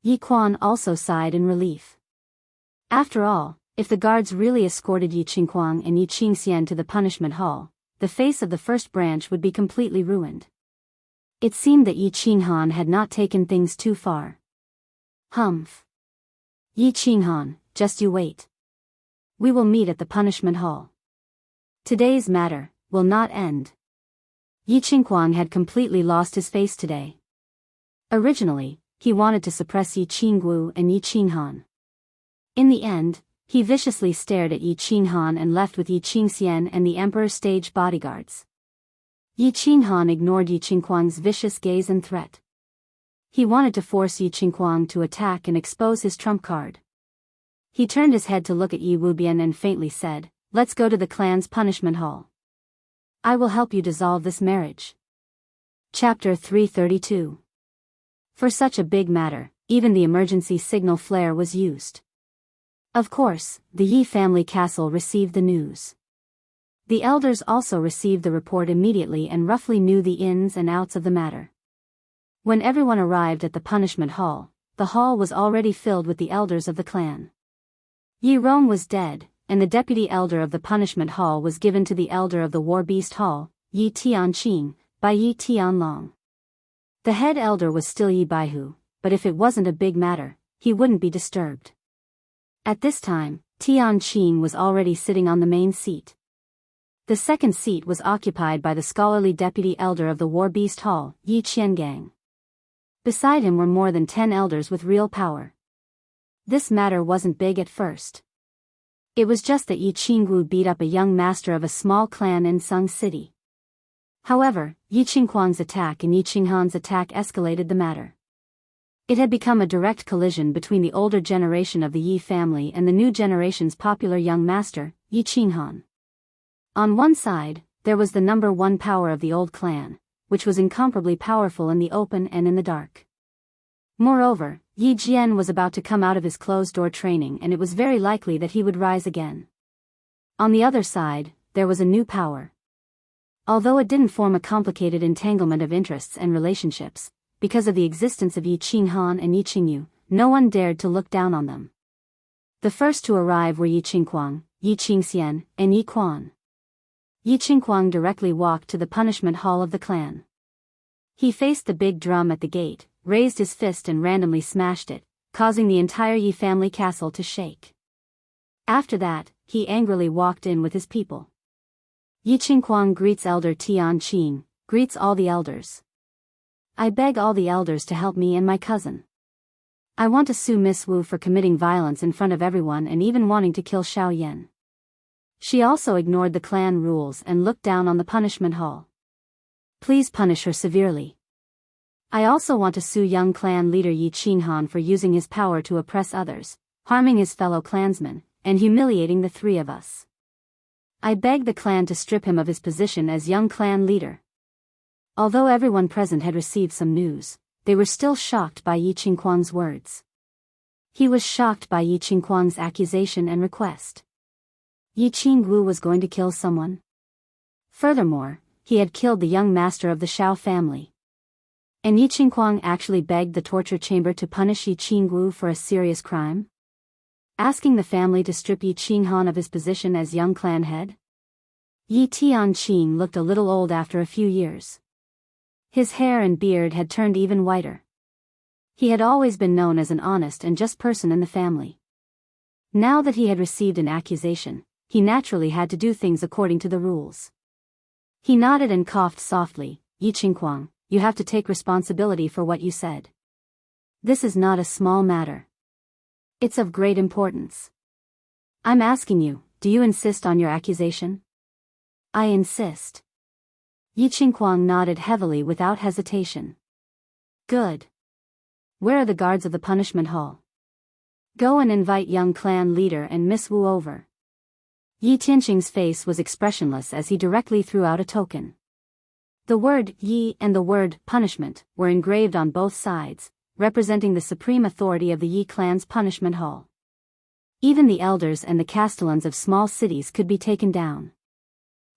Yi Quan also sighed in relief. After all, if the guards really escorted Yi Qingquang and Yi Qingxian to the punishment hall, the face of the first branch would be completely ruined. It seemed that Yi Qinghan had not taken things too far. Humph. Yi Qinghan, just you wait. We will meet at the punishment hall. Today's matter will not end. Yi Qingquang had completely lost his face today. Originally, he wanted to suppress Yi Qinggu and Yi Qinghan. In the end, he viciously stared at Yi Qinghan and left with Yi Qingxian and the emperor's stage bodyguards. Yi Qinghan ignored Yi Qingquang's vicious gaze and threat. He wanted to force Yi Qingquang to attack and expose his trump card. He turned his head to look at Yi Wubian and faintly said, "Let's go to the clan's punishment hall. I will help you dissolve this marriage." Chapter 332. For such a big matter, even the emergency signal flare was used. Of course, the Yi family castle received the news. The elders also received the report immediately and roughly knew the ins and outs of the matter. When everyone arrived at the punishment hall, the hall was already filled with the elders of the clan. Yi Rong was dead, and the deputy elder of the punishment hall was given to the elder of the war beast hall, Yi Tianqing, by Yi Tianlong. The head elder was still Yi Baihu, but if it wasn't a big matter, he wouldn't be disturbed. At this time, Tianqing was already sitting on the main seat. The second seat was occupied by the scholarly deputy elder of the war beast hall, Yi Qiangang. Beside him were more than 10 elders with real power. This matter wasn't big at first. It was just that Yi Qinggu beat up a young master of a small clan in Sung City. However, Yi Qingquang's attack and Yi Qinghan's attack escalated the matter. It had become a direct collision between the older generation of the Yi family and the new generation's popular young master, Yi Qinghan. On one side, there was the number one power of the old clan, which was incomparably powerful in the open and in the dark. Moreover, Yi Jian was about to come out of his closed-door training and it was very likely that he would rise again. On the other side, there was a new power. Although it didn't form a complicated entanglement of interests and relationships, because of the existence of Yi Qinghan and Yi Qingyu, no one dared to look down on them. The first to arrive were Yi Qingquang, Yi Qingxian, and Yi Quan. Yi Qingquang directly walked to the punishment hall of the clan. He faced the big drum at the gate, raised his fist and randomly smashed it, causing the entire Yi family castle to shake. After that, he angrily walked in with his people. Yi Qingquang greets Elder Tianqing, greets all the elders. I beg all the elders to help me and my cousin. I want to sue Miss Wu for committing violence in front of everyone and even wanting to kill Xiao Yan. She also ignored the clan rules and looked down on the punishment hall. Please punish her severely. I also want to sue young clan leader Yi Qinghan for using his power to oppress others, harming his fellow clansmen, and humiliating the three of us. I beg the clan to strip him of his position as young clan leader. Although everyone present had received some news, they were still shocked by Yi Qingquang's words. He was shocked by Yi Qingquang's accusation and request. Yi Qinggu was going to kill someone. Furthermore, he had killed the young master of the Xiao family. And Yi Qingquang actually begged the torture chamber to punish Yi Qinggu for a serious crime? Asking the family to strip Yi Qinghan of his position as young clan head? Yi Tianqing looked a little old after a few years. His hair and beard had turned even whiter. He had always been known as an honest and just person in the family. Now that he had received an accusation, he naturally had to do things according to the rules. He nodded and coughed softly. Yi Qingquang, you have to take responsibility for what you said. This is not a small matter. It's of great importance. I'm asking you, do you insist on your accusation? I insist. Yi Qingquang nodded heavily without hesitation. Good. Where are the guards of the punishment hall? Go and invite young clan leader and Miss Wu over. Yi Tianqing's face was expressionless as he directly threw out a token. The word Yi and the word punishment were engraved on both sides, representing the supreme authority of the Yi clan's punishment hall. Even the elders and the castellans of small cities could be taken down.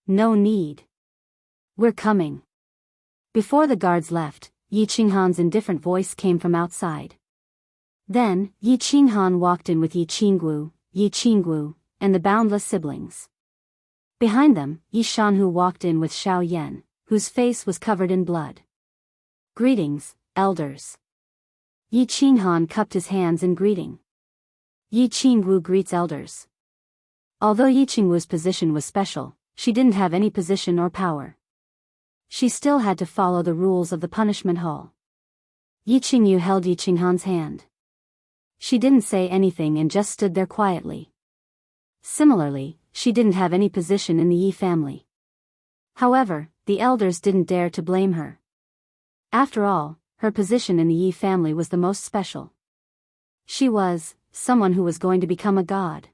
No need. We're coming. Before the guards left, Yi Qinghan's indifferent voice came from outside. Then, Yi Qinghan walked in with Yi Qinggu, and the boundless siblings. Behind them, Yi Shanhu walked in with Xiao Yan, whose face was covered in blood. Greetings, elders. Yi Qinghan cupped his hands in greeting. Yi Qinggu greets elders. Although Yi Qinggu's position was special, she didn't have any position or power. She still had to follow the rules of the punishment hall. Yi Qingyu held Yi Qinghan's hand. She didn't say anything and just stood there quietly. Similarly, she didn't have any position in the Yi family. However, the elders didn't dare to blame her. After all, her position in the Yi family was the most special. She was someone who was going to become a god.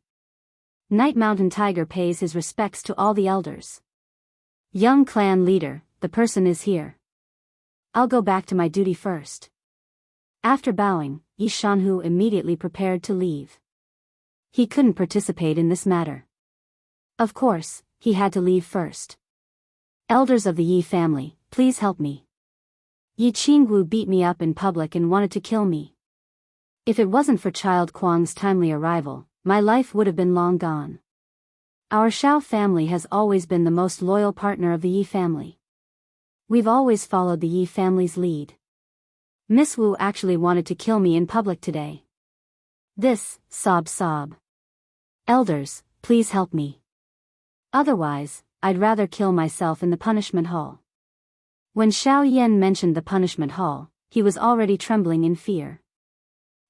Night Mountain Tiger pays his respects to all the elders. Young clan leader, the person is here. I'll go back to my duty first. After bowing, Yi Shanhu immediately prepared to leave. He couldn't participate in this matter. Of course, he had to leave first. Elders of the Yi family, please help me. Yi Qinggu beat me up in public and wanted to kill me. If it wasn't for Child Kuang's timely arrival, my life would have been long gone. Our Shao family has always been the most loyal partner of the Yi family. We've always followed the Yi family's lead. Miss Wu actually wanted to kill me in public today. This, sob. Elders, please help me. Otherwise, I'd rather kill myself in the punishment hall. When Xiao Yan mentioned the punishment hall, he was already trembling in fear.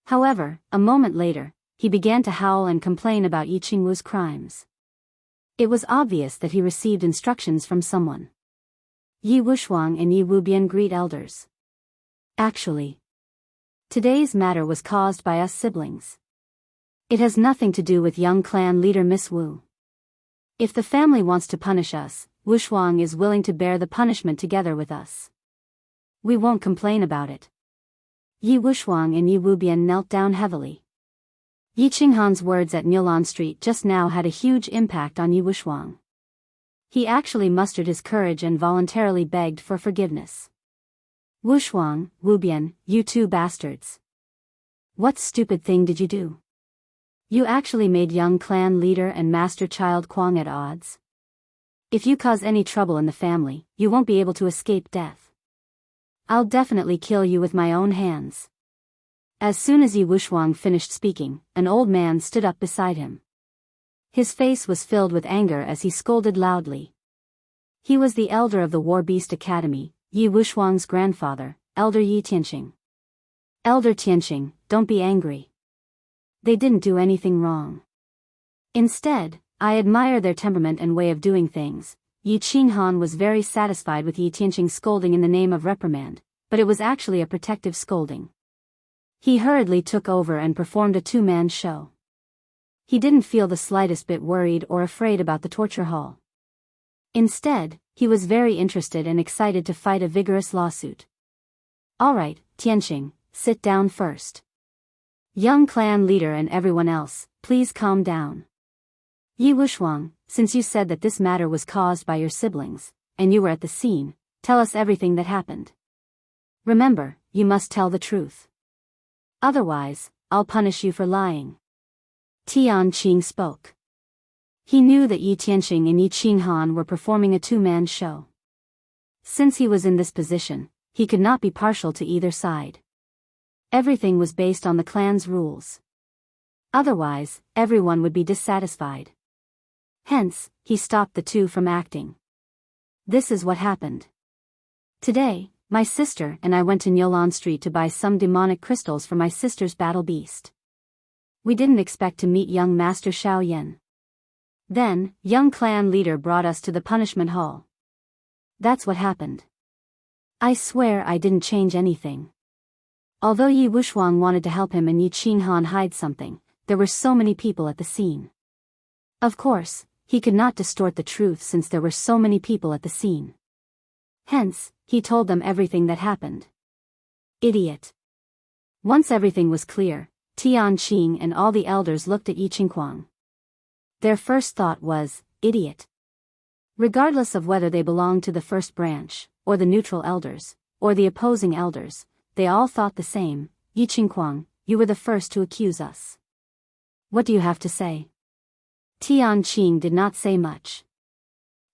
However, a moment later, he began to howl and complain about Yi Qingwu's crimes. It was obvious that he received instructions from someone. Yi Wushuang and Yi Wubian greet elders. Actually, today's matter was caused by us siblings. It has nothing to do with young clan leader Miss Wu. If the family wants to punish us, Wushuang is willing to bear the punishment together with us. We won't complain about it. Yi Wushuang and Yi Wubian knelt down heavily. Yi Qinghan's words at Niulan Street just now had a huge impact on Yi Wushuang. He actually mustered his courage and voluntarily begged for forgiveness. Wushuang, Wubian, you two bastards. What stupid thing did you do? You actually made young clan leader and Master Child Kuang at odds? If you cause any trouble in the family, you won't be able to escape death. I'll definitely kill you with my own hands. As soon as Yi Wushuang finished speaking, an old man stood up beside him. His face was filled with anger as he scolded loudly. He was the elder of the War Beast Academy, Yi Wushuang's grandfather, Elder Yi Tianqing. Elder Tianqing, don't be angry. They didn't do anything wrong. Instead, I admire their temperament and way of doing things. Yi Qinghan was very satisfied with Yi Tianqing's scolding in the name of reprimand, but it was actually a protective scolding. He hurriedly took over and performed a two-man show. He didn't feel the slightest bit worried or afraid about the torture hall. Instead, he was very interested and excited to fight a vigorous lawsuit. Alright, Tianqing, sit down first. Young clan leader and everyone else, please calm down. Yi Wushuang, since you said that this matter was caused by your siblings, and you were at the scene, tell us everything that happened. Remember, you must tell the truth. Otherwise, I'll punish you for lying. Tianqing spoke. He knew that Yi Tianqing and Yi Qinghan were performing a two-man show. Since he was in this position, he could not be partial to either side. Everything was based on the clan's rules. Otherwise, everyone would be dissatisfied. Hence, he stopped the two from acting. This is what happened. Today, my sister and I went to Niulan Street to buy some demonic crystals for my sister's battle beast. We didn't expect to meet young Master Xiao Yan. Then, young clan leader brought us to the punishment hall. That's what happened. I swear I didn't change anything. Although Yi Wushuang wanted to help him and Yi Qinghan hide something, there were so many people at the scene. Of course, he could not distort the truth since there were so many people at the scene. Hence, he told them everything that happened. Idiot. Once everything was clear, Tianqing and all the elders looked at Yi Qinghuang. Their first thought was, idiot. Regardless of whether they belonged to the first branch, or the neutral elders, or the opposing elders, they all thought the same. Yi Qinghuang, you were the first to accuse us. What do you have to say? Tianqing did not say much.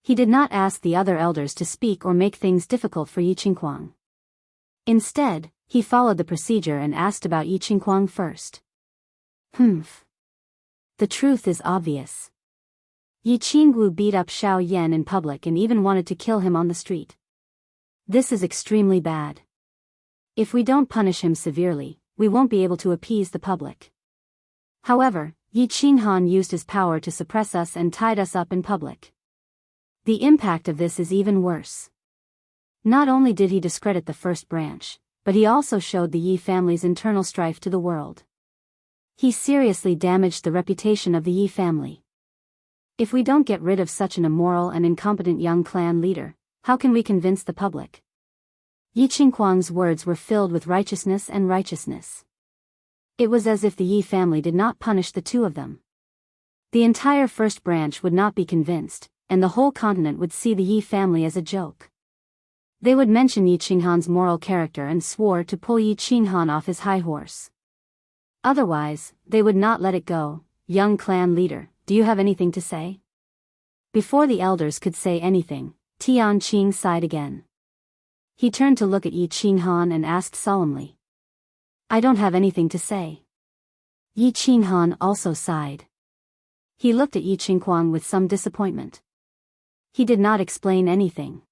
He did not ask the other elders to speak or make things difficult for Yi Qinghuang. Instead, he followed the procedure and asked about Yi Qinghuang first. The truth is obvious. Yi Qingwu beat up Xiao Yan in public and even wanted to kill him on the street. This is extremely bad. If we don't punish him severely, we won't be able to appease the public. However, Yi Qinghan used his power to suppress us and tied us up in public. The impact of this is even worse. Not only did he discredit the first branch, but he also showed the Yi family's internal strife to the world. He seriously damaged the reputation of the Yi family. If we don't get rid of such an immoral and incompetent young clan leader, how can we convince the public? Yi Qinghuang's words were filled with righteousness and righteousness. It was as if the Yi family did not punish the two of them. The entire first branch would not be convinced, and the whole continent would see the Yi family as a joke. They would mention Yi Qinghan's moral character and swore to pull Yi Qinghan off his high horse. Otherwise, they would not let it go. Young clan leader, do you have anything to say? Before the elders could say anything, Tianqing sighed again. He turned to look at Yi Qinghan and asked solemnly. I don't have anything to say. Yi Qinghan also sighed. He looked at Yi Qinghuang with some disappointment. He did not explain anything.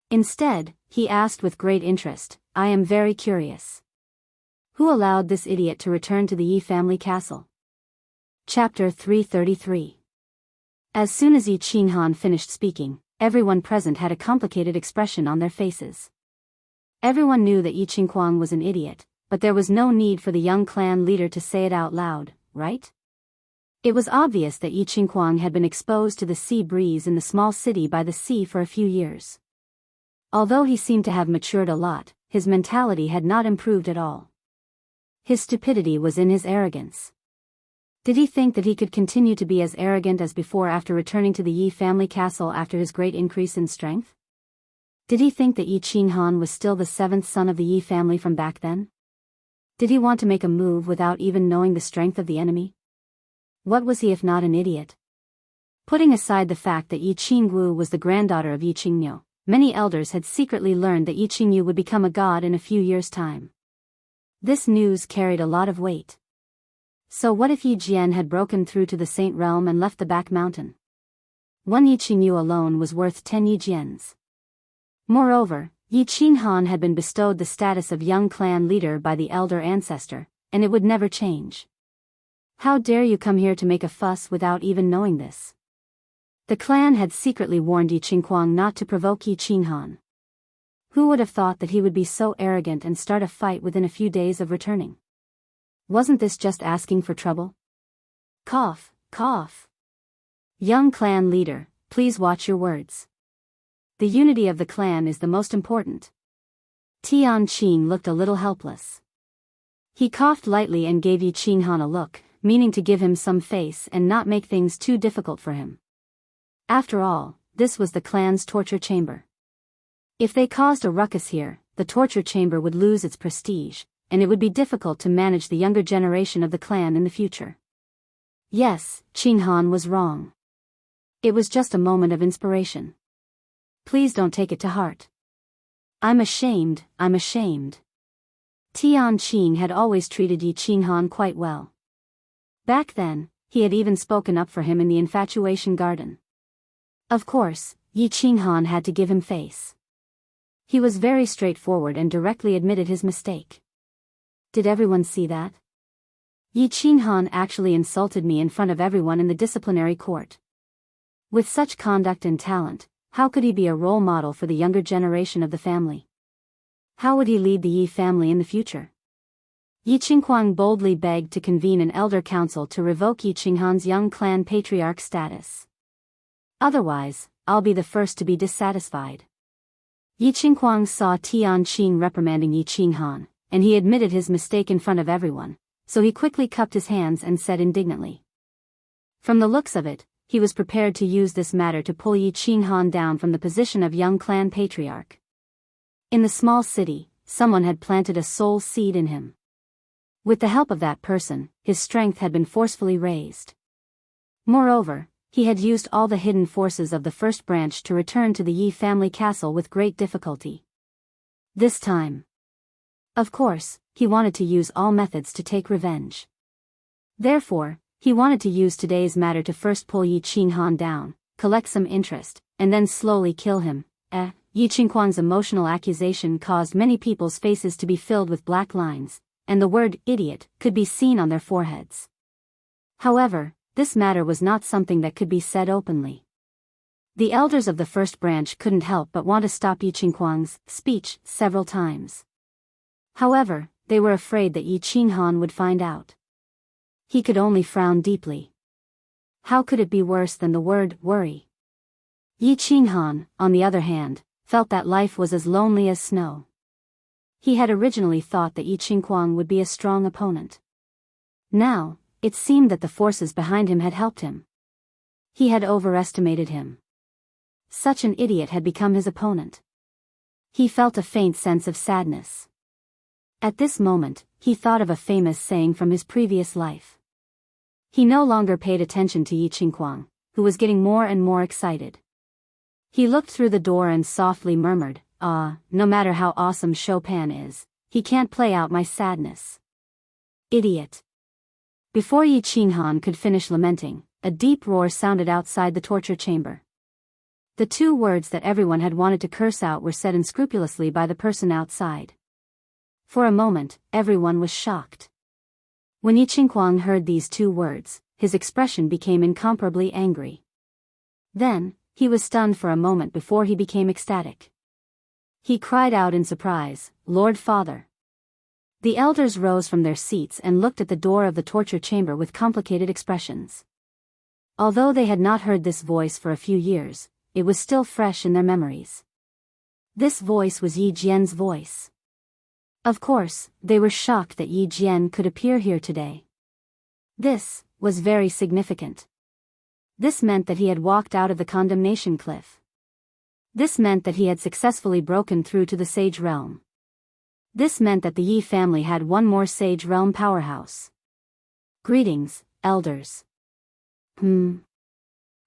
Instead, he asked with great interest, I am very curious. Who allowed this idiot to return to the Yi family castle? Chapter 333. As soon as Yi Qinghan finished speaking, everyone present had a complicated expression on their faces. Everyone knew that Yi Qinghuang was an idiot, but there was no need for the young clan leader to say it out loud, right? It was obvious that Yi Qinghuang had been exposed to the sea breeze in the small city by the sea for a few years. Although he seemed to have matured a lot, his mentality had not improved at all. His stupidity was in his arrogance. Did he think that he could continue to be as arrogant as before after returning to the Yi family castle after his great increase in strength? Did he think that Yi Qinghan was still the seventh son of the Yi family from back then? Did he want to make a move without even knowing the strength of the enemy? What was he if not an idiot? Putting aside the fact that Yi Qingwu was the granddaughter of Yi Qingniu, many elders had secretly learned that Yi Qingniu would become a god in a few years' time. This news carried a lot of weight. So what if Yi Jian had broken through to the Saint Realm and left the back mountain? One Yi Qingniu alone was worth 10 Yi Jians. Moreover, Yi Qinghan had been bestowed the status of young clan leader by the elder ancestor, and it would never change. How dare you come here to make a fuss without even knowing this? The clan had secretly warned Yi Qinghuang not to provoke Yi Qinghan. Who would have thought that he would be so arrogant and start a fight within a few days of returning? Wasn't this just asking for trouble? Cough, cough. Young clan leader, please watch your words. The unity of the clan is the most important. Tianqing looked a little helpless. He coughed lightly and gave Yi Qinghan a look, meaning to give him some face and not make things too difficult for him. After all, this was the clan's torture chamber. If they caused a ruckus here, the torture chamber would lose its prestige, and it would be difficult to manage the younger generation of the clan in the future. Yes, Qinghan was wrong. It was just a moment of inspiration. Please don't take it to heart. I'm ashamed, I'm ashamed. Tianqing had always treated Yi Qinghan quite well. Back then, he had even spoken up for him in the infatuation garden. Of course, Yi Qinghan had to give him face. He was very straightforward and directly admitted his mistake. Did everyone see that? Yi Qinghan actually insulted me in front of everyone in the disciplinary court. With such conduct and talent, how could he be a role model for the younger generation of the family? How would he lead the Yi family in the future? Yi Qinghuang boldly begged to convene an elder council to revoke Yi Qinghan's young clan patriarch status. Otherwise, I'll be the first to be dissatisfied. Yi Qinghuang saw Tianqing reprimanding Yi Qinghan, and he admitted his mistake in front of everyone, so he quickly cupped his hands and said indignantly. From the looks of it, he was prepared to use this matter to pull Yi Qinghan down from the position of young clan patriarch. In the small city, someone had planted a soul seed in him. With the help of that person, his strength had been forcefully raised. Moreover, he had used all the hidden forces of the first branch to return to the Yi family castle with great difficulty. This time, of course, he wanted to use all methods to take revenge. Therefore, he wanted to use today's matter to first pull Yi Qinghan down, collect some interest, and then slowly kill him. Yi Qinghuang's emotional accusation caused many people's faces to be filled with black lines, and the word idiot could be seen on their foreheads. However, this matter was not something that could be said openly. The elders of the first branch couldn't help but want to stop Yi Qinghuang's speech several times. However, they were afraid that Yi Qinghan would find out. He could only frown deeply. How could it be worse than the word worry? Yi Qinghan, on the other hand, felt that life was as lonely as snow. He had originally thought that Yi Qinghuang would be a strong opponent. Now, it seemed that the forces behind him had helped him. He had overestimated him. Such an idiot had become his opponent. He felt a faint sense of sadness. At this moment, he thought of a famous saying from his previous life. He no longer paid attention to Yi Qinghuang, who was getting more and more excited. He looked through the door and softly murmured, no matter how awesome Chopin is, he can't play out my sadness. Idiot. Before Yi Qinghan could finish lamenting, a deep roar sounded outside the torture chamber. The two words that everyone had wanted to curse out were said unscrupulously by the person outside. For a moment, everyone was shocked. When Yi Qinghuang heard these two words, his expression became incomparably angry. Then, he was stunned for a moment before he became ecstatic. He cried out in surprise, "Lord Father!" The elders rose from their seats and looked at the door of the torture chamber with complicated expressions. Although they had not heard this voice for a few years, it was still fresh in their memories. This voice was Yi Jian's voice. Of course, they were shocked that Yi Jian could appear here today. This was very significant. This meant that he had walked out of the condemnation cliff. This meant that he had successfully broken through to the Sage Realm. This meant that the Yi family had one more Sage Realm powerhouse. Greetings, elders.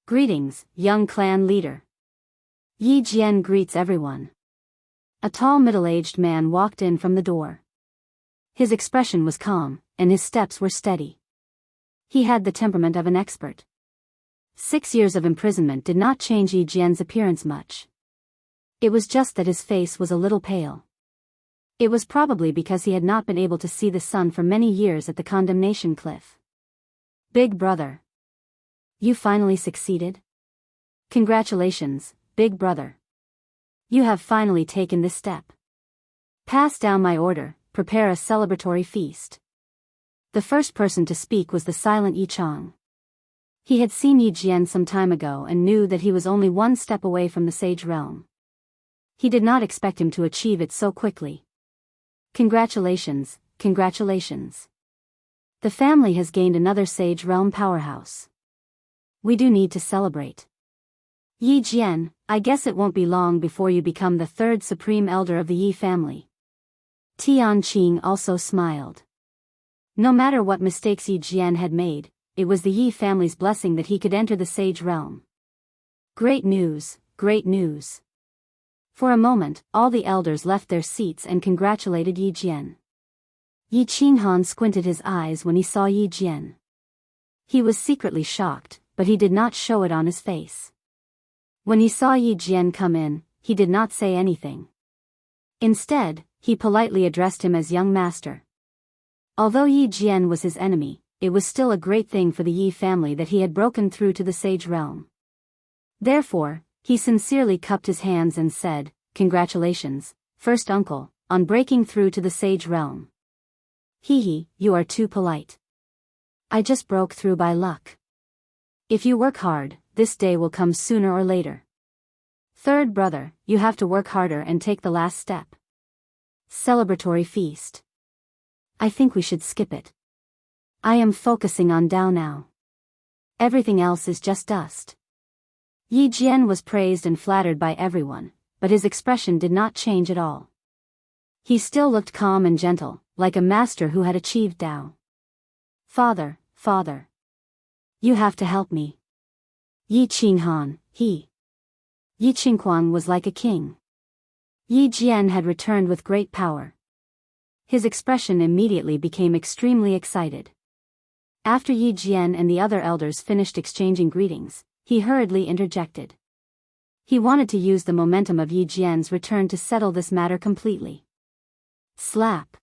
Greetings, young clan leader. Yi Jian greets everyone. A tall middle-aged man walked in from the door. His expression was calm, and his steps were steady. He had the temperament of an expert. 6 years of imprisonment did not change Yi Jian's appearance much. It was just that his face was a little pale. It was probably because he had not been able to see the sun for many years at the condemnation cliff. Big brother. You finally succeeded? Congratulations, big brother. You have finally taken this step. Pass down my order, prepare a celebratory feast. The first person to speak was the silent Yi Chang. He had seen Yi Jian some time ago and knew that he was only one step away from the Sage Realm. He did not expect him to achieve it so quickly. Congratulations, congratulations. The family has gained another Sage Realm powerhouse. We do need to celebrate. Yi Jian, I guess it won't be long before you become the third supreme elder of the Yi family. Tianqing also smiled. No matter what mistakes Yi Jian had made, it was the Yi family's blessing that he could enter the Sage Realm. Great news, great news. For a moment, all the elders left their seats and congratulated Yi Jian. Yi Qinghan squinted his eyes when he saw Yi Jian. He was secretly shocked, but he did not show it on his face. When he saw Yi Jian come in, he did not say anything. Instead, he politely addressed him as young master. Although Yi Jian was his enemy, it was still a great thing for the Yi family that he had broken through to the Sage Realm. Therefore, he sincerely cupped his hands and said, "Congratulations, first uncle, on breaking through to the Sage Realm." "Hee, you are too polite. I just broke through by luck. If you work hard, this day will come sooner or later. Third brother, you have to work harder and take the last step. Celebratory feast. I think we should skip it. I am focusing on Dao now. Everything else is just dust. Yi Jian was praised and flattered by everyone, but his expression did not change at all. He still looked calm and gentle, like a master who had achieved Dao. Father, father. You have to help me. Yi Qinghan, Yi Qinghuang was like a king. Yi Jian had returned with great power. His expression immediately became extremely excited. After Yi Jian and the other elders finished exchanging greetings, he hurriedly interjected. He wanted to use the momentum of Yi Jian's return to settle this matter completely. Slap.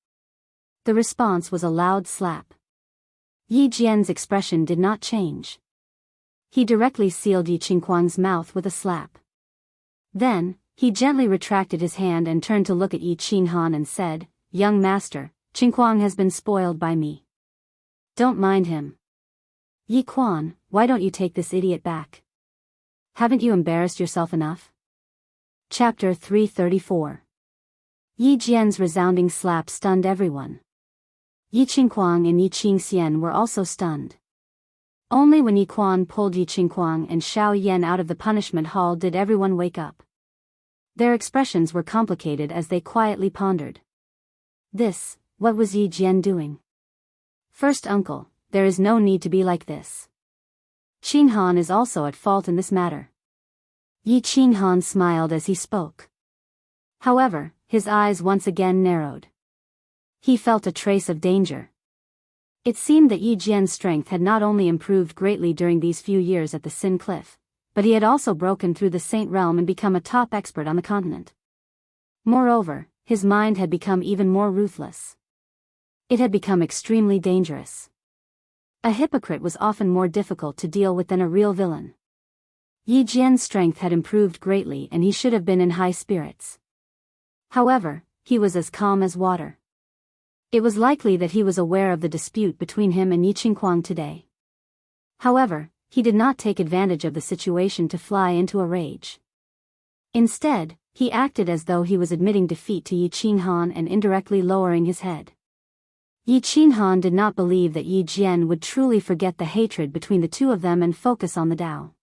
The response was a loud slap. Yi Jian's expression did not change. He directly sealed Yi Qinghuang's mouth with a slap. Then, he gently retracted his hand and turned to look at Yi Qinghan and said, Young master, Qinghuang has been spoiled by me. Don't mind him. Yi Quan, why don't you take this idiot back? Haven't you embarrassed yourself enough? Chapter 334. Yi Jian's resounding slap stunned everyone. Yi Qinghuang and Yi Qingxian were also stunned. Only when Yi Quan pulled Yi Qinghuang and Xiao Yan out of the punishment hall did everyone wake up. Their expressions were complicated as they quietly pondered. What was Yi Jian doing? First uncle, there is no need to be like this. Qinghan is also at fault in this matter. Yi Qinghan smiled as he spoke. However, his eyes once again narrowed. He felt a trace of danger. It seemed that Yi Jian's strength had not only improved greatly during these few years at the Sin Cliff, but he had also broken through the Saint Realm and become a top expert on the continent. Moreover, his mind had become even more ruthless. It had become extremely dangerous. A hypocrite was often more difficult to deal with than a real villain. Yi Jian's strength had improved greatly and he should have been in high spirits. However, he was as calm as water. It was likely that he was aware of the dispute between him and Yi Qinghuang today. However, he did not take advantage of the situation to fly into a rage. Instead, he acted as though he was admitting defeat to Yi Qinghan and indirectly lowering his head. Yi Qinghan did not believe that Yi Jian would truly forget the hatred between the two of them and focus on the Tao.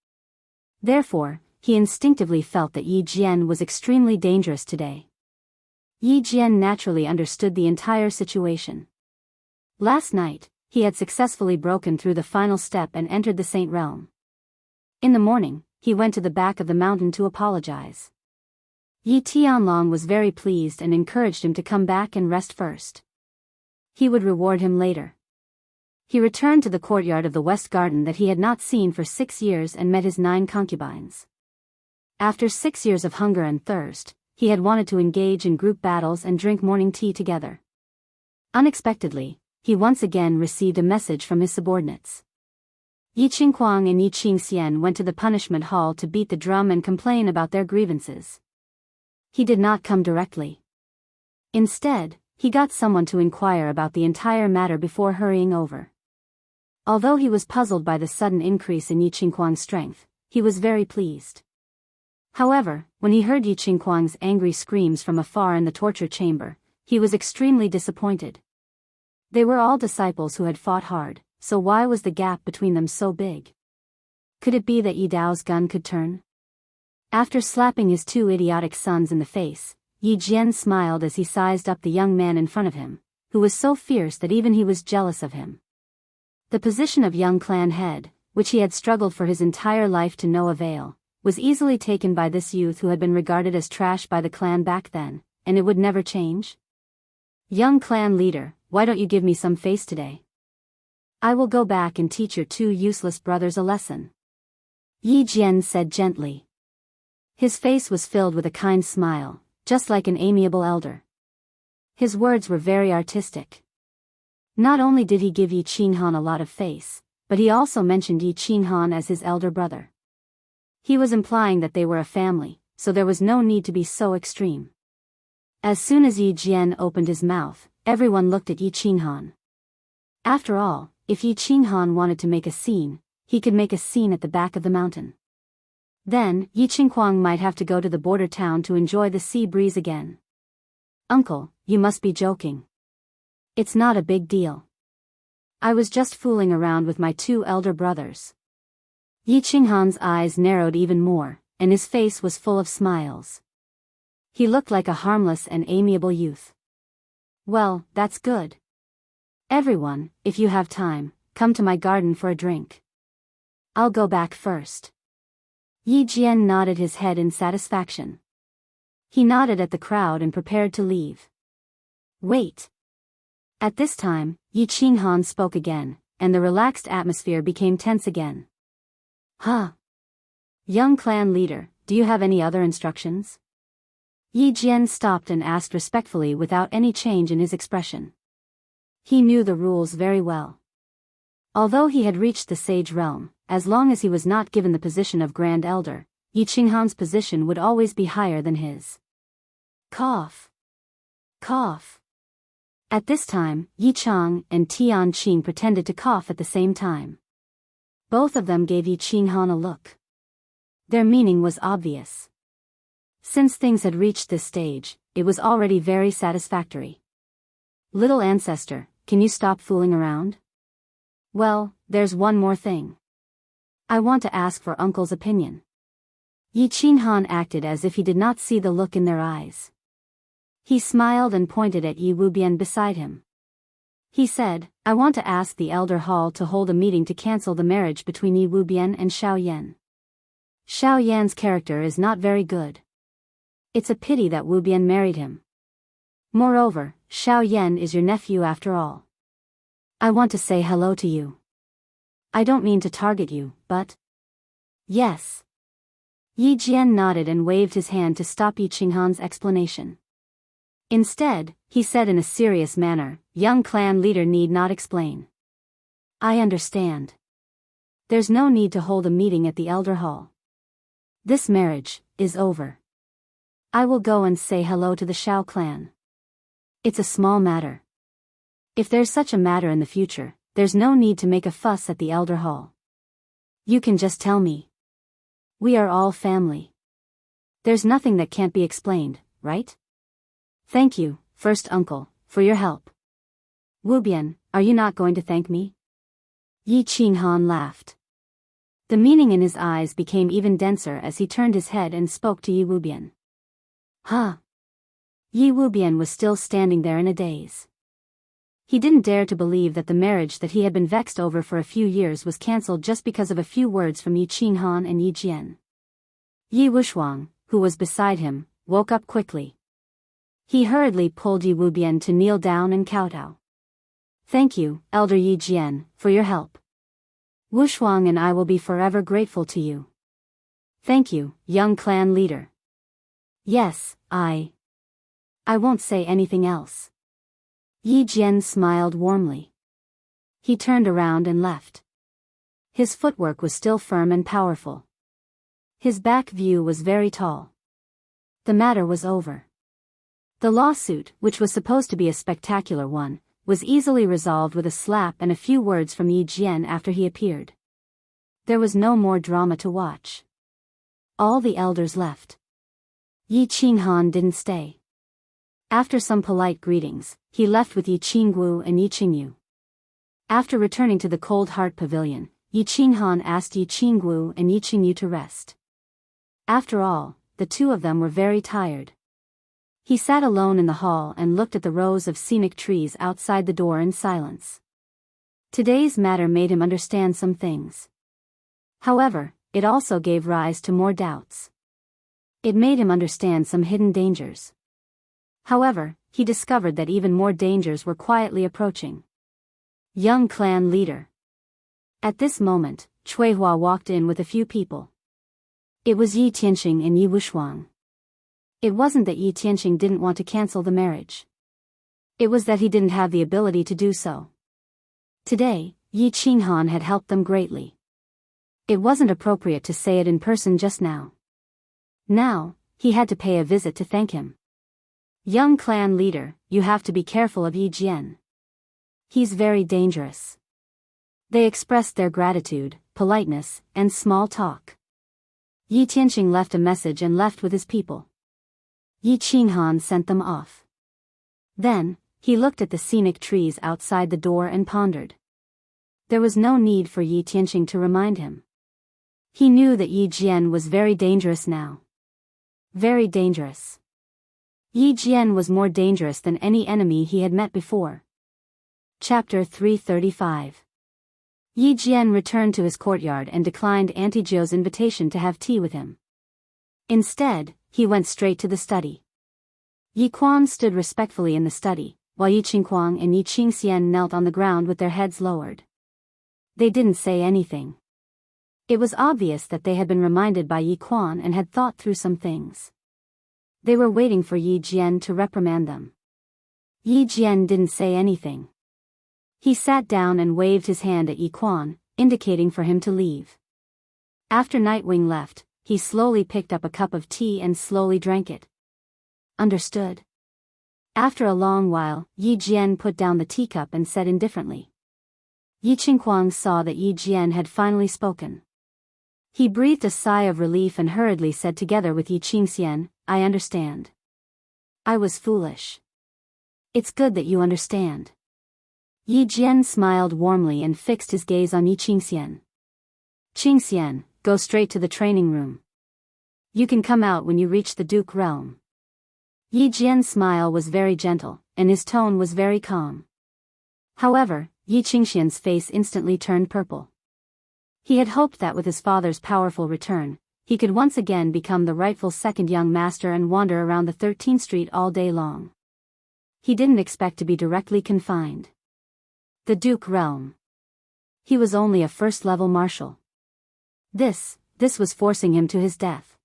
Therefore, he instinctively felt that Yi Jian was extremely dangerous today. Yi Jian naturally understood the entire situation. Last night, he had successfully broken through the final step and entered the Saint Realm. In the morning, he went to the back of the mountain to apologize. Yi Tianlong was very pleased and encouraged him to come back and rest first. He would reward him later. He returned to the courtyard of the West Garden that he had not seen for 6 years and met his 9 concubines. After 6 years of hunger and thirst, he had wanted to engage in group battles and drink morning tea together. Unexpectedly, he once again received a message from his subordinates. Yi Qinghuang and Yi Qingxian went to the punishment hall to beat the drum and complain about their grievances. He did not come directly. Instead, he got someone to inquire about the entire matter before hurrying over. Although he was puzzled by the sudden increase in Yi Qinghuang's strength, he was very pleased. However, when he heard Yi Qinghuang's angry screams from afar in the torture chamber, he was extremely disappointed. They were all disciples who had fought hard, so why was the gap between them so big? Could it be that Yi Dao's gun could turn? After slapping his 2 idiotic sons in the face, Yi Jian smiled as he sized up the young man in front of him, who was so fierce that even he was jealous of him. The position of young clan head, which he had struggled for his entire life to no avail, was easily taken by this youth who had been regarded as trash by the clan back then, and it would never change. Young clan leader, why don't you give me some face today? I will go back and teach your 2 useless brothers a lesson. Yi Jian said gently. His face was filled with a kind smile, just like an amiable elder. His words were very artistic. Not only did he give Yi Qinghan a lot of face, but he also mentioned Yi Qinghan as his elder brother. He was implying that they were a family, so there was no need to be so extreme. As soon as Yi Jian opened his mouth, everyone looked at Yi Qinghan. After all, if Yi Qinghan wanted to make a scene, he could make a scene at the back of the mountain. Then, Yi Qinghuang might have to go to the border town to enjoy the sea breeze again. Uncle, you must be joking. It's not a big deal. I was just fooling around with my 2 elder brothers. Yi Qinghan's eyes narrowed even more, and his face was full of smiles. He looked like a harmless and amiable youth. Well, that's good. Everyone, if you have time, come to my garden for a drink. I'll go back first. Yi Jian nodded his head in satisfaction. He nodded at the crowd and prepared to leave. Wait. At this time, Yi Qinghan spoke again, and the relaxed atmosphere became tense again. Huh? Young clan leader, do you have any other instructions? Yi Jian stopped and asked respectfully without any change in his expression. He knew the rules very well. Although he had reached the sage realm, as long as he was not given the position of Grand Elder, Yi Qinghan's position would always be higher than his. Cough. Cough. At this time, Yi Chang and Tian Qing pretended to cough at the same time. Both of them gave Yi Qinghan a look. Their meaning was obvious. Since things had reached this stage, it was already very satisfactory. Little ancestor, can you stop fooling around? Well, there's one more thing. I want to ask for Uncle's opinion. Yi Qinghan acted as if he did not see the look in their eyes. He smiled and pointed at Yi Wubian beside him. He said, I want to ask the Elder Hall to hold a meeting to cancel the marriage between Yi Wubian and Xiao Yan. Xiao Yan's character is not very good. It's a pity that Wubian married him. Moreover, Xiao Yan is your nephew after all. I want to say hello to you. I don't mean to target you, but... Yes. Yi Jian nodded and waved his hand to stop Yi Qinghan's explanation. Instead, he said in a serious manner, young clan leader need not explain. I understand. There's no need to hold a meeting at the Elder Hall. This marriage is over. I will go and say hello to the Xiao clan. It's a small matter. If there's such a matter in the future, there's no need to make a fuss at the Elder Hall. You can just tell me. We are all family. There's nothing that can't be explained, right? Thank you, first uncle, for your help. Wubian, are you not going to thank me? Yi Qinghan laughed. The meaning in his eyes became even denser as he turned his head and spoke to Yi Wubian. Huh? Yi Wubian was still standing there in a daze. He didn't dare to believe that the marriage that he had been vexed over for a few years was cancelled just because of a few words from Yi Qinghan and Yi Jian. Yi Wushuang, who was beside him, woke up quickly. He hurriedly pulled Yi Wubian to kneel down and kowtow. Thank you, Elder Yi Jian, for your help. Wushuang and I will be forever grateful to you. Thank you, young clan leader. Yes, I won't say anything else. Yi Jian smiled warmly. He turned around and left. His footwork was still firm and powerful. His back view was very tall. The matter was over. The lawsuit, which was supposed to be a spectacular one, was easily resolved with a slap and a few words from Yi Jian after he appeared. There was no more drama to watch. All the elders left. Yi Qinghan didn't stay. After some polite greetings, he left with Yi Qinggu and Yi Qingyu. After returning to the Cold Heart Pavilion, Yi Qinghan asked Yi Qinggu and Yi Qingyu to rest. After all, the two of them were very tired. He sat alone in the hall and looked at the rows of scenic trees outside the door in silence. Today's matter made him understand some things. However, it also gave rise to more doubts. It made him understand some hidden dangers. However, he discovered that even more dangers were quietly approaching. Young clan leader. At this moment, Cui Hua walked in with a few people. It was Yi Tianxing and Yi Wushuang. It wasn't that Yi Tianxing didn't want to cancel the marriage. It was that he didn't have the ability to do so. Today, Yi Qinghan had helped them greatly. It wasn't appropriate to say it in person just now. Now, he had to pay a visit to thank him. Young clan leader, you have to be careful of Yi Jian. He's very dangerous. They expressed their gratitude, politeness, and small talk. Yi Tianxing left a message and left with his people. Yi Qinghan sent them off. Then, He looked at the scenic trees outside the door and pondered. There was no need for Yi Tianqing to remind him. He knew that Yi Jian was very dangerous now. Very dangerous. Yi Jian was more dangerous than any enemy he had met before. Chapter 335. Yi Jian returned to his courtyard and declined Auntie Zhou's invitation to have tea with him. Instead, he went straight to the study. Yi Quan stood respectfully in the study, while Yi Qinghuang and Yi Qingxian knelt on the ground with their heads lowered. They didn't say anything. It was obvious that they had been reminded by Yi Quan and had thought through some things. They were waiting for Yi Jian to reprimand them. Yi Jian didn't say anything. He sat down and waved his hand at Yi Quan, indicating for him to leave. After Nightwing left, he slowly picked up a cup of tea and slowly drank it. Understood. After a long while, Yi Jian put down the teacup and said indifferently. Yi Qinghuang saw that Yi Jian had finally spoken. He breathed a sigh of relief and hurriedly said together with Yi Qingxian, I understand. I was foolish. It's good that you understand. Yi Jian smiled warmly and fixed his gaze on Yi Qingxian. Qingxian, go straight to the training room. You can come out when you reach the Duke realm. Yi Jian's smile was very gentle, and his tone was very calm. However, Yi Qingxian's face instantly turned purple. He had hoped that with his father's powerful return, he could once again become the rightful second young master and wander around the 13th Street all day long. He didn't expect to be directly confined. The Duke realm. He was only a first-level marshal. This was forcing him to his death.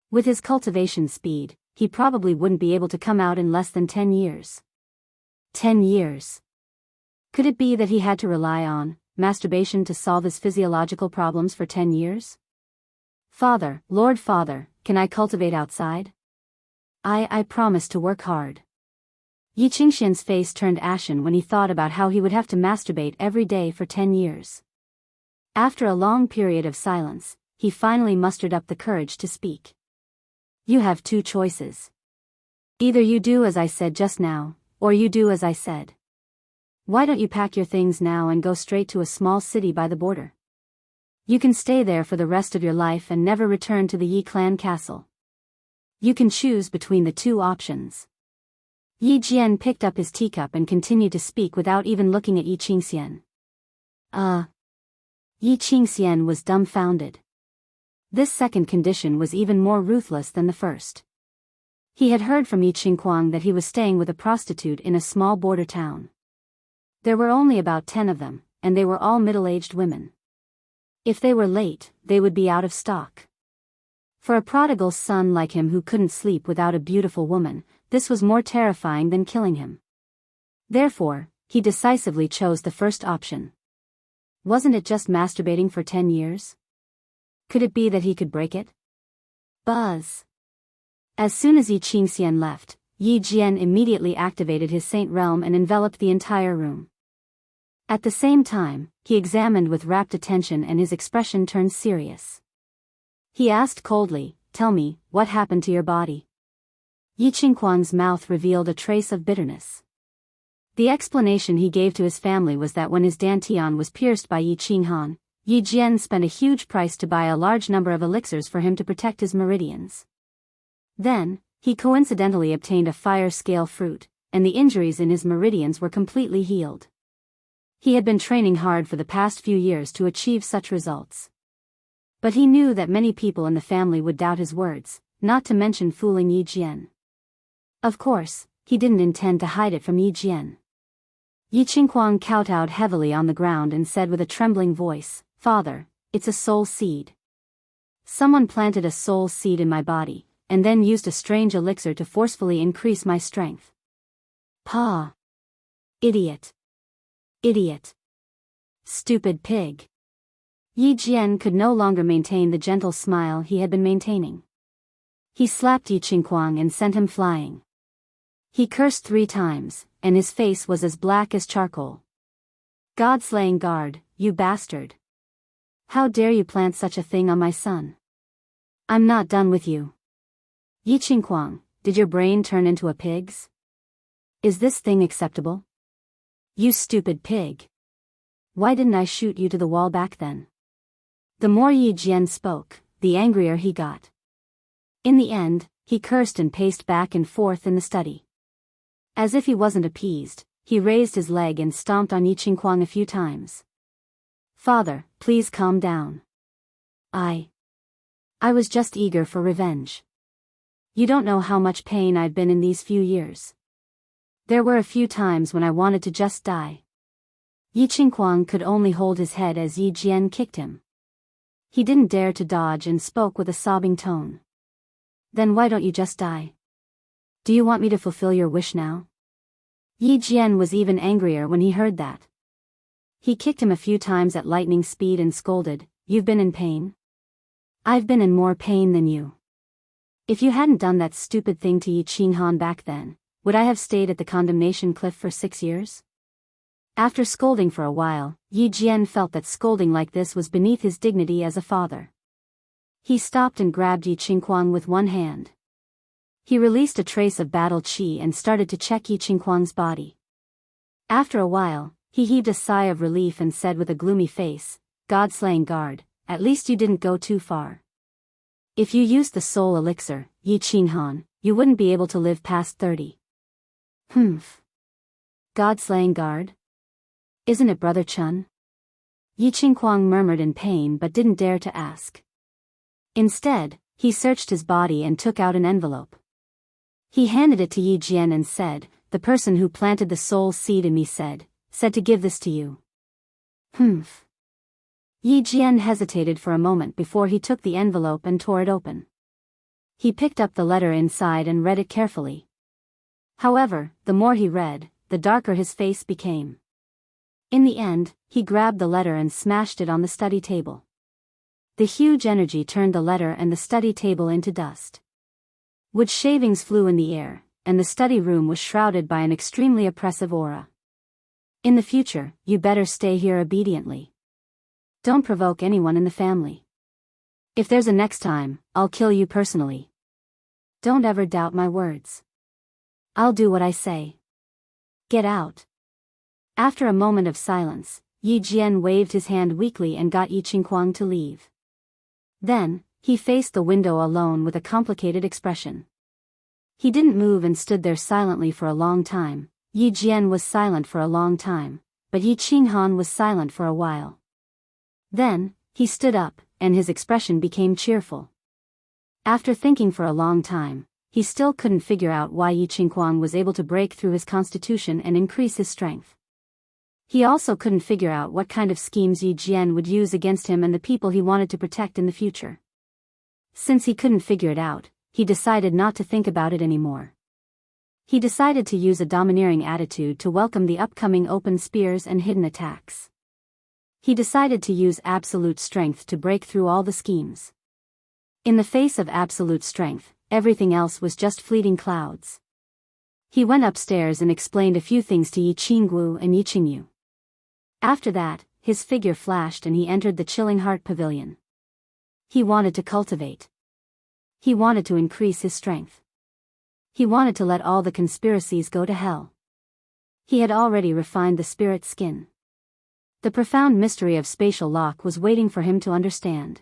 With his cultivation speed, he probably wouldn't be able to come out in less than 10 years. 10 years. Could it be that he had to rely on masturbation to solve his physiological problems for 10 years? Father, Lord Father, can I cultivate outside? I promise to work hard. Yi Qingxian's face turned ashen when he thought about how he would have to masturbate every day for 10 years. After a long period of silence, he finally mustered up the courage to speak. You have two choices. Either you do as I said just now, or you do as I said. Why don't you pack your things now and go straight to a small city by the border? You can stay there for the rest of your life and never return to the Yi clan castle. You can choose between the two options. Yi Jian picked up his teacup and continued to speak without even looking at Yi Qingxian. Yi Qingxian was dumbfounded. This second condition was even more ruthless than the first. He had heard from Yi Qinghuang that he was staying with a prostitute in a small border town. There were only about 10 of them, and they were all middle-aged women. If they were late, they would be out of stock. For a prodigal son like him who couldn't sleep without a beautiful woman, this was more terrifying than killing him. Therefore, he decisively chose the first option. Wasn't it just masturbating for 10 years? Could it be that he could break it? Buzz. As soon as Yi Qingxian left, Yi Jian immediately activated his Saint Realm and enveloped the entire room. At the same time, he examined with rapt attention and his expression turned serious. He asked coldly, Tell me, what happened to your body? Yi Qinghuang's mouth revealed a trace of bitterness. The explanation he gave to his family was that when his dantian was pierced by Yi Qinghan, Yi Jian spent a huge price to buy a large number of elixirs for him to protect his meridians. Then, he coincidentally obtained a fire scale fruit, and the injuries in his meridians were completely healed. He had been training hard for the past few years to achieve such results. But he knew that many people in the family would doubt his words, not to mention fooling Yi Jian. Of course, he didn't intend to hide it from Yi Jian. Yi Qinghuang kowtowed heavily on the ground and said with a trembling voice, Father, it's a soul seed. Someone planted a soul seed in my body, and then used a strange elixir to forcefully increase my strength. Pa! Idiot! Idiot! Stupid pig! Yi Jian could no longer maintain the gentle smile he had been maintaining. He slapped Yi Qinghuang and sent him flying. He cursed 3 times, and his face was as black as charcoal. God-slaying guard, you bastard! How dare you plant such a thing on my son? I'm not done with you. Yi Qinghuang, did your brain turn into a pig's? Is this thing acceptable? You stupid pig. Why didn't I shoot you to the wall back then? The more Yi Jian spoke, the angrier he got. In the end, he cursed and paced back and forth in the study. As if he wasn't appeased, he raised his leg and stomped on Yi Qinghuang a few times. Father, please calm down. I was just eager for revenge. You don't know how much pain I've been in these few years. There were a few times when I wanted to just die. Yi Qinghuang could only hold his head as Yi Jian kicked him. He didn't dare to dodge and spoke with a sobbing tone. Then why don't you just die? Do you want me to fulfill your wish now? Yi Jian was even angrier when he heard that. He kicked him a few times at lightning speed and scolded, "You've been in pain? I've been in more pain than you. If you hadn't done that stupid thing to Yi Qinghan back then, would I have stayed at the condemnation cliff for 6 years?" After scolding for a while, Yi Jian felt that scolding like this was beneath his dignity as a father. He stopped and grabbed Yi Qinghuang with one hand. He released a trace of battle qi and started to check Yi Qinghuang's body. After a while, he heaved a sigh of relief and said with a gloomy face, "God-slaying guard, at least you didn't go too far. If you used the soul elixir, Yi Qinghan, you wouldn't be able to live past 30. Humph. God-slaying guard? Isn't it Brother Chun?" Yi Qinghuang murmured in pain but didn't dare to ask. Instead, he searched his body and took out an envelope. He handed it to Yi Jian and said, "The person who planted the soul seed in me said to give this to you." Humph. Yi Jian hesitated for a moment before he took the envelope and tore it open. He picked up the letter inside and read it carefully. However, the more he read, the darker his face became. In the end, he grabbed the letter and smashed it on the study table. The huge energy turned the letter and the study table into dust. Wood shavings flew in the air, and the study room was shrouded by an extremely oppressive aura. "In the future, you better stay here obediently. Don't provoke anyone in the family. If there's a next time, I'll kill you personally. Don't ever doubt my words. I'll do what I say. Get out." After a moment of silence, Yi Jian waved his hand weakly and got Yi Qinghuang to leave. Then, he faced the window alone with a complicated expression. He didn't move and stood there silently for a long time. Yi Jian was silent for a long time, but Yi Qinghan was silent for a while. Then, he stood up, and his expression became cheerful. After thinking for a long time, he still couldn't figure out why Yi Qinghuang was able to break through his constitution and increase his strength. He also couldn't figure out what kind of schemes Yi Jian would use against him and the people he wanted to protect in the future. Since he couldn't figure it out, he decided not to think about it anymore. He decided to use a domineering attitude to welcome the upcoming open spears and hidden attacks. He decided to use absolute strength to break through all the schemes. In the face of absolute strength, everything else was just fleeting clouds. He went upstairs and explained a few things to Yi Qinggu and Yi Qingyu. After that, his figure flashed and he entered the Chilling Heart Pavilion. He wanted to cultivate. He wanted to increase his strength. He wanted to let all the conspiracies go to hell. He had already refined the spirit skin. The profound mystery of spatial lock was waiting for him to understand.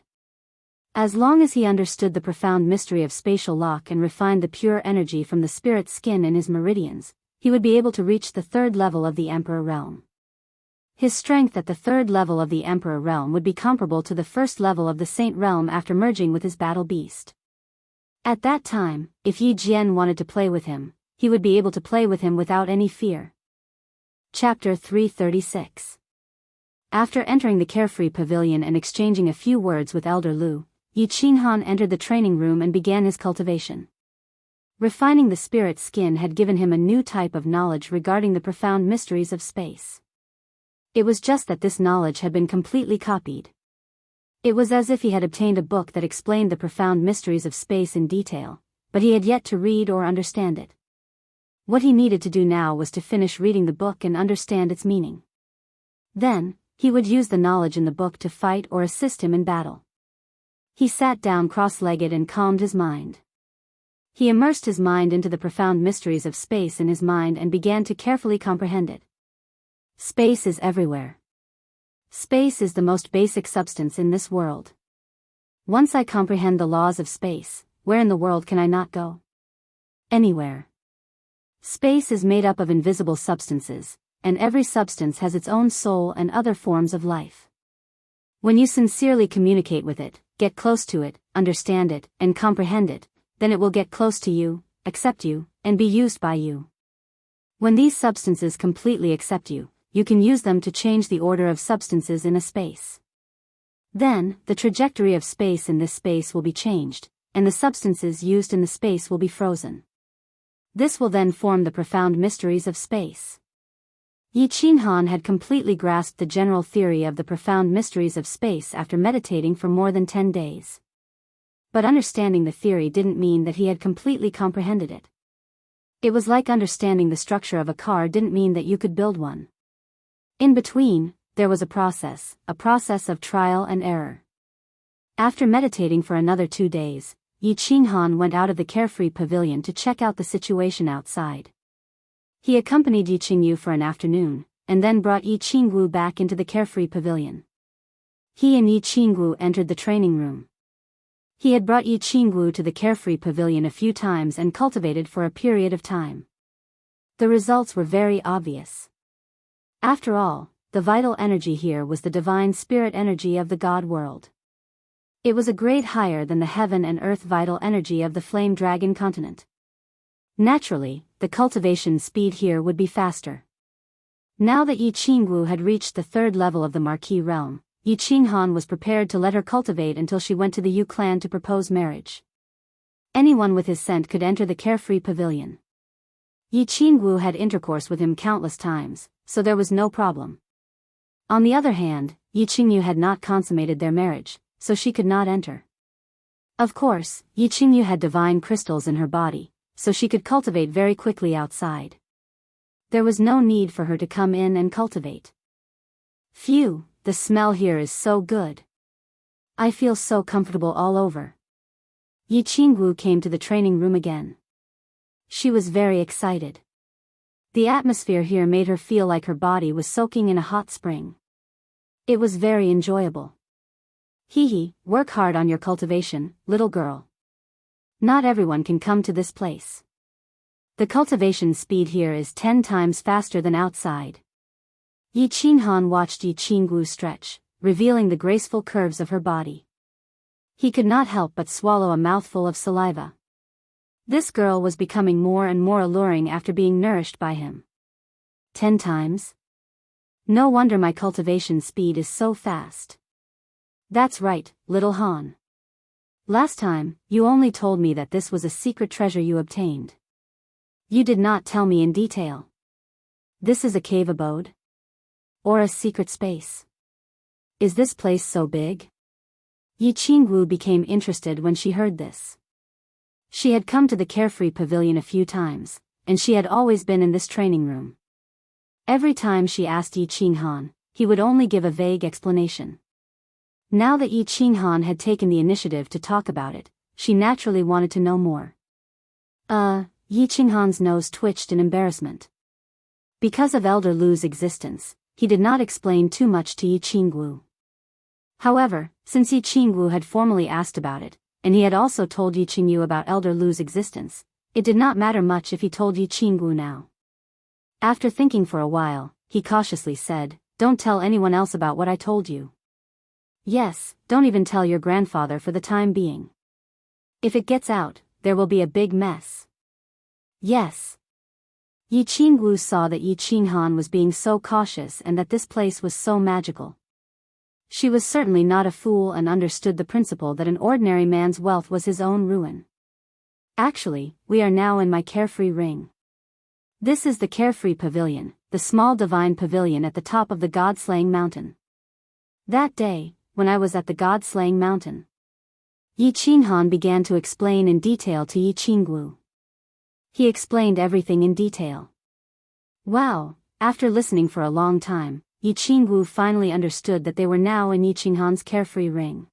As long as he understood the profound mystery of spatial lock and refined the pure energy from the spirit skin in his meridians, he would be able to reach the third level of the Emperor Realm. His strength at the third level of the Emperor Realm would be comparable to the first level of the Saint Realm after merging with his battle beast. At that time, if Yi Jian wanted to play with him, he would be able to play with him without any fear. Chapter 336. After entering the carefree pavilion and exchanging a few words with Elder Lu, Yi Qinghan entered the training room and began his cultivation. Refining the spirit skin had given him a new type of knowledge regarding the profound mysteries of space. It was just that this knowledge had been completely copied. It was as if he had obtained a book that explained the profound mysteries of space in detail, but he had yet to read or understand it. What he needed to do now was to finish reading the book and understand its meaning. Then, he would use the knowledge in the book to fight or assist him in battle. He sat down cross-legged and calmed his mind. He immersed his mind into the profound mysteries of space in his mind and began to carefully comprehend it. Space is everywhere. Space is the most basic substance in this world. Once I comprehend the laws of space, where in the world can I not go? Anywhere. Space is made up of invisible substances, and every substance has its own soul and other forms of life. When you sincerely communicate with it, get close to it, understand it, and comprehend it, then it will get close to you, accept you, and be used by you. When these substances completely accept you, you can use them to change the order of substances in a space. Then, the trajectory of space in this space will be changed, and the substances used in the space will be frozen. This will then form the profound mysteries of space. Yi Qinghan had completely grasped the general theory of the profound mysteries of space after meditating for more than 10 days. But understanding the theory didn't mean that he had completely comprehended it. It was like understanding the structure of a car didn't mean that you could build one. In between, there was a process of trial and error. After meditating for another 2 days, Yi Qinghan went out of the carefree pavilion to check out the situation outside. He accompanied Yi Qingyu for an afternoon, and then brought Yi Qingwu back into the carefree pavilion. He and Yi Qingwu entered the training room. He had brought Yi Qingwu to the carefree pavilion a few times and cultivated for a period of time. The results were very obvious. After all, the vital energy here was the divine spirit energy of the God world. It was a grade higher than the heaven and earth vital energy of the flame dragon continent. Naturally, the cultivation speed here would be faster. Now that Yi Qingwu had reached the 3rd level of the Marquis realm, Yi Qinghan was prepared to let her cultivate until she went to the Yu clan to propose marriage. Anyone with his scent could enter the carefree pavilion. Yi Qingwu had intercourse with him countless times, so there was no problem. On the other hand, Yi Qingyu had not consummated their marriage, so she could not enter. Of course, Yi Qingyu had divine crystals in her body, so she could cultivate very quickly outside. There was no need for her to come in and cultivate. Phew, the smell here is so good. I feel so comfortable all over. Yi Qingwu came to the training room again. She was very excited. The atmosphere here made her feel like her body was soaking in a hot spring. It was very enjoyable. Hee, work hard on your cultivation, little girl. Not everyone can come to this place. The cultivation speed here is 10 times faster than outside. Yi Qinghan watched Yi Qingwu stretch, revealing the graceful curves of her body. He could not help but swallow a mouthful of saliva. This girl was becoming more and more alluring after being nourished by him. 10 times? No wonder my cultivation speed is so fast. That's right, little Han. Last time, you only told me that this was a secret treasure you obtained. You did not tell me in detail. This is a cave abode? Or a secret space? Is this place so big? Yi Qingwu became interested when she heard this. She had come to the carefree pavilion a few times, and she had always been in this training room. Every time she asked Yi Qinghan, he would only give a vague explanation. Now that Yi Qinghan had taken the initiative to talk about it, she naturally wanted to know more. Yi Qinghan's nose twitched in embarrassment. Because of Elder Lu's existence, he did not explain too much to Yi Qingwu. However, since Yi Qingwu had formally asked about it, and he had also told Yi Qingyu about Elder Lu's existence, it did not matter much if he told Yi Qingwu now. After thinking for a while, he cautiously said, "Don't tell anyone else about what I told you. Yes, don't even tell your grandfather for the time being. If it gets out, there will be a big mess." Yes. Yi Qingwu saw that Yi Qinghan was being so cautious and that this place was so magical. She was certainly not a fool and understood the principle that an ordinary man's wealth was his own ruin. Actually, we are now in my carefree ring. This is the carefree pavilion, the small divine pavilion at the top of the God-slaying mountain. That day, when I was at the God-slaying mountain, Yi Qinghan began to explain in detail to Yi Qingwu. He explained everything in detail. Wow, after listening for a long time, Yi Qingwu finally understood that they were now in Yi Qinghan's carefree ring.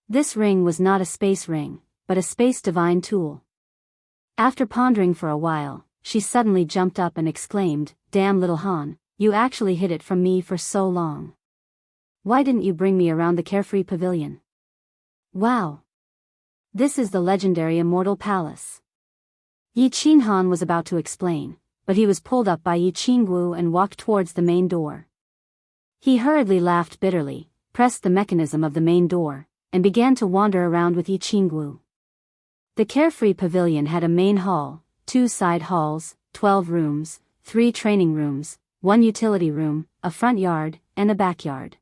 This ring was not a space ring, but a space divine tool. After pondering for a while, she suddenly jumped up and exclaimed, "Damn little Han, you actually hid it from me for so long. Why didn't you bring me around the carefree pavilion? Wow! This is the legendary Immortal Palace." Yi Qinghan was about to explain, but he was pulled up by Yi Qingwu and walked towards the main door. He hurriedly laughed bitterly, pressed the mechanism of the main door, and began to wander around with Yi Qingwu. The carefree pavilion had a main hall, 2 side halls, 12 rooms, 3 training rooms, 1 utility room, a front yard, and a backyard.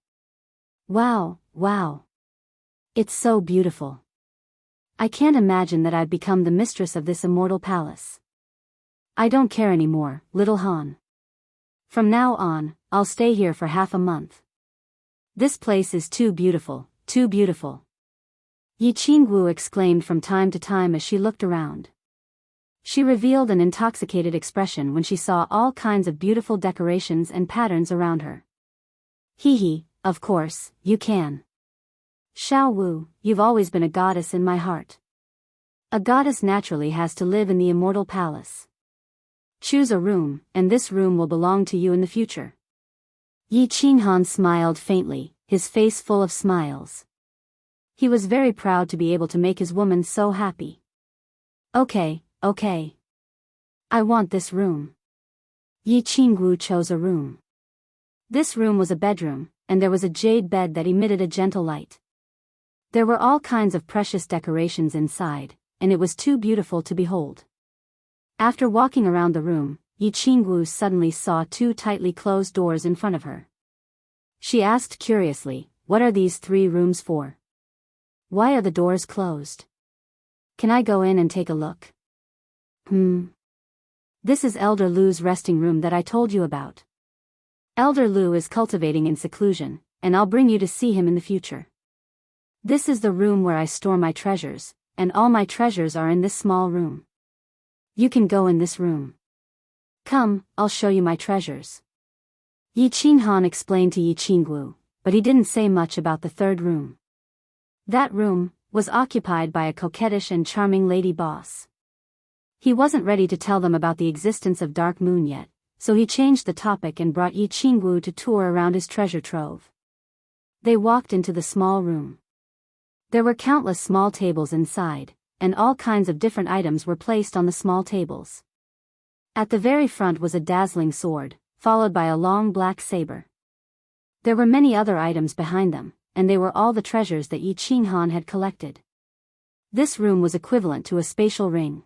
Wow, wow! It's so beautiful. I can't imagine that I've become the mistress of this immortal palace. I don't care anymore, little Han. From now on, I'll stay here for half a month. This place is too beautiful, too beautiful. Yi Qingwu exclaimed from time to time as she looked around. She revealed an intoxicated expression when she saw all kinds of beautiful decorations and patterns around her. Hee hee, of course, you can. Xiao Wu, you've always been a goddess in my heart. A goddess naturally has to live in the immortal palace. Choose a room, and this room will belong to you in the future. Yi Qinghan smiled faintly, his face full of smiles. He was very proud to be able to make his woman so happy. Okay. I want this room. Yi Qingwu chose a room. This room was a bedroom, and there was a jade bed that emitted a gentle light. There were all kinds of precious decorations inside, and it was too beautiful to behold. After walking around the room, Yi Qingwu suddenly saw 2 tightly closed doors in front of her. She asked curiously, "What are these 3 rooms for? Why are the doors closed? Can I go in and take a look?" This is Elder Lu's resting room that I told you about. Elder Lu is cultivating in seclusion, and I'll bring you to see him in the future. This is the room where I store my treasures, and all my treasures are in this small room. You can go in this room. Come, I'll show you my treasures. Yi Qinghan explained to Yi Qingwu, but he didn't say much about the 3rd room. That room was occupied by a coquettish and charming lady boss. He wasn't ready to tell them about the existence of Dark Moon yet, so he changed the topic and brought Yi Qingwu to tour around his treasure trove. They walked into the small room. There were countless small tables inside, and all kinds of different items were placed on the small tables. At the very front was a dazzling sword, followed by a long black saber. There were many other items behind them, and they were all the treasures that Yi Qinghan had collected. This room was equivalent to a spatial ring.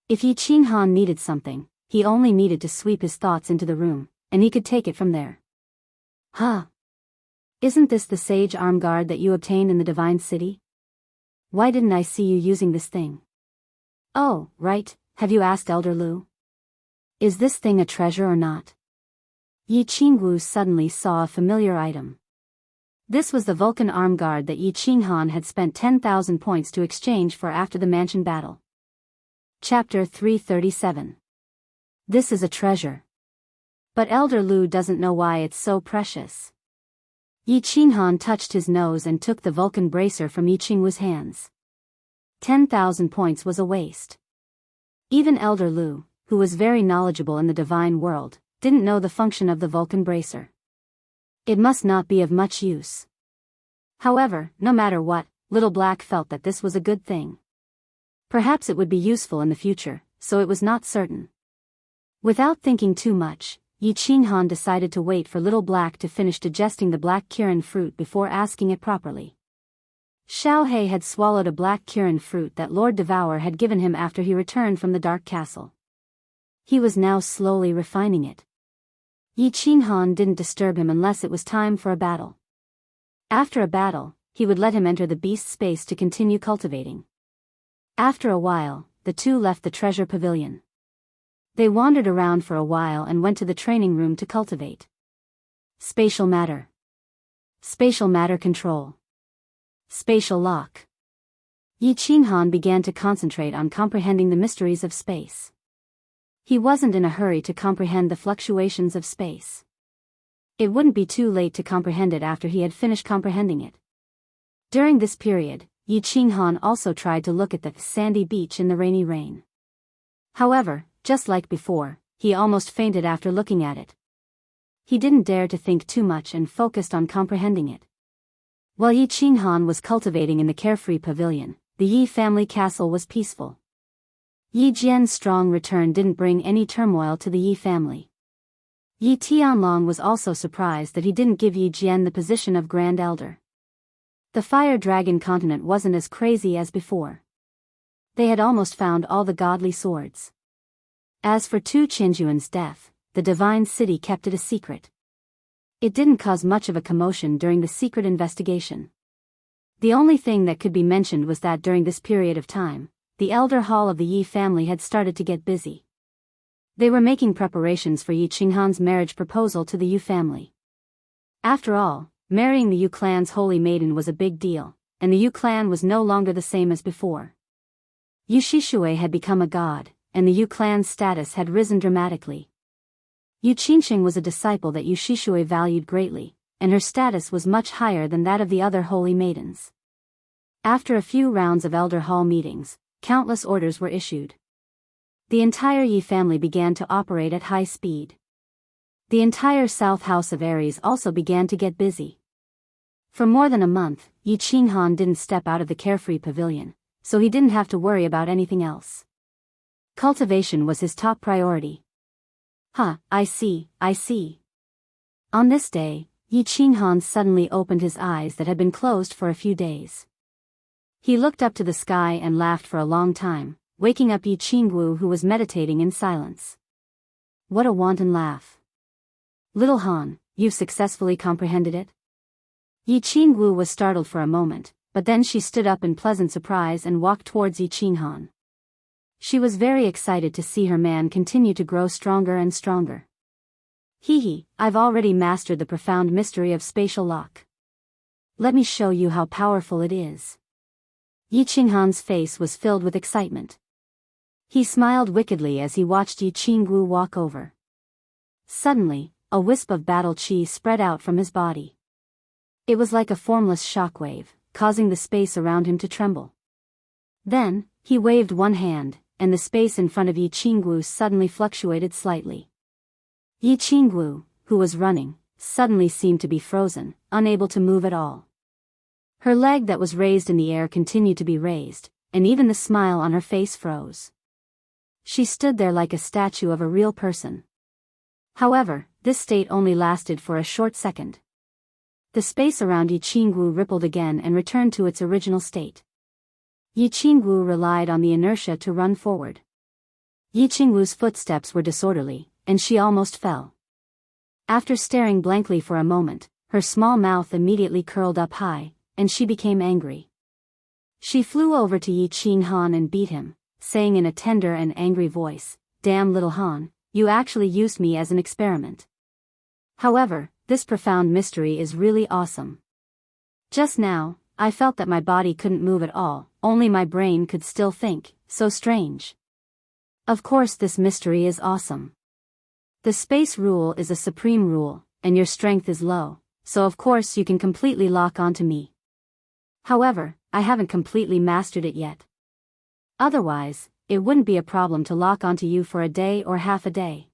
If Yi Qinghan needed something, he only needed to sweep his thoughts into the room, and he could take it from there. Huh? Isn't this the sage arm guard that you obtained in the Divine City? Why didn't I see you using this thing? Oh, right, have you asked Elder Lu? Is this thing a treasure or not? Yi Qingwu suddenly saw a familiar item. This was the Vulcan arm guard that Yi Qinghan had spent 10,000 points to exchange for after the mansion battle. Chapter 337. This is a treasure. But Elder Lu doesn't know why it's so precious. Yi Qinghan touched his nose and took the Vulcan bracer from Yi Qingwu's hands. 10,000 points was a waste. Even Elder Lu, who was very knowledgeable in the divine world, didn't know the function of the Vulcan bracer. It must not be of much use. However, no matter what, Little Black felt that this was a good thing. Perhaps it would be useful in the future, so it was not certain. Without thinking too much, Yi Qinghan decided to wait for Little Black to finish digesting the black Kirin fruit before asking it properly. Xiao He had swallowed a black Kirin fruit that Lord Devour had given him after he returned from the Dark Castle. He was now slowly refining it. Yi Qinghan didn't disturb him unless it was time for a battle. After a battle, he would let him enter the beast space to continue cultivating. After a while, the two left the treasure pavilion. They wandered around for a while and went to the training room to cultivate. Spatial matter. Spatial matter control. Spatial lock. Yi Qinghan began to concentrate on comprehending the mysteries of space. He wasn't in a hurry to comprehend the fluctuations of space. It wouldn't be too late to comprehend it after he had finished comprehending it. During this period, Yi Qinghan also tried to look at the sandy beach in the rainy rain. However, just like before, he almost fainted after looking at it. He didn't dare to think too much and focused on comprehending it. While Yi Qinghan was cultivating in the carefree pavilion, the Yi family castle was peaceful. Yi Jian's strong return didn't bring any turmoil to the Yi family. Yi Tianlong was also surprised that he didn't give Yi Jian the position of Grand Elder. The Fire Dragon continent wasn't as crazy as before. They had almost found all the godly swords. As for Tu Qinjuan's death, the Divine City kept it a secret. It didn't cause much of a commotion during the secret investigation. The only thing that could be mentioned was that during this period of time, the Elder Hall of the Yi family had started to get busy. They were making preparations for Yi Qinghan's marriage proposal to the Yu family. After all, marrying the Yu clan's holy maiden was a big deal, and the Yu clan was no longer the same as before. Yu Shishui had become a god, and the Yu clan's status had risen dramatically. Yu Qingxing was a disciple that Yu Shishui valued greatly, and her status was much higher than that of the other holy maidens. After a few rounds of Elder Hall meetings, countless orders were issued. The entire Yi family began to operate at high speed. The entire South House of Aries also began to get busy. For more than a month, Yi Qinghan didn't step out of the carefree pavilion, so he didn't have to worry about anything else. Cultivation was his top priority. I see. On this day, Yi Qinghan suddenly opened his eyes that had been closed for a few days. He looked up to the sky and laughed for a long time, waking up Yi Qingwu, who was meditating in silence. What a wanton laugh. Little Han, you've successfully comprehended it? Yi Qingwu was startled for a moment, but then she stood up in pleasant surprise and walked towards Yi Qinghan. She was very excited to see her man continue to grow stronger and stronger. I've already mastered the profound mystery of spatial lock. Let me show you how powerful it is. Yi Qinghan's face was filled with excitement. He smiled wickedly as he watched Yi Qingwu walk over. Suddenly, a wisp of battle chi spread out from his body. It was like a formless shockwave, causing the space around him to tremble. Then, he waved one hand, and the space in front of Yi Qingwu suddenly fluctuated slightly. Yi Qingwu, who was running, suddenly seemed to be frozen, unable to move at all. Her leg that was raised in the air continued to be raised, and even the smile on her face froze. She stood there like a statue of a real person. However, this state only lasted for a short second. The space around Yi Qingwu rippled again and returned to its original state. Yi Qingwu relied on the inertia to run forward. Yi Qingwu's footsteps were disorderly, and she almost fell. After staring blankly for a moment, her small mouth immediately curled up high, and she became angry. She flew over to Yi Qinghan and beat him, saying in a tender and angry voice, "Damn little Han, you actually used me as an experiment. However, this profound mystery is really awesome. Just now, I felt that my body couldn't move at all, only my brain could still think, so strange. Of course this mystery is awesome. The space rule is a supreme rule, and your strength is low, so of course you can completely lock onto me. However, I haven't completely mastered it yet. Otherwise, it wouldn't be a problem to lock onto you for a day or half a day."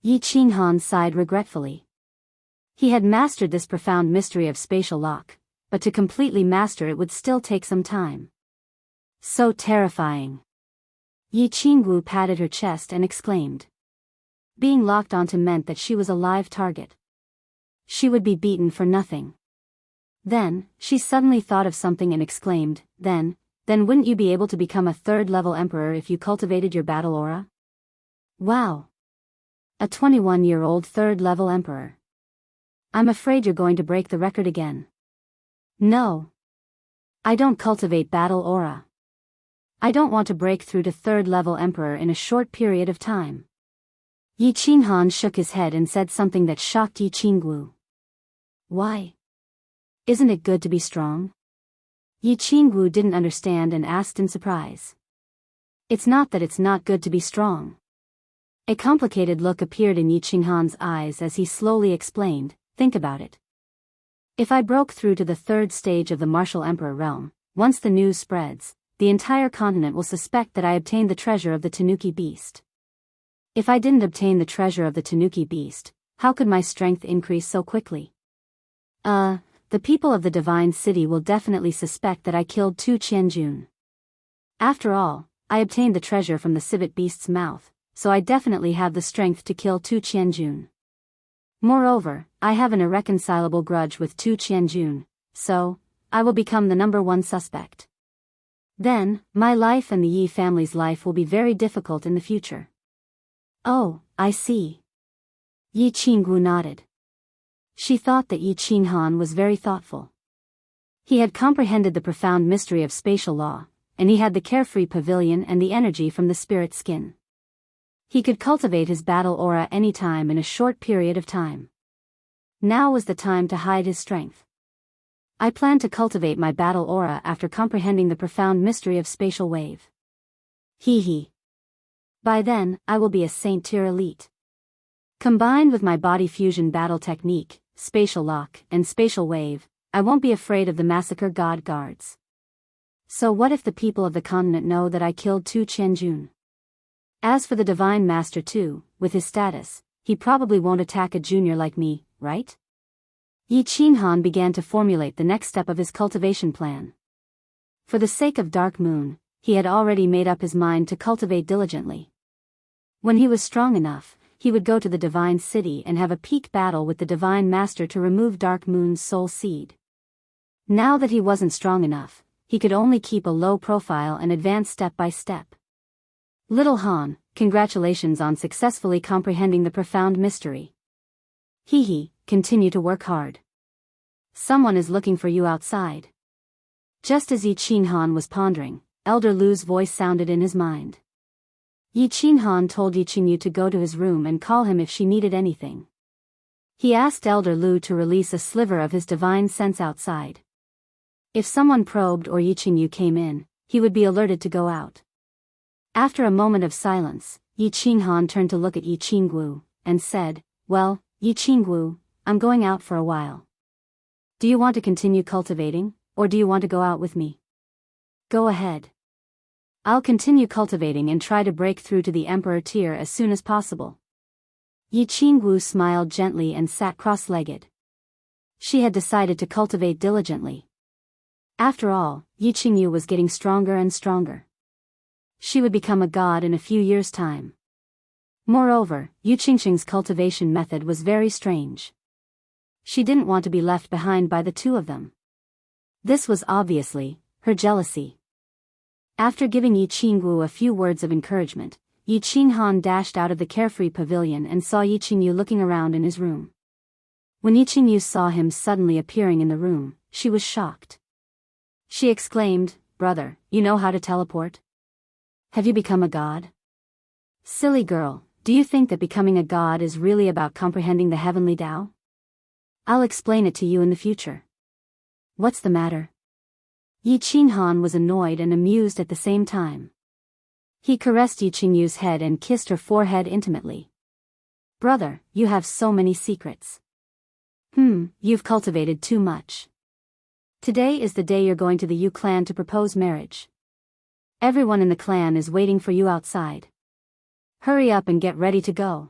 Yi Qinghan sighed regretfully. He had mastered this profound mystery of spatial lock, but to completely master it would still take some time. So terrifying. Yi Qingwu patted her chest and exclaimed. Being locked onto meant that she was a live target. She would be beaten for nothing. Then, she suddenly thought of something and exclaimed, Then wouldn't you be able to become a third-level emperor if you cultivated your battle aura? Wow! A 21-year-old third-level emperor. I'm afraid you're going to break the record again. No. I don't cultivate battle aura. I don't want to break through to third-level emperor in a short period of time. Yi Qinghan shook his head and said something that shocked Yi Qingwu. Why? Isn't it good to be strong? Yi Qingwu didn't understand and asked in surprise. It's not that it's not good to be strong. A complicated look appeared in Yi Qinghan's eyes as he slowly explained, Think about it. If I broke through to the third stage of the martial emperor realm, once the news spreads, the entire continent will suspect that I obtained the treasure of the Tanuki beast. If I didn't obtain the treasure of the Tanuki beast, how could my strength increase so quickly? The people of the Divine City will definitely suspect that I killed Tu Qianjun. After all, I obtained the treasure from the civet beast's mouth, so I definitely have the strength to kill Tu Qianjun. Moreover, I have an irreconcilable grudge with Tu Qianjun, so I will become the #1 suspect. Then, my life and the Yi family's life will be very difficult in the future. Oh, I see. Yi Qinggu nodded. She thought that Yi Qinghan was very thoughtful. He had comprehended the profound mystery of spatial law, and he had the carefree pavilion and the energy from the spirit skin. He could cultivate his battle aura any time in a short period of time. Now was the time to hide his strength. I plan to cultivate my battle aura after comprehending the profound mystery of spatial wave. Hee. By then, I will be a Saint tier elite. Combined with my body fusion battle technique, spatial lock, and spatial wave, I won't be afraid of the massacre god guards. So what if the people of the continent know that I killed Tu Qianjun? As for the Divine Master too, with his status, he probably won't attack a junior like me, right? Yi Qinghan began to formulate the next step of his cultivation plan. For the sake of Dark Moon, he had already made up his mind to cultivate diligently. When he was strong enough, he would go to the Divine City and have a peak battle with the Divine Master to remove Dark Moon's soul seed. Now that he wasn't strong enough, he could only keep a low profile and advance step by step. Little Han, congratulations on successfully comprehending the profound mystery. Hee, continue to work hard. Someone is looking for you outside. Just as Yi Qinghan was pondering, Elder Lu's voice sounded in his mind. Yi Qinghan told Yi Qingyu to go to his room and call him if she needed anything. He asked Elder Lu to release a sliver of his divine sense outside. If someone probed or Yi Qingyu came in, he would be alerted to go out. After a moment of silence, Yi Qinghan turned to look at Yi Qinggu, and said, "Well, Yi Qinggu, I'm going out for a while. Do you want to continue cultivating, or do you want to go out with me?" "Go ahead. I'll continue cultivating and try to break through to the Emperor tier as soon as possible." Yi Qinggu smiled gently and sat cross-legged. She had decided to cultivate diligently. After all, Yi Qingyu was getting stronger and stronger. She would become a god in a few years' time. Moreover, Yu Qingxing's cultivation method was very strange. She didn't want to be left behind by the two of them. This was obviously her jealousy. After giving Yi Qinggu a few words of encouragement, Yi Qinghan dashed out of the carefree pavilion and saw Yi Qingyu looking around in his room. When Yi Qingyu saw him suddenly appearing in the room, she was shocked. She exclaimed, "Brother, you know how to teleport? Have you become a god?" "Silly girl, do you think that becoming a god is really about comprehending the heavenly Tao? I'll explain it to you in the future." "What's the matter?" Yi Qinghan was annoyed and amused at the same time. He caressed Yi Qingyu's head and kissed her forehead intimately. "Brother, you have so many secrets. You've cultivated too much. Today is the day you're going to the Yu clan to propose marriage. Everyone in the clan is waiting for you outside. Hurry up and get ready to go."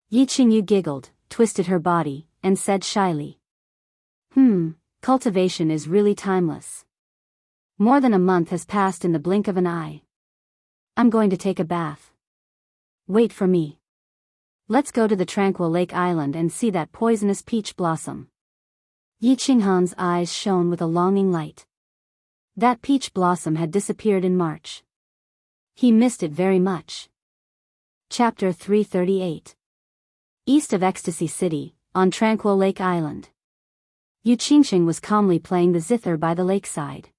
Yi Qingyu giggled, twisted her body, and said shyly, Cultivation is really timeless. More than a month has passed in the blink of an eye. I'm going to take a bath. Wait for me. Let's go to the tranquil lake island and see that poisonous peach blossom." Yi Qinghan's eyes shone with a longing light. That peach blossom had disappeared in March. He missed it very much. Chapter 338. East of Ecstasy City, on Tranquil Lake Island. Yu Qingxing was calmly playing the zither by the lakeside.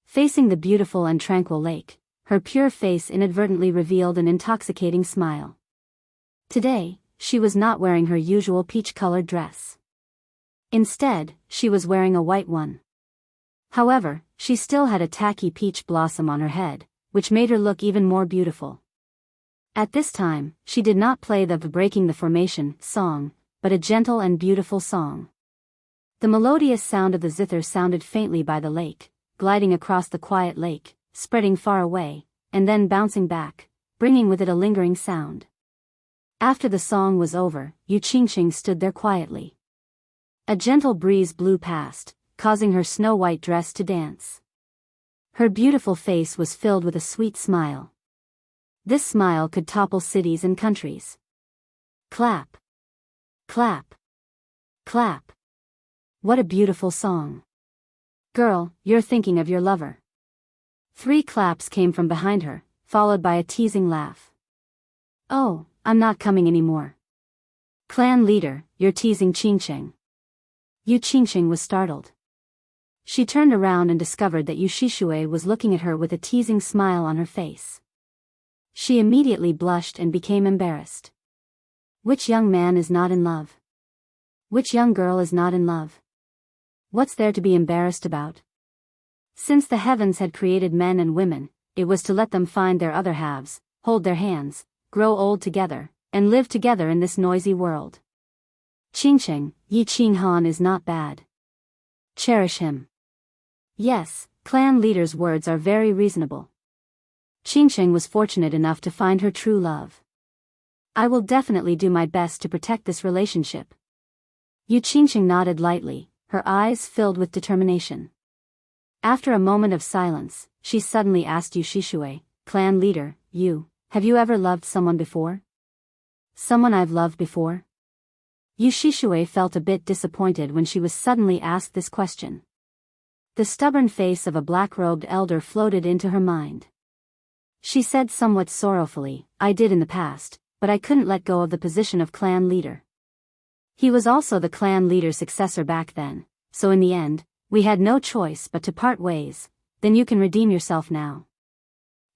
Facing the beautiful and tranquil lake, her pure face inadvertently revealed an intoxicating smile. Today, she was not wearing her usual peach-colored dress. Instead, she was wearing a white one. However, she still had a tacky peach blossom on her head, which made her look even more beautiful. At this time, she did not play the "Breaking the Formation" song, but a gentle and beautiful song. The melodious sound of the zither sounded faintly by the lake, gliding across the quiet lake, spreading far away, and then bouncing back, bringing with it a lingering sound. After the song was over, Enchanting stood there quietly. A gentle breeze blew past, causing her snow-white dress to dance. Her beautiful face was filled with a sweet smile. This smile could topple cities and countries. Clap. Clap. Clap. What a beautiful song. Girl, you're thinking of your lover. 3 claps came from behind her, followed by a teasing laugh. Oh, I'm not coming anymore. Clan leader, you're teasing Enchanting. Enchanting was startled. She turned around and discovered that Enchanting was looking at her with a teasing smile on her face. She immediately blushed and became embarrassed. Which young man is not in love? Which young girl is not in love? What's there to be embarrassed about? Since the heavens had created men and women, it was to let them find their other halves, hold their hands, grow old together, and live together in this noisy world. Enchanting is not bad. Cherish him. Yes, clan leader's words are very reasonable. Enchanting was fortunate enough to find her true love. I will definitely do my best to protect this relationship. Enchanting nodded lightly, her eyes filled with determination. After a moment of silence, she suddenly asked Enchanting, clan leader, have you ever loved someone before? Someone I've loved before? Enchanting felt a bit disappointed when she was suddenly asked this question. The stubborn face of a black-robed elder floated into her mind. She said somewhat sorrowfully, I did in the past, but I couldn't let go of the position of clan leader. He was also the clan leader's successor back then, so in the end, we had no choice but to part ways. Then you can redeem yourself now.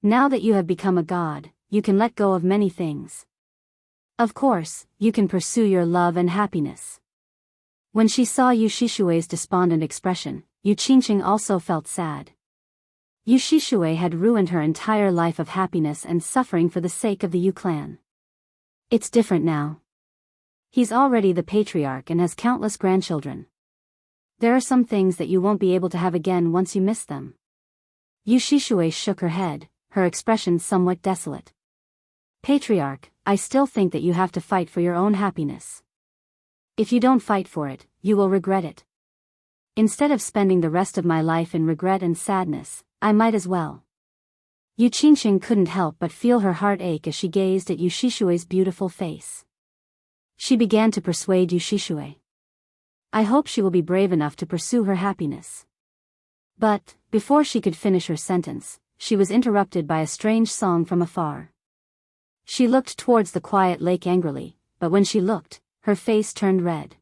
Now that you have become a god, you can let go of many things. Of course, you can pursue your love and happiness. When she saw Enchanting's despondent expression, Enchanting also felt sad. Enchanting had ruined her entire life of happiness and suffering for the sake of the Yu clan. It's different now. He's already the patriarch and has countless grandchildren. There are some things that you won't be able to have again once you miss them. Enchanting shook her head, her expression somewhat desolate. Patriarch, I still think that you have to fight for your own happiness. If you don't fight for it, you will regret it. Instead of spending the rest of my life in regret and sadness, I might as well. Enchanting couldn't help but feel her heart ache as she gazed at Enchanting's beautiful face. She began to persuade Enchanting. I hope she will be brave enough to pursue her happiness. But, before she could finish her sentence, she was interrupted by a strange song from afar. She looked towards the quiet lake angrily, but when she looked, her face turned red.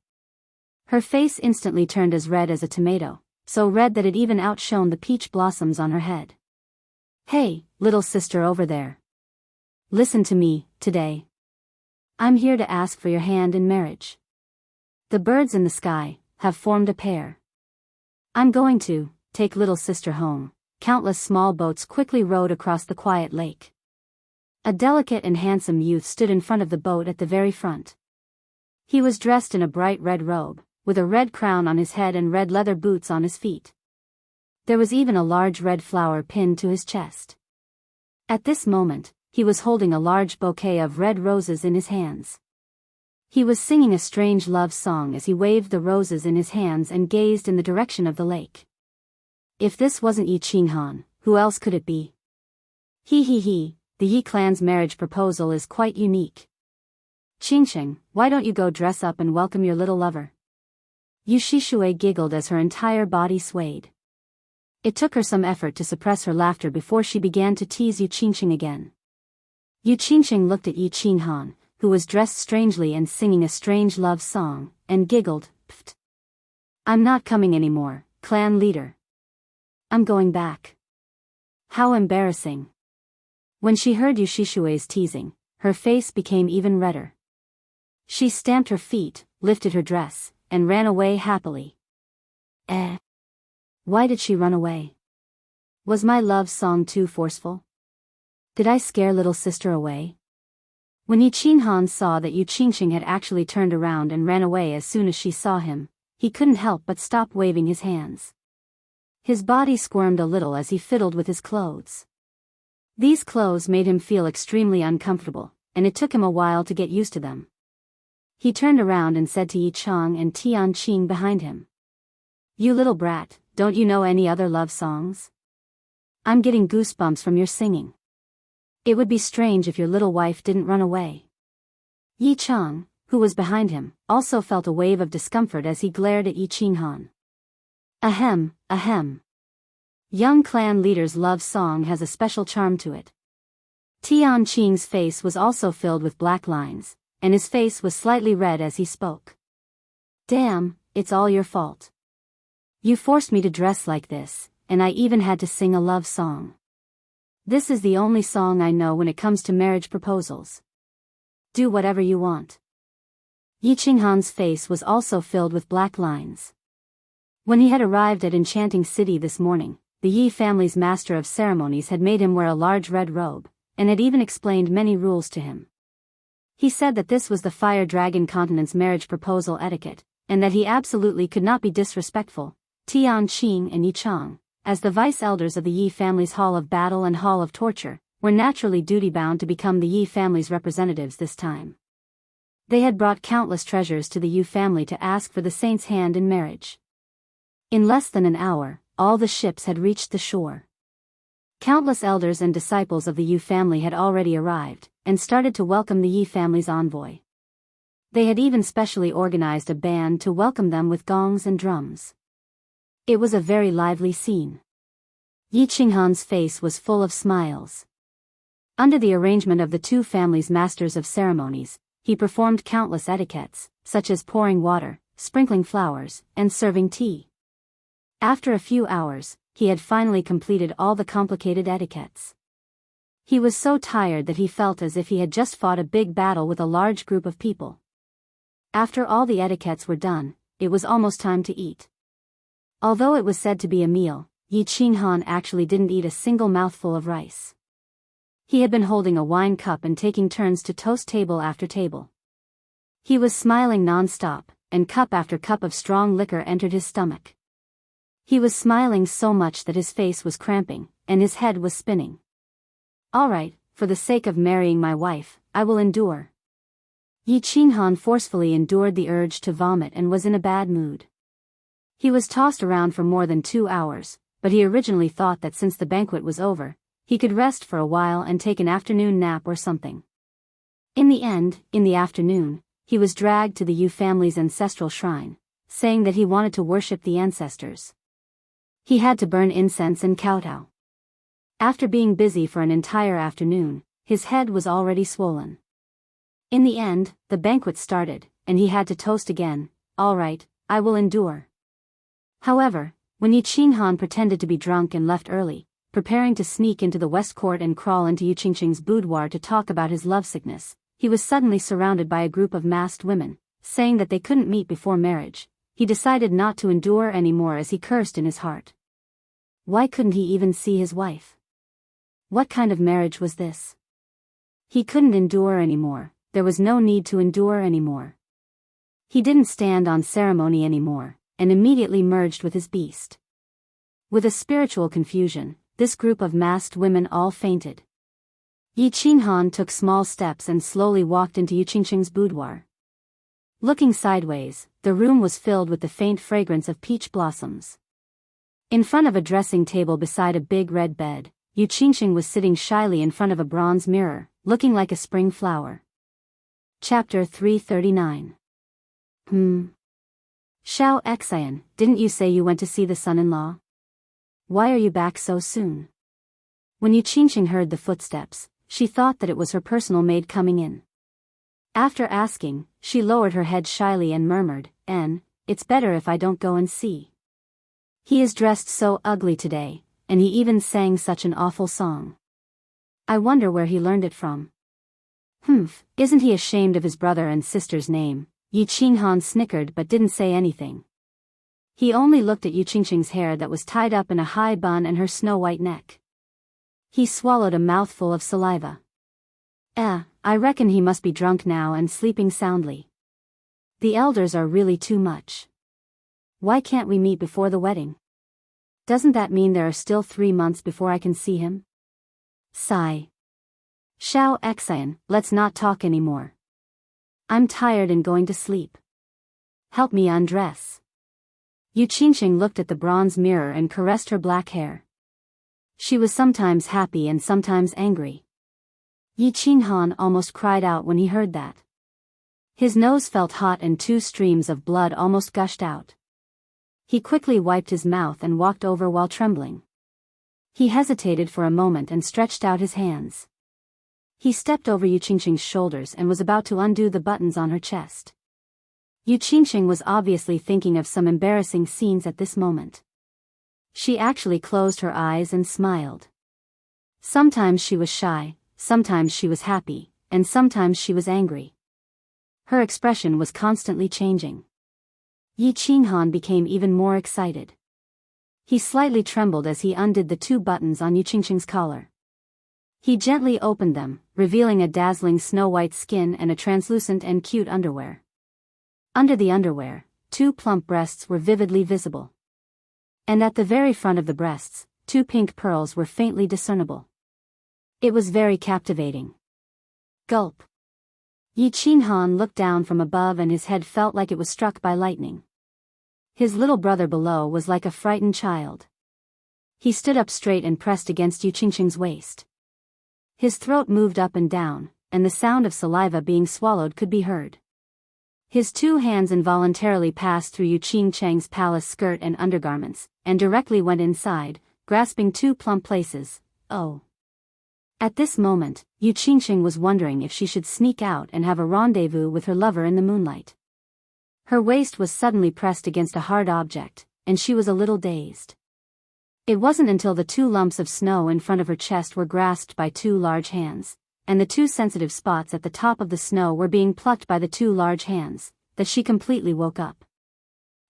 Her face instantly turned as red as a tomato, so red that it even outshone the peach blossoms on her head. Hey, little sister over there. Listen to me, today. I'm here to ask for your hand in marriage. The birds in the sky have formed a pair. I'm going to take little sister home. Countless small boats quickly rowed across the quiet lake. A delicate and handsome youth stood in front of the boat at the very front. He was dressed in a bright red robe, with a red crown on his head and red leather boots on his feet. There was even a large red flower pinned to his chest. At this moment, he was holding a large bouquet of red roses in his hands. He was singing a strange love song as he waved the roses in his hands and gazed in the direction of the lake. If this wasn't Enchanting, who else could it be? He, the Yi clan's marriage proposal is quite unique. Enchanting, why don't you go dress up and welcome your little lover? Enchanting giggled as her entire body swayed. It took her some effort to suppress her laughter before she began to tease Enchanting again. Enchanting looked at Enchanting, who was dressed strangely and singing a strange love song, and giggled, Pfft. I'm not coming anymore, clan leader. I'm going back. How embarrassing. When she heard Enchanting's teasing, her face became even redder. She stamped her feet, lifted her dress, and ran away happily. Why did she run away? Was my love song too forceful? Did I scare little sister away? When Enchanting saw that Enchanting had actually turned around and ran away as soon as she saw him, he couldn't help but stop waving his hands. His body squirmed a little as he fiddled with his clothes. These clothes made him feel extremely uncomfortable, and it took him a while to get used to them. He turned around and said to Yi Chang and Tian Qing behind him. "You little brat, don't you know any other love songs? I'm getting goosebumps from your singing. It would be strange if your little wife didn't run away." Yi Chang, who was behind him, also felt a wave of discomfort as he glared at Yi Qinghan. Ahem, ahem. Young clan leader's love song has a special charm to it. Tian Qing's face was also filled with black lines, and his face was slightly red as he spoke. "Damn, it's all your fault. You forced me to dress like this, and I even had to sing a love song. This is the only song I know when it comes to marriage proposals. Do whatever you want." Yi Qinghan's face was also filled with black lines. When he had arrived at Enchanting City this morning, the Yi family's master of ceremonies had made him wear a large red robe, and had even explained many rules to him. He said that this was the Fire Dragon Continent's marriage proposal etiquette, and that he absolutely could not be disrespectful. Tian Qing and Yi Chang, as the vice elders of the Yi family's Hall of Battle and Hall of Torture, were naturally duty-bound to become the Yi family's representatives this time. They had brought countless treasures to the Yi family to ask for the saint's hand in marriage. In less than an hour, all the ships had reached the shore. Countless elders and disciples of the Yi family had already arrived, and started to welcome the Yi family's envoy. They had even specially organized a band to welcome them with gongs and drums. It was a very lively scene. Yi Qinghan's face was full of smiles. Under the arrangement of the two families' masters of ceremonies, he performed countless etiquettes, such as pouring water, sprinkling flowers, and serving tea. After a few hours, he had finally completed all the complicated etiquettes. He was so tired that he felt as if he had just fought a big battle with a large group of people. After all the etiquettes were done, it was almost time to eat. Although it was said to be a meal, Yi Qinghan actually didn't eat a single mouthful of rice. He had been holding a wine cup and taking turns to toast table after table. He was smiling non-stop, and cup after cup of strong liquor entered his stomach. He was smiling so much that his face was cramping, and his head was spinning. "All right, for the sake of marrying my wife, I will endure." Yi Qinghan forcefully endured the urge to vomit and was in a bad mood. He was tossed around for more than 2 hours, but he originally thought that since the banquet was over, he could rest for a while and take an afternoon nap or something. In the end, in the afternoon, he was dragged to the Yu family's ancestral shrine, saying that he wanted to worship the ancestors. He had to burn incense and kowtow. After being busy for an entire afternoon, his head was already swollen. In the end, the banquet started, and he had to toast again. "All right, I will endure." However, when Yi Qinghan pretended to be drunk and left early, preparing to sneak into the West Court and crawl into Yu Qingqing's boudoir to talk about his lovesickness, he was suddenly surrounded by a group of masked women, saying that they couldn't meet before marriage. He decided not to endure anymore as he cursed in his heart. Why couldn't he even see his wife? What kind of marriage was this? He couldn't endure anymore, there was no need to endure anymore. He didn't stand on ceremony anymore, and immediately merged with his beast. With a spiritual confusion, this group of masked women all fainted. Yi Qinghan took small steps and slowly walked into Yu Qingqing's boudoir. Looking sideways, the room was filled with the faint fragrance of peach blossoms. In front of a dressing table beside a big red bed, Yu Qingqing was sitting shyly in front of a bronze mirror, looking like a spring flower. Chapter 339. Xiao Xian, didn't you say you went to see the son-in-law? Why are you back so soon? When Yu Qingqing heard the footsteps, she thought that it was her personal maid coming in. After asking, she lowered her head shyly and murmured, "It's better if I don't go and see. He is dressed so ugly today, and he even sang such an awful song. I wonder where he learned it from." Isn't he ashamed of his brother and sister's name? Yi Qinghan snickered but didn't say anything. He only looked at Yu Qingqing's hair that was tied up in a high bun and her snow-white neck. He swallowed a mouthful of saliva. I reckon he must be drunk now and sleeping soundly. The elders are really too much. Why can't we meet before the wedding? Doesn't that mean there are still 3 months before I can see him? Sigh. Xiao Xian, let's not talk anymore. I'm tired and going to sleep. Help me undress. Yu Qingqing looked at the bronze mirror and caressed her black hair. She was sometimes happy and sometimes angry. Yi Qinghan almost cried out when he heard that. His nose felt hot and 2 streams of blood almost gushed out. He quickly wiped his mouth and walked over while trembling. He hesitated for a moment and stretched out his hands. He stepped over Yu Qingqing's shoulders and was about to undo the buttons on her chest. Yu Qingqing was obviously thinking of some embarrassing scenes at this moment. She actually closed her eyes and smiled. Sometimes she was shy, sometimes she was happy, and sometimes she was angry. Her expression was constantly changing. Yi Qinghan became even more excited. He slightly trembled as he undid the 2 buttons on Yu Qingqing's collar. He gently opened them, revealing a dazzling snow-white skin and a translucent and cute underwear. Under the underwear, 2 plump breasts were vividly visible. And at the very front of the breasts, 2 pink pearls were faintly discernible. It was very captivating. Gulp. Yi Qinghan looked down from above and his head felt like it was struck by lightning. His little brother below was like a frightened child. He stood up straight and pressed against Yu Qingqing's waist. His throat moved up and down, and the sound of saliva being swallowed could be heard. His 2 hands involuntarily passed through Yu Qingqing's palace skirt and undergarments, and directly went inside, grasping 2 plump places. Oh. At this moment, Yu Qingqing was wondering if she should sneak out and have a rendezvous with her lover in the moonlight. Her waist was suddenly pressed against a hard object, and she was a little dazed. It wasn't until the 2 lumps of snow in front of her chest were grasped by 2 large hands, and the 2 sensitive spots at the top of the snow were being plucked by the 2 large hands, that she completely woke up.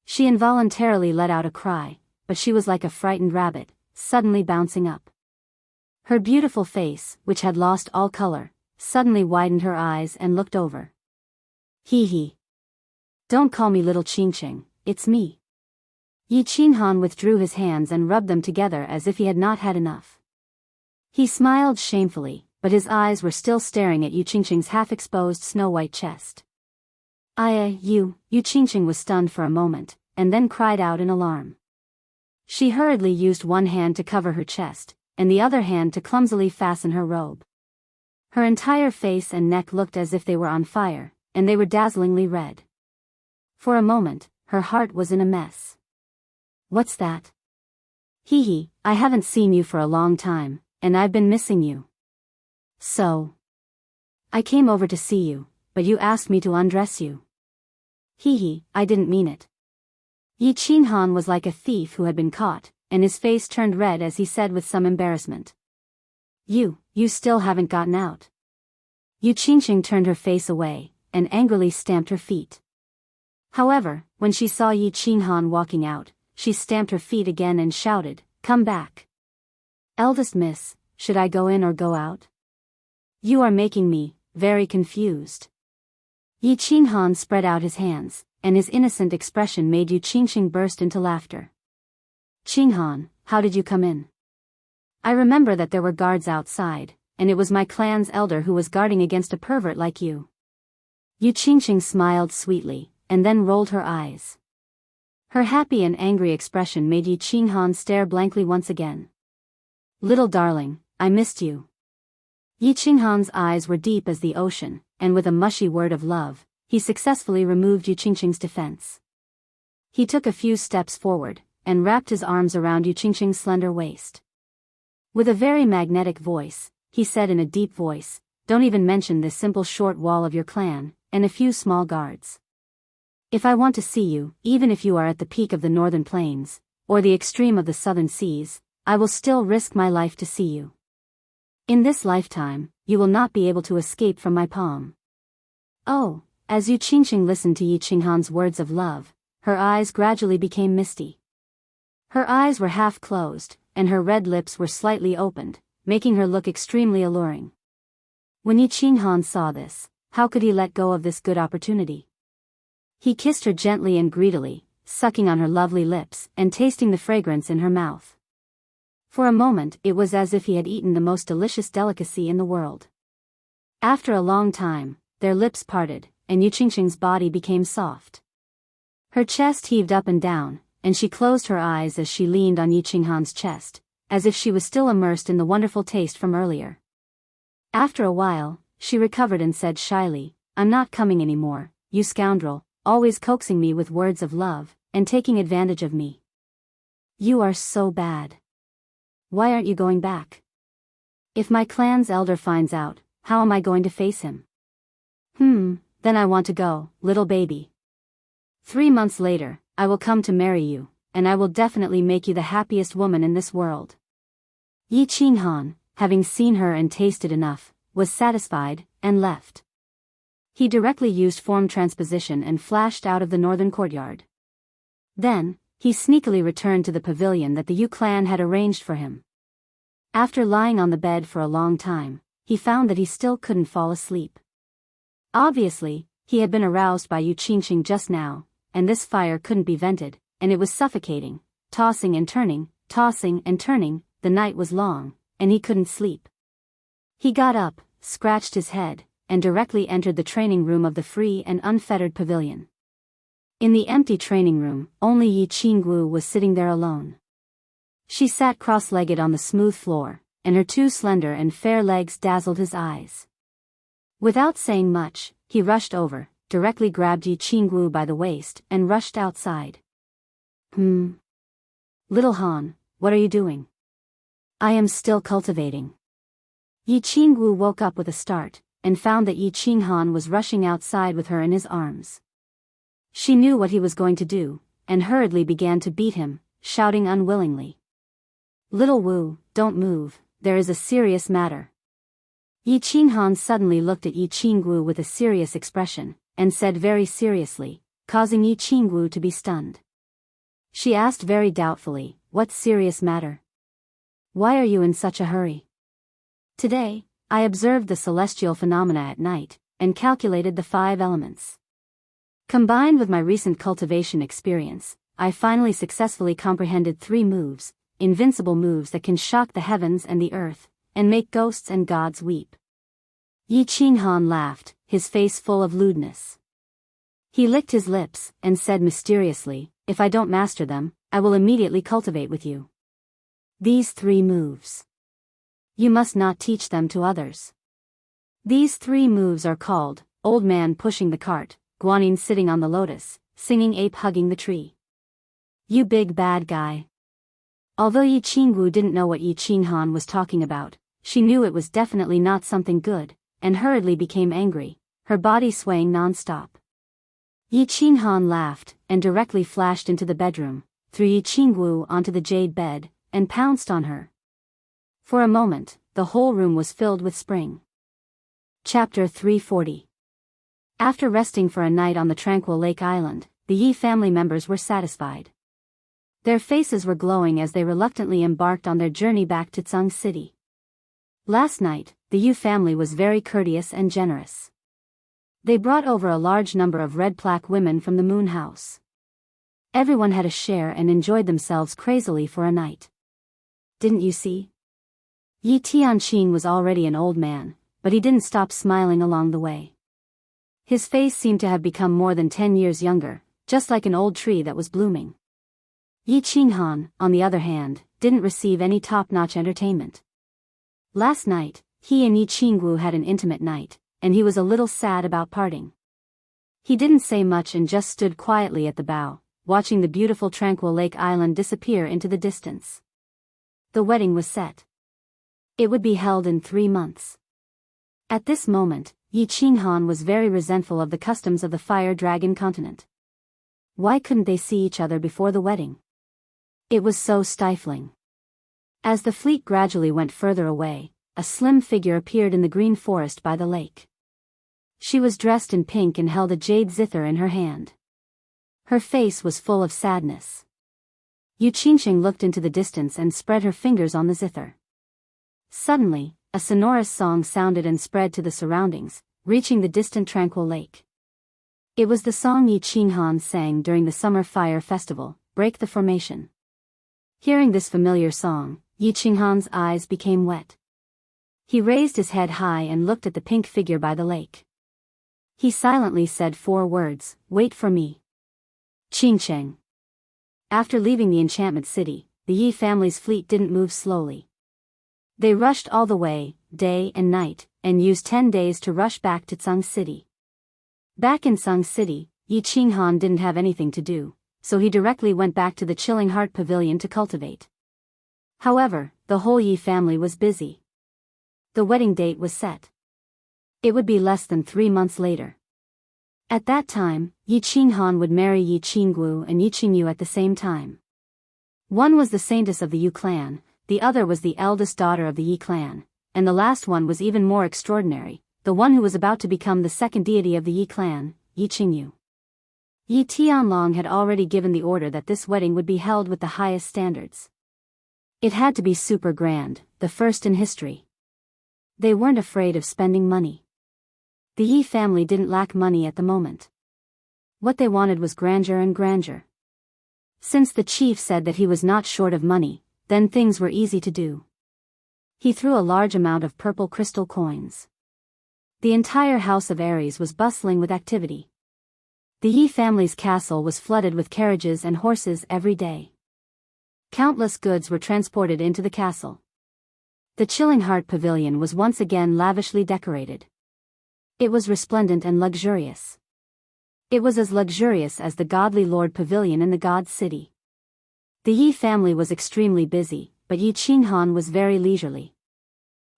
She involuntarily let out a cry, but she was like a frightened rabbit, suddenly bouncing up. Her beautiful face, which had lost all color, suddenly widened her eyes and looked over. Hee hee. Don't call me little Qingqing, it's me. Yi Qinghan withdrew his hands and rubbed them together as if he had not had enough. He smiled shamefully, but his eyes were still staring at Yu Qingqing's half-exposed snow-white chest. Yu Qingqing was stunned for a moment, and then cried out in alarm. She hurriedly used one hand to cover her chest, and the other hand to clumsily fasten her robe. Her entire face and neck looked as if they were on fire, and they were dazzlingly red. For a moment, her heart was in a mess. What's that? Hee hee, I haven't seen you for a long time, and I've been missing you. So. I came over to see you, but you asked me to undress you. Hee hee, I didn't mean it. Yi Qinghan was like a thief who had been caught, and his face turned red as he said with some embarrassment. You still haven't gotten out. Yu Qingqing turned her face away, and angrily stamped her feet. However, when she saw Yi Qinghan walking out, she stamped her feet again and shouted, "Come back. Eldest miss, should I go in or go out? You are making me very confused." Yi Qinghan spread out his hands, and his innocent expression made Yu Qingqing burst into laughter. "Qinghan, how did you come in? I remember that there were guards outside, and it was my clan's elder who was guarding against a pervert like you." Yu Qingqing smiled sweetly, and then rolled her eyes. Her happy and angry expression made Yi Qinghan stare blankly once again. "Little darling, I missed you." Yi Qinghan's eyes were deep as the ocean, and with a mushy word of love, he successfully removed Yu Qingqing's defense. He took a few steps forward, and wrapped his arms around Yu Qingqing's slender waist. With a very magnetic voice, he said in a deep voice, "Don't even mention this simple short wall of your clan, and a few small guards. If I want to see you, even if you are at the peak of the northern plains, or the extreme of the southern seas, I will still risk my life to see you. In this lifetime, you will not be able to escape from my palm." Oh, as Yu Qingqing listened to Yi Qinghan's words of love, her eyes gradually became misty. Her eyes were half closed, and her red lips were slightly opened, making her look extremely alluring. When Yi Qinghan saw this, how could he let go of this good opportunity? He kissed her gently and greedily, sucking on her lovely lips and tasting the fragrance in her mouth. For a moment it was as if he had eaten the most delicious delicacy in the world. After a long time, their lips parted, and Yuqingxing's body became soft. Her chest heaved up and down, and she closed her eyes as she leaned on Yuqinghan's chest, as if she was still immersed in the wonderful taste from earlier. After a while, she recovered and said shyly, "I'm not coming anymore, you scoundrel, always coaxing me with words of love, and taking advantage of me. You are so bad. Why aren't you going back? If my clan's elder finds out, how am I going to face him? Then I want to go, little baby. 3 months later, I will come to marry you, and I will definitely make you the happiest woman in this world." Yi Qinghan, having seen her and tasted enough, was satisfied, and left. He directly used form transposition and flashed out of the northern courtyard. Then, he sneakily returned to the pavilion that the Yu clan had arranged for him. After lying on the bed for a long time, he found that he still couldn't fall asleep. Obviously, he had been aroused by Yu Qingxing just now, and this fire couldn't be vented, and it was suffocating, tossing and turning, the night was long, and he couldn't sleep. He got up, scratched his head, and directly entered the training room of the free and unfettered pavilion. In the empty training room, only Yi Qingwu was sitting there alone. She sat cross-legged on the smooth floor, and her 2 slender and fair legs dazzled his eyes. Without saying much, he rushed over, directly grabbed Yi Qingwu by the waist, and rushed outside. Little Han, what are you doing? I am still cultivating. Yi Qingwu woke up with a start, and found that Yi Qinghan was rushing outside with her in his arms. She knew what he was going to do, and hurriedly began to beat him, shouting unwillingly. "Little Wu, don't move, there is a serious matter." Yi Qinghan suddenly looked at Yi Qingwu with a serious expression, and said very seriously, causing Yi Qingwu to be stunned. She asked very doubtfully, "What serious matter? Why are you in such a hurry?" "Today, I observed the celestial phenomena at night, and calculated the 5 elements. Combined with my recent cultivation experience, I finally successfully comprehended 3 moves, invincible moves that can shock the heavens and the earth, and make ghosts and gods weep." Yi Qinghan laughed, his face full of lewdness. He licked his lips, and said mysteriously, "If I don't master them, I will immediately cultivate with you. These 3 moves. You must not teach them to others. These 3 moves are called, Old Man Pushing the Cart, Guanyin Sitting on the Lotus, Singing Ape Hugging the Tree. You big bad guy." Although Yi Qingwu didn't know what Yi Qinghan was talking about, she knew it was definitely not something good, and hurriedly became angry, her body swaying non-stop. Yi Qinghan laughed, and directly flashed into the bedroom, threw Yi Qingwu onto the jade bed, and pounced on her. For a moment, the whole room was filled with spring. Chapter 340. After resting for a night on the tranquil lake island, the Yi family members were satisfied. Their faces were glowing as they reluctantly embarked on their journey back to Tsung City. Last night, the Yu family was very courteous and generous. They brought over a large number of red plaque women from the Moon House. Everyone had a share and enjoyed themselves crazily for a night. Didn't you see? Yi Tianqing was already an old man, but he didn't stop smiling along the way. His face seemed to have become more than 10 years younger, just like an old tree that was blooming. Yi Qinghan, on the other hand, didn't receive any top-notch entertainment. Last night, he and Yi Qingwu had an intimate night, and he was a little sad about parting. He didn't say much and just stood quietly at the bow, watching the beautiful tranquil lake island disappear into the distance. The wedding was set. It would be held in 3 months. At this moment, Yi Qinghan was very resentful of the customs of the Fire Dragon continent. Why couldn't they see each other before the wedding? It was so stifling. As the fleet gradually went further away, a slim figure appeared in the green forest by the lake. She was dressed in pink and held a jade zither in her hand. Her face was full of sadness. Yu Qingxing looked into the distance and spread her fingers on the zither. Suddenly, a sonorous song sounded and spread to the surroundings, reaching the distant tranquil lake. It was the song Yi Qinghan sang during the Summer Fire Festival, Break the Formation. Hearing this familiar song, Yi Qinghan's eyes became wet. He raised his head high and looked at the pink figure by the lake. He silently said 4 words, "Wait for me." Qingcheng. After leaving the enchantment city, the Yi family's fleet didn't move slowly. They rushed all the way, day and night, and used 10 days to rush back to Tsang City. Back in Tsang City, Yi Qinghan didn't have anything to do, so he directly went back to the Chilling Heart Pavilion to cultivate. However, the whole Yi family was busy. The wedding date was set. It would be less than 3 months later. At that time, Yi Qinghan would marry Yi Qinggu and Yi Qingyu at the same time. One was the saintess of the Yu clan, the other was the eldest daughter of the Yi clan, and the last one was even more extraordinary, the one who was about to become the second deity of the Yi clan, Yi Qingyu. Yi Tianlong had already given the order that this wedding would be held with the highest standards. It had to be super grand, the first in history. They weren't afraid of spending money. The Yi family didn't lack money at the moment. What they wanted was grandeur and grandeur. Since the chief said that he was not short of money, then things were easy to do. He threw a large amount of purple crystal coins. The entire house of Aries was bustling with activity. The Yi family's castle was flooded with carriages and horses every day. Countless goods were transported into the castle. The Chilling Heart Pavilion was once again lavishly decorated. It was resplendent and luxurious. It was as luxurious as the Godly Lord Pavilion in the God City. The Yi family was extremely busy, but Yi Qinghan was very leisurely.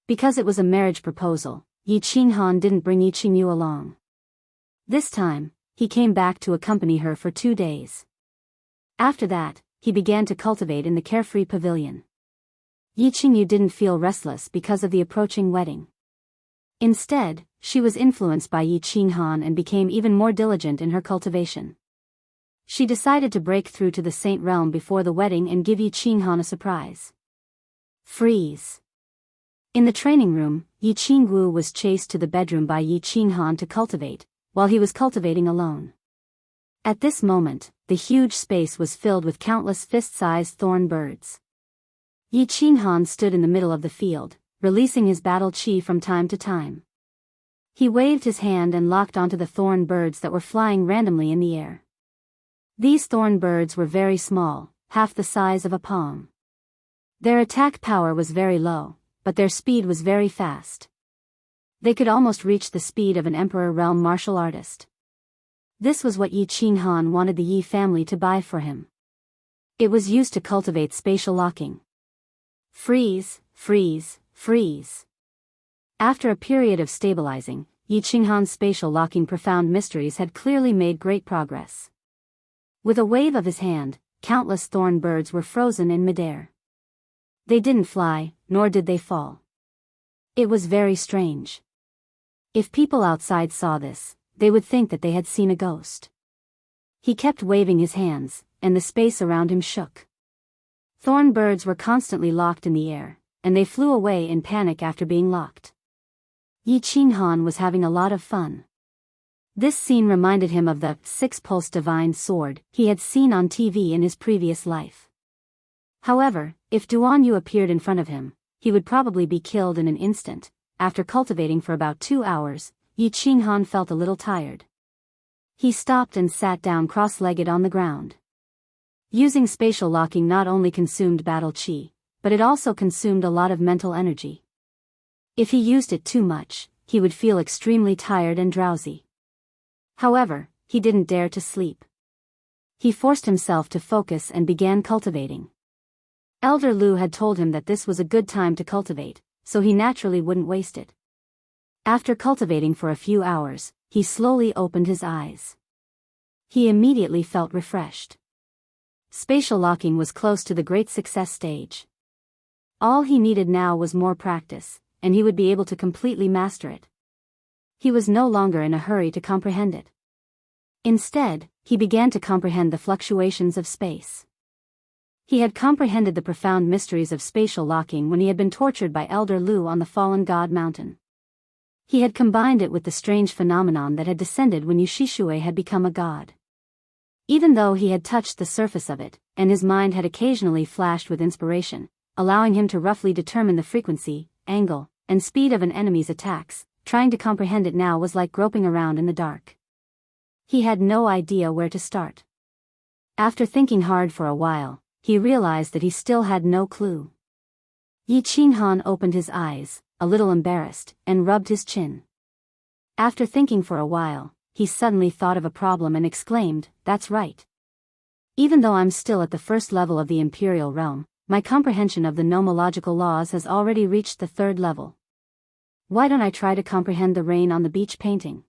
Because it was a marriage proposal, Yi Qinghan didn't bring Yi Qingyu along. This time, he came back to accompany her for 2 days. After that, he began to cultivate in the carefree pavilion. Yi Qingyu didn't feel restless because of the approaching wedding. Instead, she was influenced by Yi Qinghan and became even more diligent in her cultivation. She decided to break through to the Saint Realm before the wedding and give Yi Qinghan a surprise. Freeze. In the training room, Yi Qinggu was chased to the bedroom by Yi Qinghan to cultivate, while he was cultivating alone. At this moment, the huge space was filled with countless fist-sized thorn birds. Yi Qinghan stood in the middle of the field, releasing his battle chi from time to time. He waved his hand and locked onto the thorn birds that were flying randomly in the air. These thorn birds were very small, half the size of a palm. Their attack power was very low, but their speed was very fast. They could almost reach the speed of an Emperor realm martial artist. This was what Yi Qinghan wanted the Yi family to buy for him. It was used to cultivate spatial locking. Freeze, freeze, freeze. After a period of stabilizing, Yi Qinghan's spatial locking profound mysteries had clearly made great progress. With a wave of his hand, countless thorn birds were frozen in midair. They didn't fly, nor did they fall. It was very strange. If people outside saw this, they would think that they had seen a ghost. He kept waving his hands, and the space around him shook. Thorn birds were constantly locked in the air, and they flew away in panic after being locked. Yi Qinghan was having a lot of fun. This scene reminded him of the six-pulse divine sword he had seen on TV in his previous life. However, if Duan Yu appeared in front of him, he would probably be killed in an instant. After cultivating for about 2 hours, Yi Qinghan felt a little tired. He stopped and sat down cross-legged on the ground. Using spatial locking not only consumed battle chi, but it also consumed a lot of mental energy. If he used it too much, he would feel extremely tired and drowsy. However, he didn't dare to sleep. He forced himself to focus and began cultivating. Elder Lu had told him that this was a good time to cultivate, so he naturally wouldn't waste it. After cultivating for a few hours, he slowly opened his eyes. He immediately felt refreshed. Spatial locking was close to the great success stage. All he needed now was more practice, and he would be able to completely master it. He was no longer in a hurry to comprehend it. Instead, he began to comprehend the fluctuations of space. He had comprehended the profound mysteries of spatial locking when he had been tortured by Elder Lu on the Fallen God Mountain. He had combined it with the strange phenomenon that had descended when Yushishue had become a god. Even though he had touched the surface of it, and his mind had occasionally flashed with inspiration, allowing him to roughly determine the frequency, angle, and speed of an enemy's attacks, trying to comprehend it now was like groping around in the dark. He had no idea where to start. After thinking hard for a while, he realized that he still had no clue. Yi Qinghan opened his eyes, a little embarrassed, and rubbed his chin. After thinking for a while, he suddenly thought of a problem and exclaimed, "That's right. Even though I'm still at the first level of the Imperial Realm, my comprehension of the nomological laws has already reached the third level. Why don't I try to comprehend the rain on the beach painting?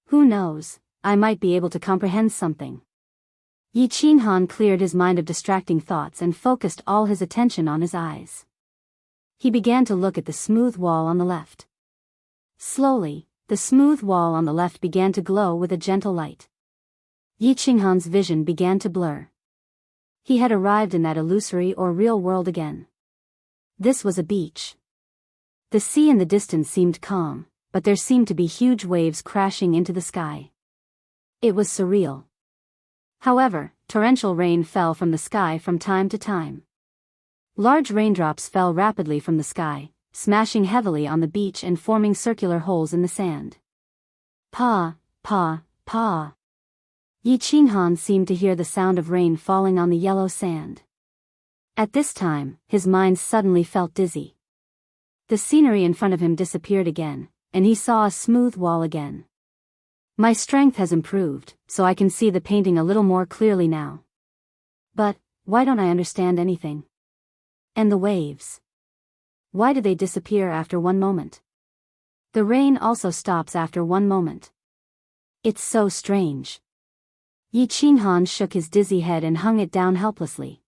Who knows, I might be able to comprehend something." Yi Qinghan cleared his mind of distracting thoughts and focused all his attention on his eyes. He began to look at the smooth wall on the left. Slowly, the smooth wall on the left began to glow with a gentle light. Yi Qinghan's vision began to blur. He had arrived in that illusory or real world again. This was a beach. The sea in the distance seemed calm, but there seemed to be huge waves crashing into the sky. It was surreal. However, torrential rain fell from the sky from time to time. Large raindrops fell rapidly from the sky, smashing heavily on the beach and forming circular holes in the sand. Pa, pa, pa. Yi Qinghan seemed to hear the sound of rain falling on the yellow sand. At this time, his mind suddenly felt dizzy. The scenery in front of him disappeared again, and he saw a smooth wall again. My strength has improved, so I can see the painting a little more clearly now. But, why don't I understand anything? And the waves? Why do they disappear after one moment? The rain also stops after one moment. It's so strange. Yi Qinghan shook his dizzy head and hung it down helplessly.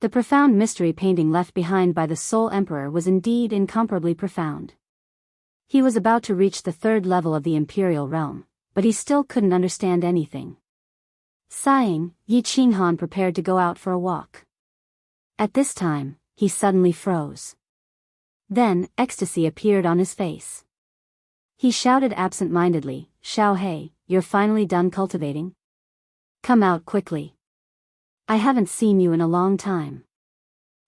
The profound mystery painting left behind by the Soul Emperor was indeed incomparably profound. He was about to reach the third level of the Imperial Realm, but he still couldn't understand anything. Sighing, Yi Qinghan prepared to go out for a walk. At this time, he suddenly froze. Then, ecstasy appeared on his face. He shouted absent-mindedly, "Xiao Hei, you're finally done cultivating? Come out quickly. I haven't seen you in a long time.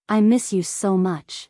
I miss you so much."